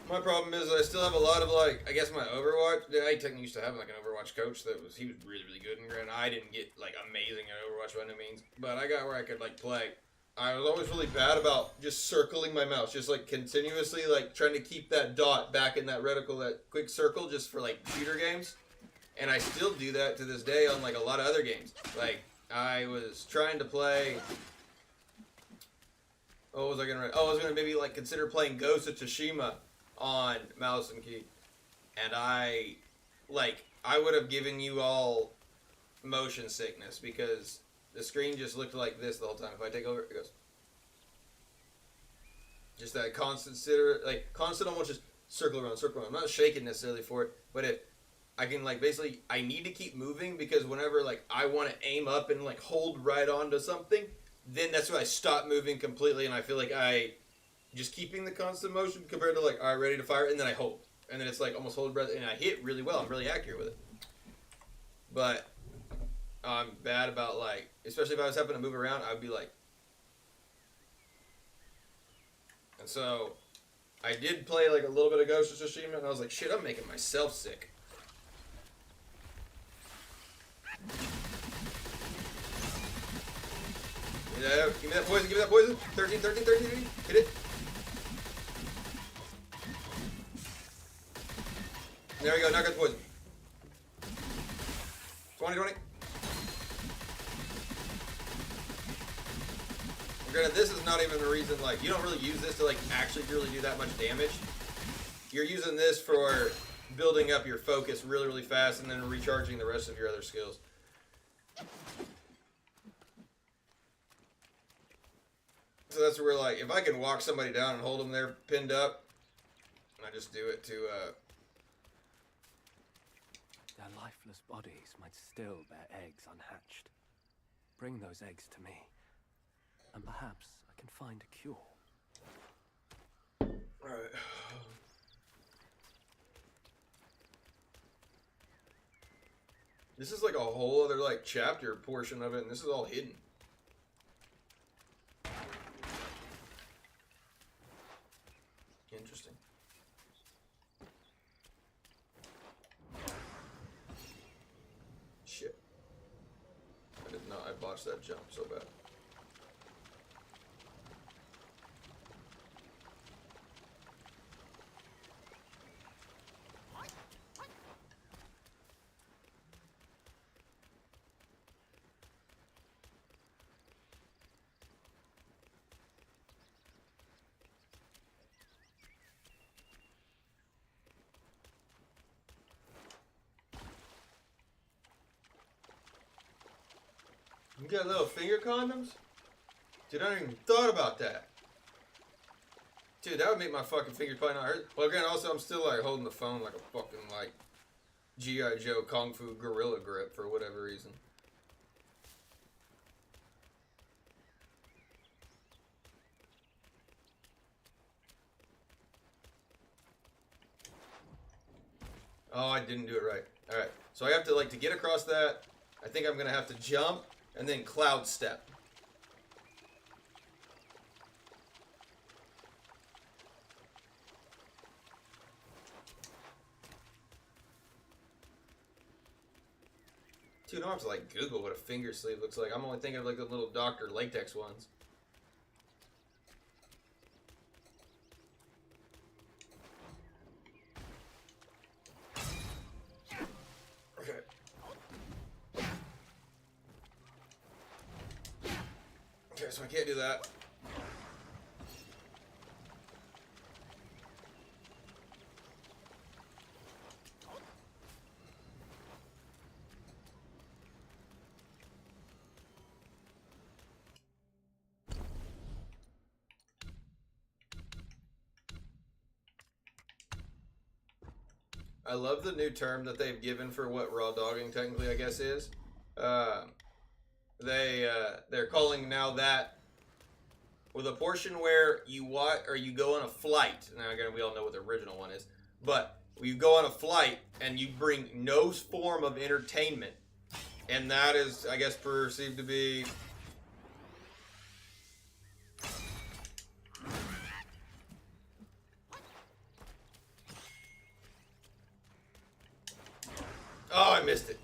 My problem is I still have a lot of like, I guess my Overwatch, I technically used to have like an Overwatch coach he was really, really good, and granted I didn't get like amazing at Overwatch by no means, but I got where I could like play. I was always really bad about just circling my mouse, just like continuously like trying to keep that dot back in that reticle, that quick circle just for like shooter games, and I still do that to this day on like a lot of other games. Like I was trying to play, what was I gonna, I was gonna maybe like consider playing Ghost of Tsushima on mouse and key, and I would have given you all motion sickness because the screen just looked like this the whole time. If I take over, it goes just that constant almost just circle around. I'm not shaking necessarily for it, but if I can like basically I need to keep moving because whenever like I want to aim up and like hold right onto something, then that's when I stop moving completely, and I feel like I just keeping the constant motion compared to like, all right, ready to fire, and then I hold. And then it's like almost hold breath, and I hit really well. I'm really accurate with it. But I'm bad about like, especially if I was having to move around, I'd be like. And so I did play like a little bit of Ghost of Tsushima, and I was like, shit, I'm making myself sick. Yeah, give me that poison, give me that poison. 13, hit it. There we go, knock out the poison. 20. Granted, this is not even the reason, like, you don't really use this to, like, actually really do that much damage. You're using this for building up your focus really, really fast and then recharging the rest of your other skills. So that's where, like, if I can walk somebody down and hold them there pinned up, I just do it to,
Their lifeless bodies might still bear eggs unhatched. Bring those eggs to me, and perhaps I can find a cure.
Alright. This is like a whole other, like, chapter portion of it, and this is all hidden. Interesting. Shit. I did not. I botched that jump so bad. You got little finger condoms? Dude, I hadn't even thought about that. Dude, that would make my fucking fingers probably not hurt. Well, again, also, I'm still, like, holding the phone like a fucking, like, G.I. Joe Kung Fu gorilla grip for whatever reason. Oh, I didn't do it right. Alright, so I have to, like, to get across that, I think I'm going to have to jump and then cloud step. Dude, I don't have to, like, Google what a finger sleeve looks like. I'm only thinking of, like, the little Dr. Latex ones. Okay. Okay, so I can't do that. I love the new term that they've given for what raw dogging technically, I guess, is. They're calling now that with a portion where you watch or you go on a flight. Now again, we all know what the original one is, but you go on a flight and you bring no form of entertainment, and that is, I guess, perceived to be. Oh, I missed it.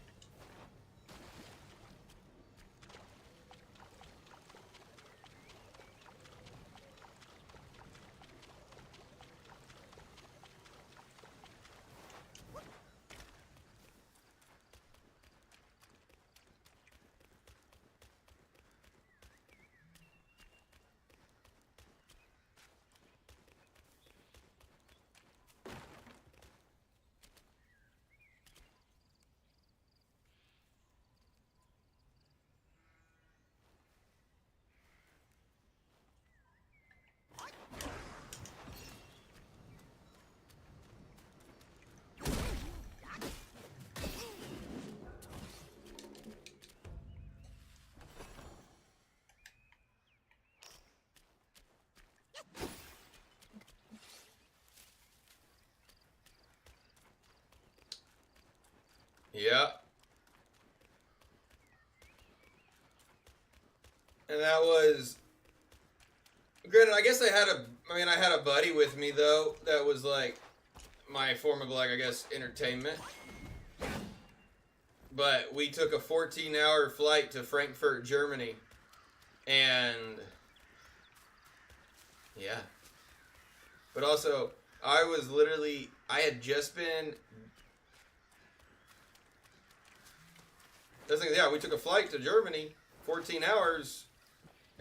Yeah. And that was, granted, I guess I had a buddy with me, though, that was, like, my form of, like, I guess, entertainment. But we took a 14-hour flight to Frankfurt, Germany. And, yeah. But also, I had just been... Yeah, we took a flight to Germany, 14 hours,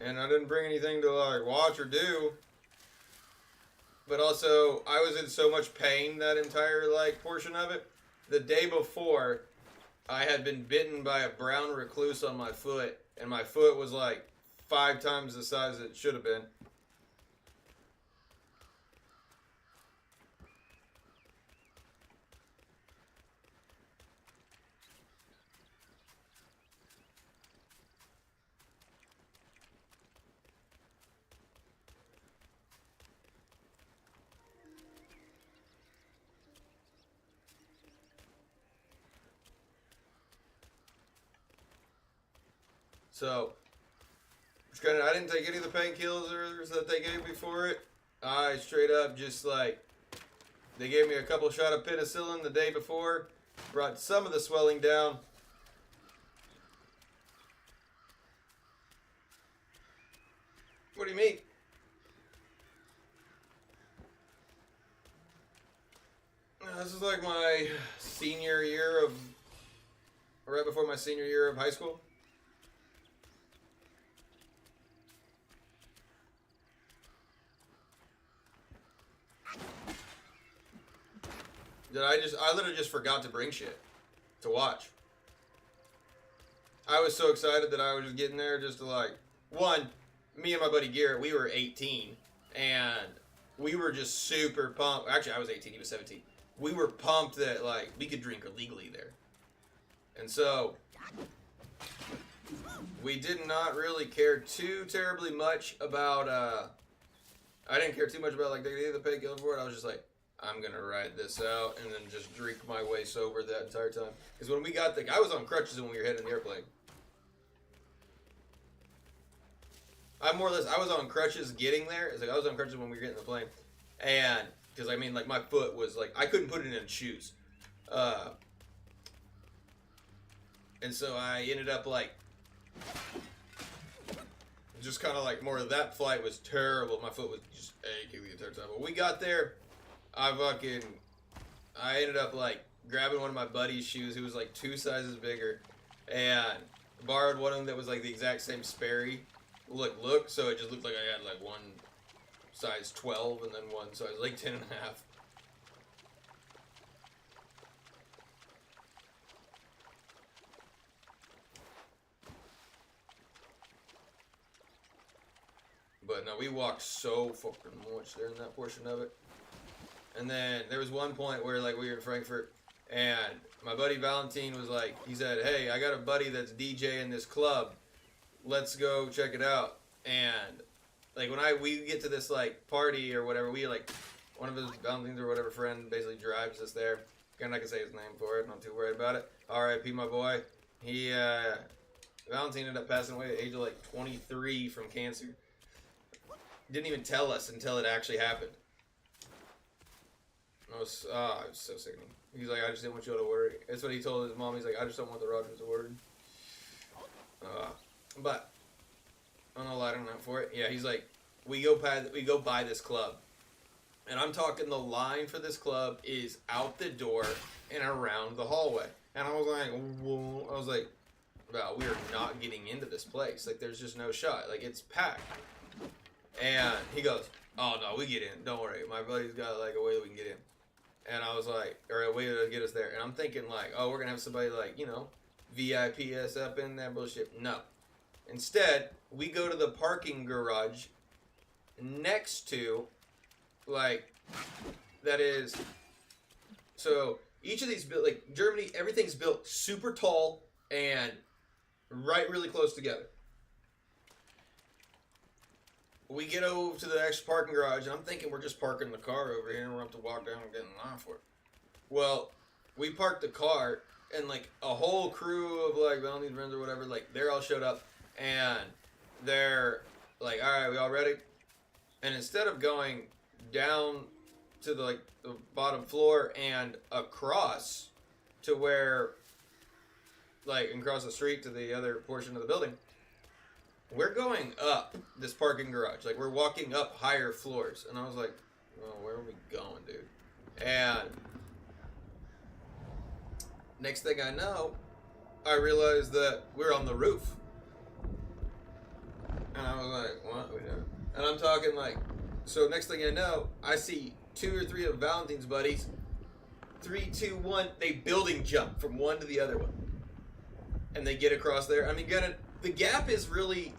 and I didn't bring anything to like watch or do. But also, I was in so much pain that entire like portion of it. The day before, I had been bitten by a brown recluse on my foot, and my foot was like 5 times the size it should have been. So, I didn't take any of the painkillers that they gave me for it. I straight up just like, they gave me a couple shot of penicillin the day before, brought some of the swelling down. What do you mean? This is like my senior year of, right before my senior year of high school. I literally just forgot to bring shit to watch. I was so excited that I was just getting there just to like, one, me and my buddy Garrett, we were 18, and we were just super pumped. Actually, I was 18, he was 17. We were pumped that like we could drink illegally there. And so we did not really care too terribly much about I didn't care too much about like the painkiller for it. I was just like, I'm gonna ride this out and then just drink my way sober that entire time. Because when we got I was on crutches when we were heading the airplane. I was on crutches getting there. It's like I was on crutches when we were getting the plane, and because I mean like my foot was like I couldn't put it in shoes, and so I ended up like just kind of like more of that flight was terrible. My foot was just aching the entire time. But we got there. I ended up like grabbing one of my buddy's shoes who was like 2 sizes bigger and borrowed one of them that was like the exact same Sperry look, so it just looked like I had like one size 12 and then one size like 10 and a half. But no, we walked so fucking much there in that portion of it. And then there was one point where like we were in Frankfurt and my buddy Valentine was like, he said, hey, I got a buddy that's DJing this club. Let's go check it out. And like when we get to this like party or whatever, we like one of his Valentines or whatever friend basically drives us there. I'm not gonna say his name for it, not too worried about it. R.I.P. my boy. Valentine ended up passing away at the age of like 23 from cancer. Didn't even tell us until it actually happened. It was so sickening. He's like, I just didn't want you to worry. That's what he told his mom. He's like, I just don't want the Rogers to worry. But on a lighter note for it, yeah, he's like, we go by this club, and I'm talking the line for this club is out the door and around the hallway. And I was like, whoa. I was like, well, we are not getting into this place. Like, there's just no shot. Like, it's packed. And he goes, oh no, we get in. Don't worry. My buddy's got like a way that we can get in. And I was like, or a way to get us there. And I'm thinking like, oh, we're going to have somebody like, you know, VIP us up in that bullshit. No. Instead, we go to the parking garage next to, like, that is, so each of these, like, Germany, everything's built super tall and really close together. We get over to the next parking garage, and I'm thinking we're just parking the car over here, and we're going to have to walk down and get in line for it. Well, we parked the car, and, like, a whole crew of, like, Valentine's friends or whatever, like, they're all showed up, and they're like, all right, we all ready? And instead of going down to, the bottom floor and across to where, like, and across the street to the other portion of the building, we're going up this parking garage. Like, we're walking up higher floors. And I was like, well, where are we going, dude? And next thing I know, I realized that we're on the roof. And I was like, what? And I'm talking like, so next thing I know, I see 2 or 3 of Valentine's buddies. 3, 2, 1. They building jump from one to the other one, and they get across there. I mean, the gap is really,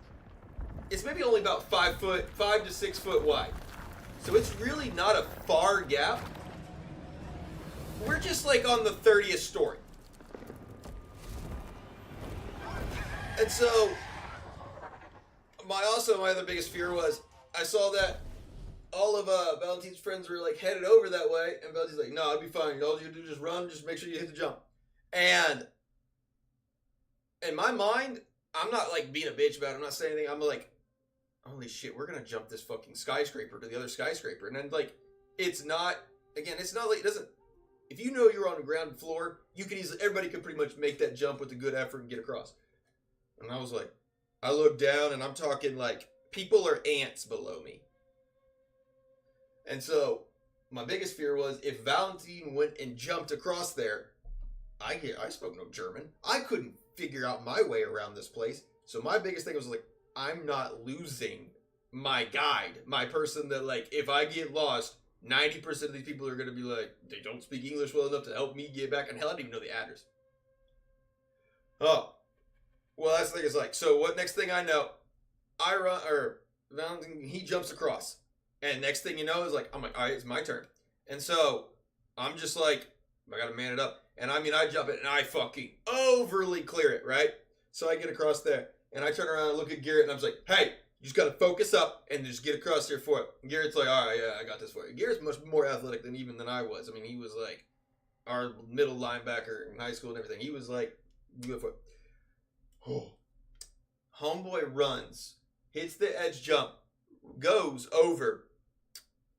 it's maybe only about 5 to 6 foot wide. So it's really not a far gap. We're just like on the 30th story. And so, my other biggest fear was, I saw that all of Valentine's friends were like headed over that way, and Valentine's like, no, I'll be fine. All you do is just run, just make sure you hit the jump. And in my mind, I'm not like being a bitch about it, I'm not saying anything, I'm like, holy shit, we're gonna jump this fucking skyscraper to the other skyscraper. And then like, it's not like, it doesn't, if you know you're on the ground floor, you can easily, everybody could pretty much make that jump with a good effort and get across. And I was like, I look down and I'm talking like, people are ants below me. And so, my biggest fear was if Valentine went and jumped across there, I spoke no German. I couldn't figure out my way around this place. So my biggest thing was like, I'm not losing my guide, my person that like, if I get lost, 90% of these people are going to be like, they don't speak English well enough to help me get back. And hell, I didn't even know the address. Oh. Well, that's the thing. It's like, so what next thing I know, I run, or Valentine, he jumps across. And next thing you know is like, I'm like, all right, it's my turn. And so I'm just like, I got to man it up. And I mean, I jump it and I fucking overly clear it, right? So I get across there and I turn around and look at Garrett and I'm just like, hey, you just got to focus up and just get across here for it. And Garrett's like, all right, yeah, I got this for you. Garrett's much more athletic than I was. I mean, he was like our middle linebacker in high school and everything. He was like, good for it. Oh. Homeboy runs, hits the edge jump, goes over,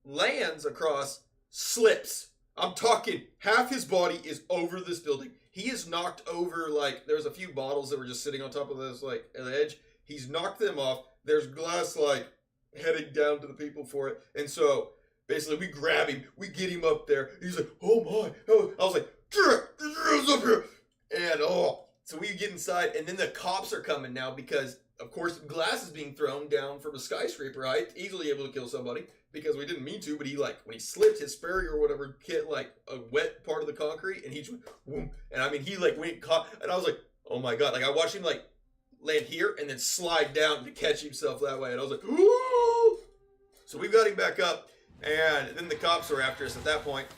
lands across, slips. I'm talking half his body is over this building. He is knocked over, like, there's a few bottles that were just sitting on top of this, like, edge. He's knocked them off. There's glass, like, heading down to the people for it. And so, basically, we grab him. We get him up there. He's like, oh, my. Oh. I was like, get up here. And, so we get inside, and then the cops are coming now because, of course, glass is being thrown down from a skyscraper height, easily able to kill somebody, because we didn't mean to, but he, like, when he slipped, his Sperry or whatever hit, like, a wet part of the concrete, and he just went, and I mean, he, like, went caught, and I was like, oh my god, like, I watched him, like, land here, and then slide down to catch himself that way, and I was like, ooh! So we got him back up, and then the cops were after us at that point.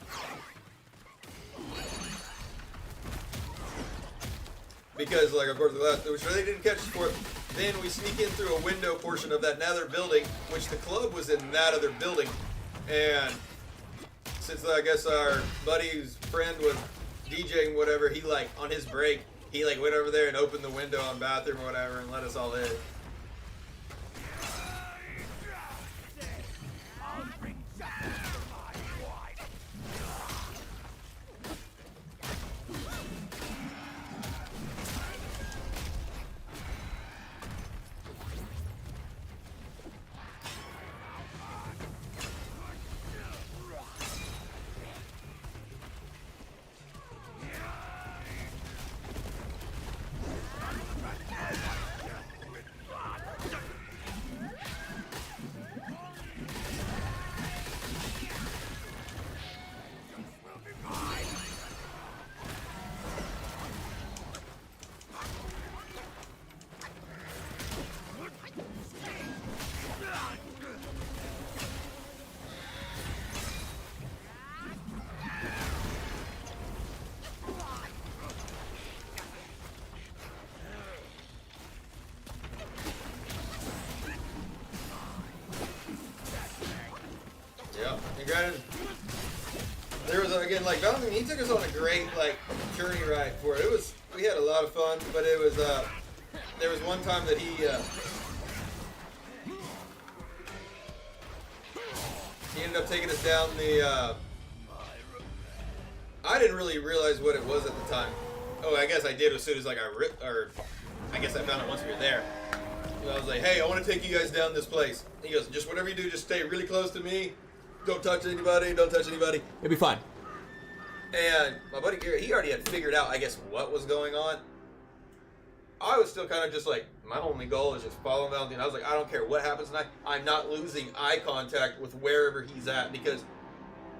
Because, like, of course, which they didn't catch us for it. Then we sneak in through a window portion of that nether building, which the club was in that other building. And since I guess our buddy's friend was DJing whatever, he, like, on his break, he, like, went over there and opened the window on bathroom or whatever and let us all in. Granted, there was again like Valentine. He took us on a great like journey ride for it. We had a lot of fun, but it was there was one time that he ended up taking us down the. I didn't really realize what it was at the time. Oh, I guess I did as soon as like I guess I found it once we were there. So I was like, hey, I want to take you guys down this place. He goes, just whatever you do, just stay really close to me. Don't touch anybody, it'll be fine. And my buddy Garrett, he already had figured out, I guess, what was going on. I was still kind of just like, my only goal is just following Valentine. I was like, I don't care what happens tonight. I'm not losing eye contact with wherever he's at, because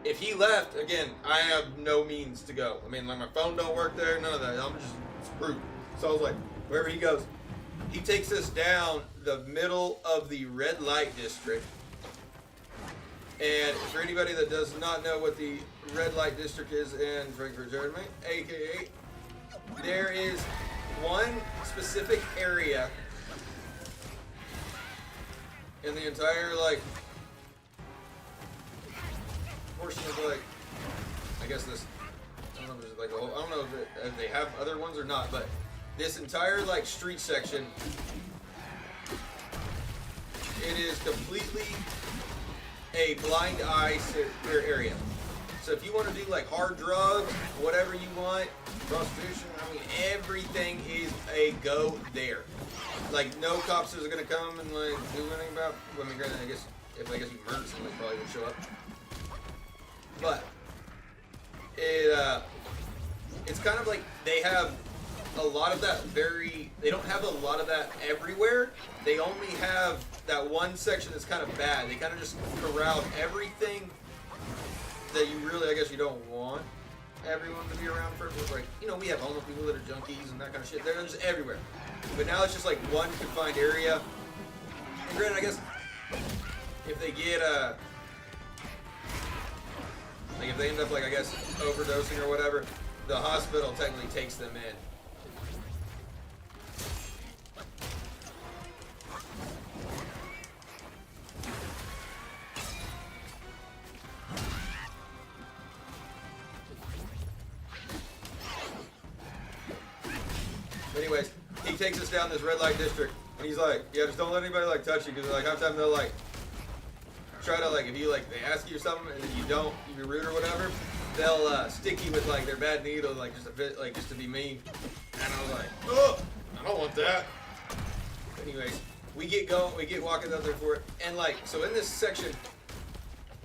if he left, again, I have no means to go. I mean, like, my phone don't work there, none of that. I'm just screwed. So I was like, wherever he goes. He takes us down the middle of the red light district. And for anybody that does not know what the red light district is in Frankfurt, Germany, aka, there is one specific area in the entire, like, portion of, like, I guess this, I don't know if there's like a whole, I don't know if they have other ones or not, but this entire, like, street section, it is completely a blind eye area. So if you want to do, like, hard drugs, whatever you want, prostitution, I mean, everything is a go there. Like, no cops are going to come and, like, do anything about, I mean, granted, I guess you murder someone, they probably would show up. But it's kind of like they have a lot of that they don't have a lot of that everywhere. They only have that one section that's kind of bad. They kind of just corral everything that you really, I guess, you don't want everyone to be around for. Like, you know, we have homeless people that are junkies and that kind of shit. They're just everywhere. But now it's just like one confined area. And granted, I guess if they get like if they end up, like, I guess, overdosing or whatever, the hospital technically takes them in. Anyways, he takes us down this red light district, and he's like, yeah, just don't let anybody, like, touch you, because, like, half the time they'll, like, try to, like, if you, like, they ask you something and then you don't, you're rude or whatever, they'll stick you with, like, their bad needle, like, just a bit, like, just to be mean. And I was like, oh, I don't want that. Anyways, we get going, we get walking out there for it, and, like, so in this section,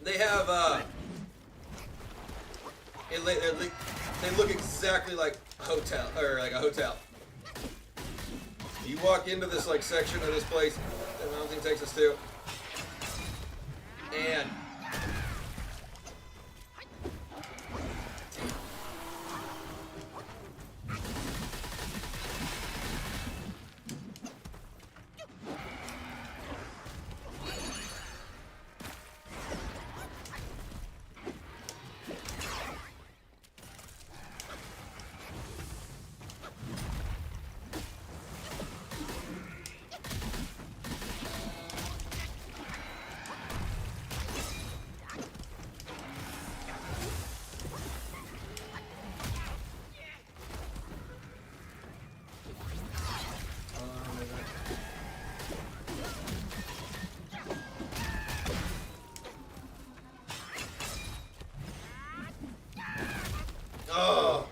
they have they look exactly like a hotel, or like a hotel. You walk into this, like, section of this place that Valentine takes us to, and oh.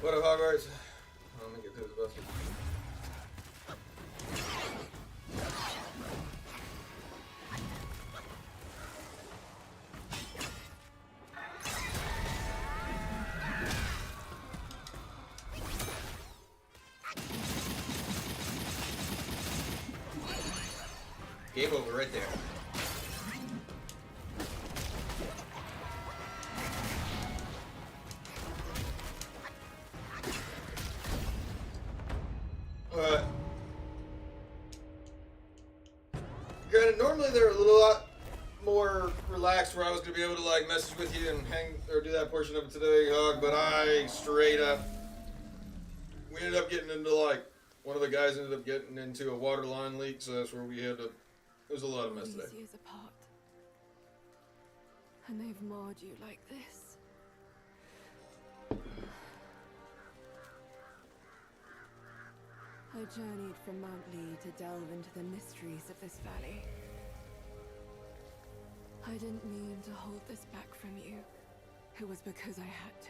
What up, Hogwarts? Let me get through this bus. Game over right there. Granted, normally they're a lot more relaxed where I was going to be able to, like, message with you and hang or do that portion of it today, Hog, but I straight up we ended up getting into like one of the guys ended up getting into a water line leak, so that's where we had to. It was a lot of mess today.
Years apart, and they've marred you like this. I journeyed from Mount Lee to delve into the mysteries of this valley. I didn't mean to hold this back from you. It was because I had to.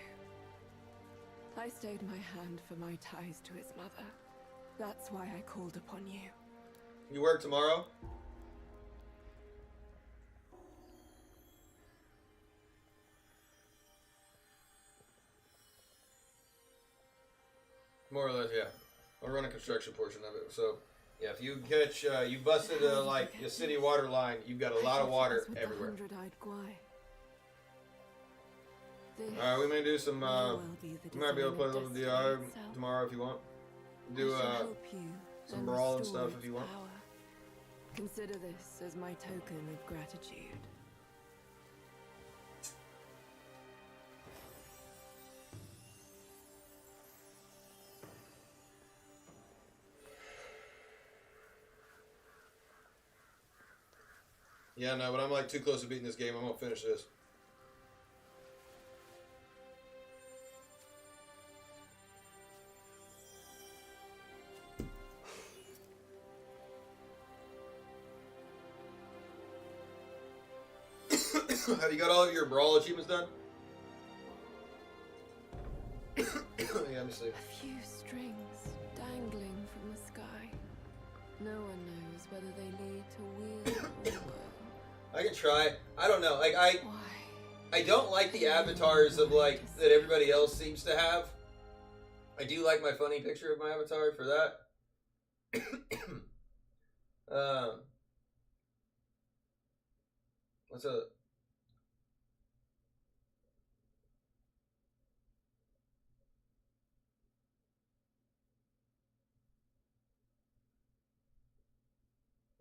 I stayed my hand for my ties to his mother. That's why I called upon you.
You work tomorrow? More or less, yeah. I'll run a construction portion of it. So, yeah, if you catch, you busted like a city water line, you've got a lot of water everywhere. Alright, we may do some, we might be able to play a little DR tomorrow if you want. Do, some brawl and stuff if you want.
Consider this as my token of gratitude.
Yeah, no, but I'm like too close to beating this game. I'm gonna finish this. Have you got all of your brawl achievements done? Yeah, let me see.
A few strings dangling from the sky. No one knows whether they lead to weird or woe.
I can try. I don't know. Like I don't like the avatars of like that everybody else seems to have. I do like my funny picture of my avatar for that. What's up?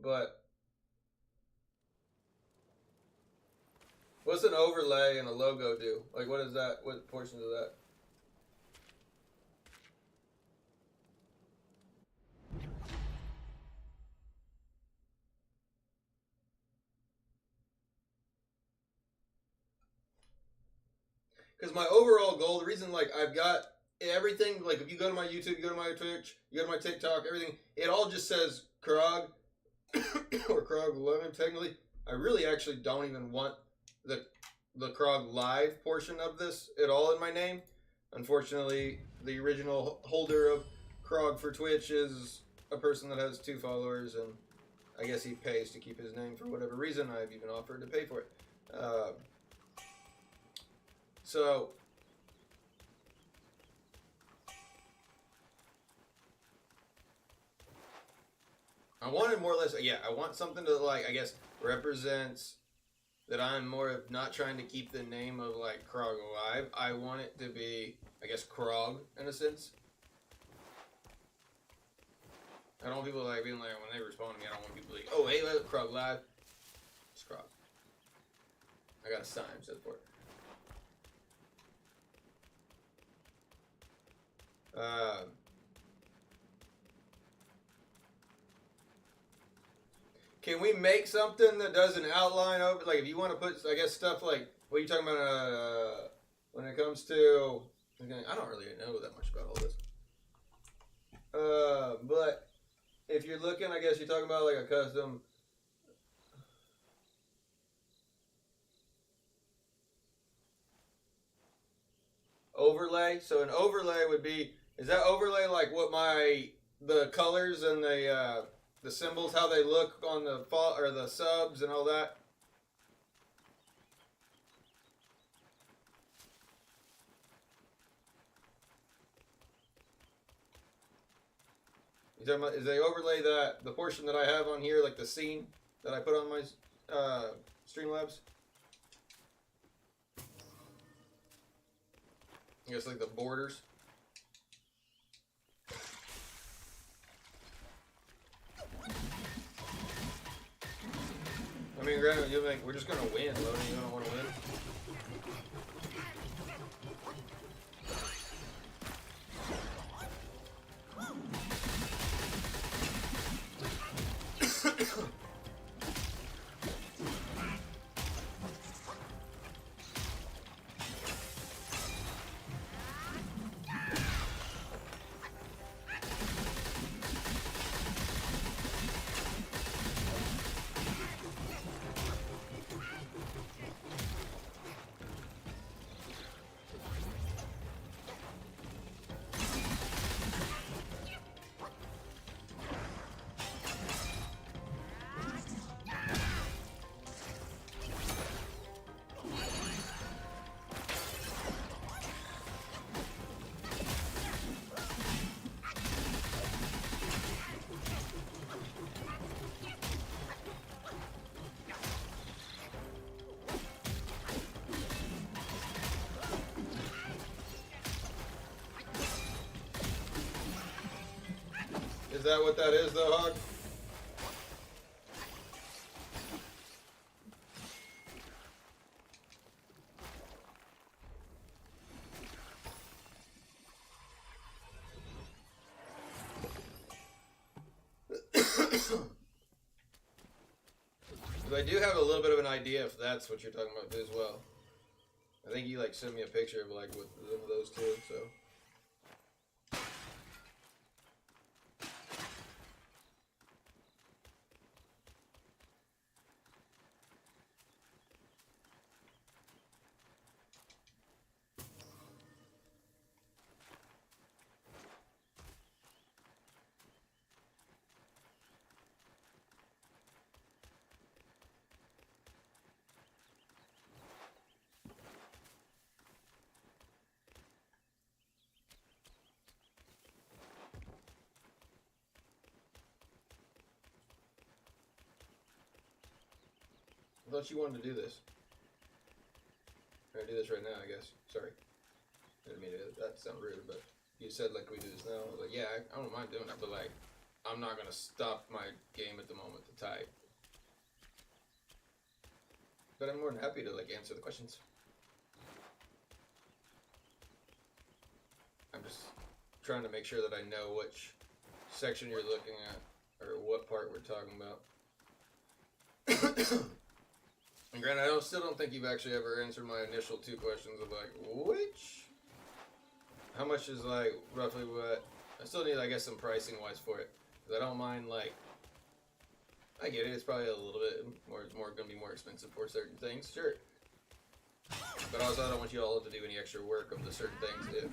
But what's an overlay and a logo do? Like, what is that? What portions of that? Because my overall goal, the reason, like, I've got everything, like, if you go to my YouTube, you go to my Twitch, you go to my TikTok, everything, it all just says Krog or Krog 11, technically. I really actually don't even want the Krog Live portion of this at all in my name. Unfortunately, the original holder of Krog for Twitch is a person that has 2 followers, and I guess he pays to keep his name for whatever reason. I've even offered to pay for it. So I wanted more or less, yeah, I want something to, like, I guess, represents that I'm more of not trying to keep the name of, like, Krog alive. I want it to be, I guess, Krog, in a sense. I don't want people, like, being like, when they respond to me, I don't want people like, oh, hey, look, Krog live. It's Krog. I got a sign that says for it. Can we make something that does an outline of, like, if you want to put, I guess, stuff like, what are you talking about, when it comes to, I don't really know that much about all this. But if you're looking, I guess you're talking about, like, a custom overlay. So an overlay would be, is that overlay like what the colors and the symbols, how they look on the or the subs and all that? You talking about, is they overlay the portion that I have on here, like the scene that I put on my Streamlabs? I guess like the borders. I mean, granted, you think we're just gonna win, though. You don't want to win. that what that is, though, Hog? Because I do have a little bit of an idea if that's what you're talking about as well. I think you like sent me a picture of like with those two, so. I thought you wanted to do this. I'm gonna do this right now, I guess. Sorry. I didn't mean that sound rude, but you said like we do this now. I was like, yeah, I don't mind doing it, but like, I'm not gonna stop my game at the moment to type. But I'm more than happy to like answer the questions. I'm just trying to make sure that I know which section you're looking at, or what part we're talking about. And granted, I still don't think you've actually ever answered my initial two questions of like, how much is like roughly what, I still need, I guess, some pricing wise for it. Because I don't mind like, I get it, it's probably a little bit more, it's more going to be more expensive for certain things, sure. But also I don't want you all to do any extra work of the certain things if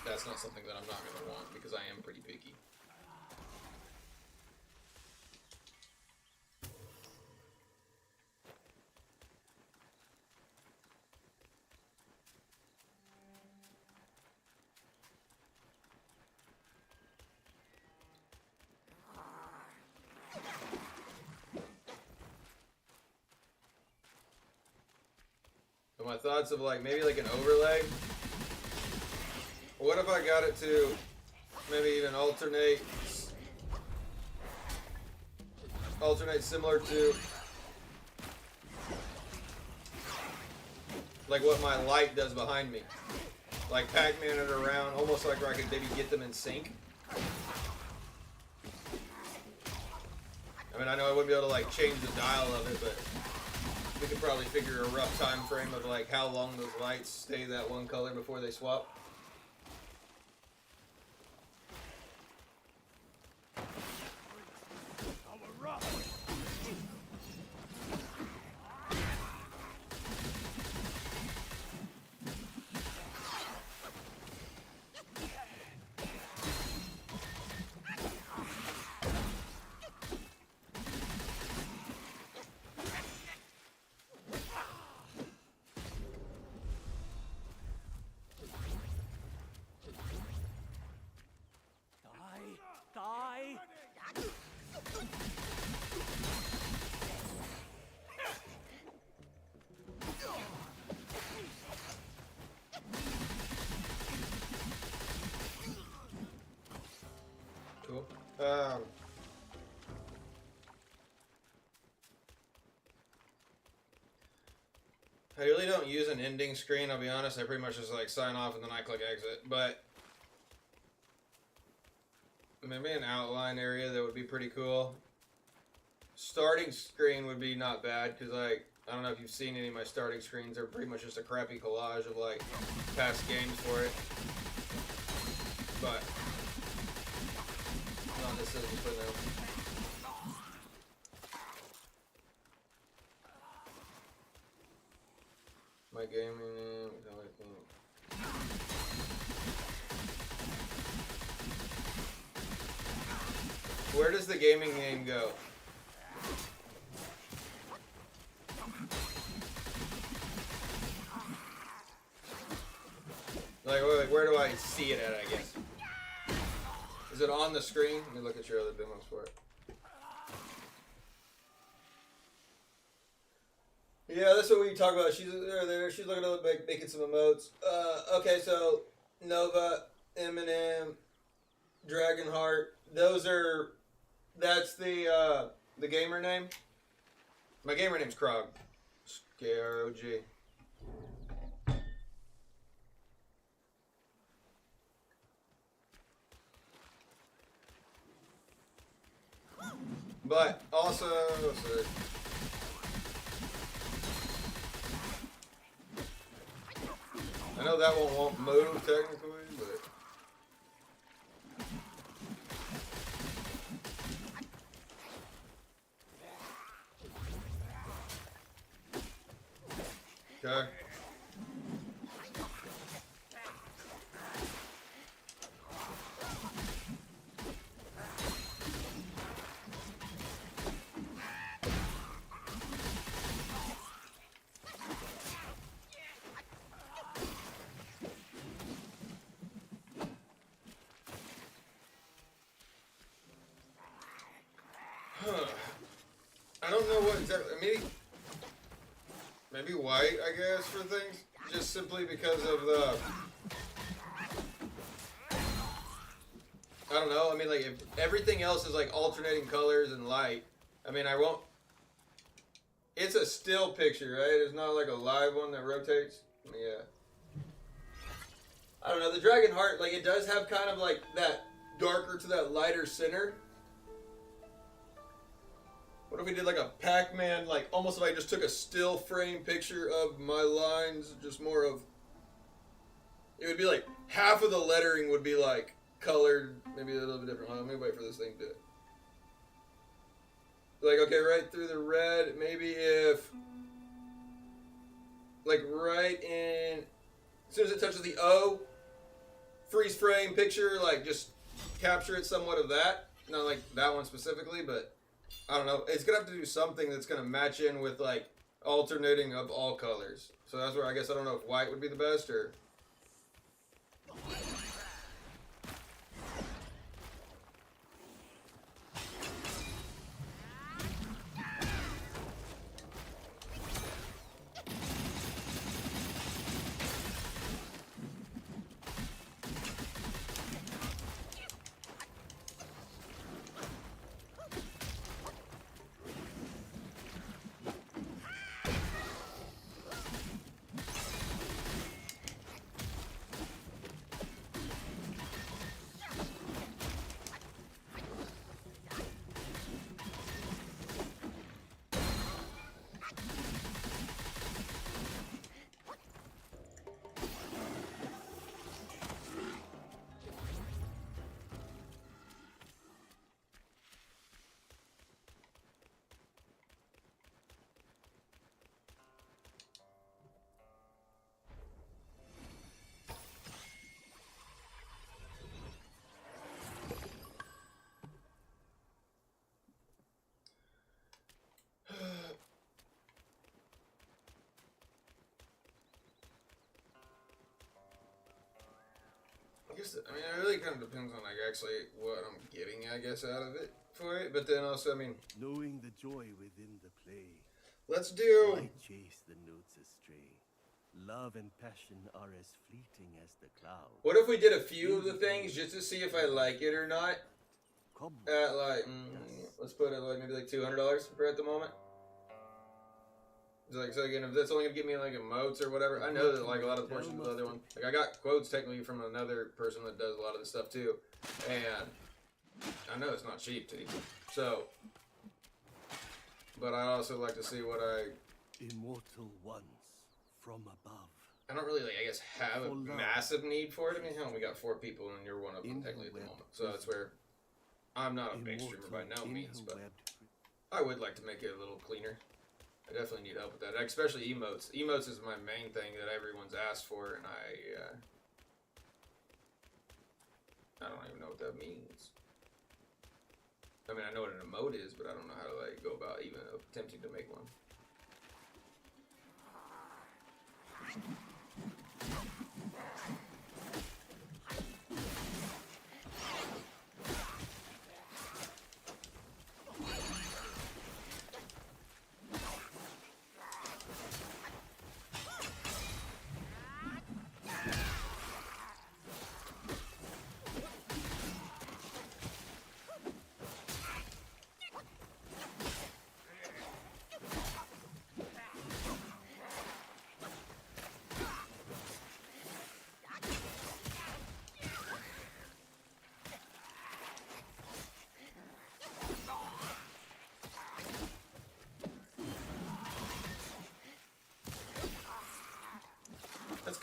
that's not something that I'm not going to want, because I am pretty picky. My thoughts of like maybe like an overlay. What if I got it to maybe even alternate similar to like what my light does behind me, like Pac-Man it around, almost like where I could maybe get them in sync. I mean, I know I wouldn't be able to like change the dial of it, but we could probably figure a rough time frame of like how long those lights stay that one color before they swap. Cool. I really don't use an ending screen, I'll be honest. I pretty much just like sign off and then I click exit. But maybe an outline area that would be pretty cool. Starting screen would be not bad because like I don't know if you've seen any of my starting screens. They're pretty much just a crappy collage of like past games for it. But not necessarily for them. My gaming name, how I think. Where does the gaming name go? Like, where do I see it at, I guess? Is it on the screen? Let me look at your other demos for it. Yeah, that's what we talk about. She's there. She's looking at making some emotes. Okay, so Nova, Eminem, Dragonheart. That's the gamer name. My gamer name's Krog. K-R-O-G. But also, I know that one won't move technically, but okay. I don't know what exactly. Maybe white, I guess, for things, just simply because of the. I don't know. I mean, like if everything else is like alternating colors and light. I mean, I won't. It's a still picture, right? It's not like a live one that rotates. Yeah. I don't know. The Dragon Heart, like it does have kind of like that darker to that lighter center. What if we did like a Pac-Man, like almost if I just took a still frame picture of my lines, just more of. It would be like half of the lettering would be like colored, maybe a little bit different. Let me wait for this thing to. Like, okay, right through the red, maybe if. Like right in. As soon as it touches the O, freeze frame picture, like just capture it somewhat of that. Not like that one specifically, but. I don't know. It's going to have to do something that's going to match in with, like, alternating of all colors. So that's where I guess I don't know if white would be the best or... I guess, I mean, it really kind of depends on, like, actually what I'm getting, I guess, out of it for it. But then also, I mean...
Knowing the joy within the play.
Let's do...
Why chase the notes astray? Love and passion are as fleeting as the clouds.
What if we did a few of the things just to see if I like it or not? At, like, let's put it, like, maybe, like, $200 for at the moment. Like, so again, if that's only gonna give me like emotes or whatever, I know that like a lot of the portions of the other one, like I got quotes technically from another person that does a lot of this stuff too, and I know it's not cheap to even. So, but I'd also like to see what
Immortal ones from above.
I don't really like, I guess, have a massive need for it. I mean, hell, we got 4 people and you're one of them technically at the moment, so that's where I'm not a big streamer by no means, but I would like to make it a little cleaner. I definitely need help with that, especially emotes. Emotes is my main thing that everyone's asked for, and I don't even know what that means. I mean, I know what an emote is, but I don't know how to like go about even attempting to make one.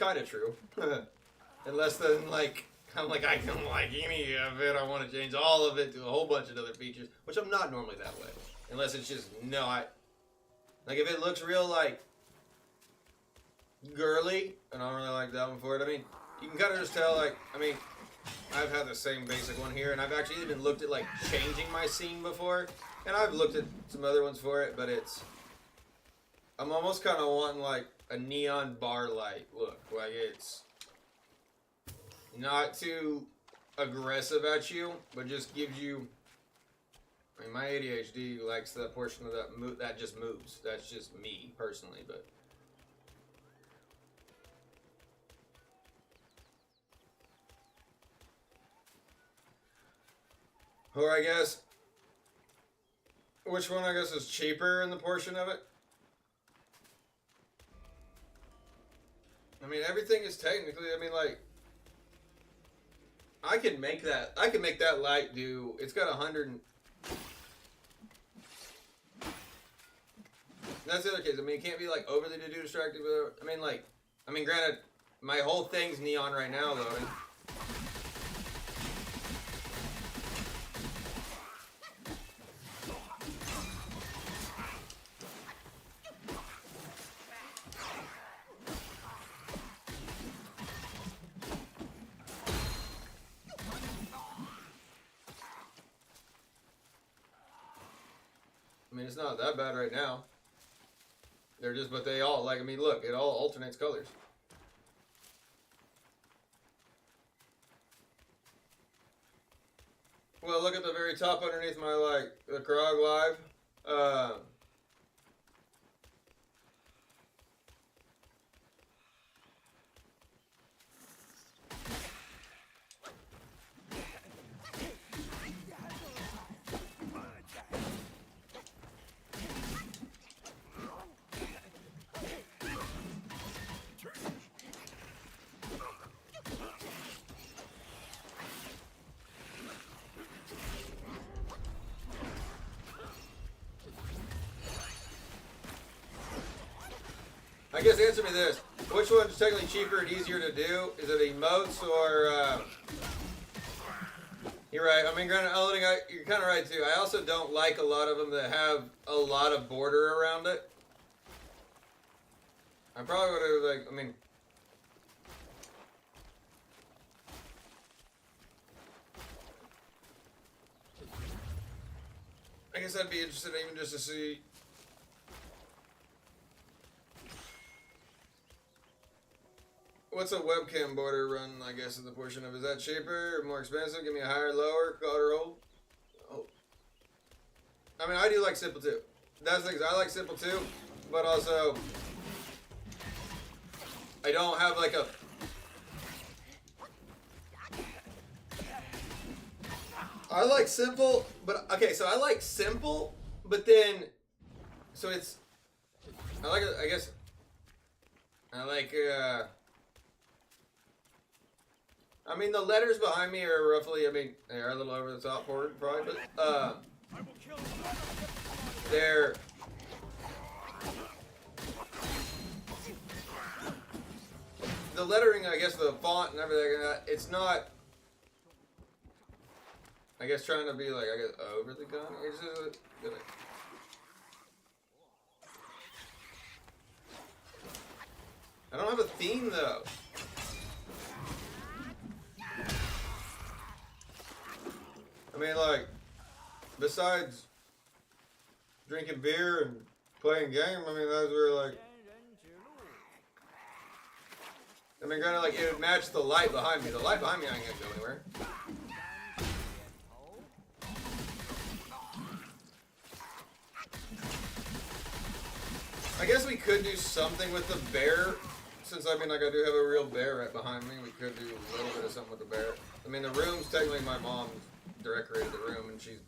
kind of true. Unless then, like, I'm like, I don't like any of it. I want to change all of it to a whole bunch of other features, which I'm not normally that way. Unless it's just not. Like, if it looks real, like, girly, and I don't really like that one for it. I mean, you can kind of just tell, like, I mean, I've had the same basic one here, and I've actually even looked at, like, changing my scene before. And I've looked at some other ones for it, but it's... I'm almost kind of wanting, like, a neon bar light look. Like, it's not too aggressive at you, but just gives you... I mean, my ADHD likes that portion of that that just moves. That's just me, personally, but... Or I guess... Which one, I guess, is cheaper in the portion of it? I mean, everything is technically, I mean, like... I can make that light do... It's got 100... That's the other case. I mean, it can't be, like, overly to do distracting, but... I mean, like... I mean, granted, my whole thing's neon right now, though. I mean, it's not that bad right now. They're just, but they all, like, I mean, look, it all alternates colors. Well, look at the very top underneath my, like, the Krog Live. I guess answer me this. Which one's technically cheaper and easier to do? Is it emotes or... You're right. I mean, granted, you're kind of right, too. I also don't like a lot of them that have a lot of border around it. I probably would have, like, I mean... I guess I'd be interested even just to see... What's a webcam border run, I guess, in the portion of? Is that cheaper or more expensive? Give me a higher, lower, color roll? Oh. I mean, I do like simple too. That's the thing, I like simple too, but also, I don't have like a... I like simple, but, okay, so I like simple, but then, so it's, I like, I guess, I like, I mean, the letters behind me are roughly, I mean, they are a little over the top for it, probably, but, they're, the lettering, I guess, the font and everything, it's not, I guess, trying to be, like, I guess, overly gone. It's just, I don't have a theme, though. I mean, like, besides drinking beer and playing game, I mean, that's where, like, I mean, granted, like, it would match the light behind me. The light behind me, I ain't gonna go anywhere. I guess we could do something with the bear. Since, I mean, like, I do have a real bear right behind me, we could do a little bit of something with the bear. I mean, the room's technically my mom's decorated the room, and she's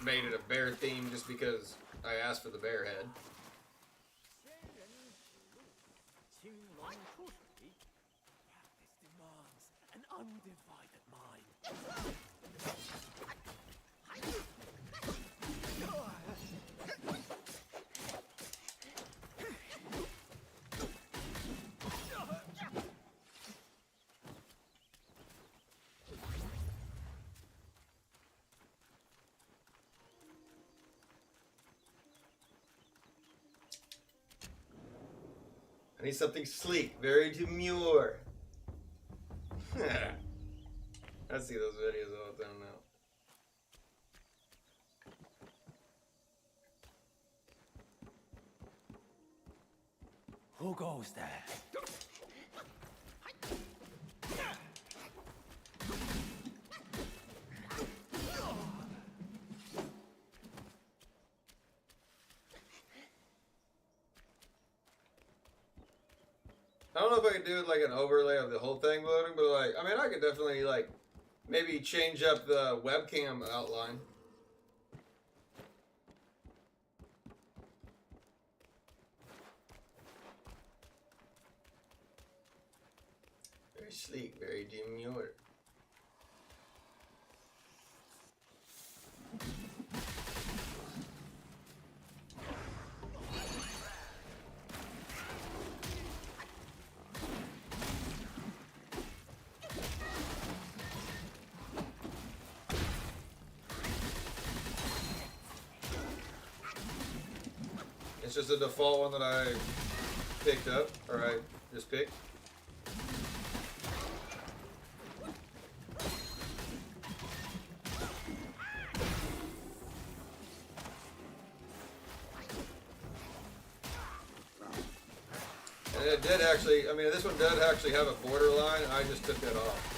made it a bear theme just because I asked for the bear head.
An undivided mind.
need something sleek, very demure. I see those videos all the time now.
Who goes there?
I don't know if I could do like an overlay of the whole thing loading, but like, I mean, I could definitely like maybe change up the webcam outline. Very sleek, very demure. It's just a default one that I picked up, or I just picked. And it did actually, I mean, this one did actually have a borderline. I just took that off.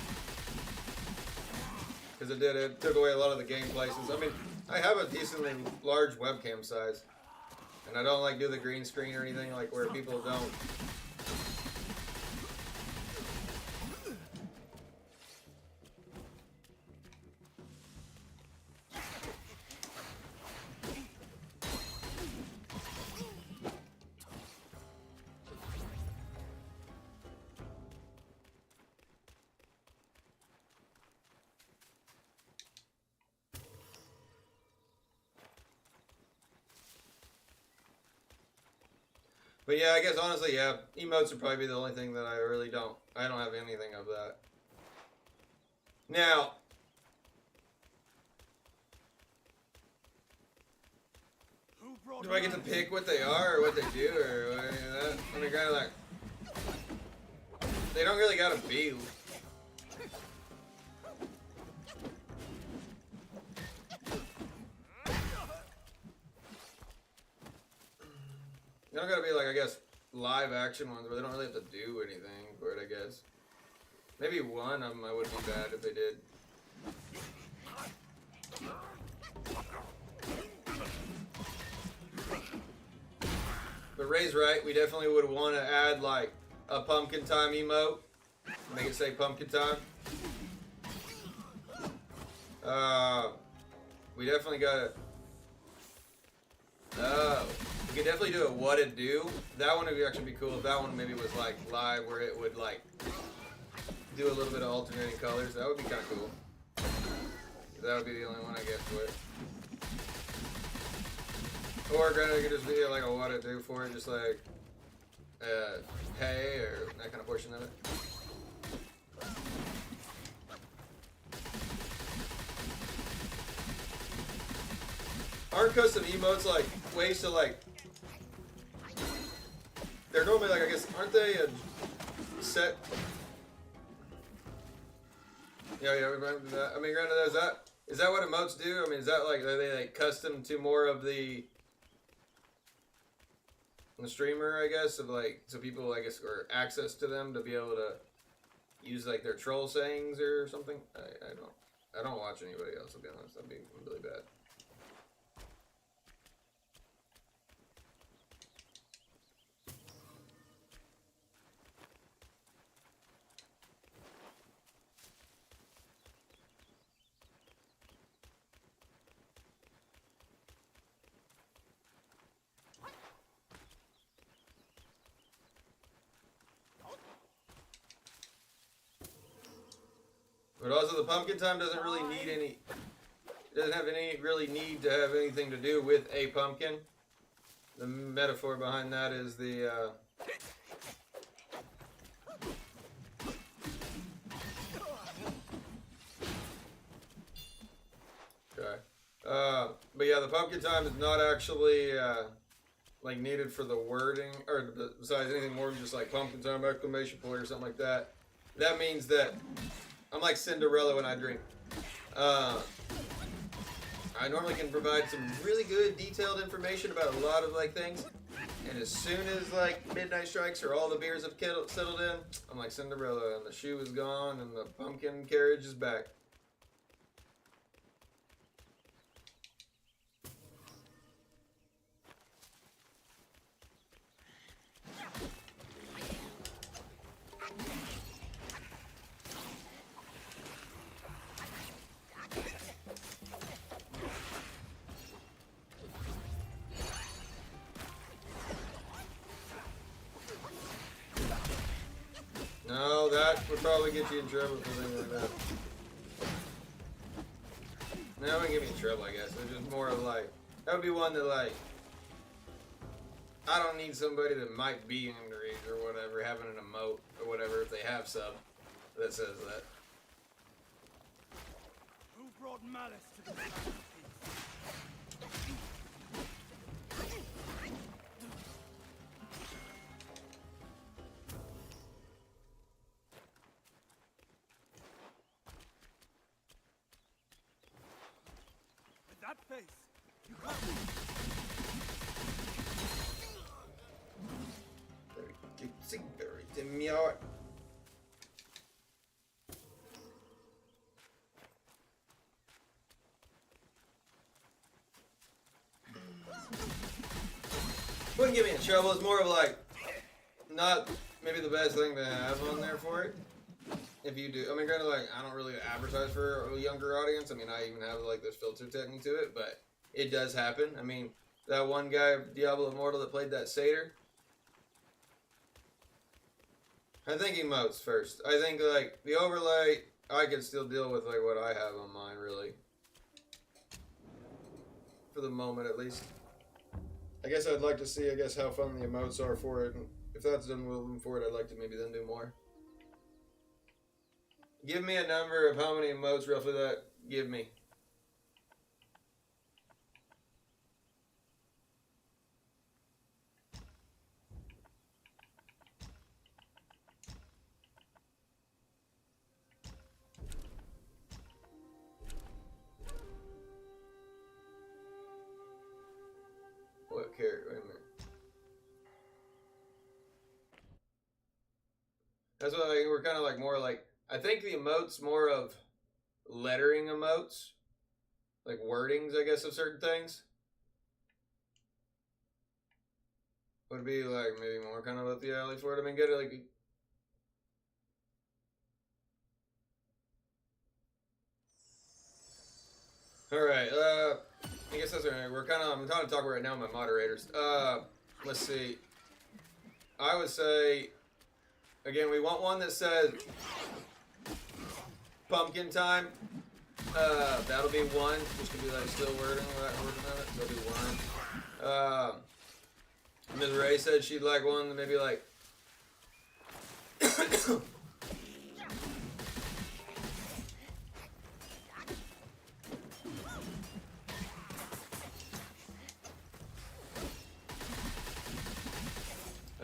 Because it took away a lot of the game places. I mean, I have a decently large webcam size. And I don't like do the green screen or anything like where people don't. But yeah, I guess honestly, yeah, emotes would probably be the only thing that I really don't. I don't have anything of that. Now, do I get to pick what they are or what they do or any of that? I mean, kind of like, they don't really gotta be. They don't gotta be like, I guess, live action ones where they don't really have to do anything for it, I guess. Maybe one of them I wouldn't be bad if they did. But Ray's right, we definitely would want to add like a pumpkin time emote. Make it say pumpkin time. We definitely gotta... we could definitely do a what it do. That one would actually be cool if that one maybe was like live where it would like do a little bit of alternating colors. That would be kind of cool. That would be the only one I guess for it. Or granted, it could just be like a what it do for it, just like hey or that kind of portion of it. Aren't custom emotes like ways to like? They're normally like, I guess, aren't they a set? Yeah, remember that. I mean, granted, is that what emotes do? I mean, is that like, are they like custom to more of the streamer, I guess, of like, so people, I guess, or access to them to be able to use like their troll sayings or something? I don't watch anybody else, to be honest. I'm being really bad. But also the pumpkin time doesn't really need any, it doesn't have any really need to have anything to do with a pumpkin. The metaphor behind that is the, okay. But yeah, the pumpkin time is not actually, like needed for the wording, or besides anything more than just like pumpkin time exclamation point or something like that, that means that I'm like Cinderella when I drink. I normally can provide some really good detailed information about a lot of like things, and as soon as like midnight strikes or all the beers have settled in, I'm like Cinderella, and the shoe is gone and the pumpkin carriage is back. No, that would probably get you in trouble for things like that. No, it wouldn't get me in trouble, I guess. It's just more of like, that would be one that like, I don't need somebody that might be underage or whatever, having an emote or whatever, if they have sub that says that.
Who brought malice to the that face, you can't.
Very demure. Wouldn't get me in trouble. It's more of like, not maybe the best thing to have on there for it. If you do, I mean, kind of like, I don't really advertise for a younger audience. I mean, I even have like this filter technique to it, but it does happen. I mean, that one guy, Diablo Immortal, that played that satyr. I think emotes first. I think like the overlay, I can still deal with like what I have on mine, really. For the moment, at least. I guess I'd like to see, how fun the emotes are for it. And if that's done well for it, I'd like to maybe then do more. Give me a number of how many emotes roughly that give me. What character? Wait a minute. That's what we're kind of like more like. I think the emotes more of lettering emotes, like wordings, I guess, of certain things. Would be like maybe more kind of up the alley for it. I mean, get it like. All right. I guess that's right. I'm kind of talking right now with my moderators. Let's see. I would say, again, we want one that says pumpkin time. That'll be one. Just to be like still wording on it. That'll be one. Ms. Ray said she'd like one that maybe like.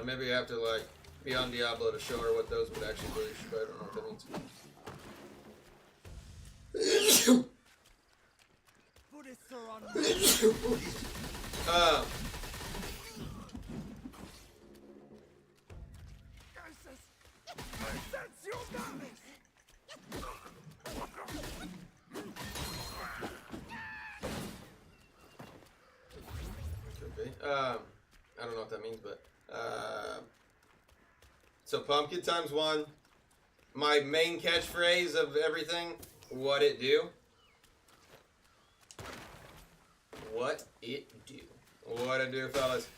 Maybe I have to like be on Diablo to show her what those would actually do. But I don't know what that means.
Buddhists are on.
Could be. I don't know what that means, but. So pumpkin times one. My main catchphrase of everything. What it do. What it do. What it do, fellas.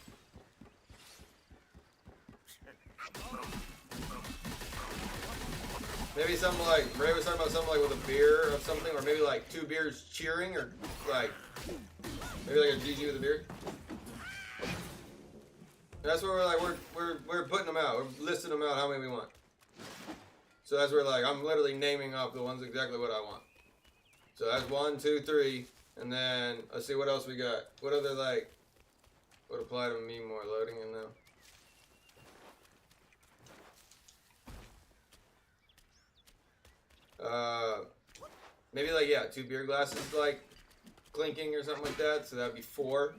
Maybe something like, Ray was talking about something like with a beer of something, or maybe like two beers cheering, or like, maybe like a GG with a beer. That's where we're like, we're putting them out. We're listing them out how many we want. So that's where like, I'm literally naming off the ones exactly what I want. So that's 1, 2, 3. And then, let's see what else we got. What other like, would apply to me more loading in though. Maybe like, yeah, 2 beer glasses like clinking or something like that, so that'd be 4.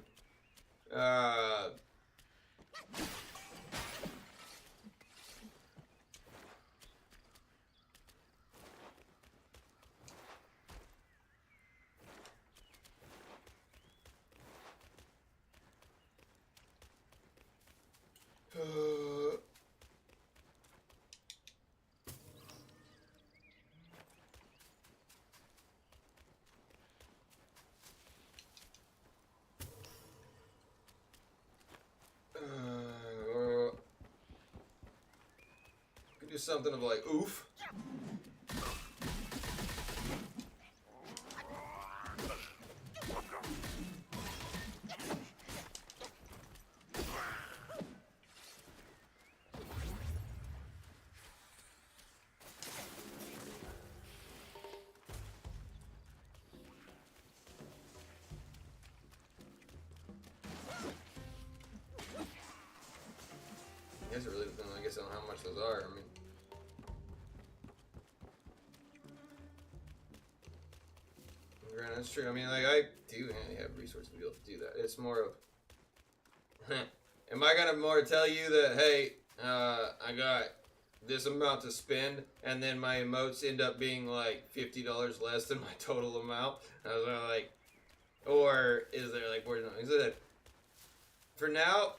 Could do something of like oof. I guess it really depends, I guess, on how much those are. I mean, granted, that's true. I mean, like, I do have resources to be able to do that. It's more of, am I gonna more tell you that, hey, I got this amount to spend, and then my emotes end up being like $50 less than my total amount? I was like, or is there like, is it for now?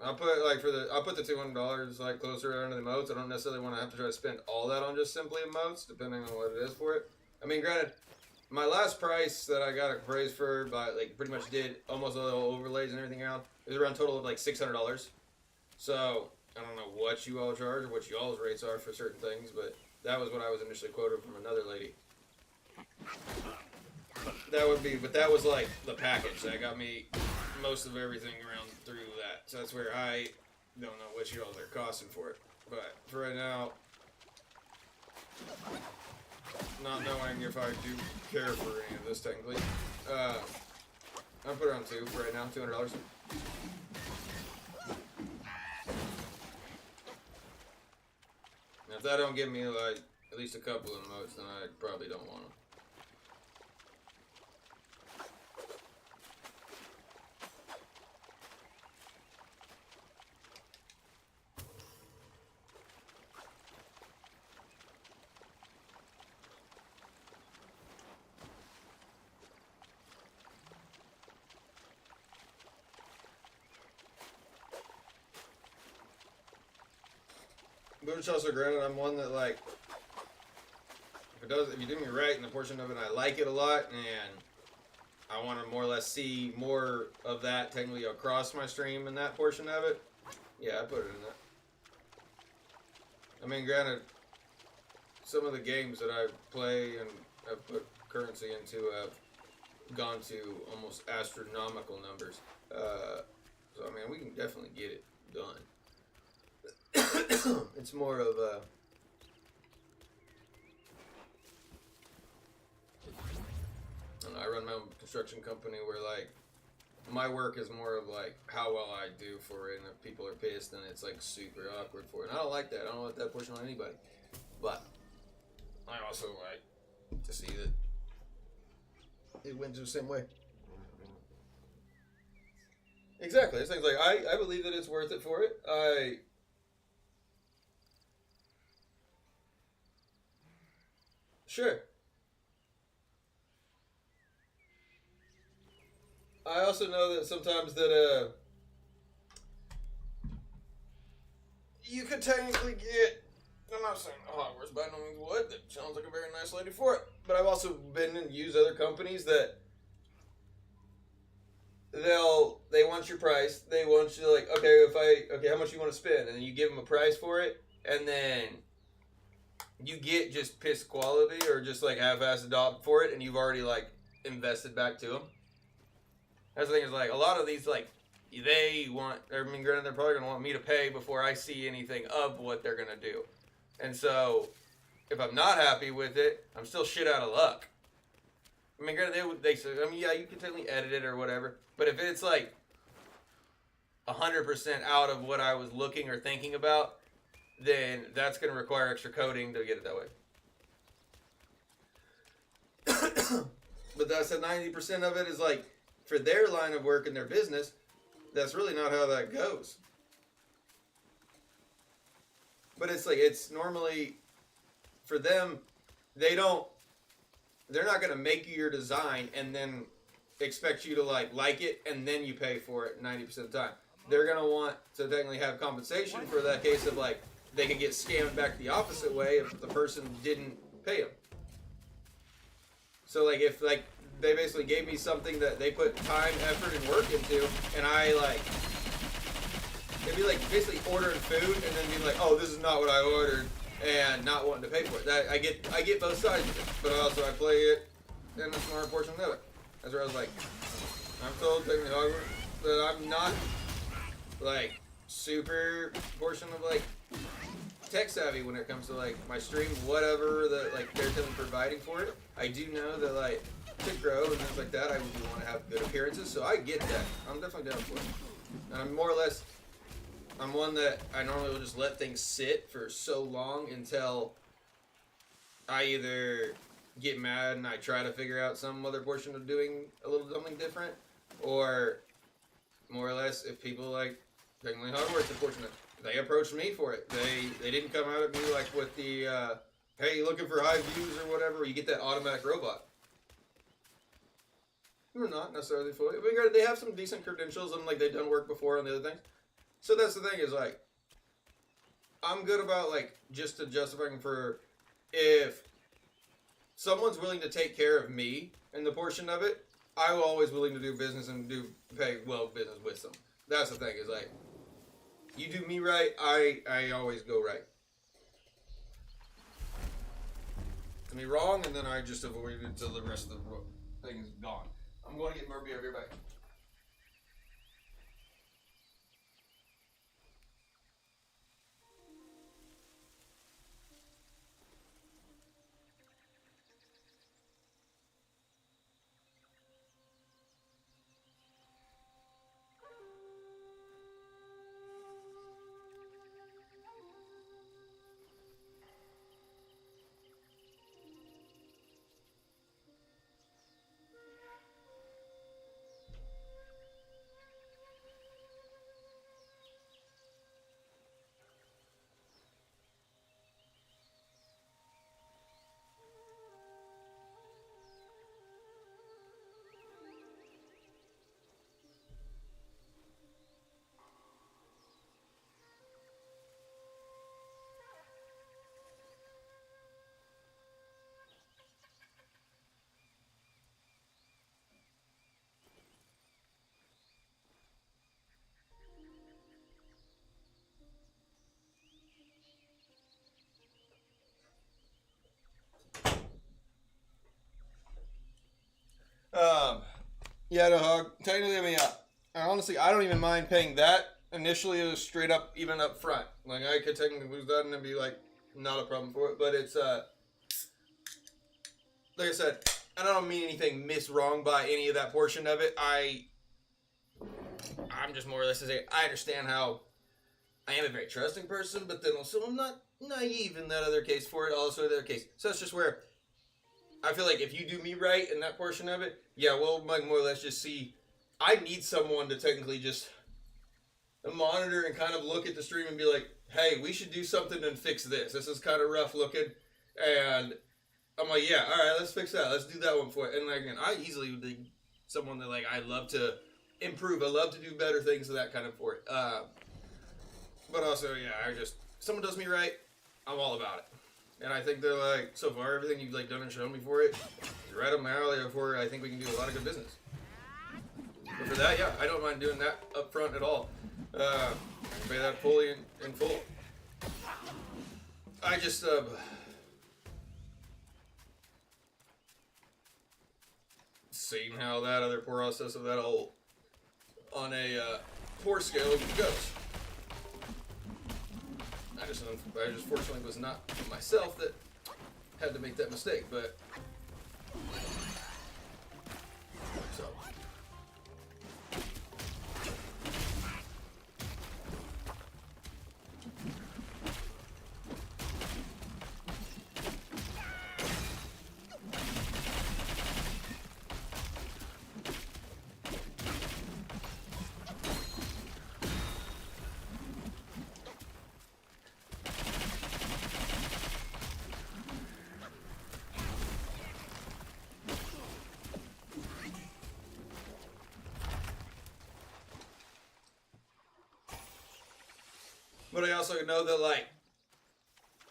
I'll put the $200 like closer under the emotes. I don't necessarily want to have to try to spend all that on just simply emotes, depending on what it is for it. I mean, granted, my last price that I got appraised for, by like pretty much did almost all the overlays and everything else, it was around a total of like $600. So I don't know what you all charge or what you all's rates are for certain things, but that was what I was initially quoted from another lady. That would be, but that was like the package that got me most of everything around through that. So that's where I don't know what you all are costing for it. But for right now, not knowing if I do care for any of this technically, I'll put it on 2 for right now, $200. Now if that don't give me like at least a couple of emotes, then I probably don't want them. But it's also granted, I'm one that like, if you do me right in the portion of it, I like it a lot, and I want to more or less see more of that technically across my stream in that portion of it. Yeah, I put it in that. I mean, granted, some of the games that I play and I've put currency into have gone to almost astronomical numbers. So I mean, we can definitely get it done. It's more of a, I don't know, I run my own construction company where like my work is more of like how well I do for it, and if people are pissed, then it's like super awkward for it. And I don't like that. I don't want that pushing on anybody. But I also like to see that it went the same way. Exactly. It's things like I believe that it's worth it for it. Sure. I also know that sometimes that you could technically get, I'm not saying Hogwarts by no means would, that sounds like a very nice lady for it, but I've also been and used other companies that they want your price, they want you like, okay, how much you want to spend, and then you give them a price for it, and then you get just piss quality or just like half-assed adopt for it, and you've already like invested back to them. That's the thing, is like a lot of these, like, they want, I mean, granted, they're probably gonna want me to pay before I see anything of what they're gonna do. And so if I'm not happy with it, I'm still shit out of luck. I mean, granted, they say, I mean, yeah, you can technically edit it or whatever, but if it's like 100% out of what I was looking or thinking about, then that's going to require extra coding to get it that way. But that's a 90% of it is like, for their line of work and their business, that's really not how that goes. But it's like, it's normally, for them, they're not going to make you your design and then expect you to like it and then you pay for it 90% of the time. They're going to want to technically have compensation for that case of like, they could get scammed back the opposite way if the person didn't pay them. So like, if like, they basically gave me something that they put time, effort, and work into, and I like, it'd be like basically ordering food and then being like, oh, this is not what I ordered, and not wanting to pay for it. That I get both sides of it, but also I play it in a smaller portion of it. That's where I was like, I'm told technically that I'm not like super portion of like tech savvy when it comes to like my stream, whatever that like they're providing for it. I do know that like to grow and things like that, I would want to have good appearances, so I get that. I'm definitely down for it. And I'm more or less, I'm one that I normally will just let things sit for so long until I either get mad and I try to figure out some other portion of doing a little something different, or more or less if people like technically hard work the portion of, they approached me for it. They didn't come out at me like with the hey, looking for high views or whatever, you get that automatic robot. Or not necessarily fully. But they have some decent credentials and like they've done work before on the other things. So that's the thing is like, I'm good about like just to justifying for if someone's willing to take care of me in the portion of it, I'm always willing to do business and pay well business with them. That's the thing is like, you do me right, I always go right. Do me wrong, and then I just avoid it until the rest of the thing is gone. I'm going to get more beer. I'll be right back. Yeah, no, Hog. Technically, I mean, honestly, I don't even mind paying that initially, straight up, even up front. Like, I could technically lose that and then be like, not a problem for it. But it's, like I said, I don't mean anything wrong by any of that portion of it. I'm just more or less to say, I understand how I am a very trusting person, but then also I'm not naive in that other case for it, also the other case. So that's just where I feel like if you do me right in that portion of it, yeah, we'll like more or less just see. I need someone to technically just monitor and kind of look at the stream and be like, hey, we should do something and fix this. This is kind of rough looking. And I'm like, yeah, all right, let's fix that. Let's do that one for it. And like, again, I easily would be someone that like I love to improve. I love to do better things and that kind of for it. But also, yeah, someone does me right, I'm all about it. And I think they're like, so far, everything you've like done and shown me for it is right up my alley for I think we can do a lot of good business. But for that, yeah, I don't mind doing that up front at all. Pay that fully in full. I just, seeing how that other process of that all on a poor scale goes. I just fortunately was not myself that had to make that mistake, but so But I also know that, like,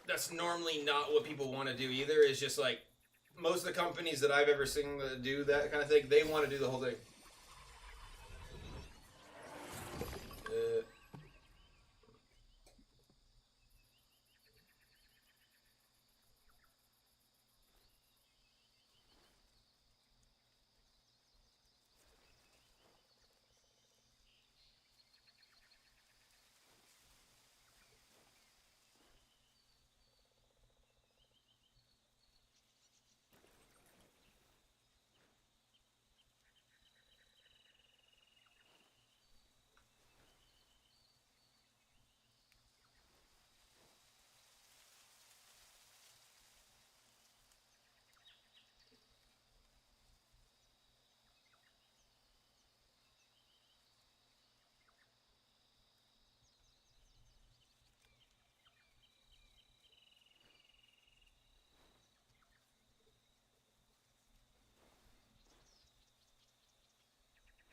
that's normally not what people want to do either. It's just, like, most of the companies that I've ever seen that do that kind of thing, they want to do the whole thing.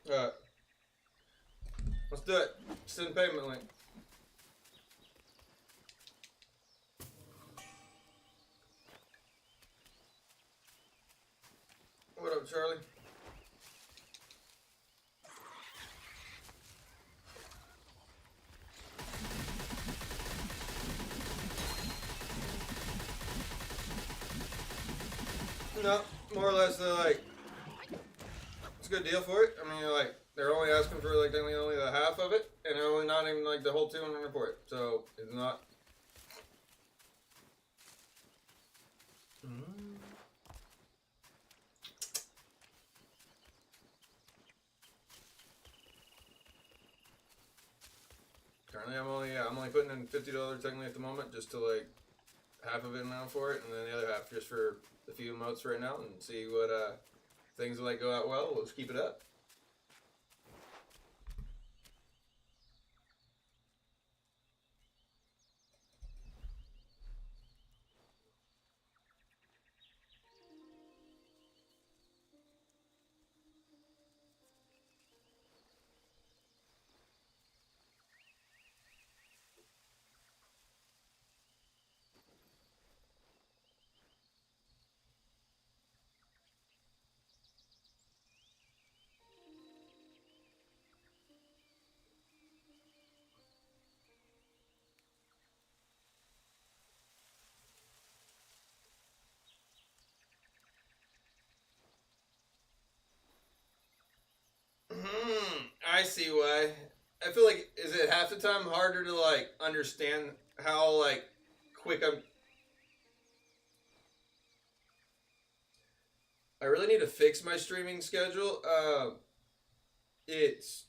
Alright. Let's do it. Send payment link. What up, Charlie? No, more or less, they're like, it's a good deal for it. I mean, like, they're only asking for, like, only the half of it, and they're only not even, like, the whole 200 for it. So, it's not... Currently, I'm only putting in $50 technically at the moment, just to, like, half of it now for it, and then the other half just for the few emotes right now, and see what, things like go out well. We'll just keep it up. I see why. I feel like, is it half the time harder to, like, understand how, like, quick I really need to fix my streaming schedule. It's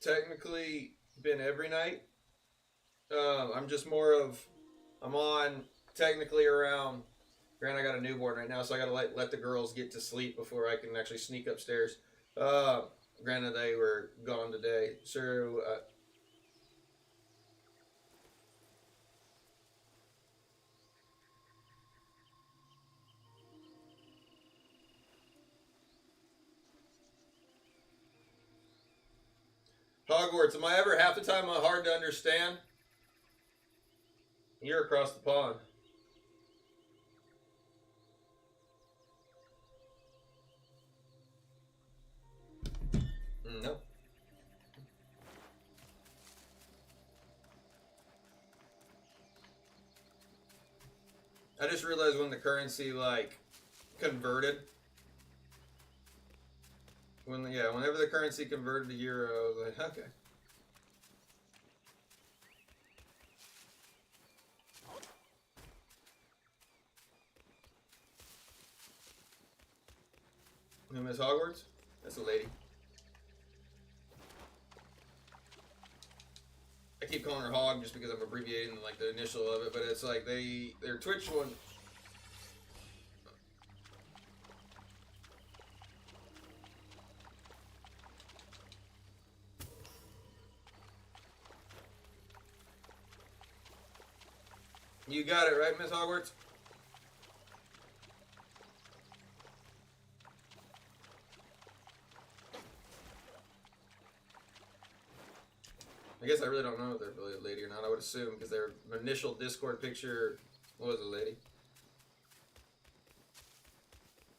technically been every night. I'm just more of, I'm on technically around, granted I got a newborn right now, so I gotta let the girls get to sleep before I can actually sneak upstairs. Granted they were gone today, so Hogwarts, am I ever half the time hard to understand? You're across the pond. No. I just realized when the currency, like, converted. Whenever the currency converted to euro, I was like, okay. Who, Miss Hogwarts? That's a lady. I keep calling her Hog just because I'm abbreviating, like, the initial of it, but it's like their Twitch one. You got it, right, Miss Hogwarts? I guess I really don't know if they're really a lady or not. I would assume because their initial Discord picture was a lady.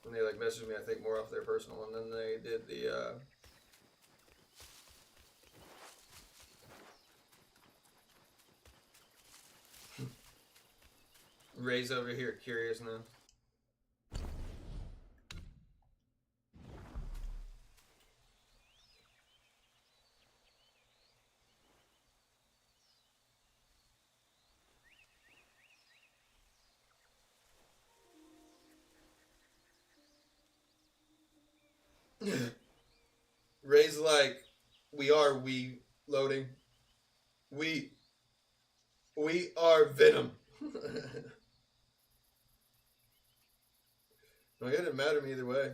And they like messaged me, I think, more off their personal one than they did the. Ray's over here curious now. Ray's like, we loading. We are Venom. Like, it didn't matter to me either way.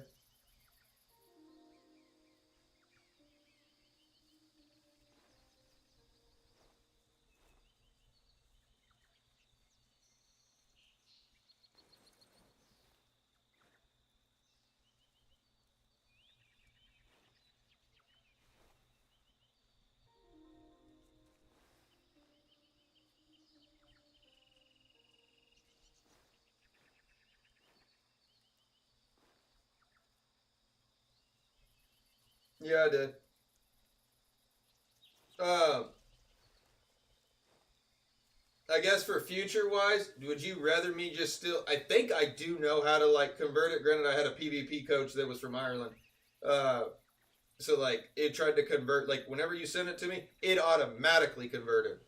Yeah, I did. I guess for future wise, would you rather me just still? I think I do know how to like convert it. Granted, I had a PvP coach that was from Ireland, so like it tried to convert. Like whenever you send it to me, it automatically converted.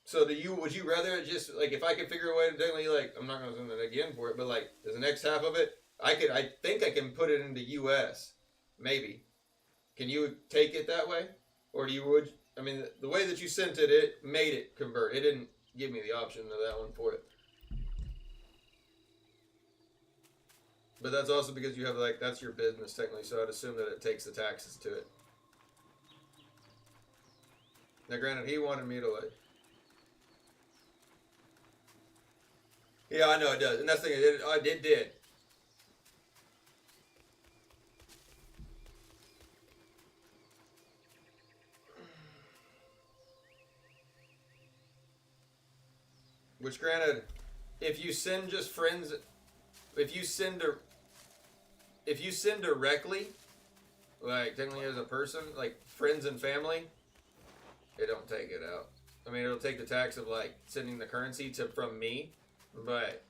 So would you rather it just like if I could figure a way to definitely like I'm not gonna send it again for it, but like there's the next half of it, I think I can put it into US, maybe. Can you take it that way, or would? I mean, the way that you sent it, it made it convert. It didn't give me the option of that one for it. But that's also because you have like that's your business technically, so I'd assume that it takes the taxes to it. Now, granted, he wanted me to like. Yeah, I know it does, and that's the thing. It did. Which, granted, if you send just friends, if you send directly, like technically as a person, like friends and family, it don't take it out. I mean, it'll take the tax of like sending the currency from me, but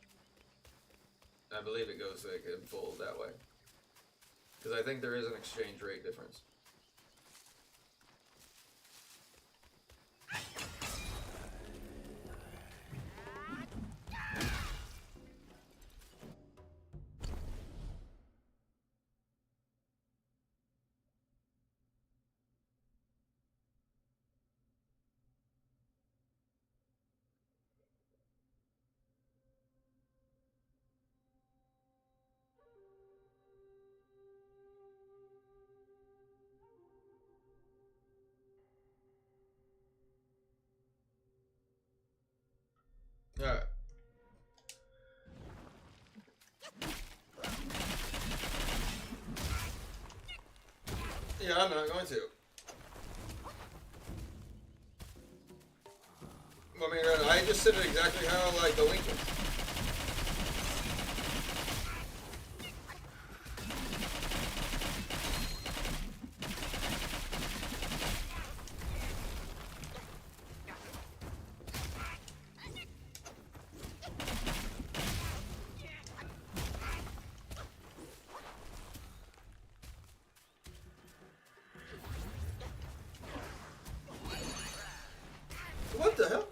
I believe it goes like in full that way. Because I think there is an exchange rate difference. Alright. Yeah, I'm not going to. I mean, I just said it exactly how like the link is. What the hell?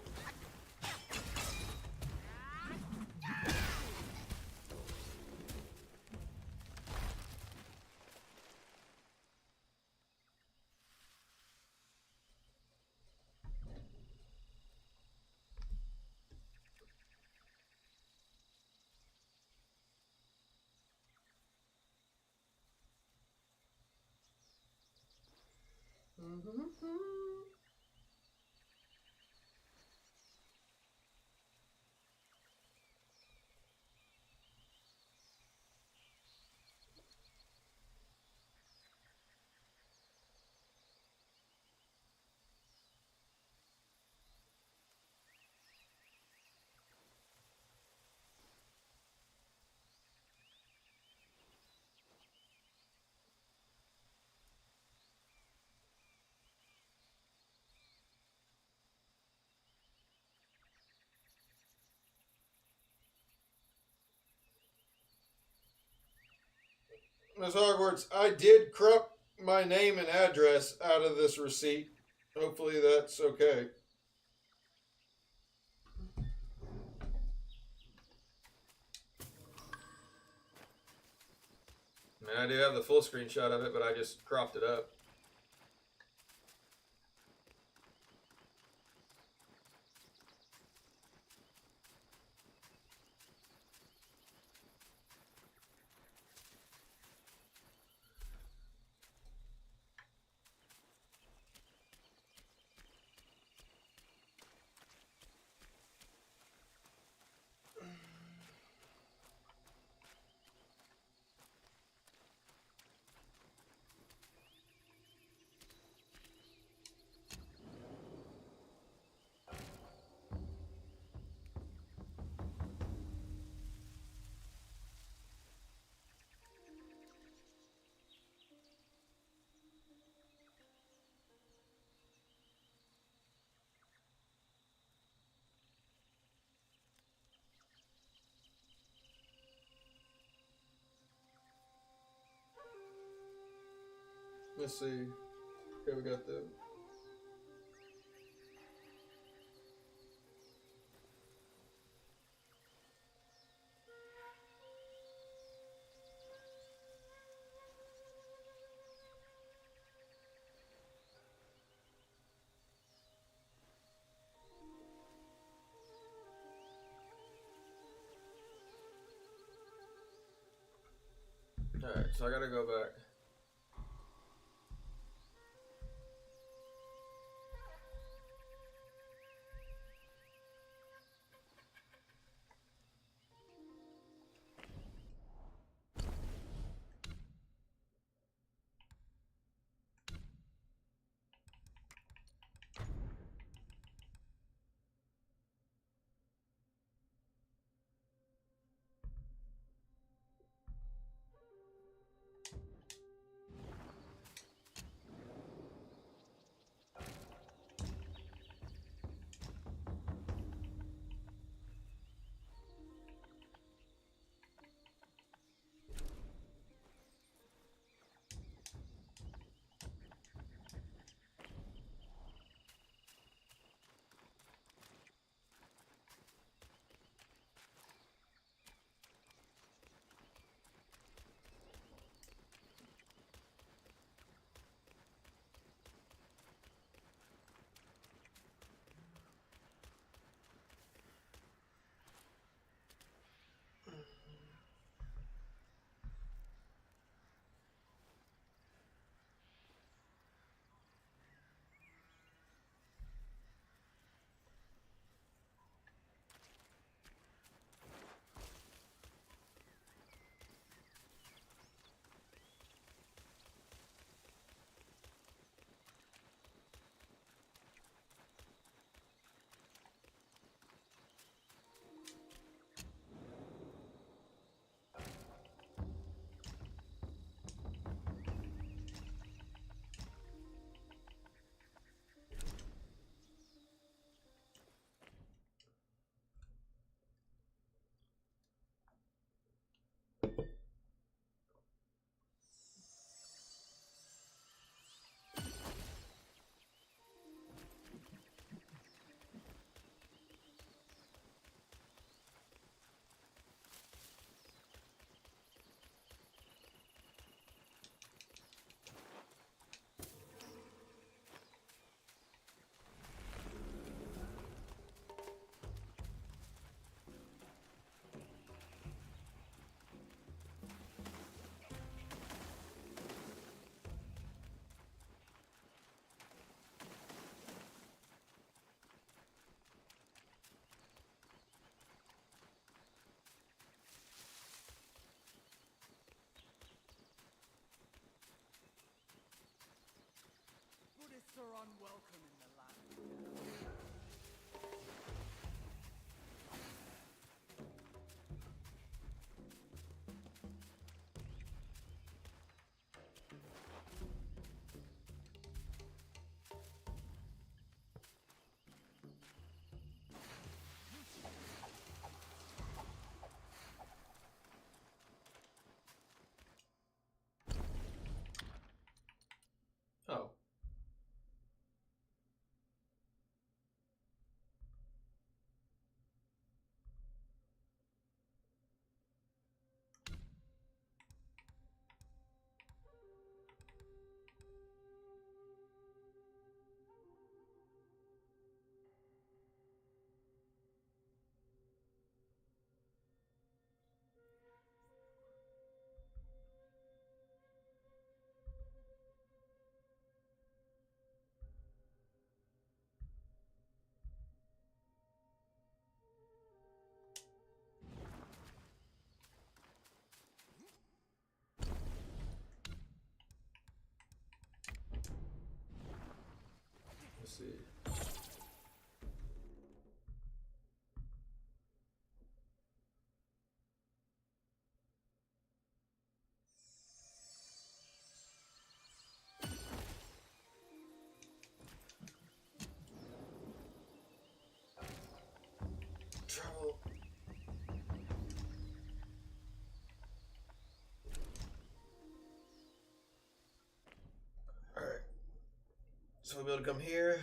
Miss Hogwarts, I did crop my name and address out of this receipt. Hopefully that's okay. I mean, I do have the full screenshot of it, but I just cropped it up. Let's see. Okay, we got the... Alright, so I gotta go back.
Buddhists are unwelcome in the land.
So we'll be able to come here.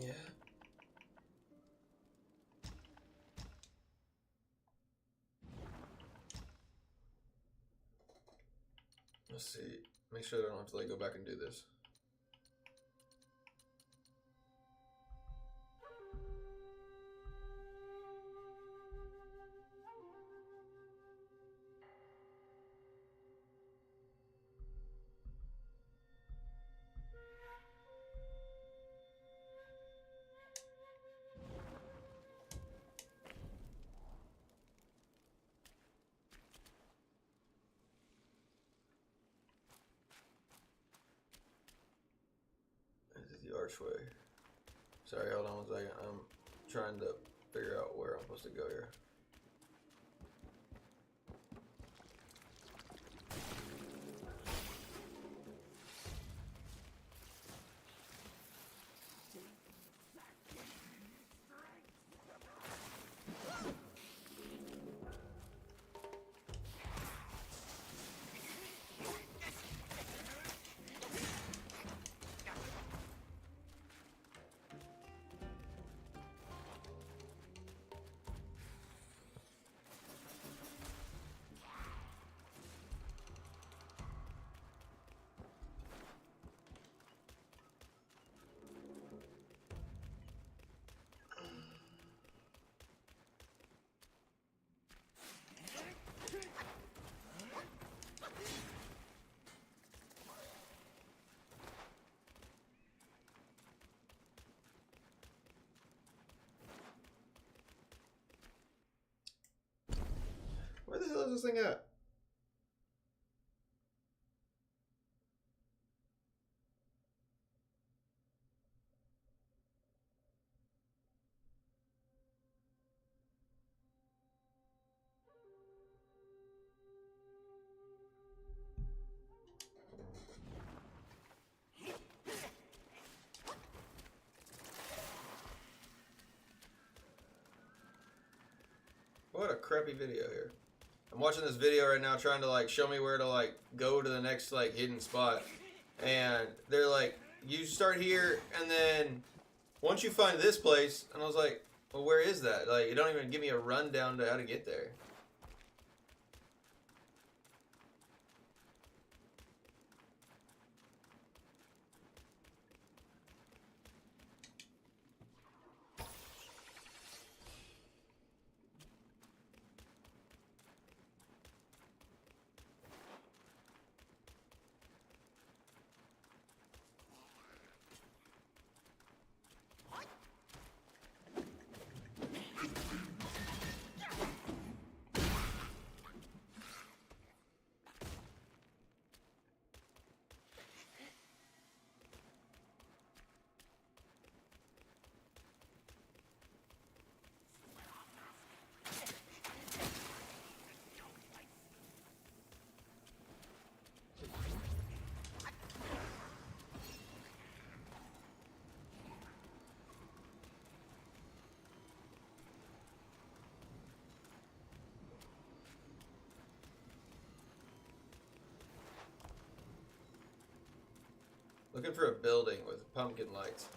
Yeah. Let's see. Make sure I don't have to like go back and do this. This is the archway. Sorry, hold on one second. I'm trying to figure out where I'm supposed to go here. Where the hell is this thing at? What a crappy video here. I'm watching this video right now trying to like show me where to like go to the next like hidden spot. And they're like, you start here and then once you find this place, and I was like, well, where is that? Like, you don't even give me a rundown to how to get there. Looking for a building with pumpkin lights.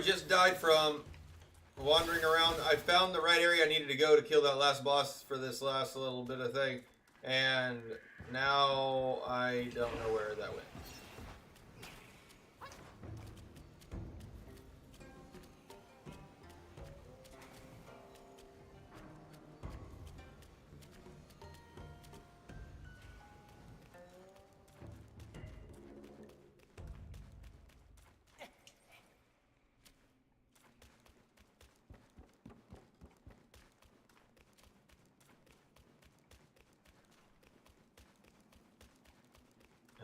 just died from wandering around. I found the right area I needed to go to kill that last boss for this last little bit of thing. And now I don't know where that went.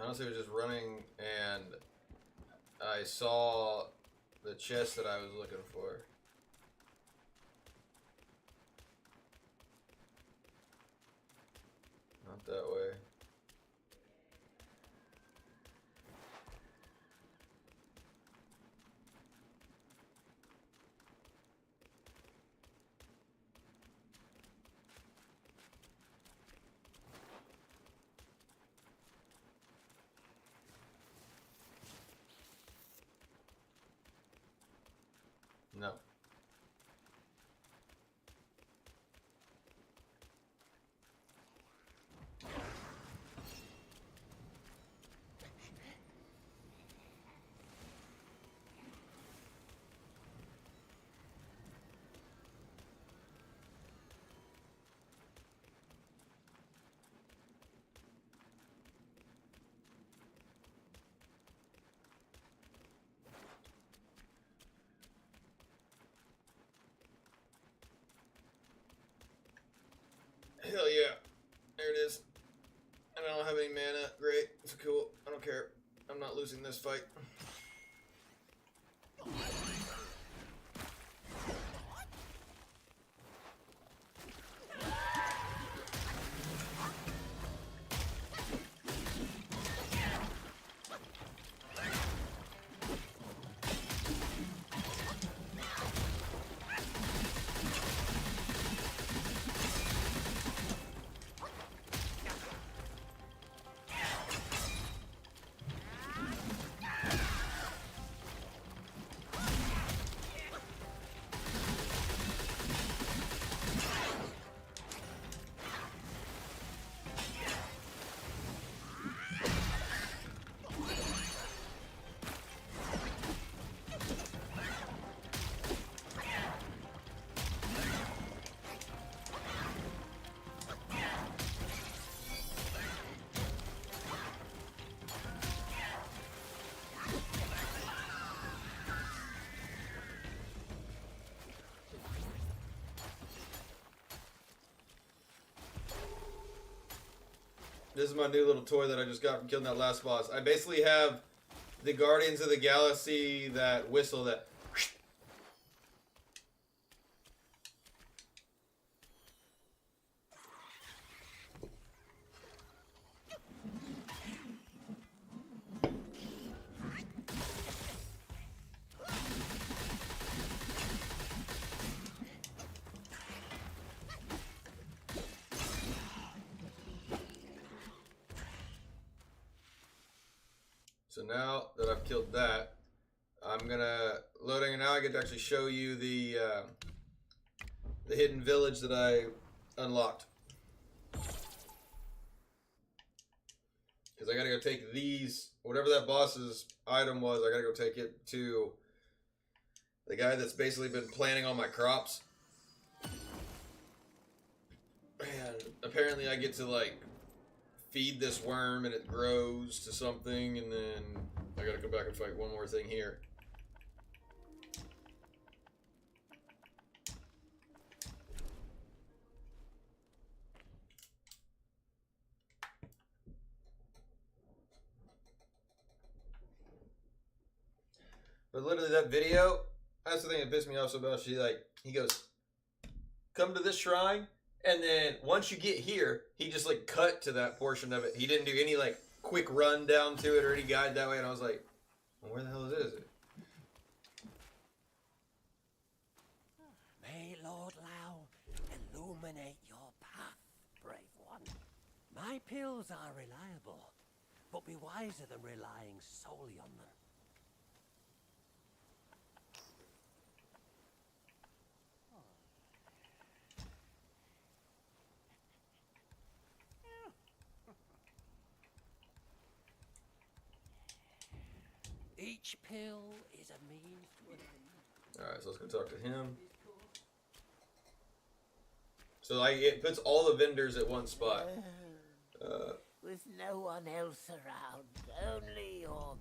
Honestly, I was just running and I saw the chest that I was looking for. Not that way. No. Hell yeah. There it is. And I don't have any mana. Great. It's cool. I don't care. I'm not losing this fight. This is my new little toy that I just got from killing that last boss. I basically have the Guardians of the Galaxy, that whistle that... So now that I've killed that, I'm gonna loading, and now I get to actually show you the hidden village that I unlocked. Because I gotta go take these, whatever that boss's item was, I gotta go take it to the guy that's basically been planting all my crops. And apparently I get to like feed this worm and it grows to something, and then I gotta come back and fight one more thing here. But literally that video, that's the thing that pissed me off so much. He goes, come to this shrine, and then once you get here, he just like cut to that portion of it. He didn't do any like quick run down to it or any guide that way. And I was like, well, where the hell is it?
May Lord Lao illuminate your path, brave one. My pills are reliable, but be wiser than relying solely on them. Each pill is a means to an end.
Alright, so let's go talk to him. So like it puts all the vendors at one spot.
With no one else around, only your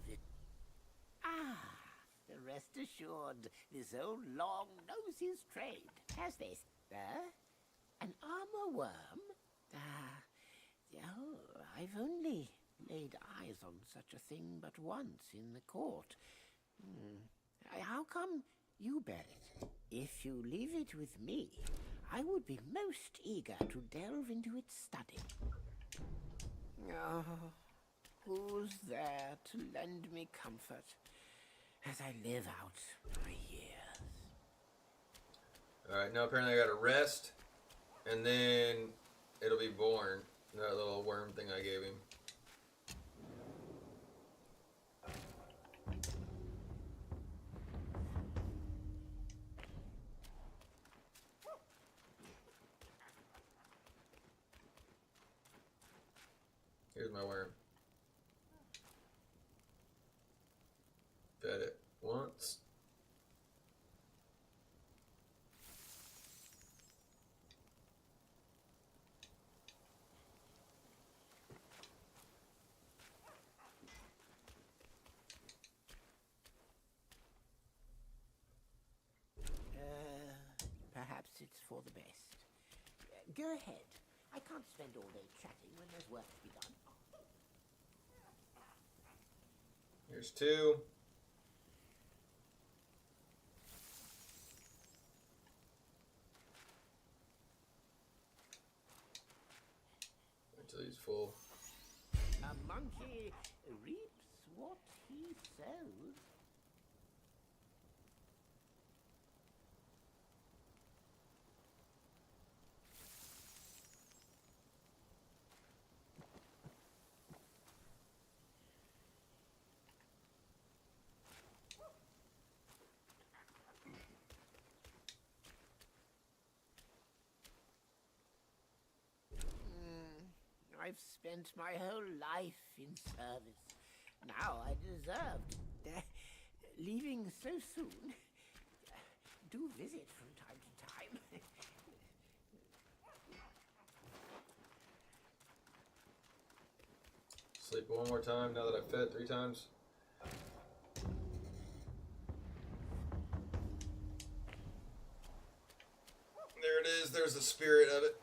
rest assured, this old Long knows his trade. Has this, an armor worm? I've only laid eyes on such a thing but once in the court. How come you bear it? If you leave it with me, I would be most eager to delve into its study. Who's there to lend me comfort as I live out my years?
Alright, now apparently I gotta rest, and then it'll be born. That little worm thing I gave him. Here's my worm. Fed it once.
Perhaps it's for the best. Go ahead. I can't spend all day chatting when there's work to be done.
Here's two. Until he's full.
A monkey reaps what he sows. I've spent my whole life in service. Now I deserved. Leaving so soon. Do visit from time to time.
Sleep one more time now that I've fed 3 times. There it is. There's the spirit of it.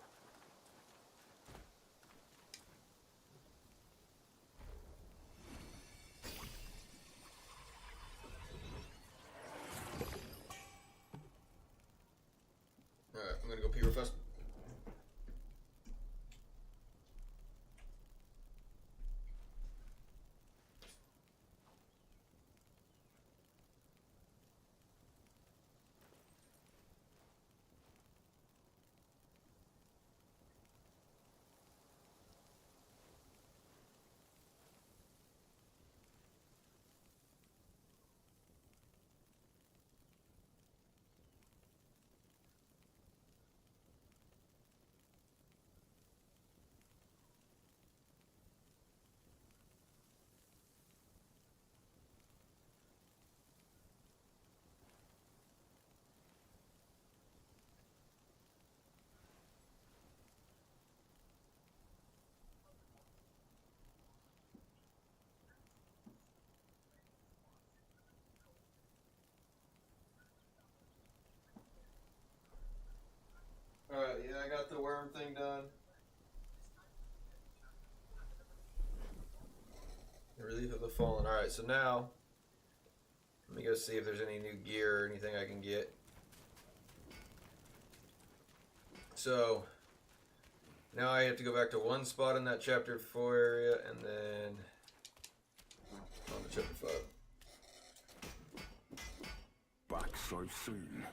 Alright, I'm gonna go pee real fast. Alright, yeah, I got the worm thing done. The Relief of the Fallen. Alright, so now, let me go see if there's any new gear or anything I can get. So, now I have to go back to one spot in that chapter 4 area, and then on to chapter 5.
Back so soon.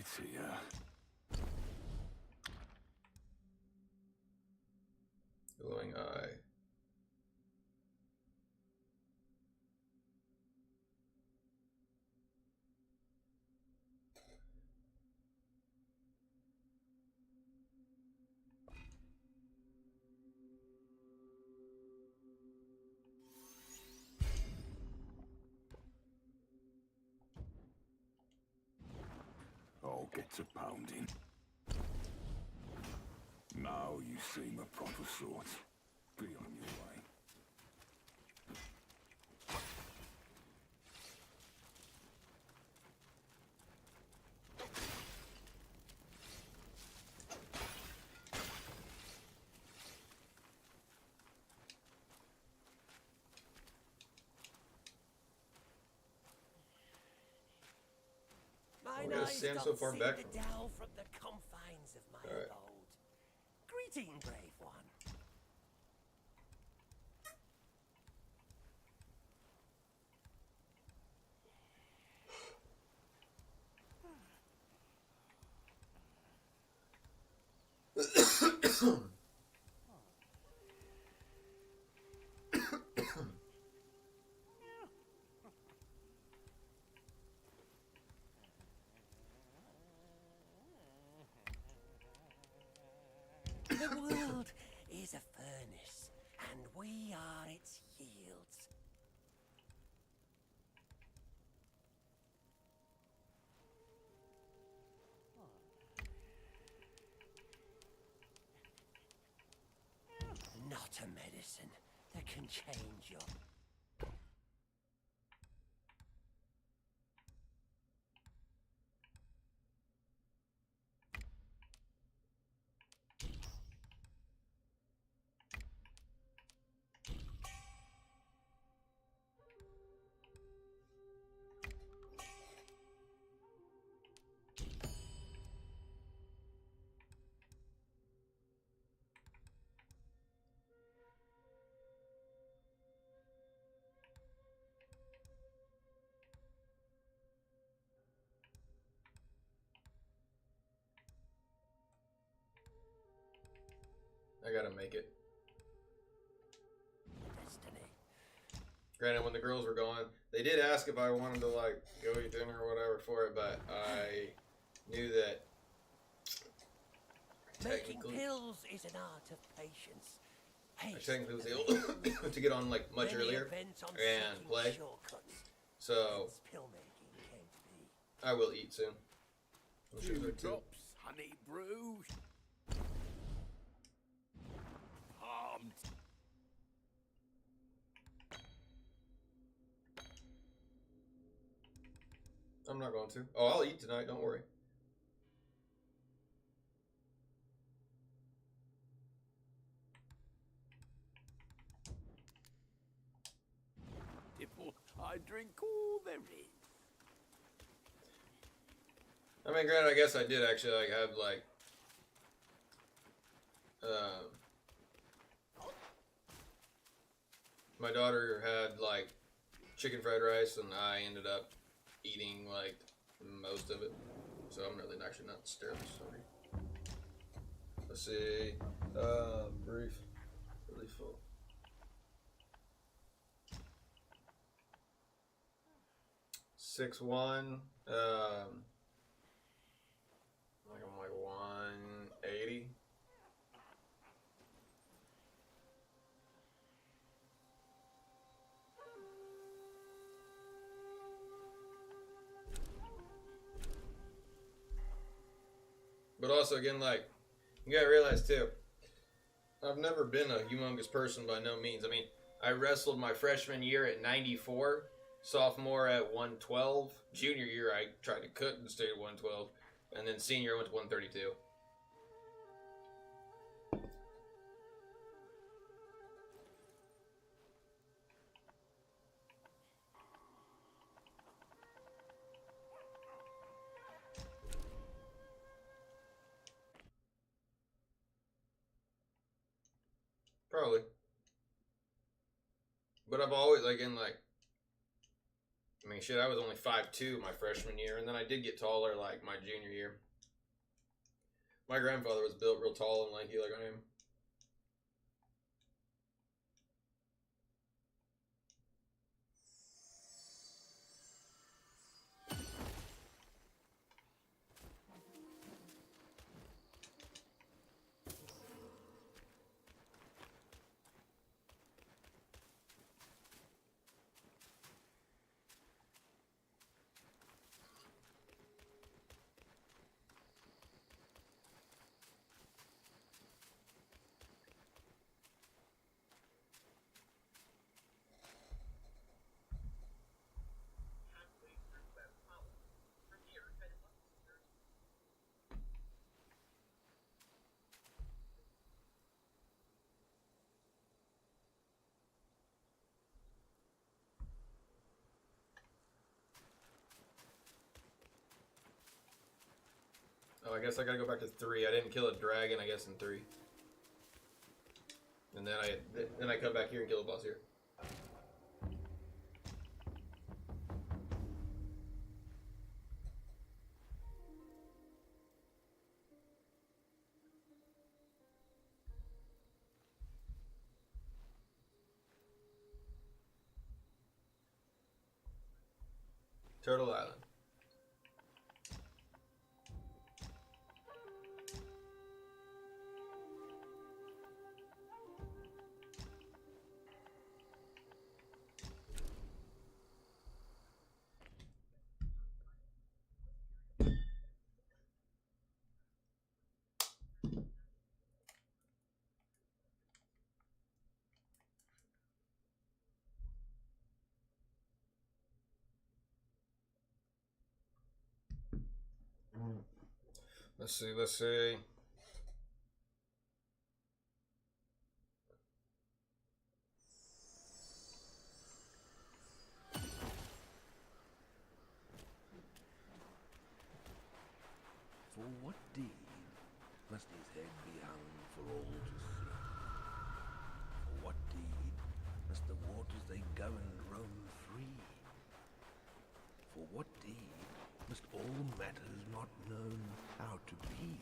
it here.
Glowing eye.
I'll get to pounding. Now you seem a proper sort. Be on your way.
Mine
We're gonna
eyes
stand
don't
so far
see
back
the
from
Dow from the confines of my
Alright.
abode. Greeting, brave one. The world is a furnace, and we are its yields. Not a medicine that can change your...
I gotta make it.
destiny.
Granted, when the girls were gone, they did ask if I wanted to like go eat dinner or whatever for it, but I knew that
Making
technically,
pills is an art of patience.
I
Haste
technically was
and
able to get on like much
many
earlier
events on
and
seeking
play.
shortcuts.
So
Hence pill making came to be.
I will eat soon. I'm sure
Few
they're too.
drops, honey brew. Palmed.
I'm not going to. Oh, I'll eat tonight. Don't worry.
Tipple, I drink all there is.
I mean, granted, I guess I did actually like have like, my daughter had like chicken fried rice, and I ended up eating like most of it. So I'm really actually not terribly sorry. Let's see. Brief. Really full. Six one. Like I'm like 180. But also, again, like, you gotta realize, too, I've never been a humongous person by no means. I mean, I wrestled my freshman year at 94, sophomore at 112, junior year I tried to cut and stay at 112, and then senior I went to 132. Probably. But I've always, like, in, like, I mean, shit, I was only 5'2" my freshman year, and then I did get taller like my junior year. My grandfather was built real tall and lanky like I am. Oh, I guess I gotta go back to 3. I didn't kill a dragon, I guess, in 3. And then I come back here and kill a boss here. Turtle Island. Let's see.
For what deed must his head be hung for all to see? For what deed must the waters they govern roam free? For what deed must all matters not known how to be?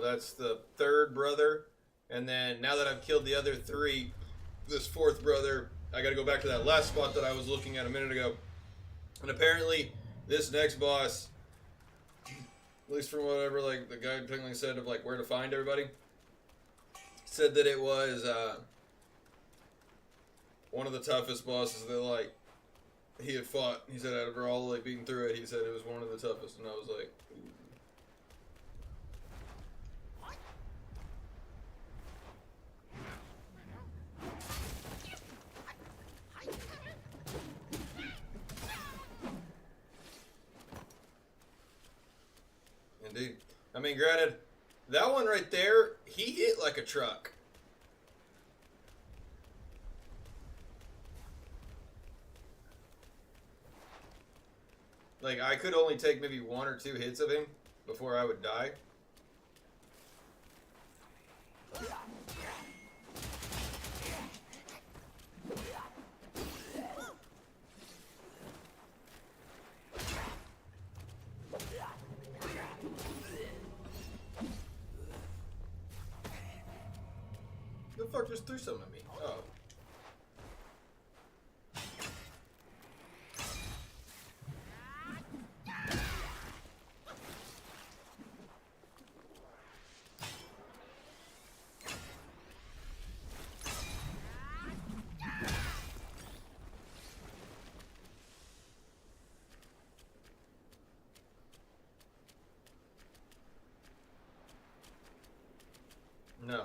that's the third brother. And then now that I've killed the other three, this fourth brother, I gotta go back to that last spot that I was looking at a minute ago. And apparently, this next boss, at least from whatever like the guy technically said of like where to find everybody, said that it was one of the toughest bosses that like he had fought. He said after all like beating through it, he said it was one of the toughest, and I was like, ooh. Indeed. I mean, granted, that one right there, he hit like a truck. Like, I could only take maybe 1 or 2 hits of him before I would die. The fuck just threw something at me? Oh. No.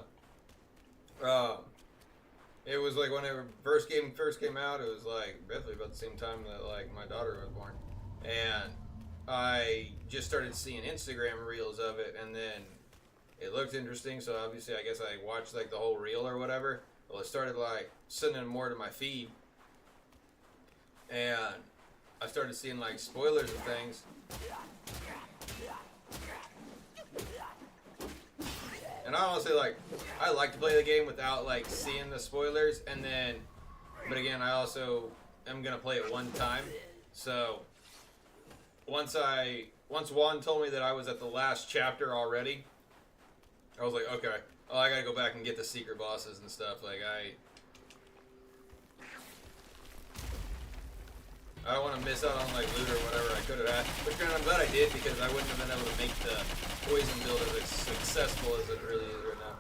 It was like whenever first game came out, it was like roughly about the same time that like my daughter was born, and I just started seeing Instagram reels of it, and then it looked interesting, so obviously I guess I watched like the whole reel or whatever. Well, it started like sending more to my feed, and I started seeing like spoilers and things. And I honestly I like to play the game without like seeing the spoilers, and then, but again, I also am gonna play it one time. So once Juan told me that I was at the last chapter already, I was like, okay, oh, I gotta go back and get the secret bosses and stuff. Like I don't want to miss out on like loot or whatever I could have had. But granted, I'm glad I did, because I wouldn't have been able to make the poison build as successful as it really is right now.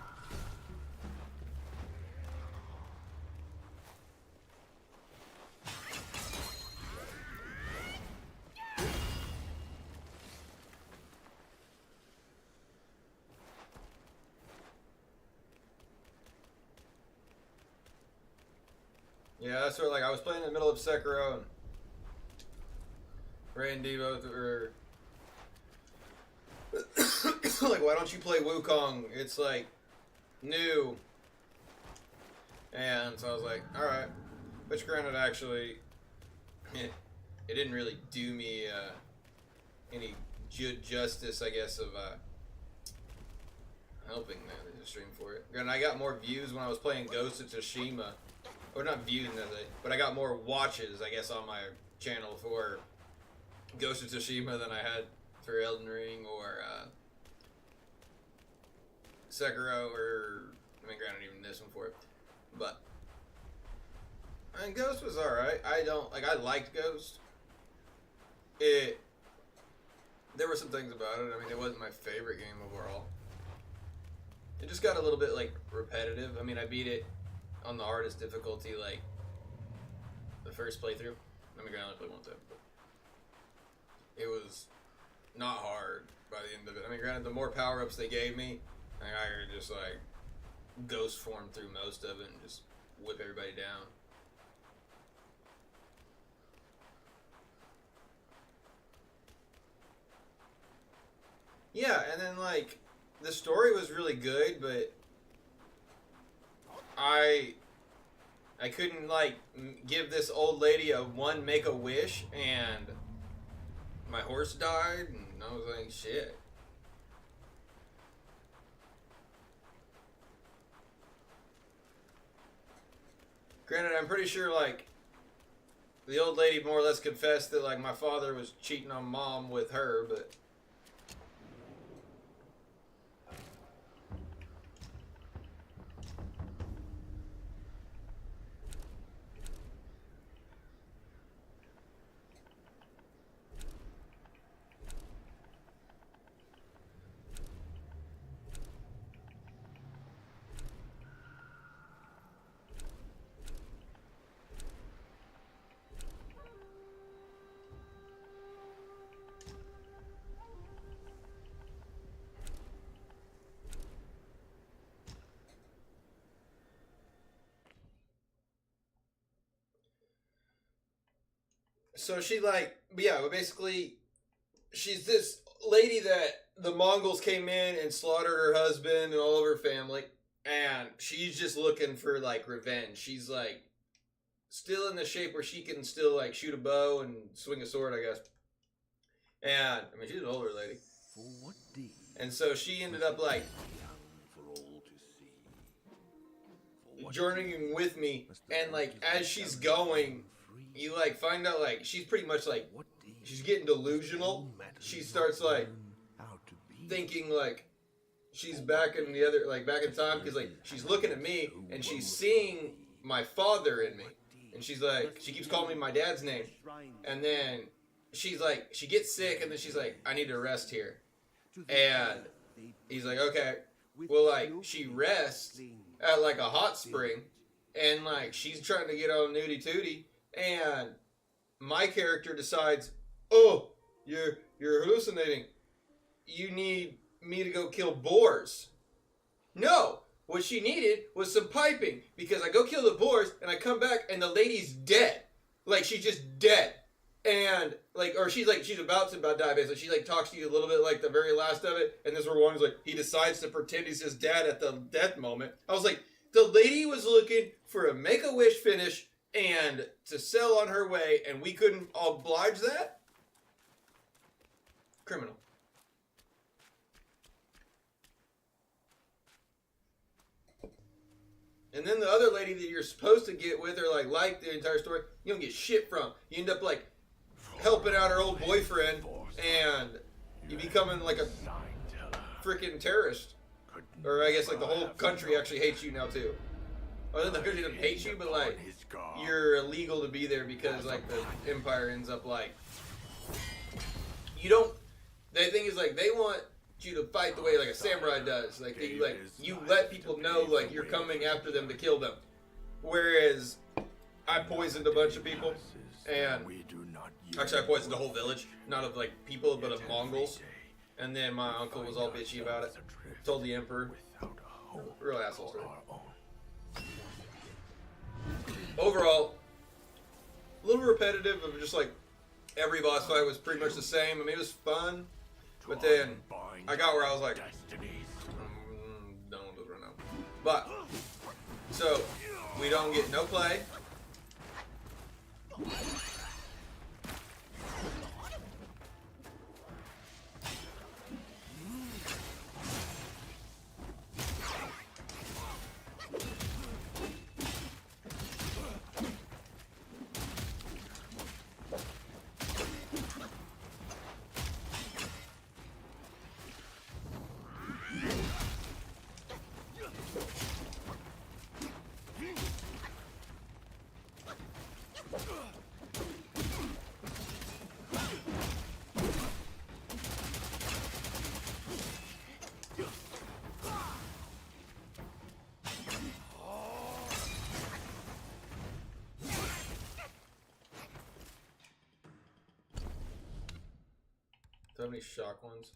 Yeah, that's sort of like I was playing in the middle of Sekiro, and Ray and Devo were like, why don't you play WuKong? It's like new. And so I was like, alright. Which granted, actually, it didn't really do me any justice, I guess, of helping the stream for it. Granted, I got more views when I was playing Ghost of Tsushima. Or not views, but I got more watches, I guess, on my channel for Ghost of Tsushima than I had for Elden Ring or Sekiro, or I mean, granted, even this one for it. But I mean, Ghost was alright. I liked Ghost. There were some things about it. I mean, it wasn't my favorite game overall. It just got a little bit like repetitive. I mean, I beat it on the hardest difficulty, like the first playthrough. I mean, I only played one time, but it was not hard by the end of it. I mean, granted, the more power-ups they gave me, I could just like ghost form through most of it and just whip everybody down. Yeah, and then like the story was really good, but I couldn't like give this old lady make a wish, and my horse died, and I was like, shit. Granted, I'm pretty sure like the old lady more or less confessed that like my father was cheating on mom with her, but So she like, yeah, but basically, she's this lady that the Mongols came in and slaughtered her husband and all of her family, and she's just looking for like revenge. She's like still in the shape where she can still like shoot a bow and swing a sword, I guess. And I mean, she's an older lady.
For what deed?
And so she ended up like
For all to see. For what
journeying with me,
must the
and like
waters
as she's
be
going,
free?
you like find out like she's pretty much like
What deed
she's getting delusional. She starts like
how to be?
thinking like she's back in the other like back in time because like she's looking at me and she's seeing my father in me, and she's like she keeps calling me my dad's name, and then she's like she gets sick, and then she's like I need to rest here, and he's like okay, well like she rests at like a hot spring, and like she's trying to get all nudie tootie, and my character decides, oh, you're hallucinating. You need me to go kill boars. No, what she needed was some piping, because I go kill the boars and I come back and the lady's dead. Like she's just dead. And like, or she's about to die basically. She like talks to you a little bit like the very last of it, and this where one is like he decides to pretend he's his dad at the death moment. I was like, the lady was looking for a Make-A-Wish finish and to sell on her way, and we couldn't oblige that? Criminal. And then the other lady that you're supposed to get with or like the entire story, you don't get shit from. You end up like helping out her old boyfriend, and you becoming like a freaking terrorist. Or I guess like the whole country actually hates you now too. Other than they don't hate you, but like you're illegal to be there because like the empire ends up like you don't. The thing is like they want you to fight the way like a samurai does. Like you let people know like you're coming after them to kill them. Whereas I poisoned a bunch of people, and actually I poisoned the whole village, not of like people but of Mongols. And then my uncle was all bitchy about it. Told the emperor. Real asshole story. Overall, a little repetitive of just like every boss fight was pretty much the same. I mean, it was fun, but then I got where I was like, don't do it right now. But so we don't get no play. Do I have any shock ones?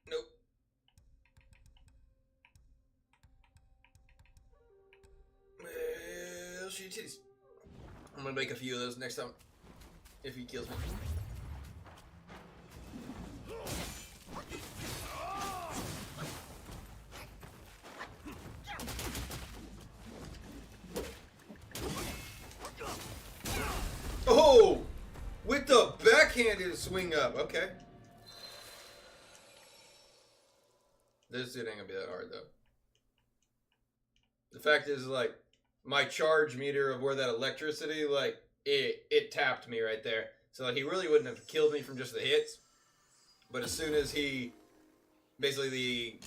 Nope. Well, shoot titties. I'm gonna make a few of those next time. If he kills me. Oh! With the backhanded swing up. Okay. This shit ain't gonna be that hard, though. The fact is, like, my charge meter of where that electricity, like, it tapped me right there. So, like, he really wouldn't have killed me from just the hits. But as soon as he, basically,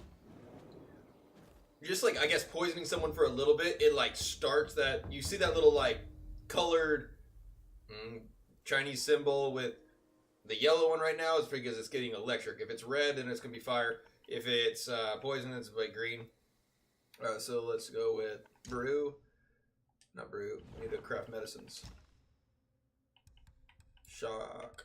just, like, I guess poisoning someone for a little bit, it, like, starts that, you see that little, like, colored Chinese symbol with the yellow one right now is because it's getting electric. If it's red, then it's going to be fire. If it's poison, it's like green. So let's go with brew. Not brew. We need to craft medicines. Shock.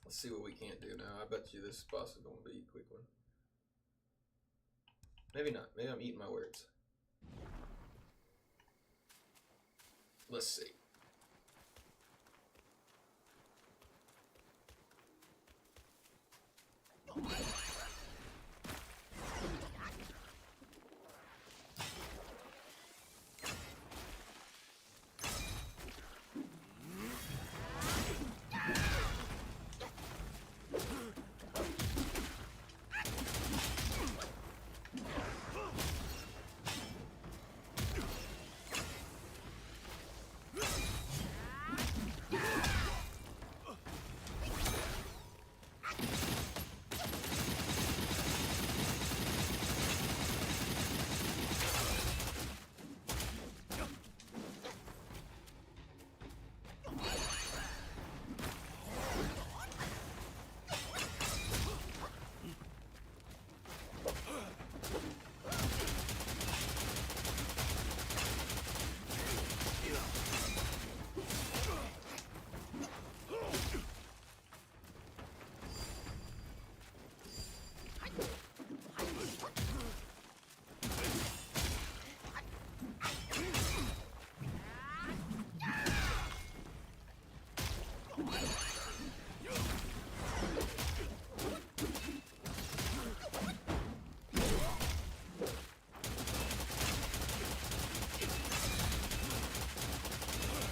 Let's see what we can't do now. I bet you this boss is going to be a quick one. Maybe not. Maybe I'm eating my words. Let's see.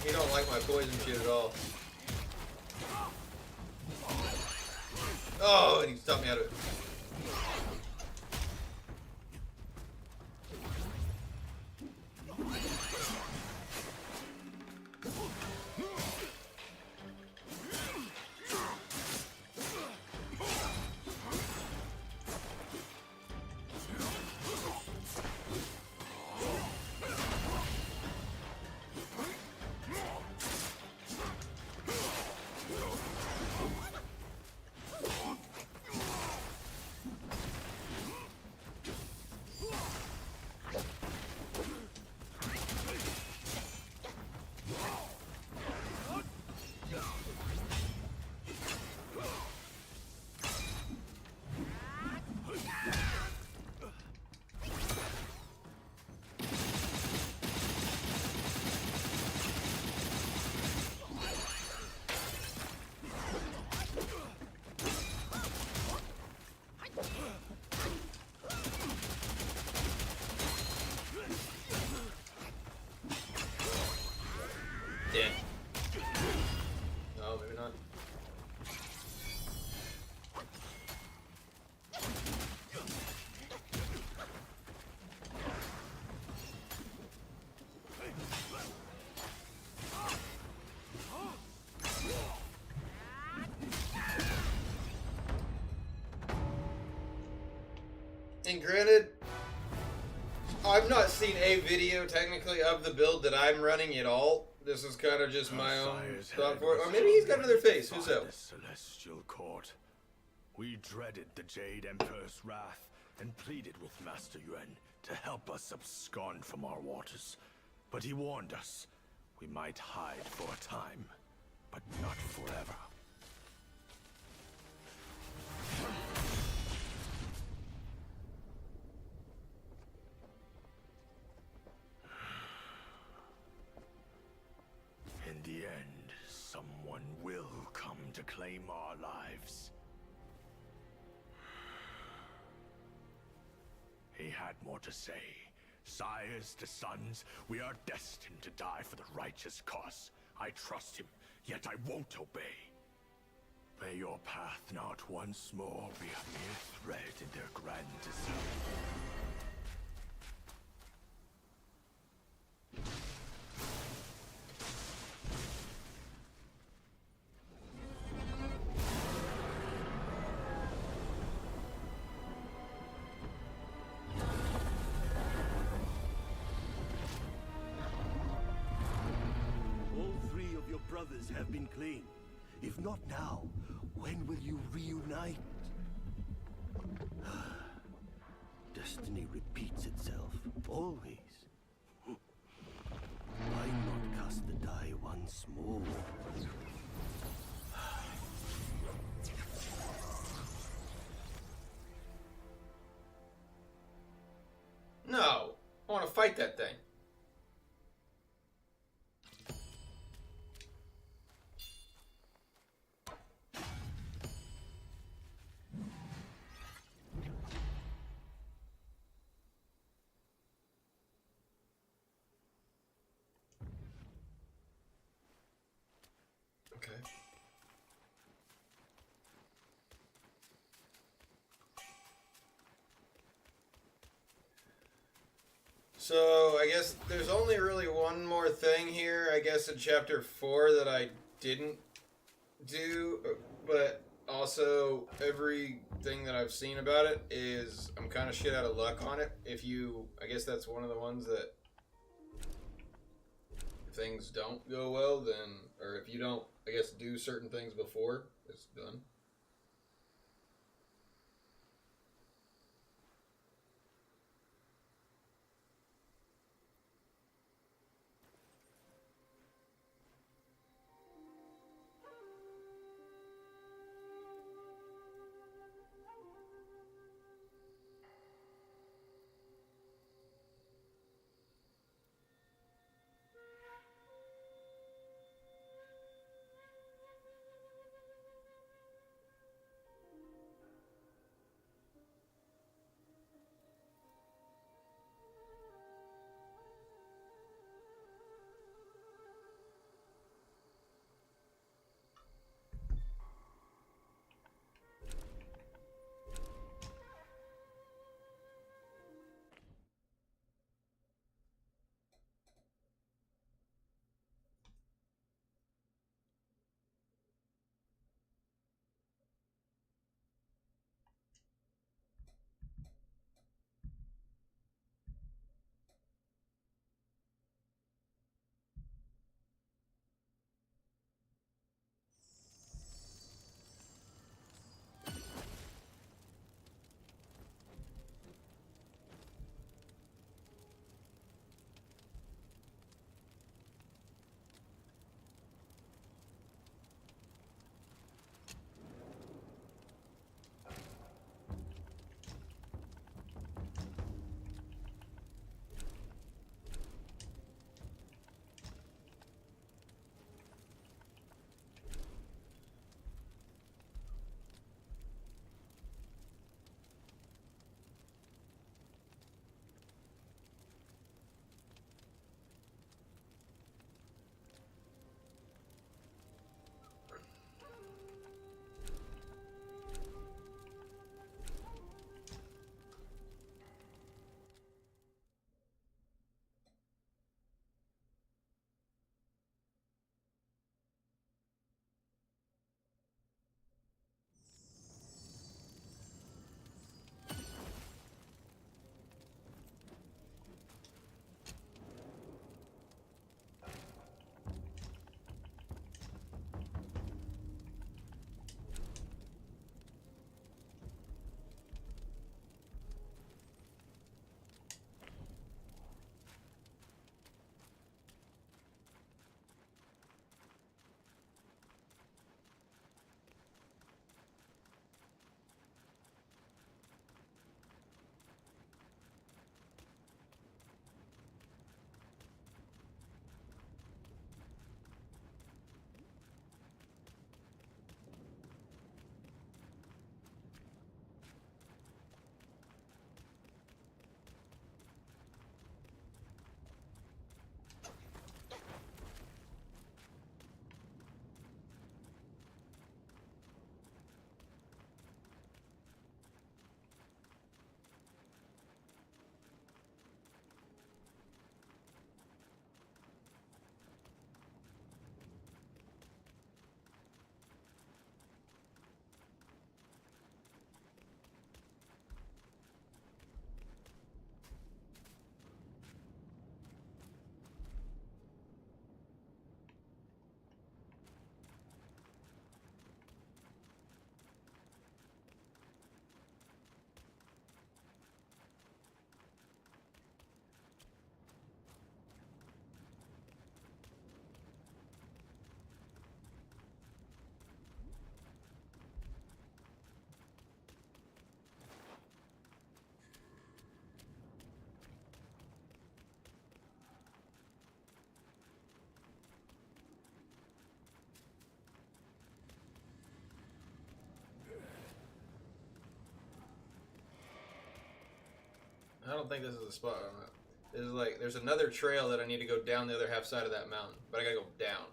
He don't like my poison shit at all. Oh, and he stopped me out of it. Dead. No, maybe not. And granted, I've not seen a video technically of the build that I'm running at all. This is kind of just my own thought for it. Or maybe he's got another face. Who's up?
The celestial court. We dreaded the Jade Emperor's wrath and pleaded with Master Yuan to help us abscond from our waters. But he warned us we might hide for a time, but not forever. In the end, someone will come to claim our lives. He had more to say. Sires to sons, we are destined to die for the righteous cause. I trust him, yet I won't obey. May your path not once more be a mere thread in their grand design.
Brothers have been claimed. If not now, when will you reunite? Destiny repeats itself, always. Why not cast the die once more?
Okay. So, I guess there's only really one more thing here, I guess, in Chapter 4 that I didn't do, but also everything that I've seen about it is I'm kind of shit out of luck on it. If you, I guess that's one of the ones that if things don't go well, then, or if you don't, I guess, do certain things before, it's done. I don't think this is the spot. This is like, there's another trail that I need to go down the other half side of that mountain, but I gotta go down.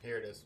Here it is.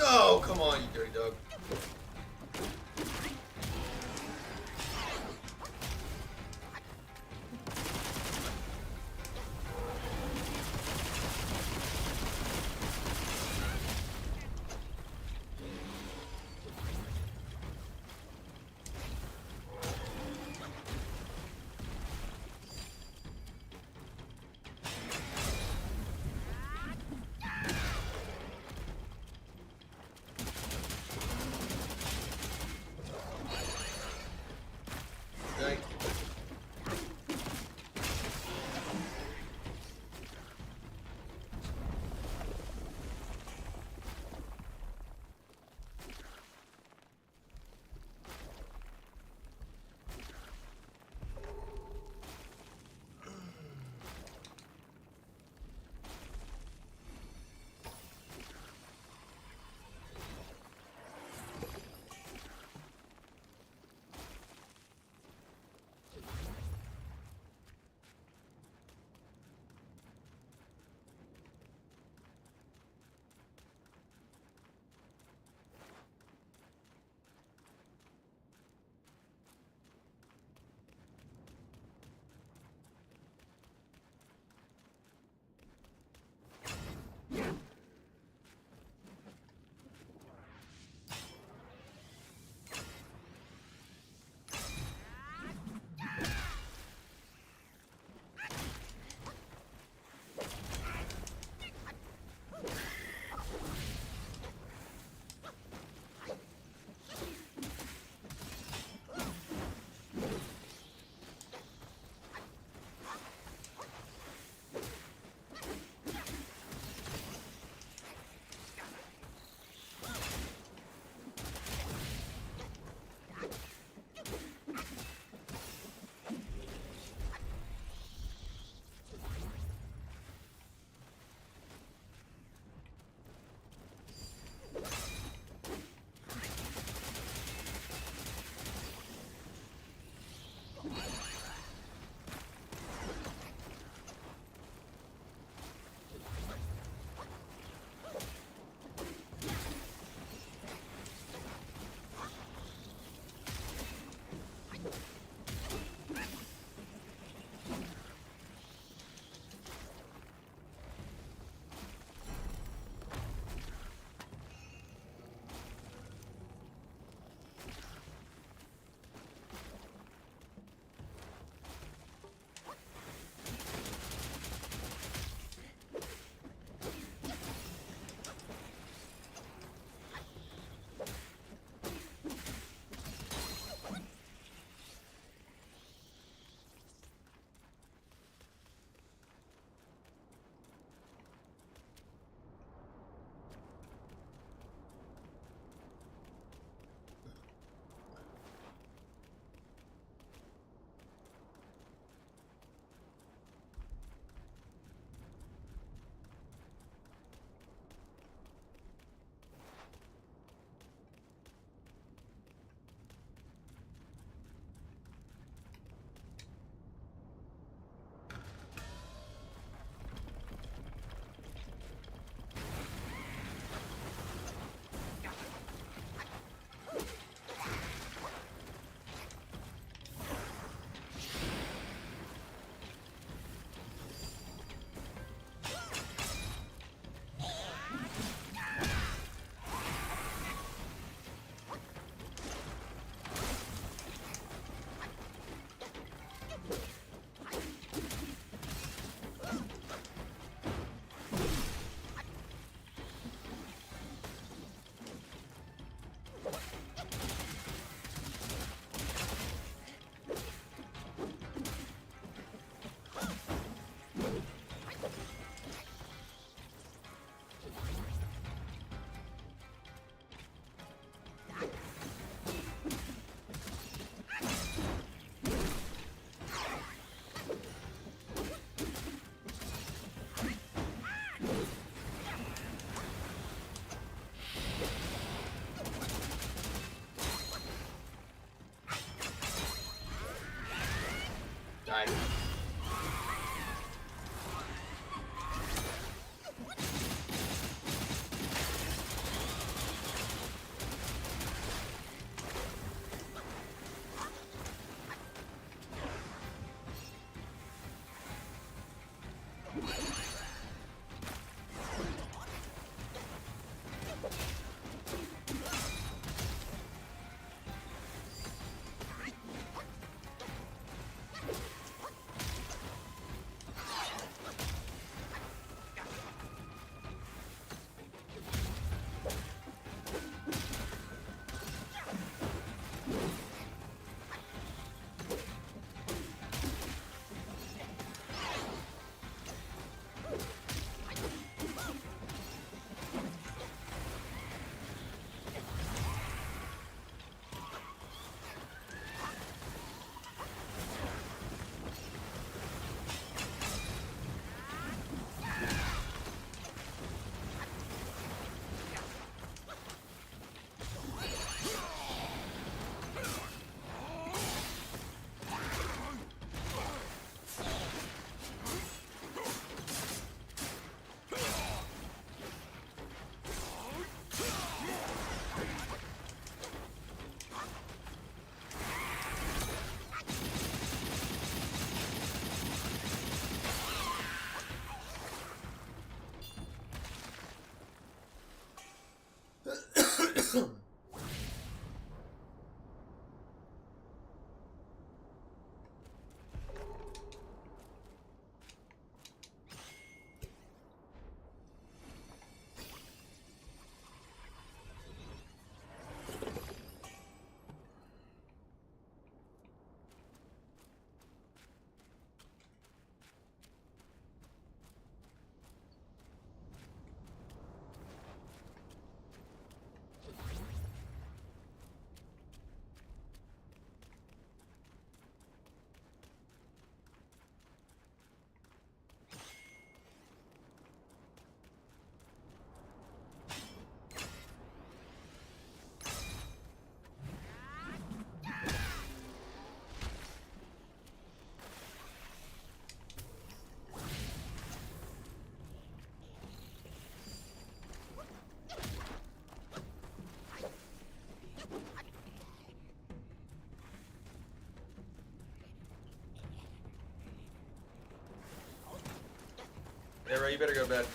No, come on, you dirty dog. Yeah, right, you better go to bed.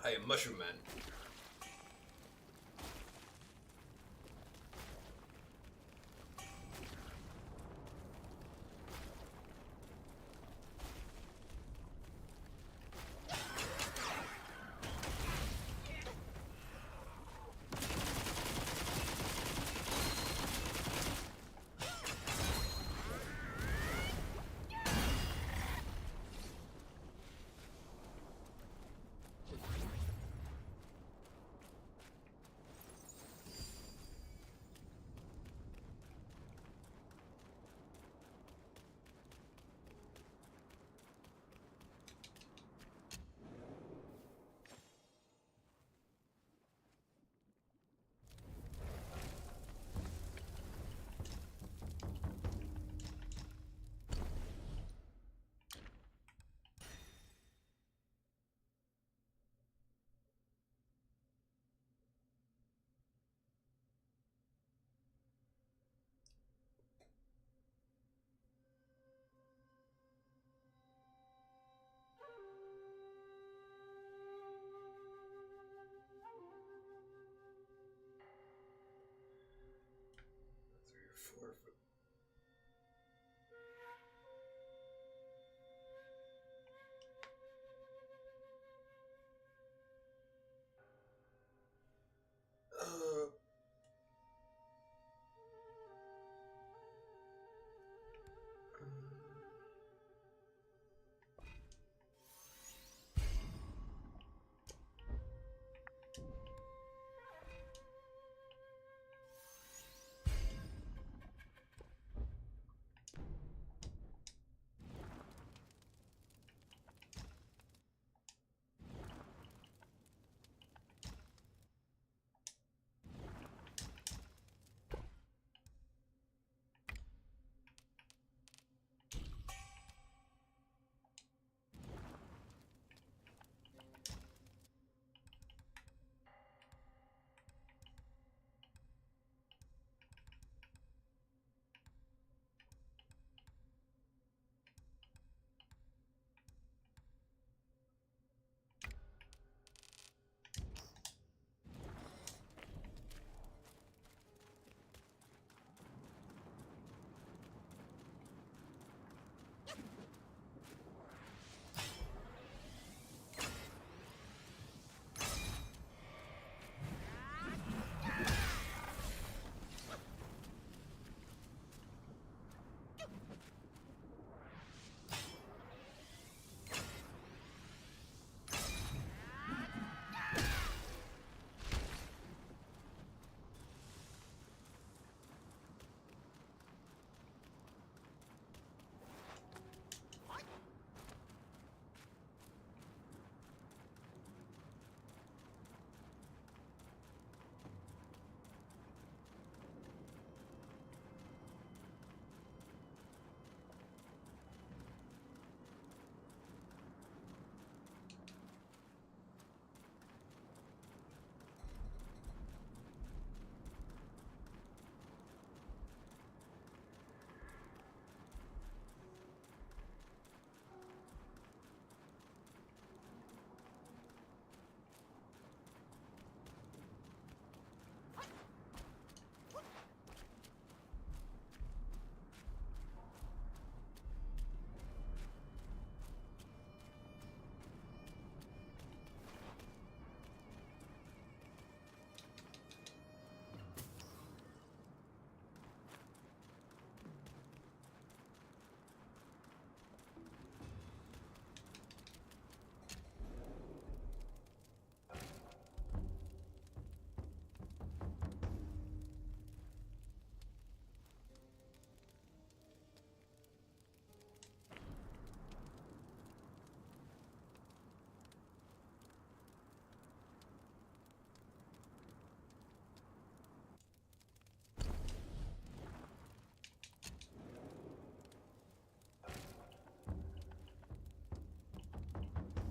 I am Mushroom Man. Perfect.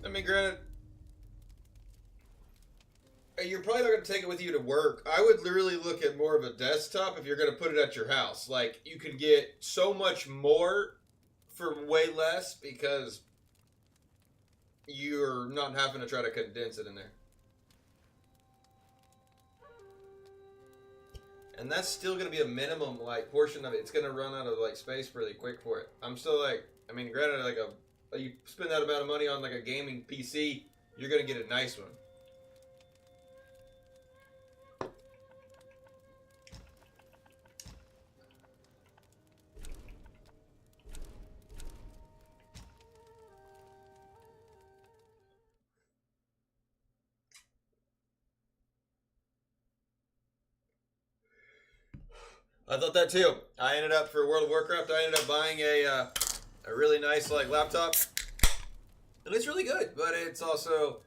I mean, granted, you're probably not going to take it with you to work. I would literally look at more of a desktop if you're going to put it at your house. Like, you can get so much more for way less because you're not having to try to condense it in there. And that's still going to be a minimum, like, portion of it. It's going to run out of, like, space really quick for it. I'm still, like, I mean, granted, like, you spend that amount of money on, like, a gaming PC, you're going to get a nice one. I thought that too. I ended up, for World of Warcraft, I ended up buying a really nice, like, laptop. And it's really good, but it's also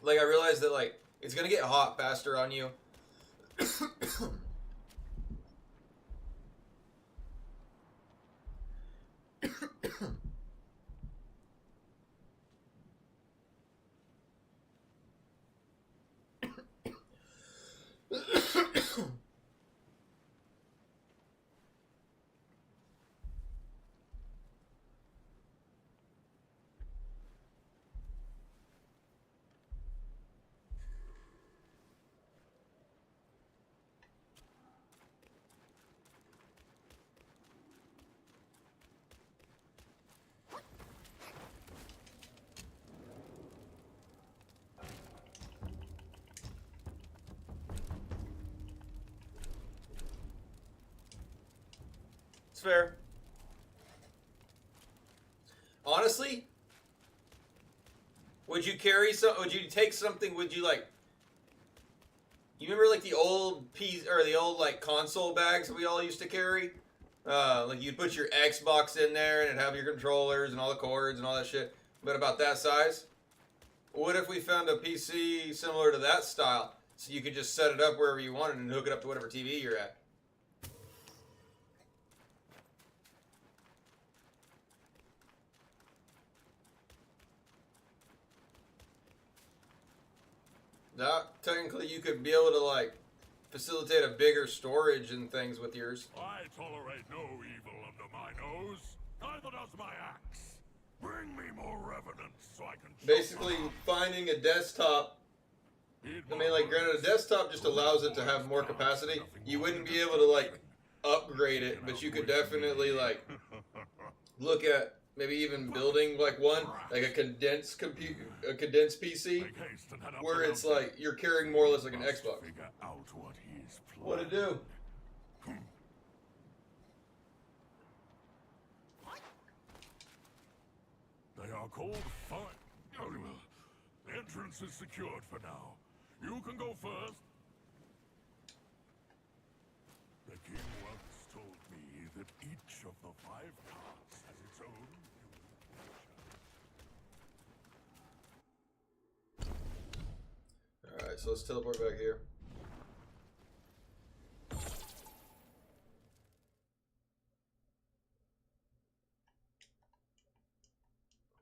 like, I realized that, like, it's gonna get hot faster on you. fair. Honestly, would you carry some? Would you take something? Would you like? You remember like the old or the old like console bags that we all used to carry? Like you'd put your Xbox in there and it'd have your controllers and all the cords and all that shit, but about that size. What if we found a PC similar to that style, so you could just set it up wherever you wanted and hook it up to whatever TV you're at? Now, technically, you could be able to like facilitate a bigger storage and things with yours.
I tolerate no evil under my nose. Neither does my axe. Bring me more revenants so I can...
Basically, finding a desktop... I mean, like, granted, a desktop just allows it to have more capacity. You wouldn't be able to, like, upgrade it, but you could definitely, like, look at maybe even building, like, one, like a condensed PC, where it's, like, you're carrying more or less like an Xbox. What'd it do?
They are called fine. The entrance is secured for now. You can go first. The king once told me that each of the 5 carts has its own unique nature.
Alright, so let's teleport back here.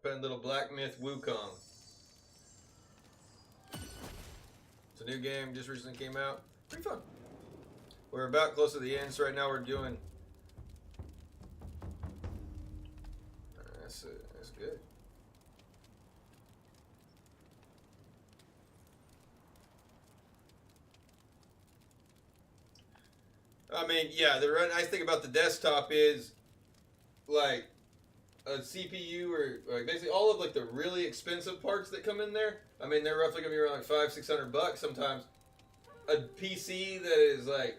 Playing little black myth WuKong. It's a new game, just recently came out. Pretty fun. We're about close to the end, so right now we're doing... That's good. I mean, yeah, the nice thing about the desktop is, like, a CPU or like basically all of like the really expensive parts that come in there. I mean, they're roughly gonna be around like $500-600 sometimes. A PC that is like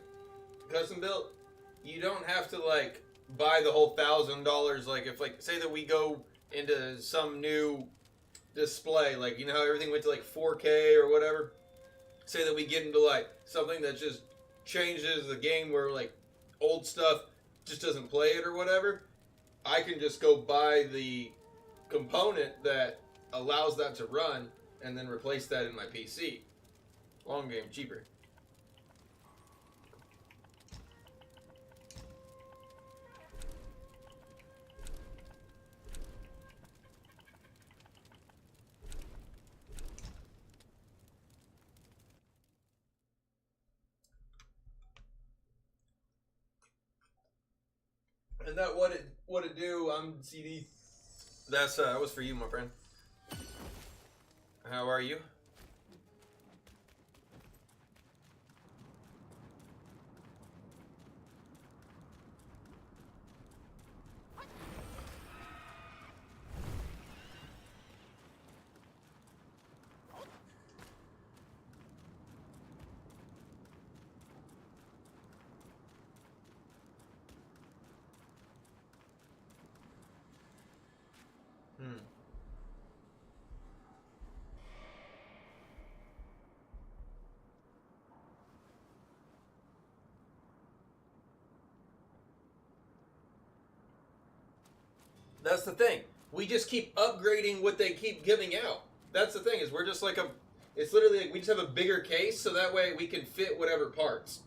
custom built, you don't have to like buy the whole $1,000. Like if like say that we go into some new display, like you know how everything went to like 4K or whatever. Say that we get into like something that just changes the game where like old stuff just doesn't play it or whatever. I can just go buy the component that allows that to run and then replace that in my PC. Long game, cheaper. And that what it do? I'm CD. That's that was for you, my friend. How are you? That's the thing. We just keep upgrading what they keep giving out. That's the thing, is we're just like it's literally like we just have a bigger case so that way we can fit whatever parts.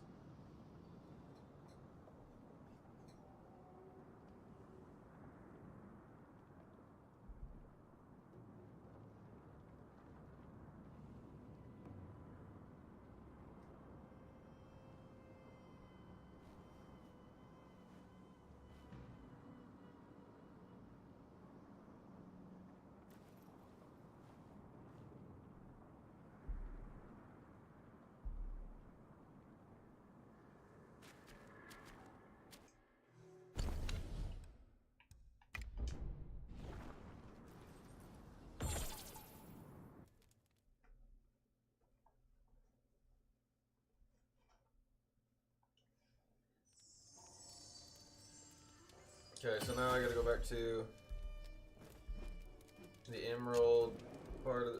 Okay, so now I gotta go back to the Emerald part of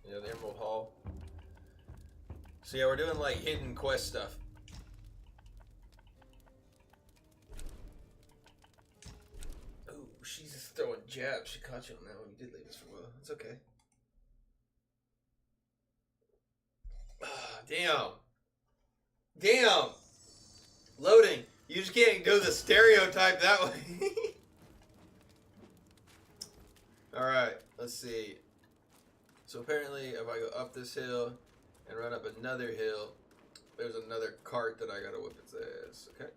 the Emerald Hall. So yeah, we're doing like hidden quest stuff. Oh, she's just throwing jabs. She caught you on that one. You did leave us for a while. It's okay. Ah, damn. Damn. Loading. You just can't do the stereotype that way. Alright, let's see. So apparently if I go up this hill and run up another hill, there's another cart that I gotta whip its ass. Okay.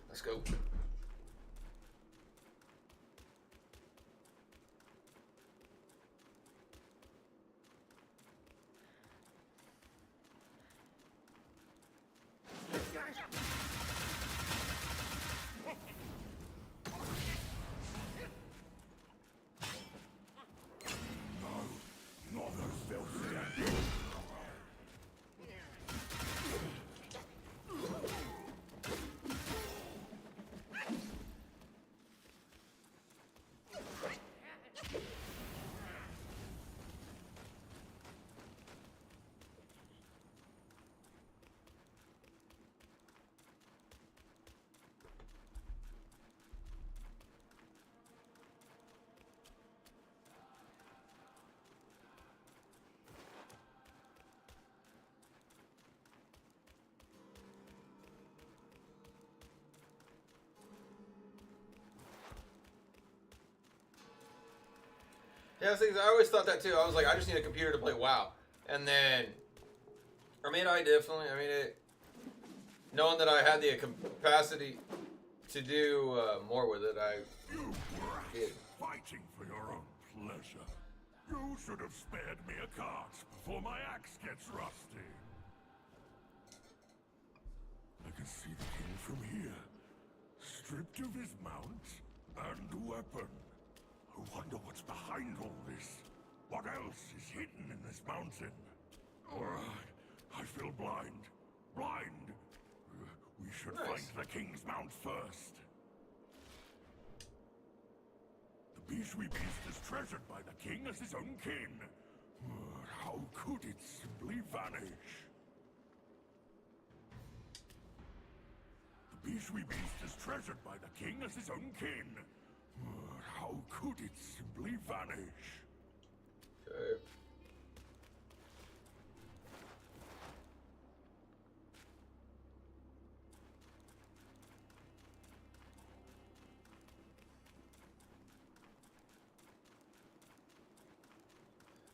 Let's go. Yeah, I always thought that too. I was like, I just need a computer to play WoW. And then, I mean, knowing that I had the capacity to do more with it, I did.
Fighting for your own pleasure. You should have spared me a cart before my axe gets rusty. I can see the king from here, stripped of his mount and weapon. I wonder what's behind all this. What else is hidden in this mountain? I feel blind. Blind. We should find the king's mount first. The Beastly Beast is treasured by the king as his own kin. How could it simply vanish? The Beastly Beast is treasured by the king as his own kin. How could it simply vanish?
Okay.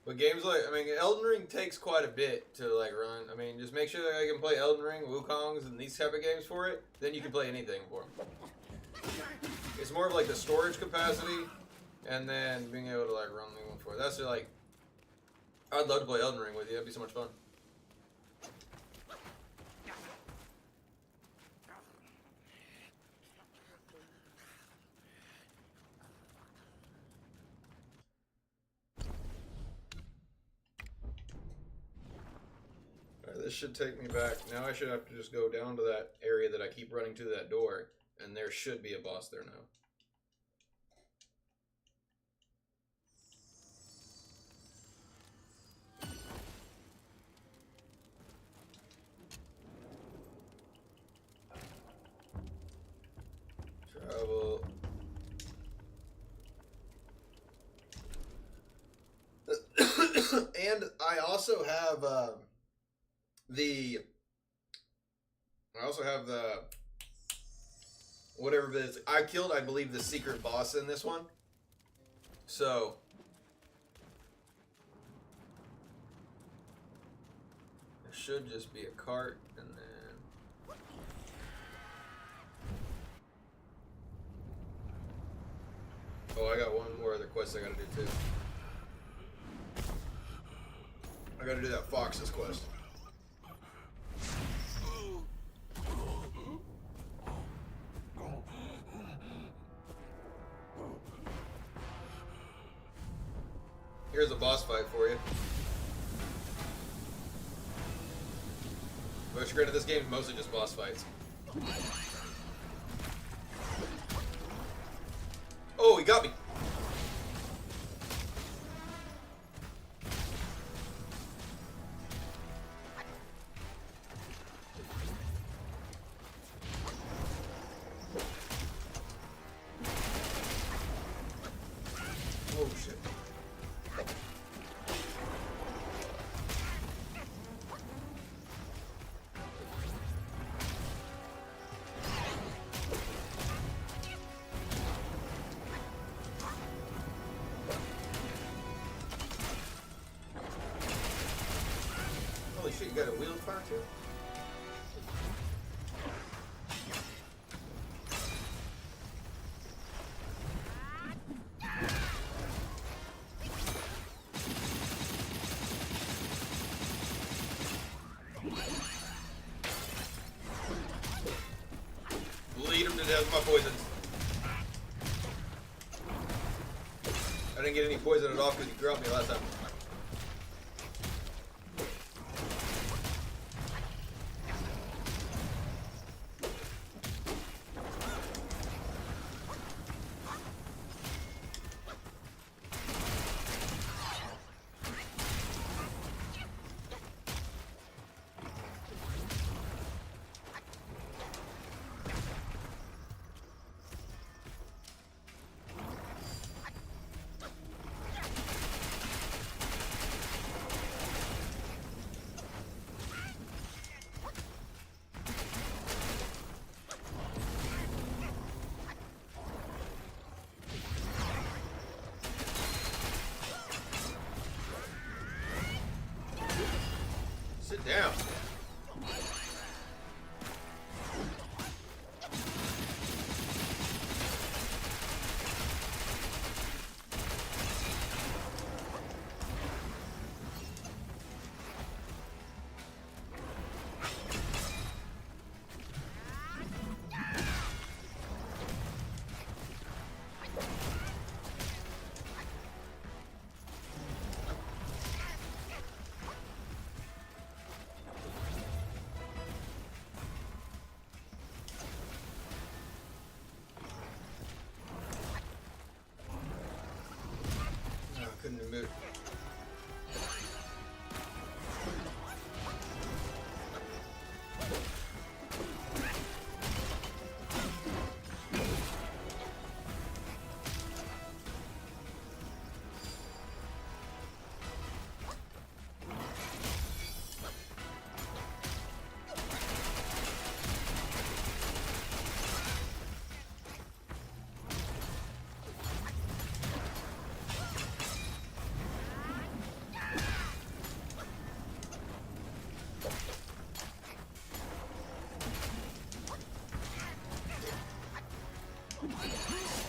But games like, Elden Ring takes quite a bit to like run. Just make sure that I can play Elden Ring, WuKongs, and these type of games for it. Then you can play anything for them. It's more of like the storage capacity, and then being able to like run the one for it. That's like, I'd love to play Elden Ring with you. That'd be so much fun. Alright, this should take me back. Now I should have to just go down to that area that I keep running to that door, and there should be a boss there now. Travel. And I also have the whatever it is. I killed, I believe, the secret boss in this one. So there should just be a cart, and then oh, I got one more other quest I gotta do too. I gotta do that Fox's quest. Here's a boss fight for you. But granted, this game is mostly just boss fights. Oh, he got me! Oh shit. Holy shit, you got a wheel fire too? Bleed him to death with my poisons. I didn't get any poison at all because you dropped me last time. Sit down. No, I couldn't have moved.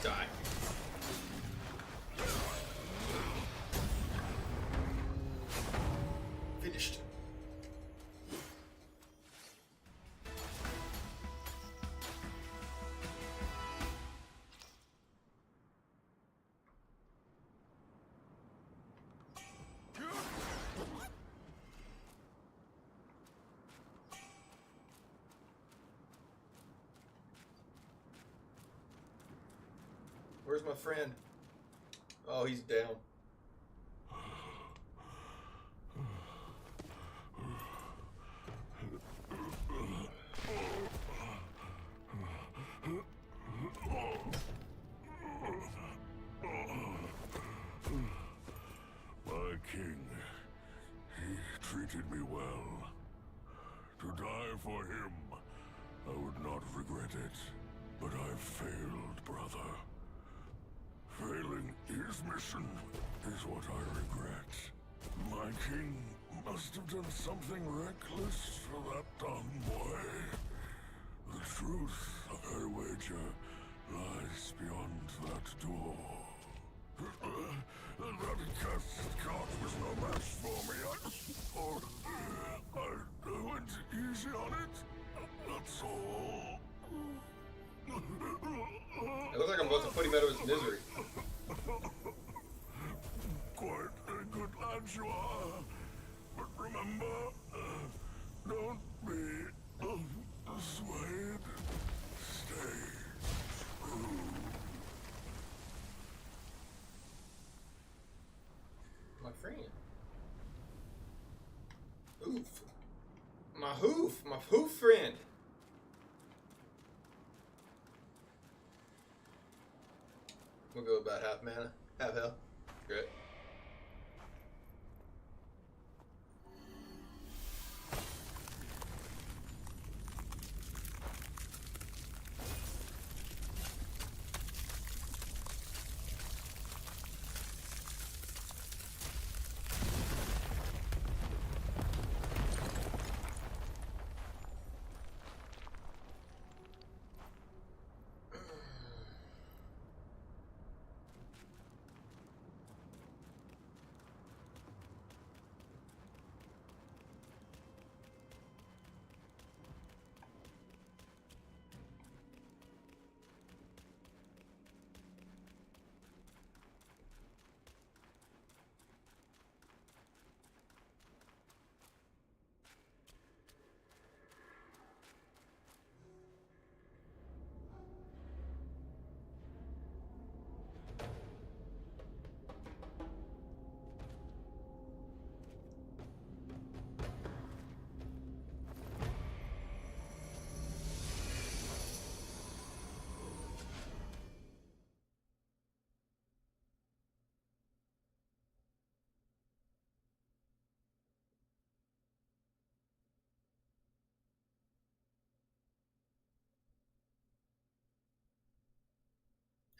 Die. Finished. Where's my friend? Oh, he's down.
My king, he treated me well. To die for him, I would not regret it. But I failed, brother. Failing his mission is what I regret. My king must have done something reckless for that dumb boy. The truth, I wager, lies beyond that door. The bloody cursed cart was no match for me. I went easy on it. That's all.
It looks like I'm about to put him out of his misery.
Quite a good lad you are. But remember, don't be swayed. Stay true.
My friend. Oof. My hoof friend. We'll go about half mana, half health. Great.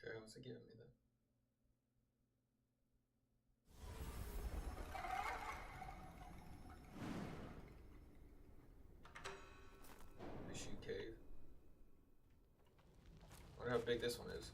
Okay, what's it giving me then? Issue cave. I wonder how big this one is.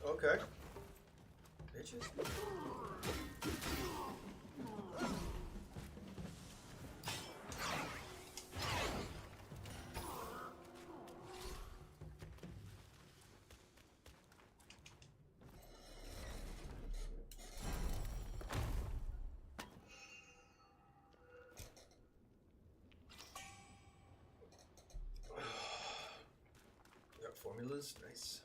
Okay. Bitches. Got formulas, nice.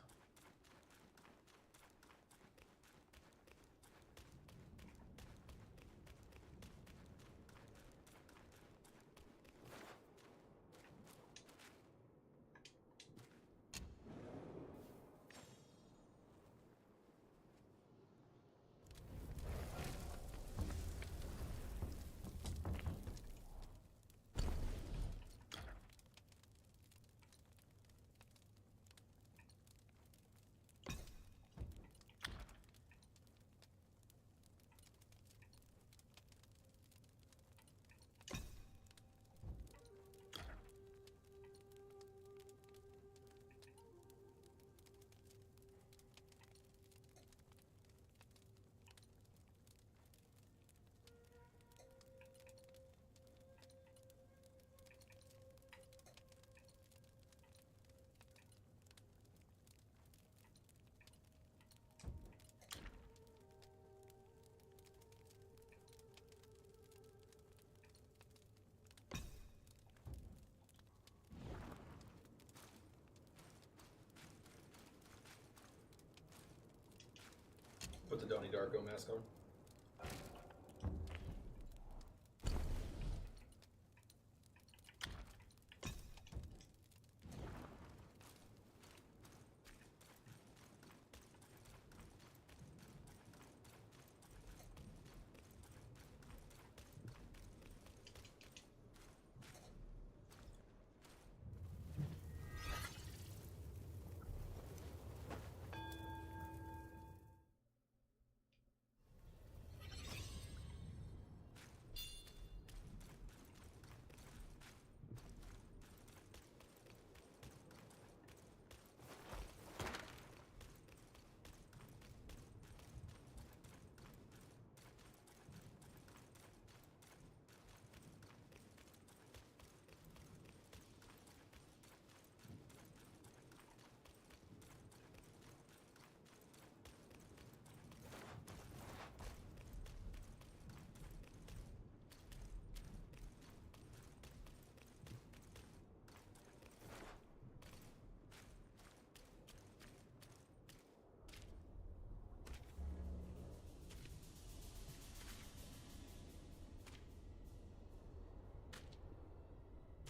Put the Donnie Darko mask on.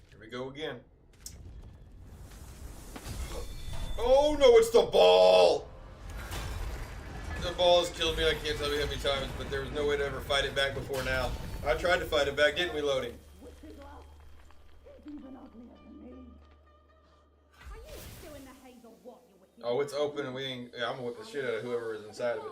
Here we go again. Oh no, it's the ball! The ball has killed me, I can't tell you how many times, but there was no way to ever fight it back before now. I tried to fight it back, didn't we, Loading? Oh, it's open and we ain't... Yeah, I'm gonna whip the shit out of whoever is inside of it.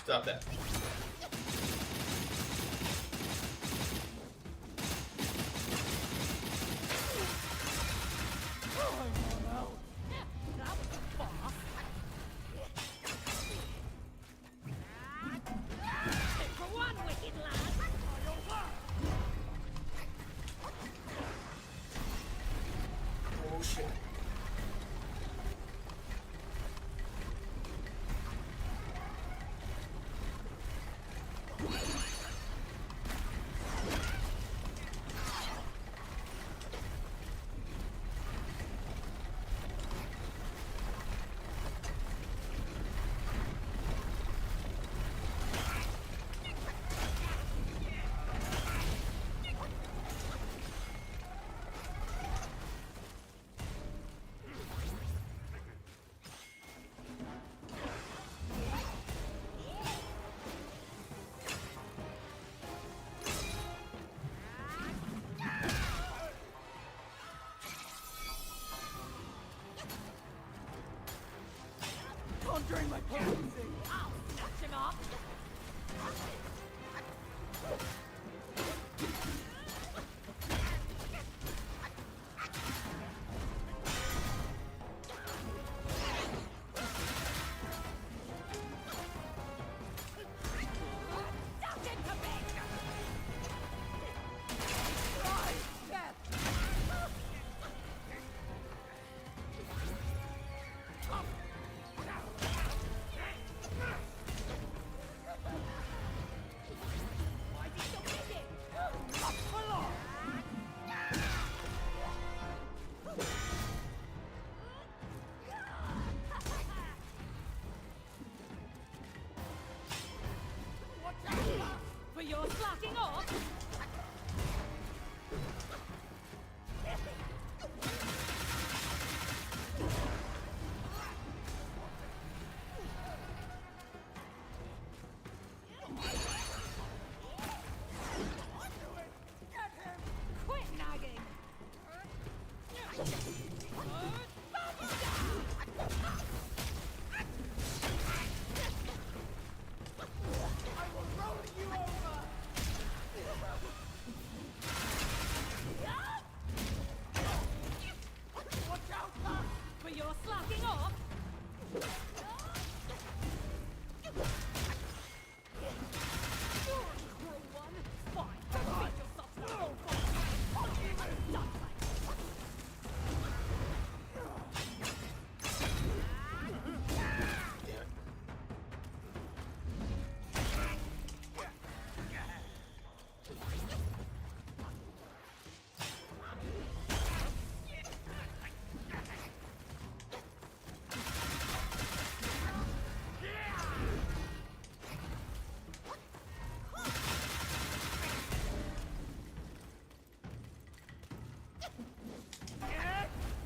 Stop that. Oh shit.
During my potency. I'll snatch him up. For your slacking off? Quit nagging! I will roll you over! Watch out, Puff! For your slacking off? You're a cruel one. Fine, defeat yourself to the whole body. Done.
Damn it.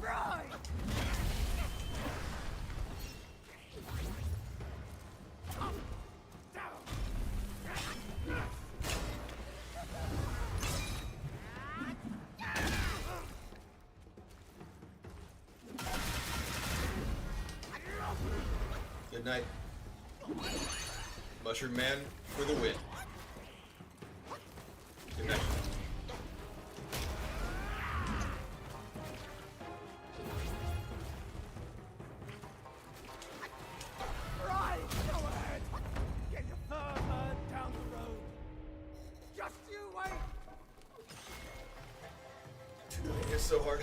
Right!
Good night. Mushroom Man for the win. Good night.
Right! Go ahead! Get your fur down the road! Just you wait!
It's so hard.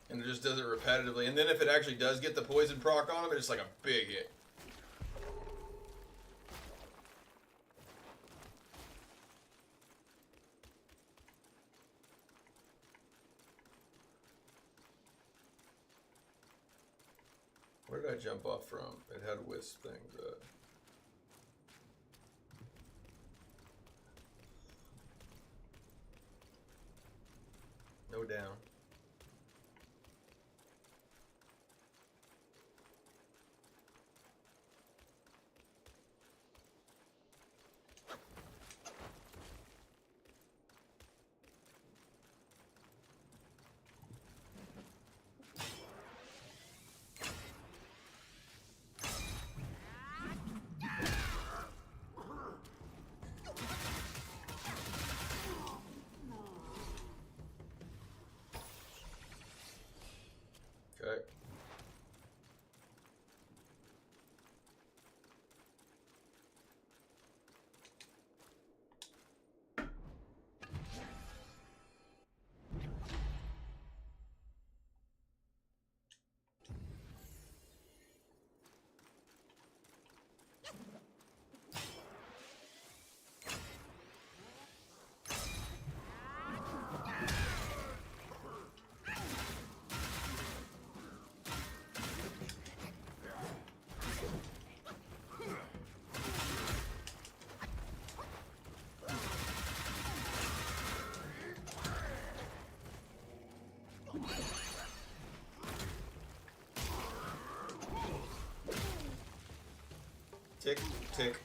And it just does it repetitively. And then if it actually does get the poison proc on him, it's like a big hit. Where did I jump off from? It had wisp things. No down. Okay. Tick, tick.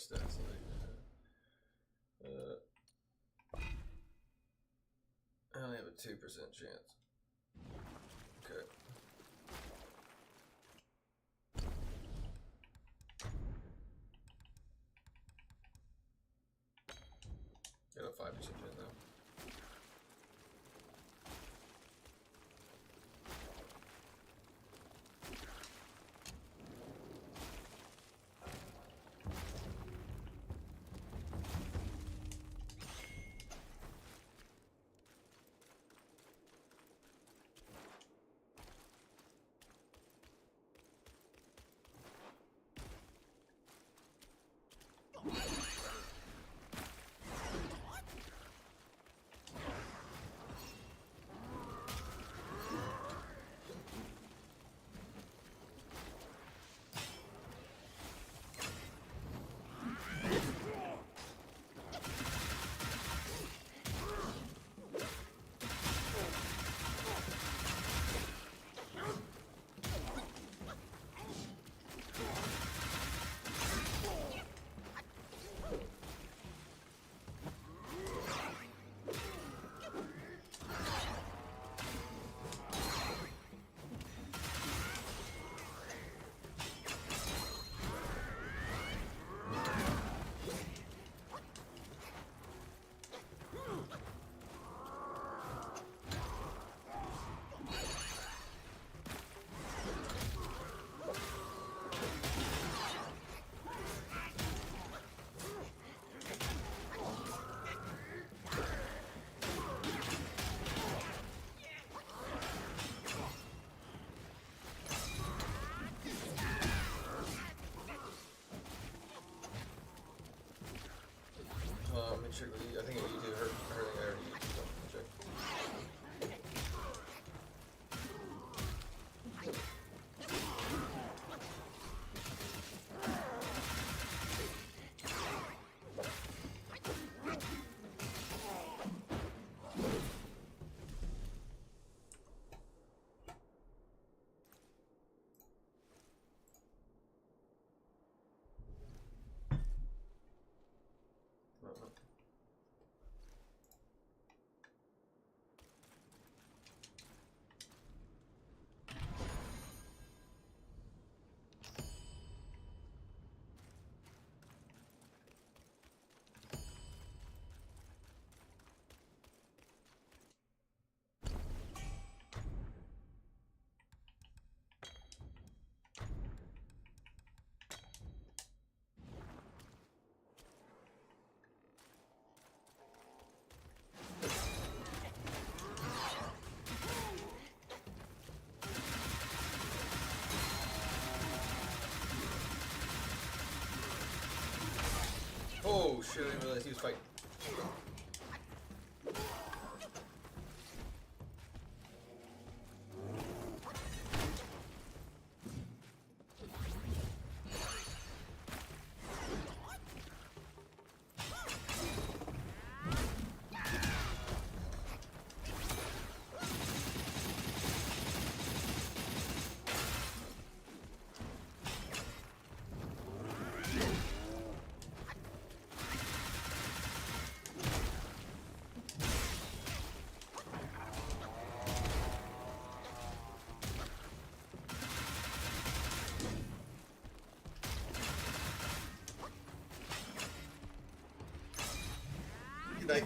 stats like I only have a 2% chance. Okay. Got a 5% chance now. Check with you. I think you do her thing. I already used it. Check. Oh shit, I didn't realize he was fighting. Like,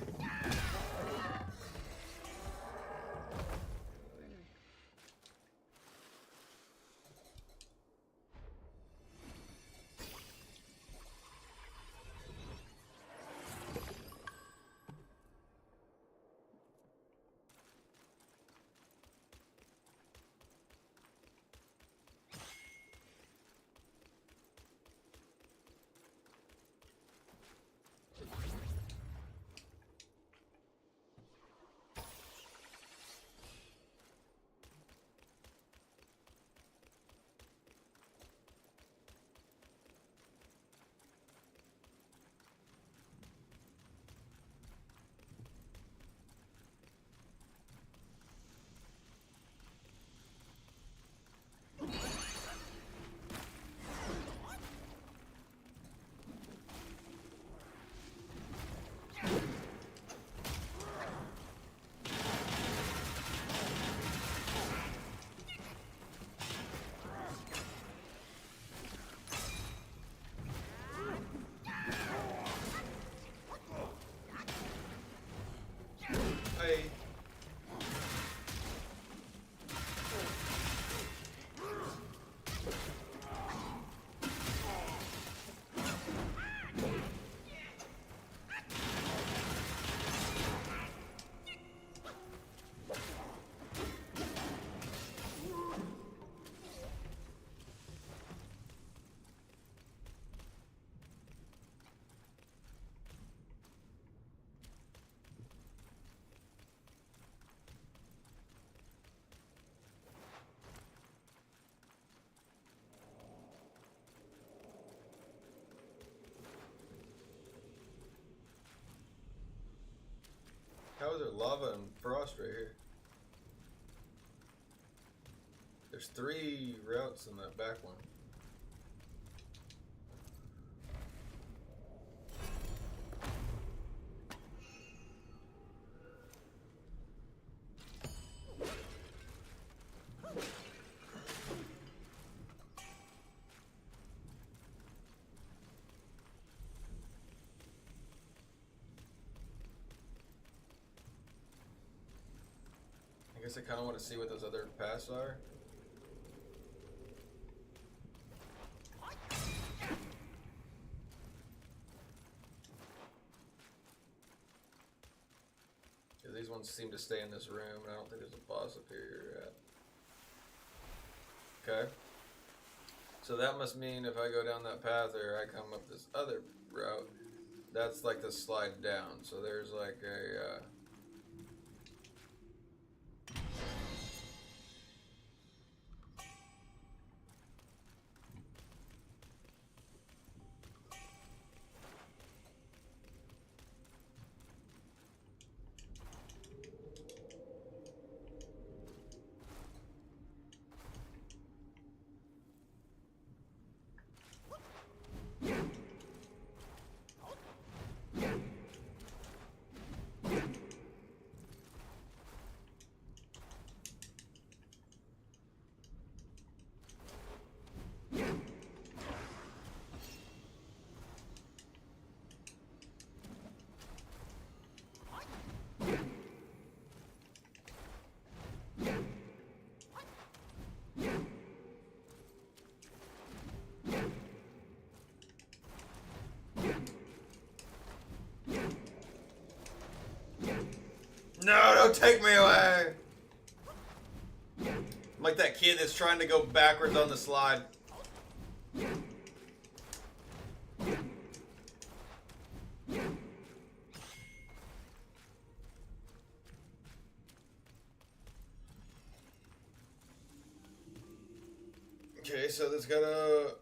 lava and frost right here. There's 3 routes in that back one. I guess I kind of want to see what those other paths are. Yeah, these ones seem to stay in this room, and I don't think there's a boss up here yet. Okay. So that must mean if I go down that path or I come up this other route, that's like the slide down. So there's like a... No, don't take me away! I'm like that kid that's trying to go backwards on the slide. Okay, so there's gotta...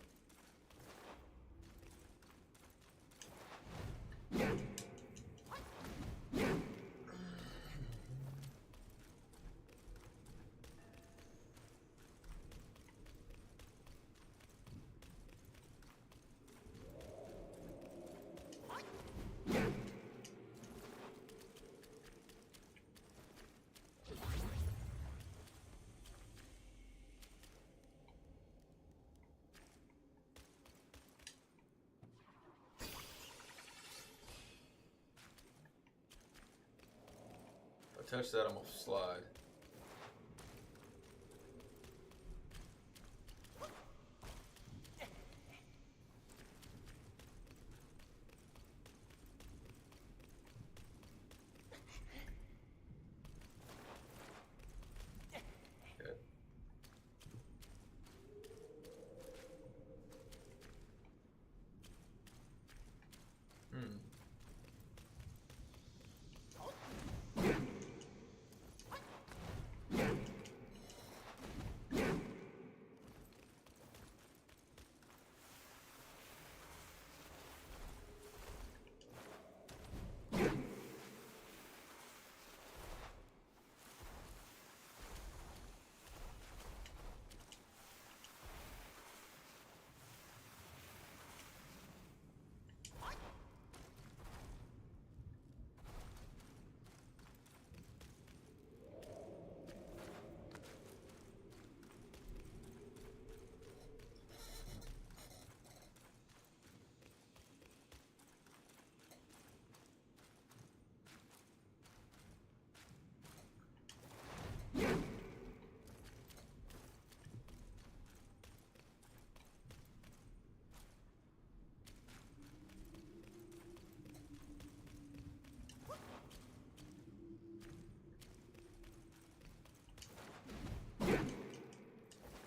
If I touch that, I'm gonna slide. Okay.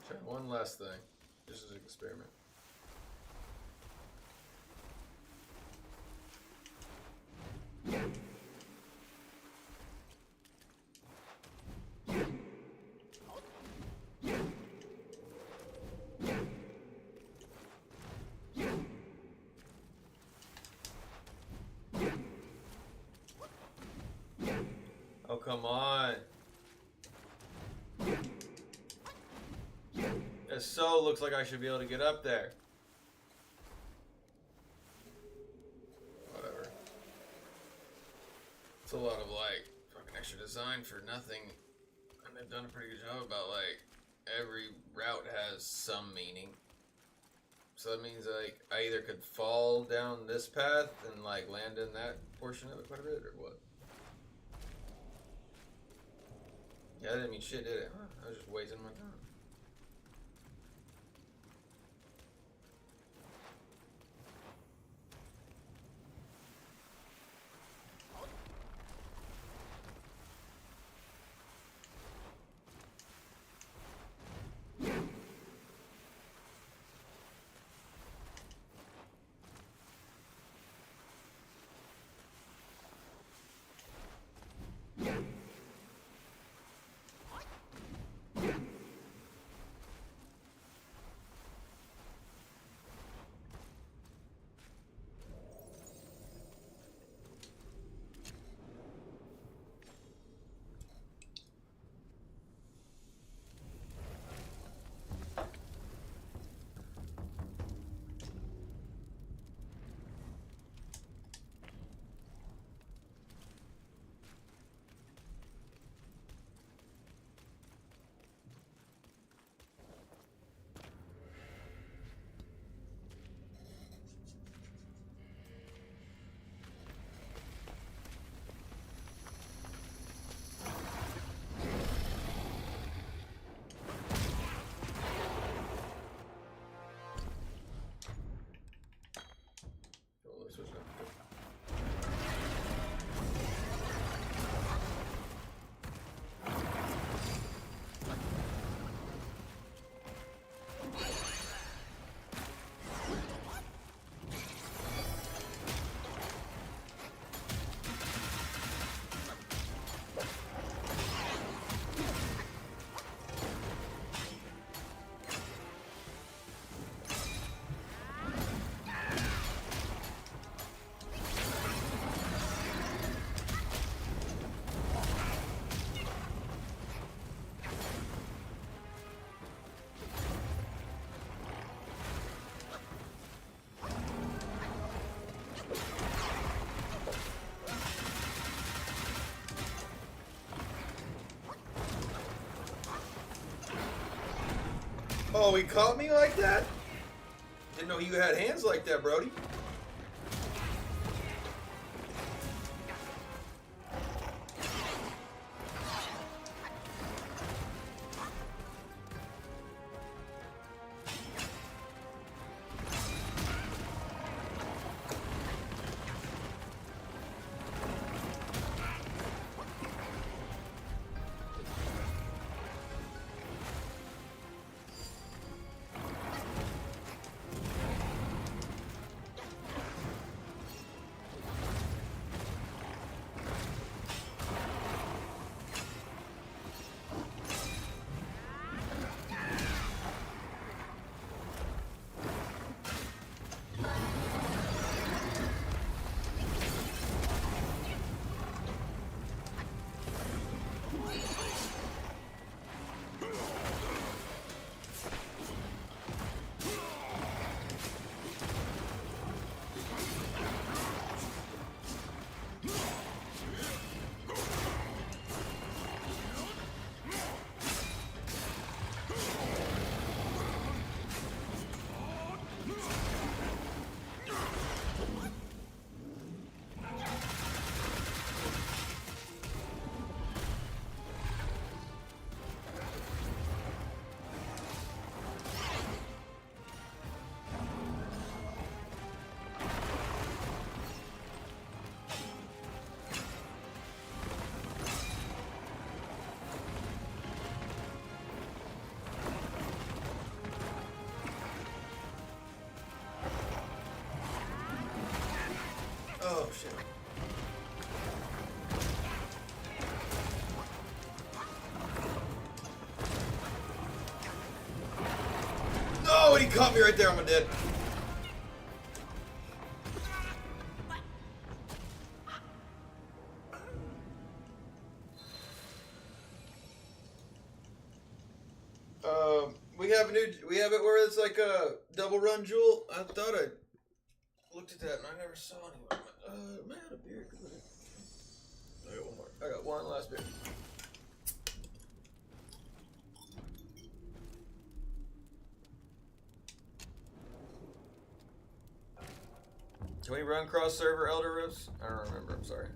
Try one last thing, just as an experiment. come on. It so looks like I should be able to get up there. Whatever. It's a lot of like fucking extra design for nothing. And they've done a pretty good job about like every route has some meaning. So that means like I either could fall down this path and like land in that portion of it quite a bit, or what? Yeah, that didn't mean shit, did it? Huh? I was just wasting my time. Oh, he caught me like that? Didn't know you had hands like that, Brody. Oh, shit. No, he caught me right there. I'm dead. We have it where it's like a double run jewel. I thought I looked at that and I never saw anyone. I had a beer. I got one more. I got one last beer. Can we run cross server Elder Rifts? I don't remember. I'm sorry.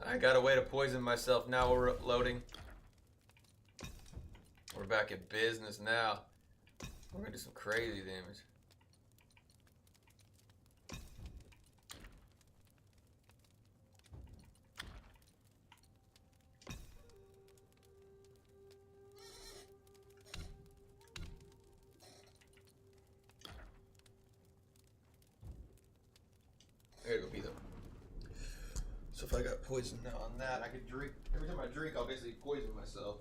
I got a way to poison myself. Now we're loading. We're back in business now. We're gonna do some crazy damage. I gotta go pee though. So if I got poison now on that, I could drink. Every time I drink, I'll basically poison myself.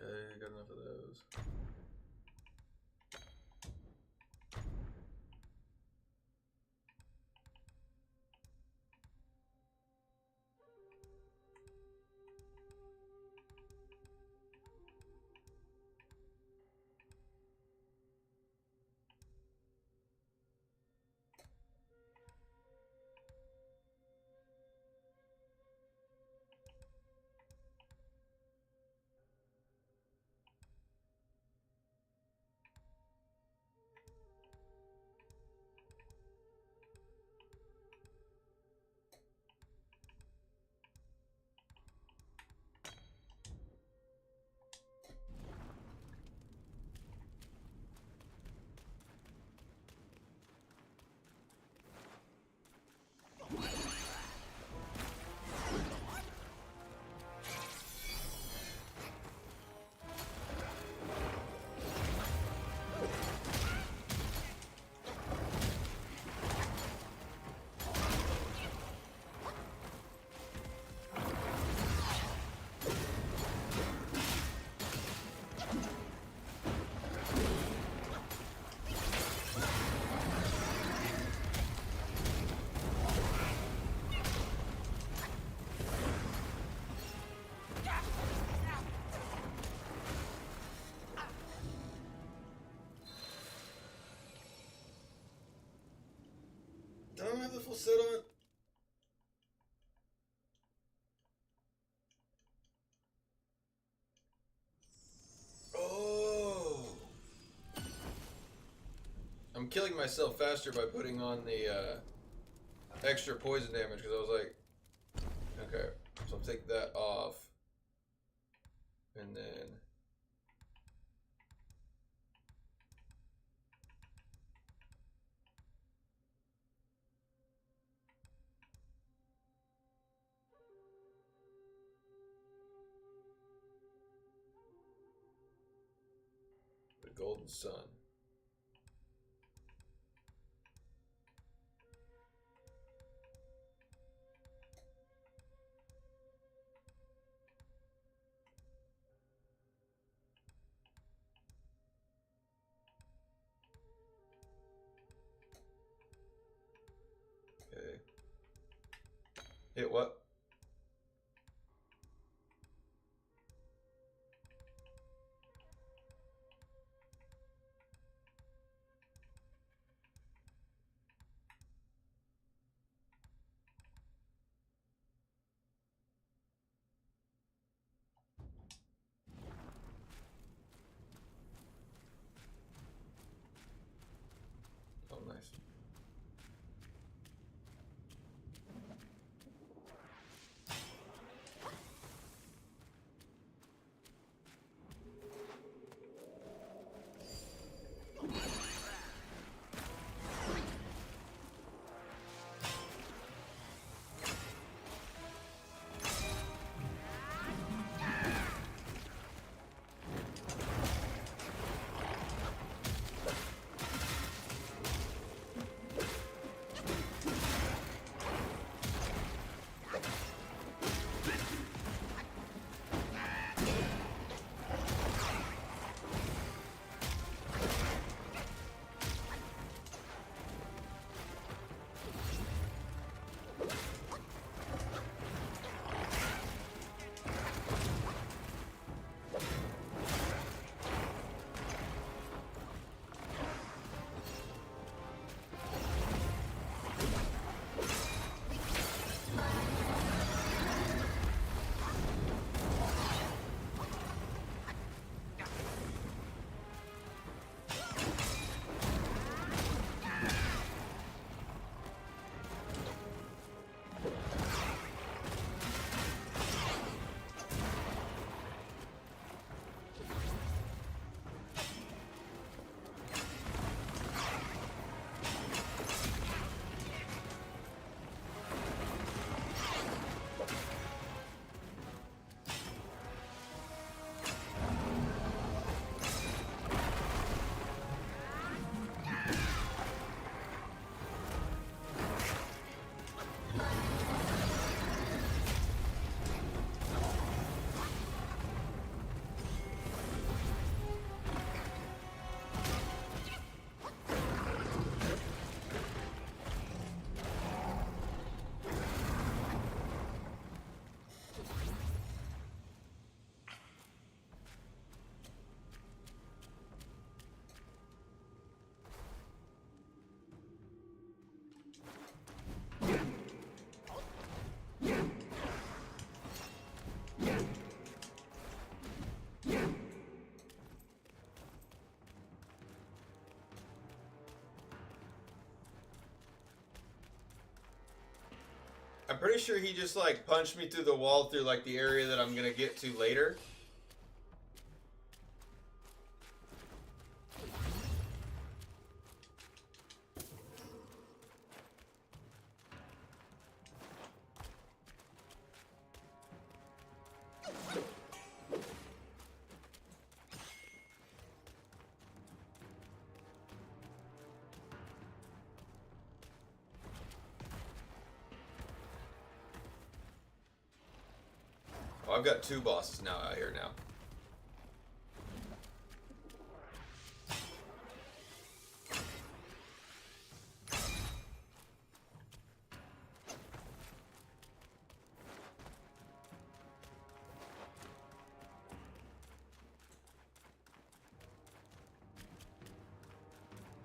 Okay, got enough of those. don't have the full set on. Oh. I'm killing myself faster by putting on the extra poison damage because I was like, okay, so I'll take that off. And then the golden sun. Okay. Hit what? Oh, nice. I'm pretty sure he just like punched me through the wall through like the area that I'm gonna get to later. Oh, I've got two bosses now out here now.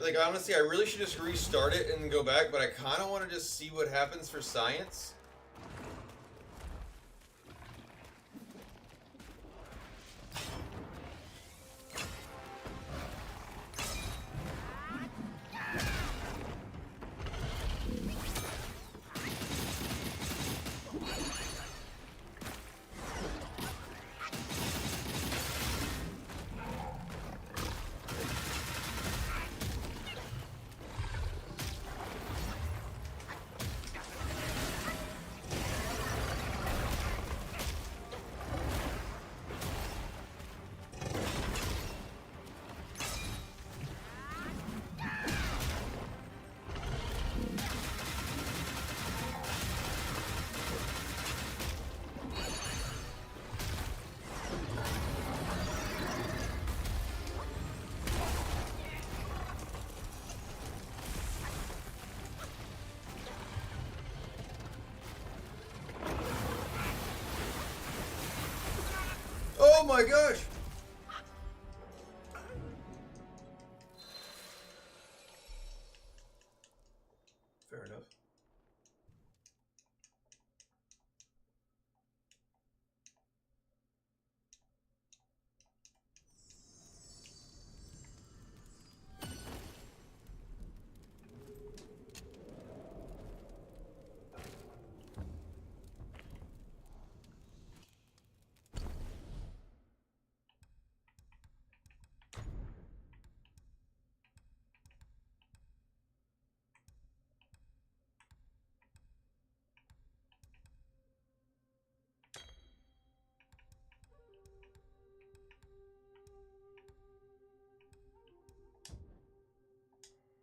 Like, honestly, I really should just restart it and go back, but I kind of want to just see what happens for science. Oh my gosh! Fair enough.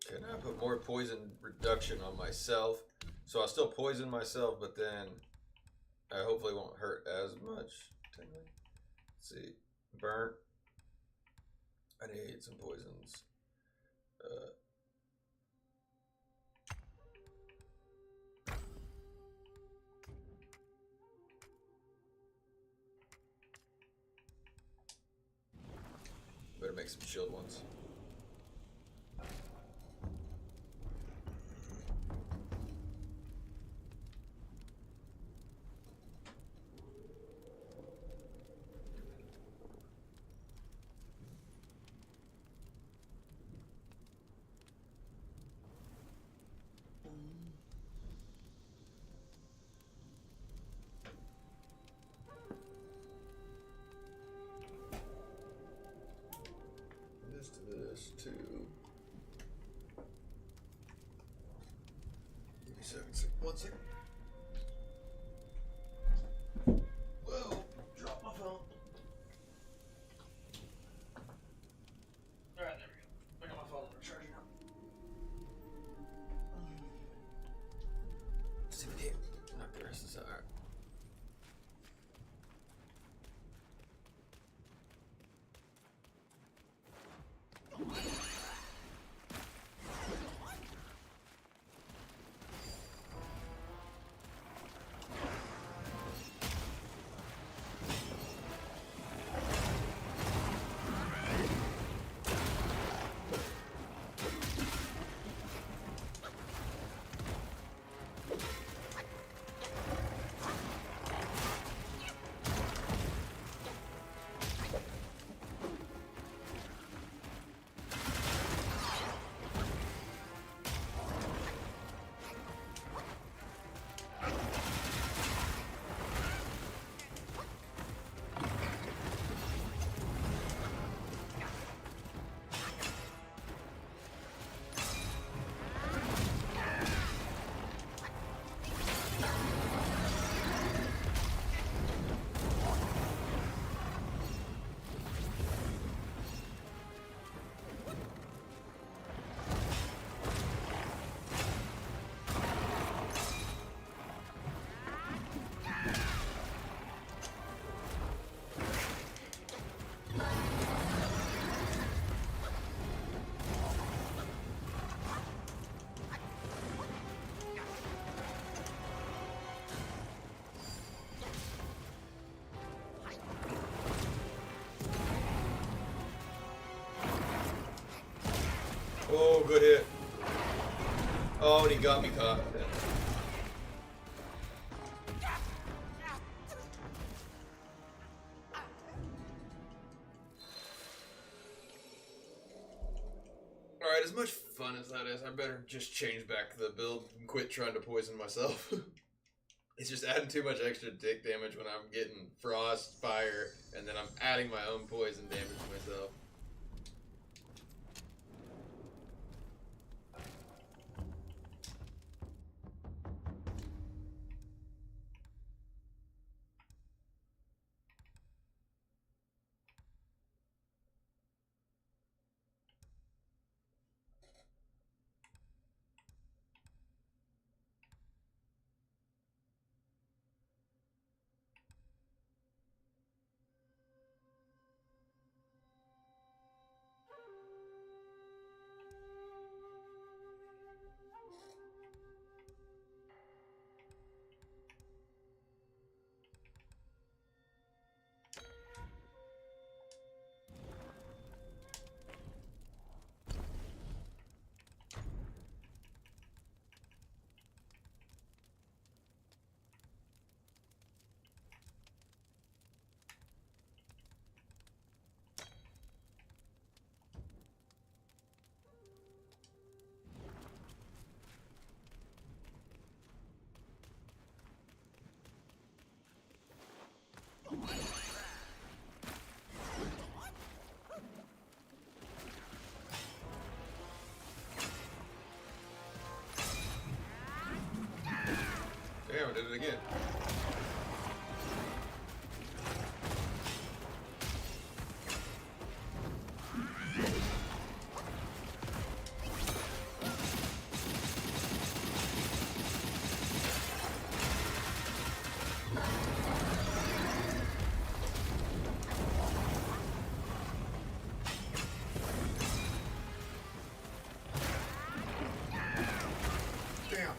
Can I put more poison reduction on myself? So I'll still poison myself, but then I hopefully won't hurt as much. Let's see. Burnt. I need some poisons. Better make some shield ones. This too. Give me 1 second. Whoa, drop my phone. Alright, there we go. I got my phone on the charger now. CBD. Knock the rest of this out. Alright. Oh, good hit. Oh, and he got me caught. Alright, as much fun as that is, I better just change back the build and quit trying to poison myself. It's just adding too much extra dick damage when I'm getting frost, fire, and then I'm adding my own poison damage to myself. Damn, I did it again. Damn.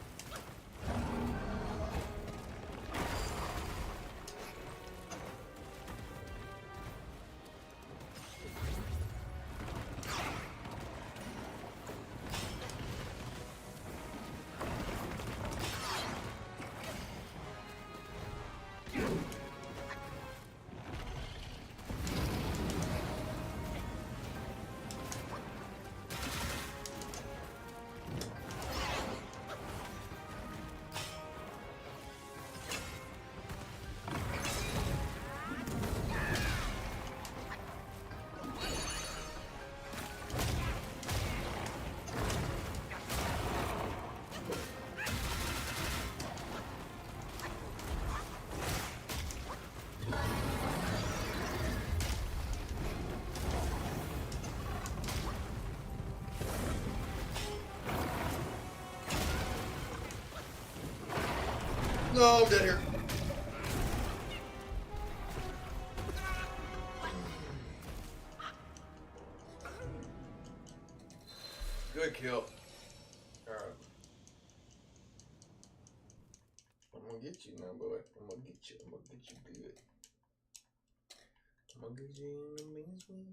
No, I'm dead here. Good kill. Alright. I'm gonna get you now, boy. I'm gonna get you. I'm gonna get you good. I'm gonna get you in the men's wing.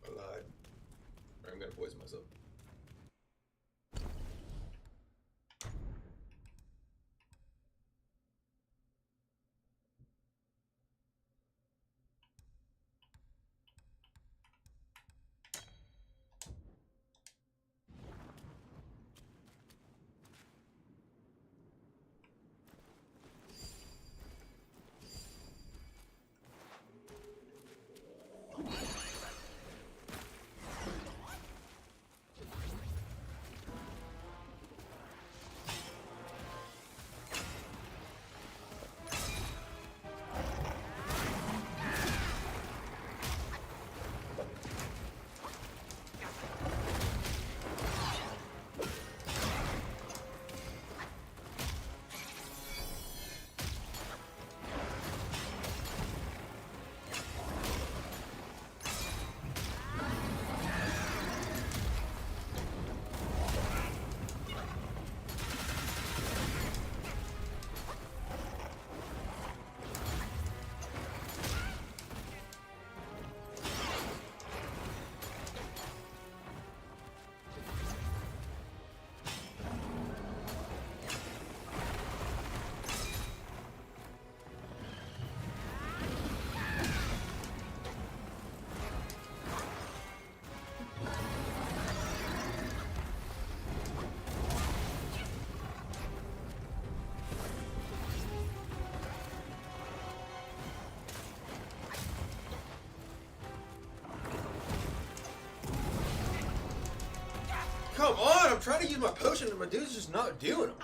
I lied. I'm gonna poison myself. come on! I'm trying to use my potion and my dude's just not doing them.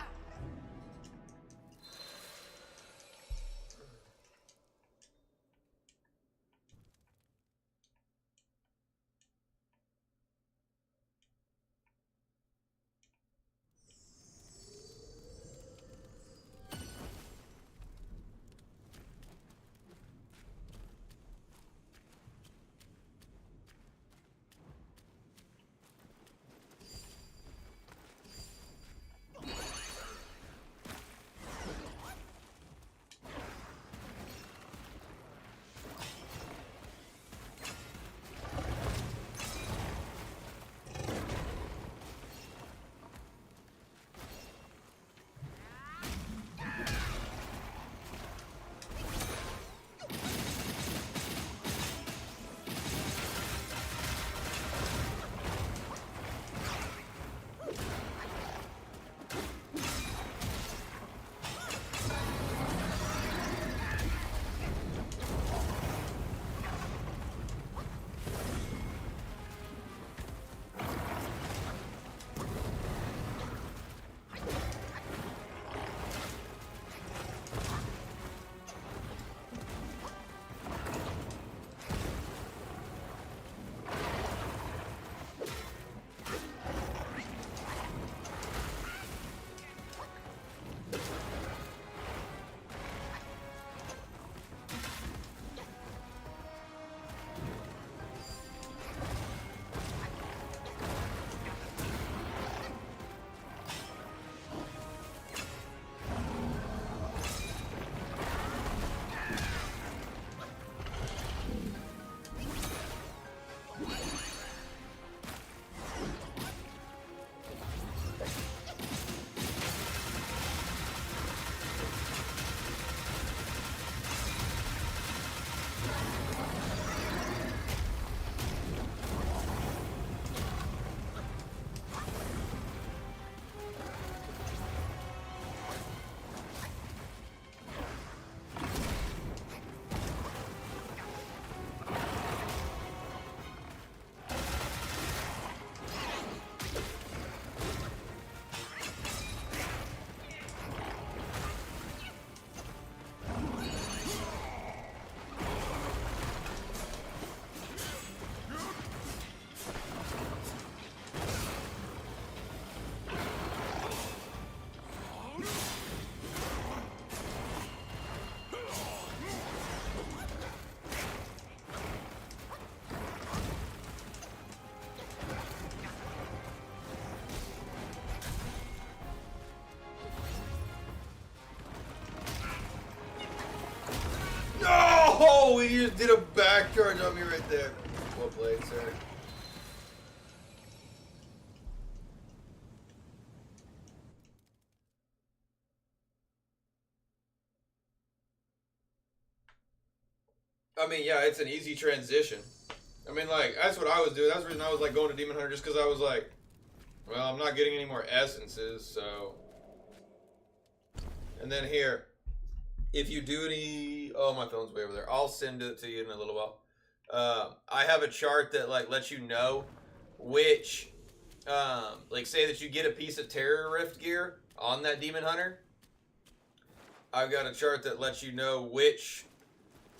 Oh, he just did a back charge on me right there. Well played, sir. I mean, yeah, it's an easy transition. I mean, like, that's what I was doing. That's the reason I was, like, going to Demon Hunter, just because I was like, well, I'm not getting any more essences, so. And then here, if you do any, oh, my phone's way over there. I'll send it to you in a little while. I have a chart that, like, lets you know which, like, say that you get a piece of Terror Rift gear on that Demon Hunter. I've got a chart that lets you know which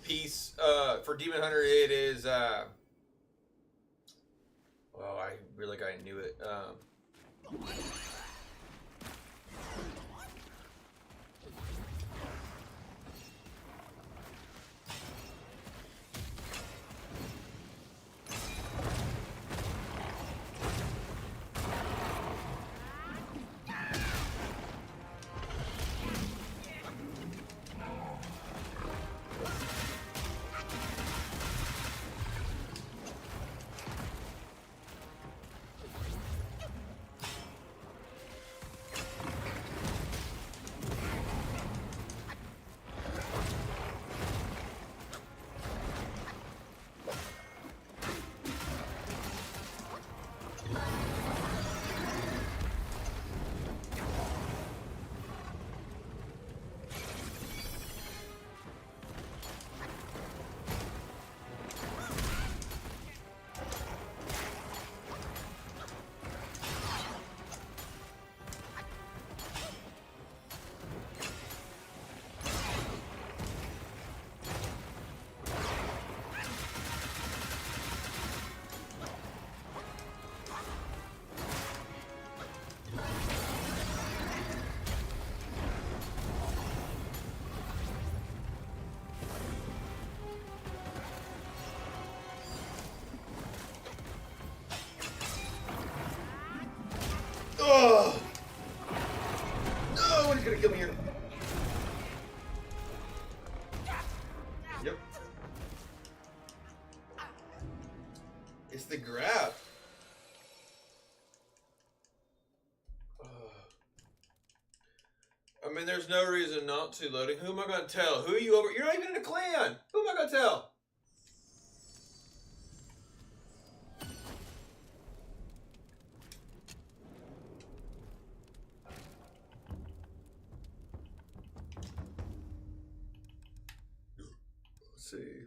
piece, for Demon Hunter, it is, well, I really kind of knew it. there's no reason not to. Loading. Who am I gonna tell? Who are you over? You're not even in a clan. Who am I gonna tell? Let's see.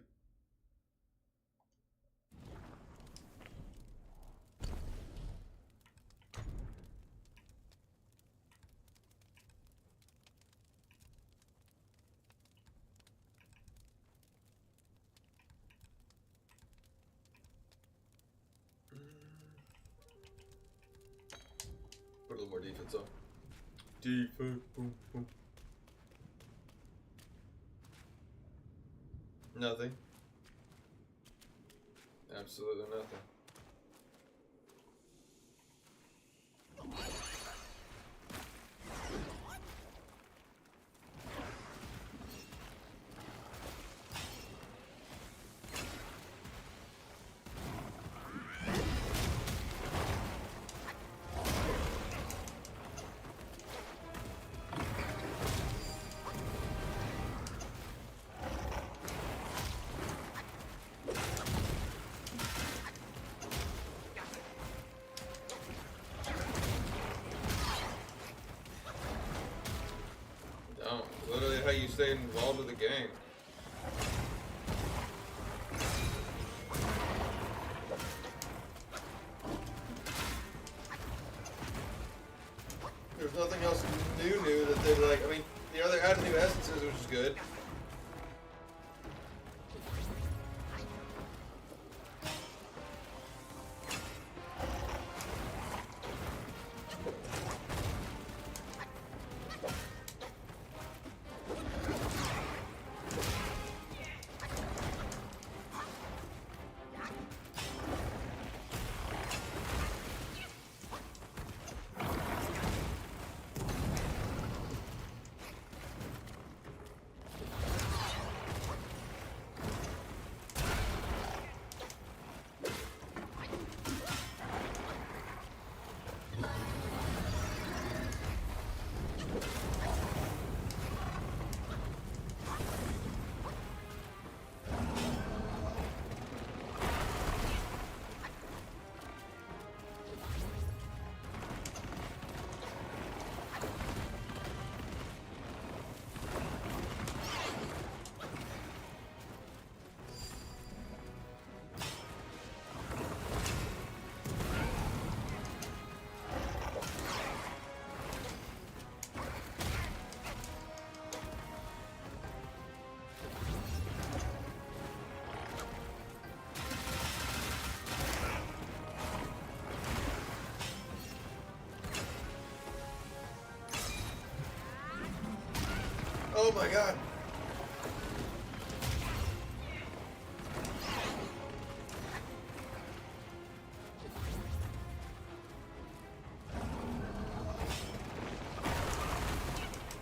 Put a little more defense on. Defense. Boom, boom. Nothing. Absolutely nothing. Literally how you stay involved with the game. There's nothing else new that they're like. I mean, they're adding new essences, which is good. Oh my god.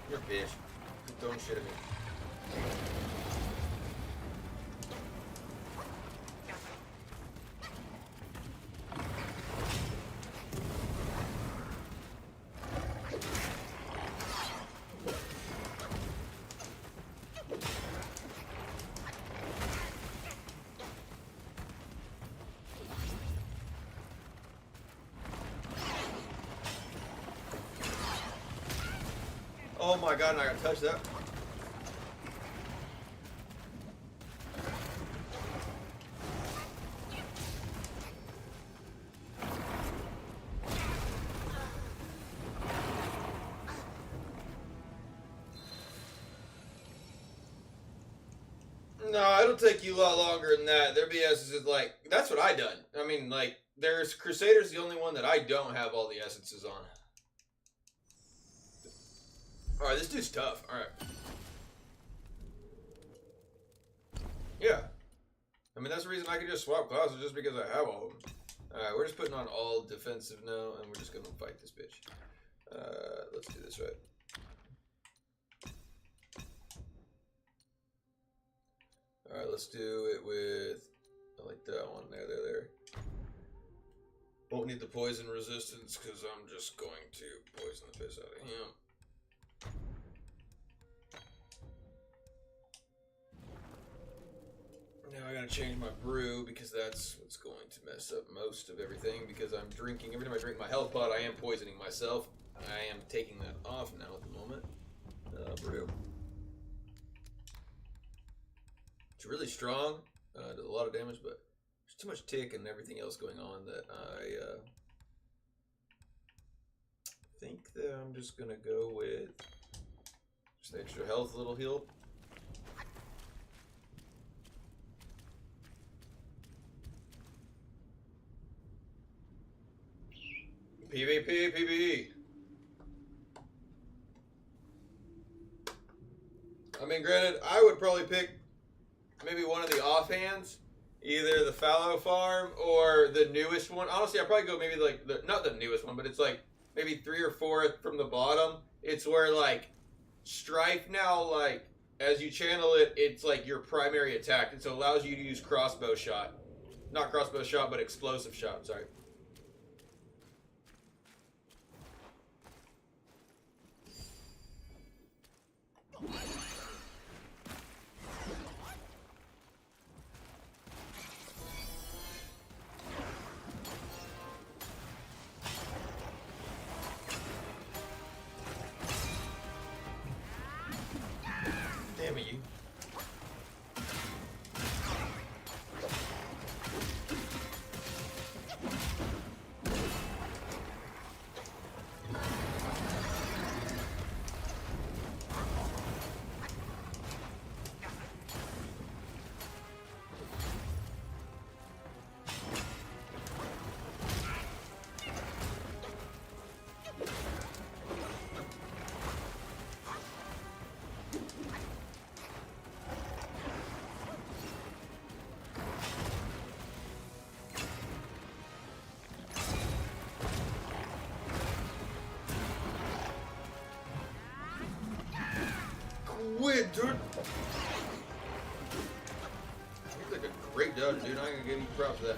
You're a bitch. Keep throwing shit at me. Oh my god, and I gotta touch that. No, it'll take you a lot longer than that. Their BS is like, that's what I done. I mean, like, there's Crusader's the only one that I don't have all the essences on. Alright, this dude's tough. Alright. Yeah. I mean, that's the reason I can just swap classes, just because I have all of them. Alright, we're just putting on all defensive now, and we're just gonna fight this bitch. Let's do this right. Alright, let's do it with... I like that one. There. Won't need the poison resistance, because I'm just going to poison the piss out of him. I'm gonna change my brew because that's what's going to mess up most of everything. Because I'm drinking, every time I drink my health pot, I am poisoning myself. I am taking that off now at the moment. Brew. It's really strong. Does a lot of damage, but there's too much tick and everything else going on that I think that I'm just gonna go with just the extra health, little heal. PvP, PvE. I mean, granted, I would probably pick maybe one of the offhands, either the fallow farm or the newest one. Honestly, I'd probably go maybe like not the newest one, but it's like maybe 3 or 4 from the bottom. It's where like Strife now, like as you channel it, it's like your primary attack, and so it allows you to use crossbow shot, not crossbow shot, but explosive shot. Sorry. Damn it, you. Quit, dude. You're like a great dodge, dude. I'm gonna give you props for that.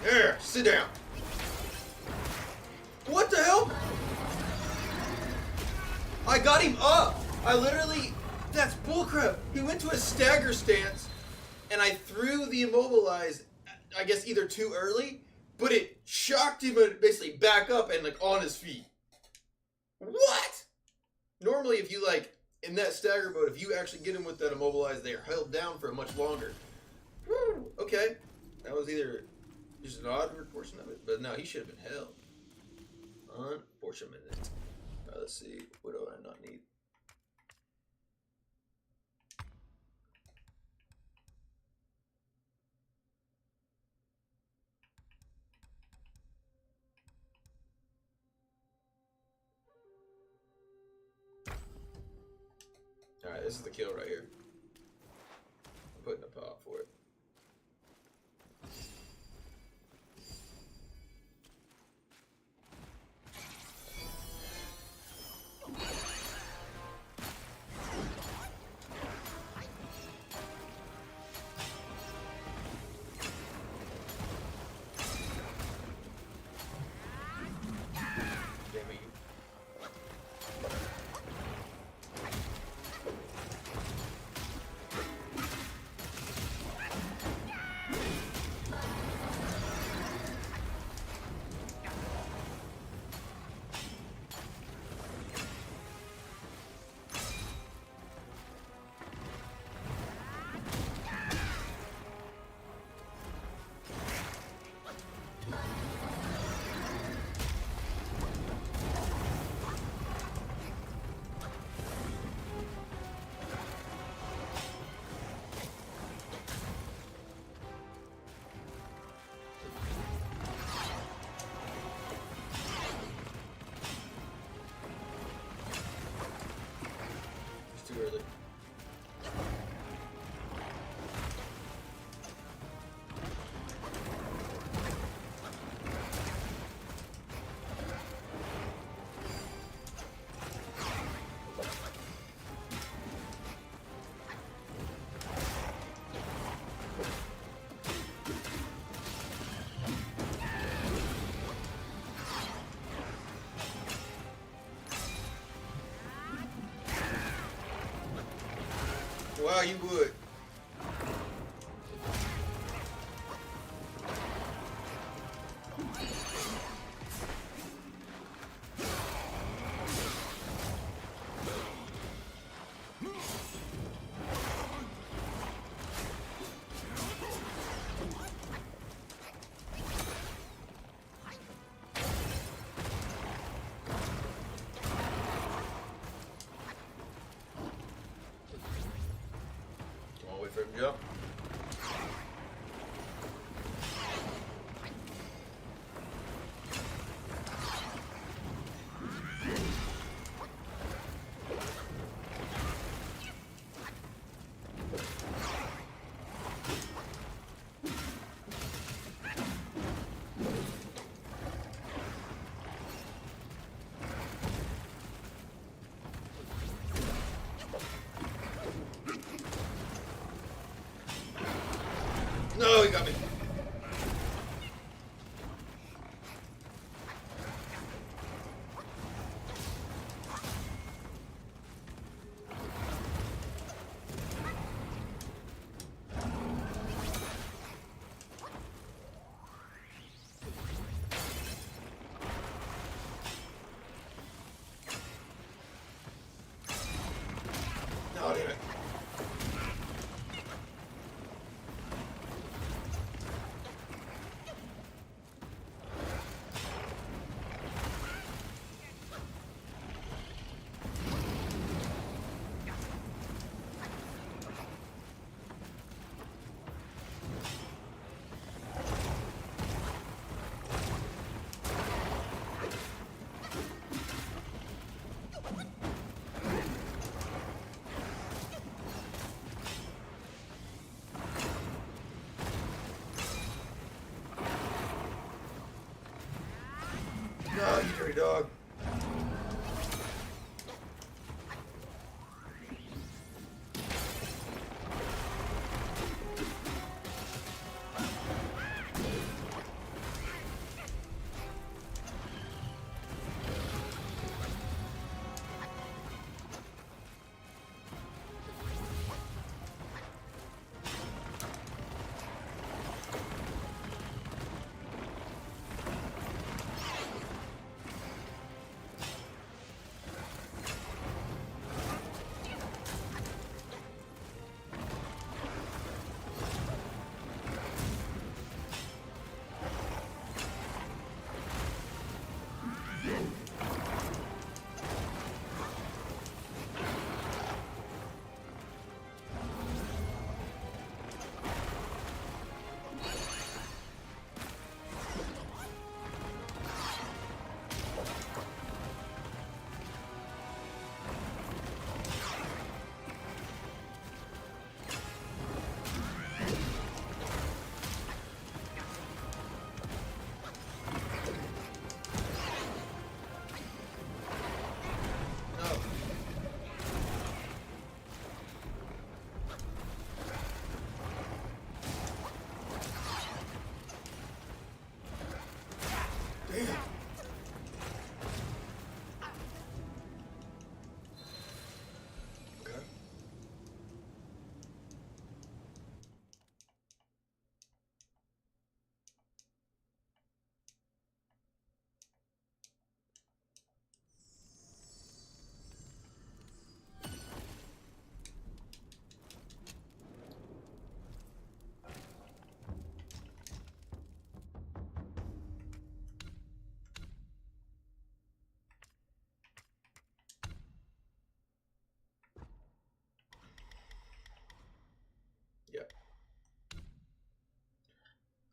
There, sit down. What the hell? I got him up. I literally, that's bullcrap. He went to a stagger stance, and I threw the immobilize, I guess either too early, but it shocked him basically back up and like on his feet. What? Normally, if you like, in that stagger mode, if you actually get him with that immobilize, they are held down for much longer. Whew, okay. That was either just an odd portion of it, but no, he should have been held. Unfortunate. Let's see, what do I not need? Alright, this is the kill right here. I'm putting a pop for it. Wow, you would. I'll wait for him to jump. No, he got me. No, damn it. No, you dirty dog.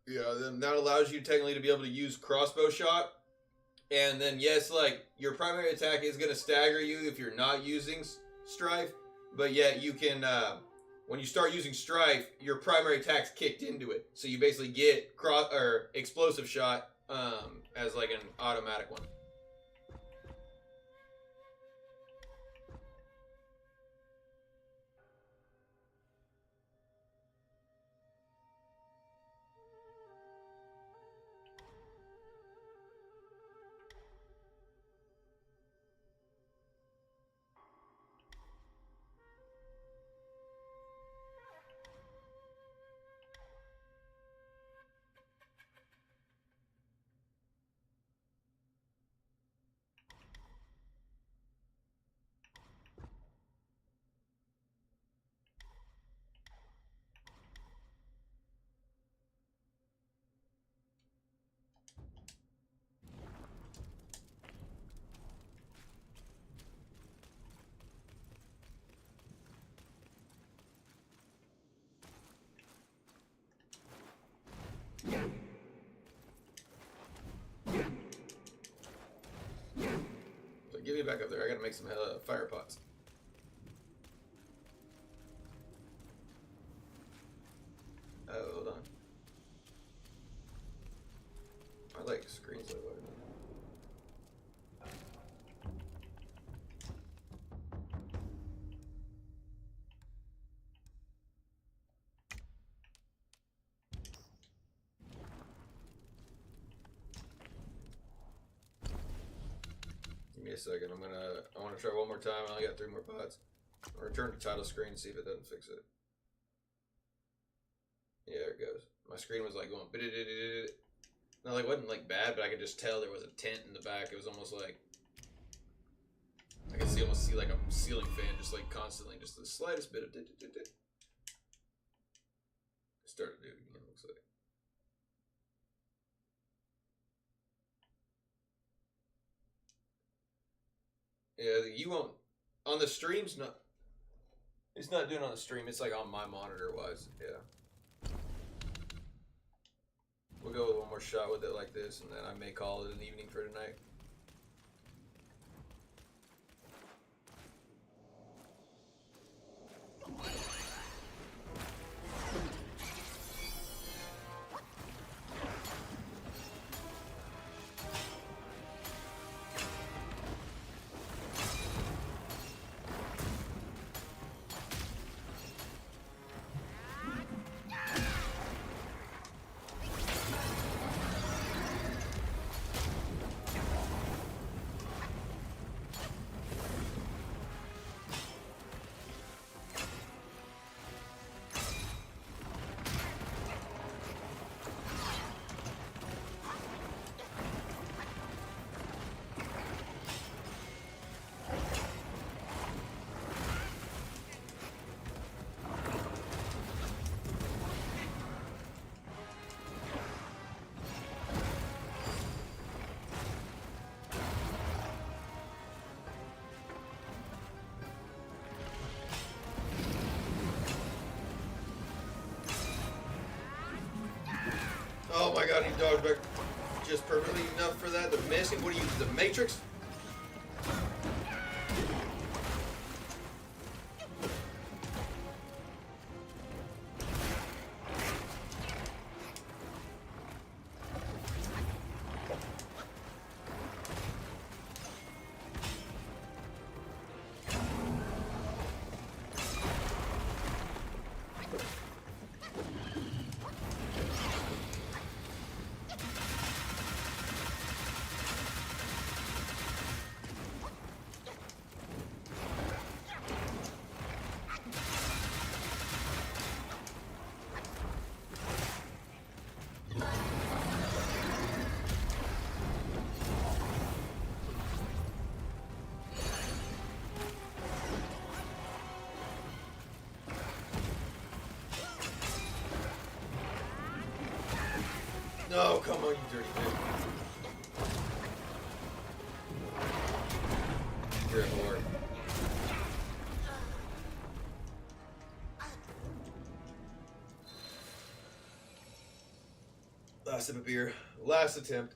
Yeah, then that allows you technically to be able to use crossbow shot. And then, yes, like, your primary attack is going to stagger you if you're not using Strife. But yet, you can, when you start using Strife, your primary attack's kicked into it. So you basically get explosive shot as, like, an automatic one. So get me back up there. I gotta make some fire pots. Oh, hold on. I like screens that way. Give me a second. I want to try one more time. I only got 3 more pots. I'll return to title screen and see if it doesn't fix it. Yeah, there it goes. My screen was like going. No, like, it wasn't like bad, but I could just tell there was a tent in the back. It was almost like I could almost see like a ceiling fan, just like constantly, just the slightest bit of. Started doing it again. Looks like. Yeah, you won't on the streams. Not. It's not doing on the stream. It's like on my monitor wise. Yeah. We'll go with one more shot with it like this, and then I may call it an evening for tonight. Oh my god, he dodged back just perfectly enough for that. The missing. What are you, the Matrix? No, come on, you dirty bitch. You're a whore. Last sip of beer. Last attempt.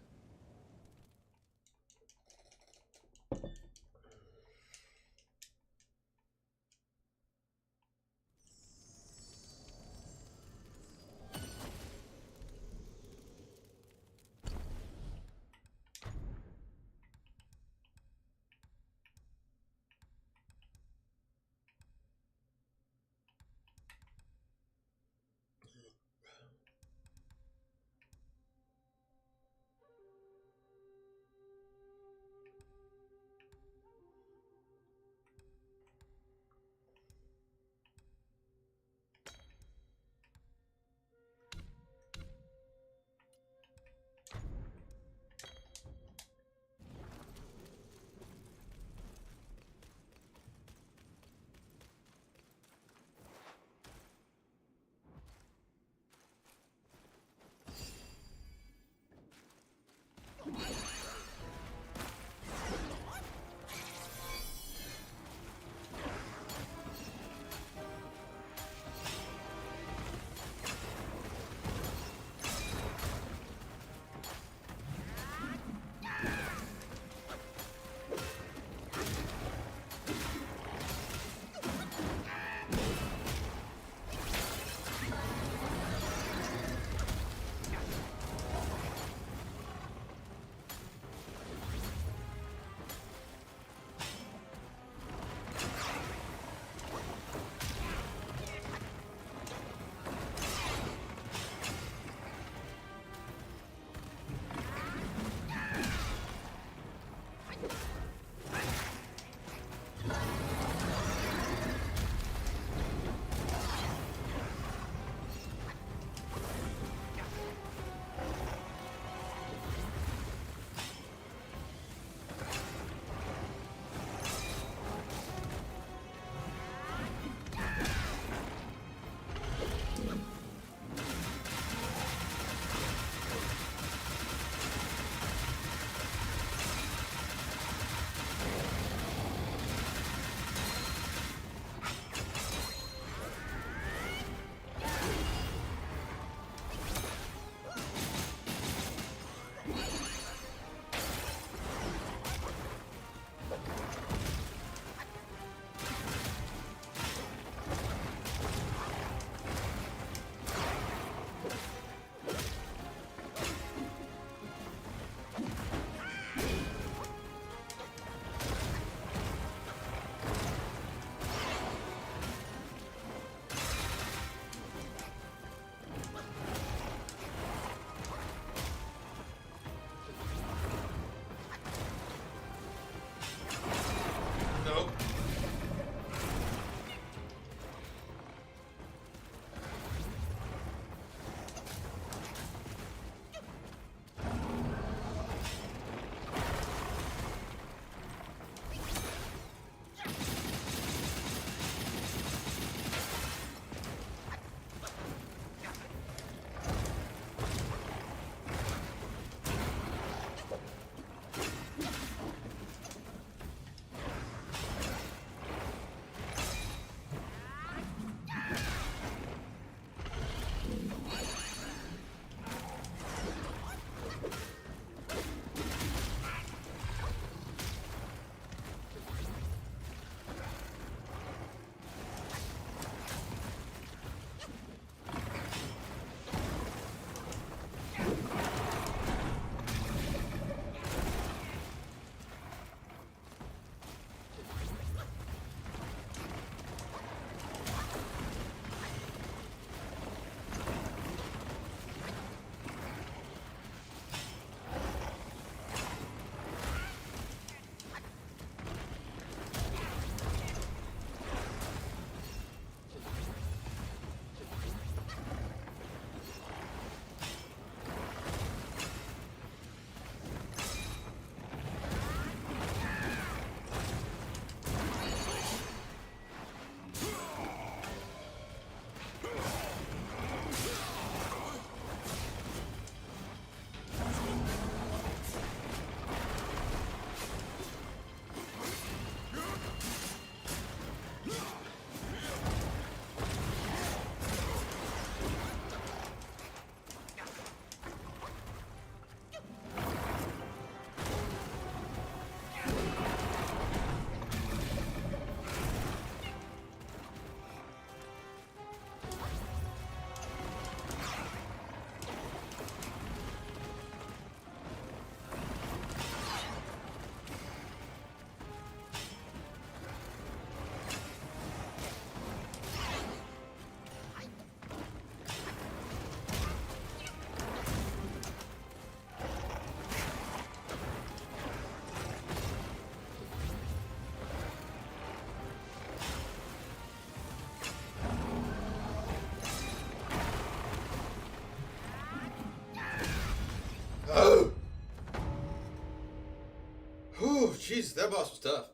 Jeez, that boss was tough.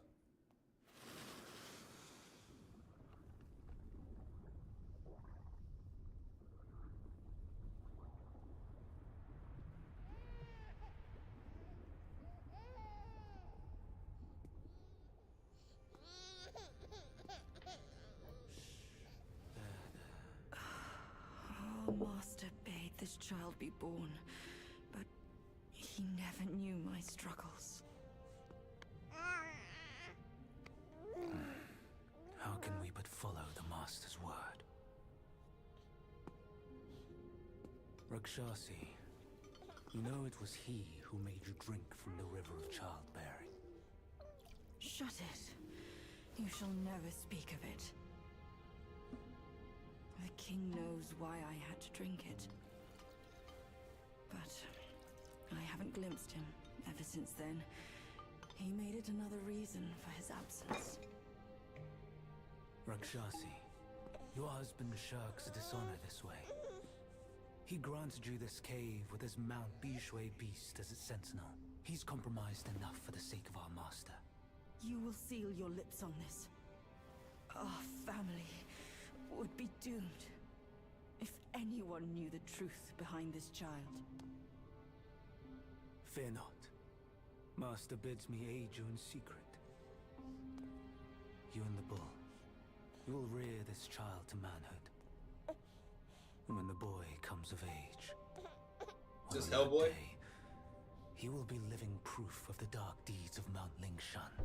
Our master bade this child be born, but he never knew my struggles.
How can we but follow the master's word? Rakshasi, you know it was he who made you drink from the river of childbearing.
Shut it. You shall never speak of it. The king knows why I had to drink it. But I haven't glimpsed him ever since then. He made it another reason for his absence.
Rakshasi, your husband shirks dishonor this way. He granted you this cave with his Mount Bishui beast as its sentinel. He's compromised enough for the sake of our master.
You will seal your lips on this. Our family would be doomed if anyone knew the truth behind this child.
Fear not. Master bids me aid you in secret. You and the bull, you will rear this child to manhood. And when the boy comes of age,
Is this
on that
Hellboy?
day, he will be living proof of the dark deeds of Mount Lingshan.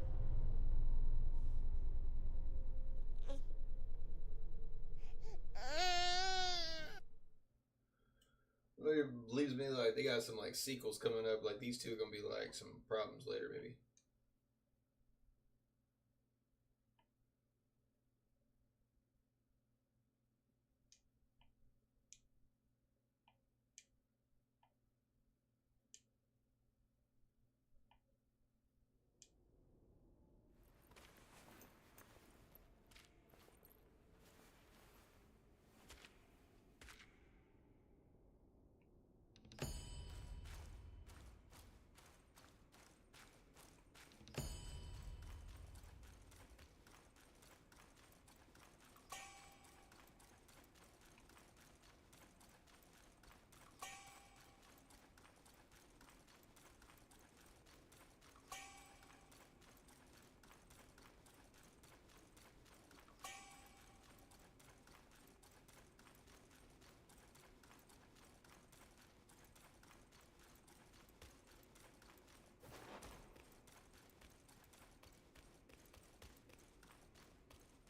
It leaves me like they got some like sequels coming up. Like these two are gonna be like some problems later, maybe.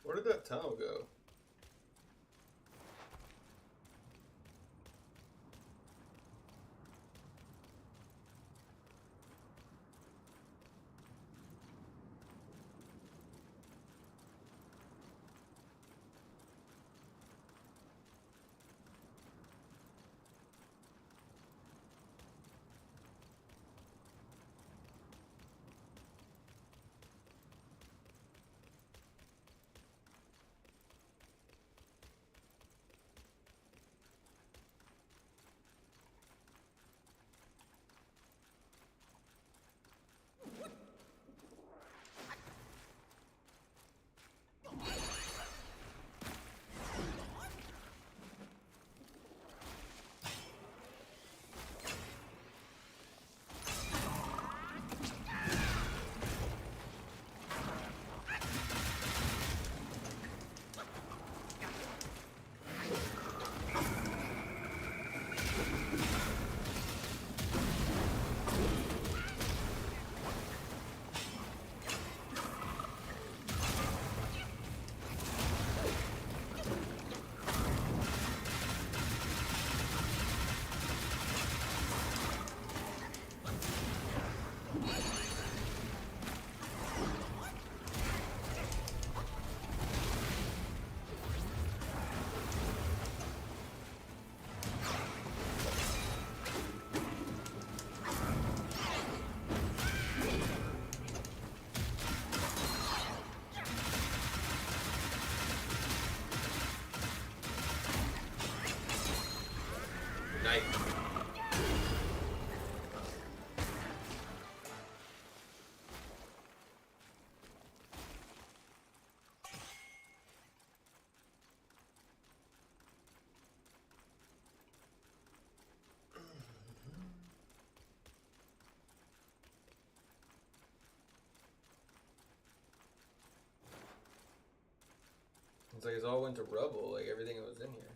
Where did that tunnel go? Night. It's like it's all went to rubble, like everything that was in here.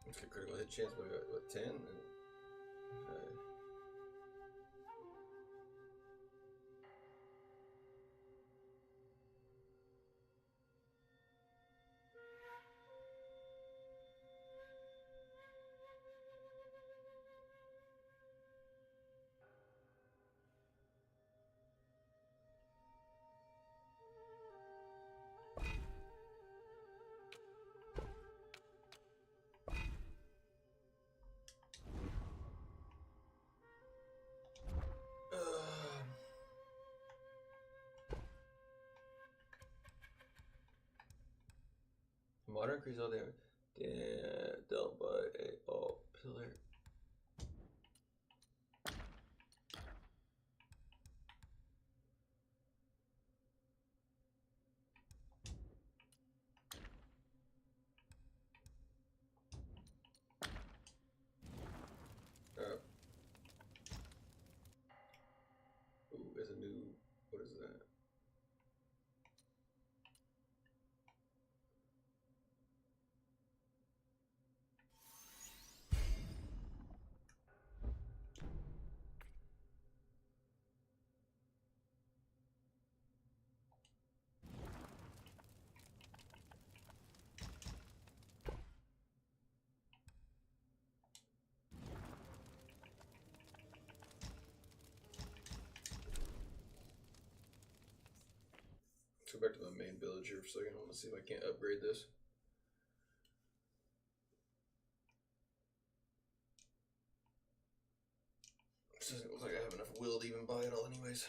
Let's get critical hit chance by what, 10? Modern increase all damage. Dealt by a all pillar. Ooh, there's a new. What is that? Let's go back to the main village here for a second. I want to see if I can't upgrade this. This doesn't look like I have enough will to even buy it all anyways.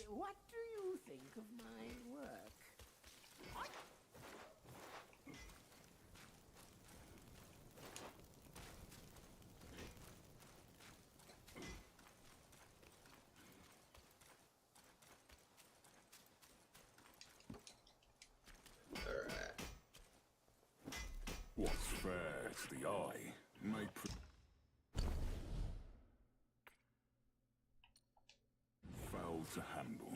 What do you think of my work?
Alright.
What's fair to the eye may foul to handle.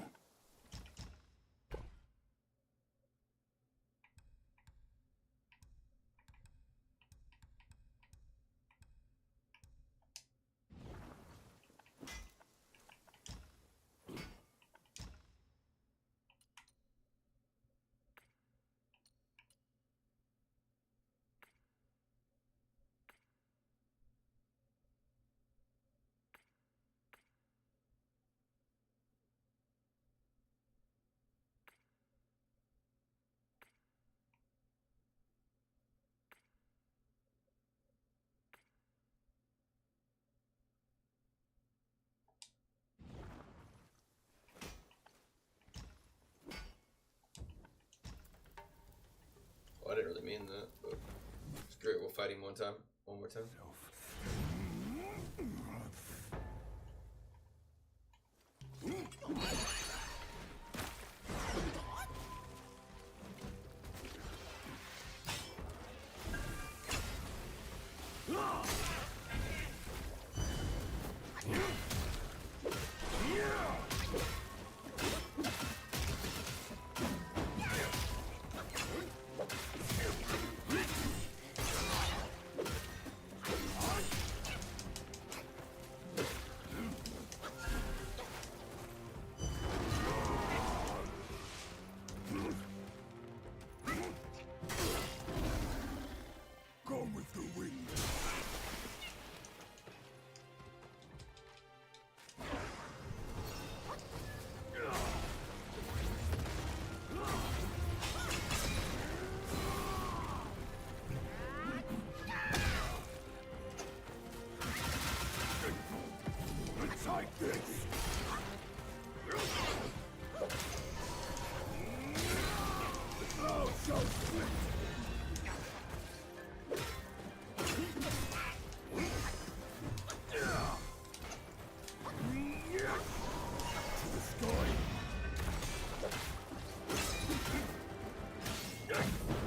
I didn't really mean that, but it's great. We'll fight him one more time.
Go with the wind. Take this. Oh, so sweet.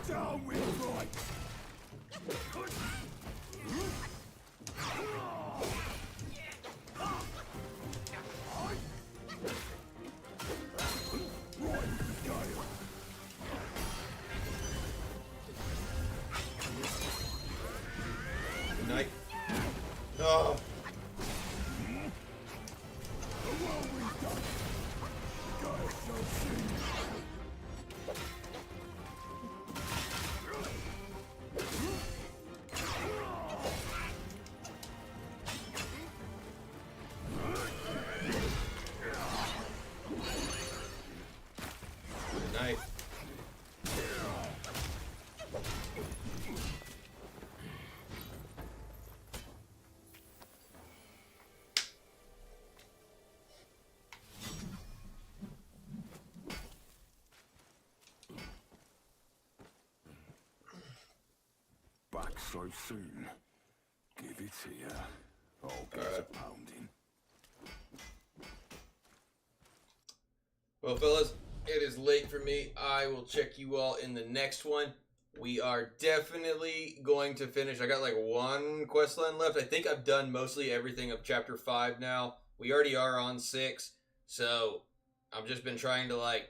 Down with right.
Good night. Oh. Good night.
Back so soon. Give it here. I'll get a pounding.
Well, fellas, it is late for me. I will check you all in the next one. We are definitely going to finish. I got like one quest line left. I think I've done mostly everything of chapter 5 now. We already are on 6. So I've just been trying to like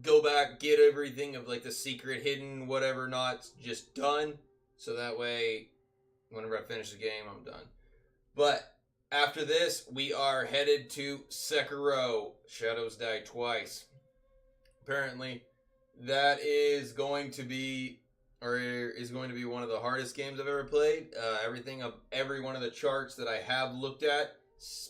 go back, get everything of like the secret, hidden, whatever not, just done. So that way, whenever I finish the game, I'm done. But after this, we are headed to Sekiro, Shadows Die Twice. Apparently, that is going to be, or is going to be one of the hardest games I've ever played. Every one of the charts that I have looked at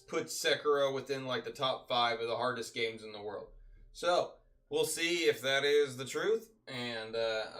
puts Sekiro within like the top 5 of the hardest games in the world. So, we'll see if that is the truth, and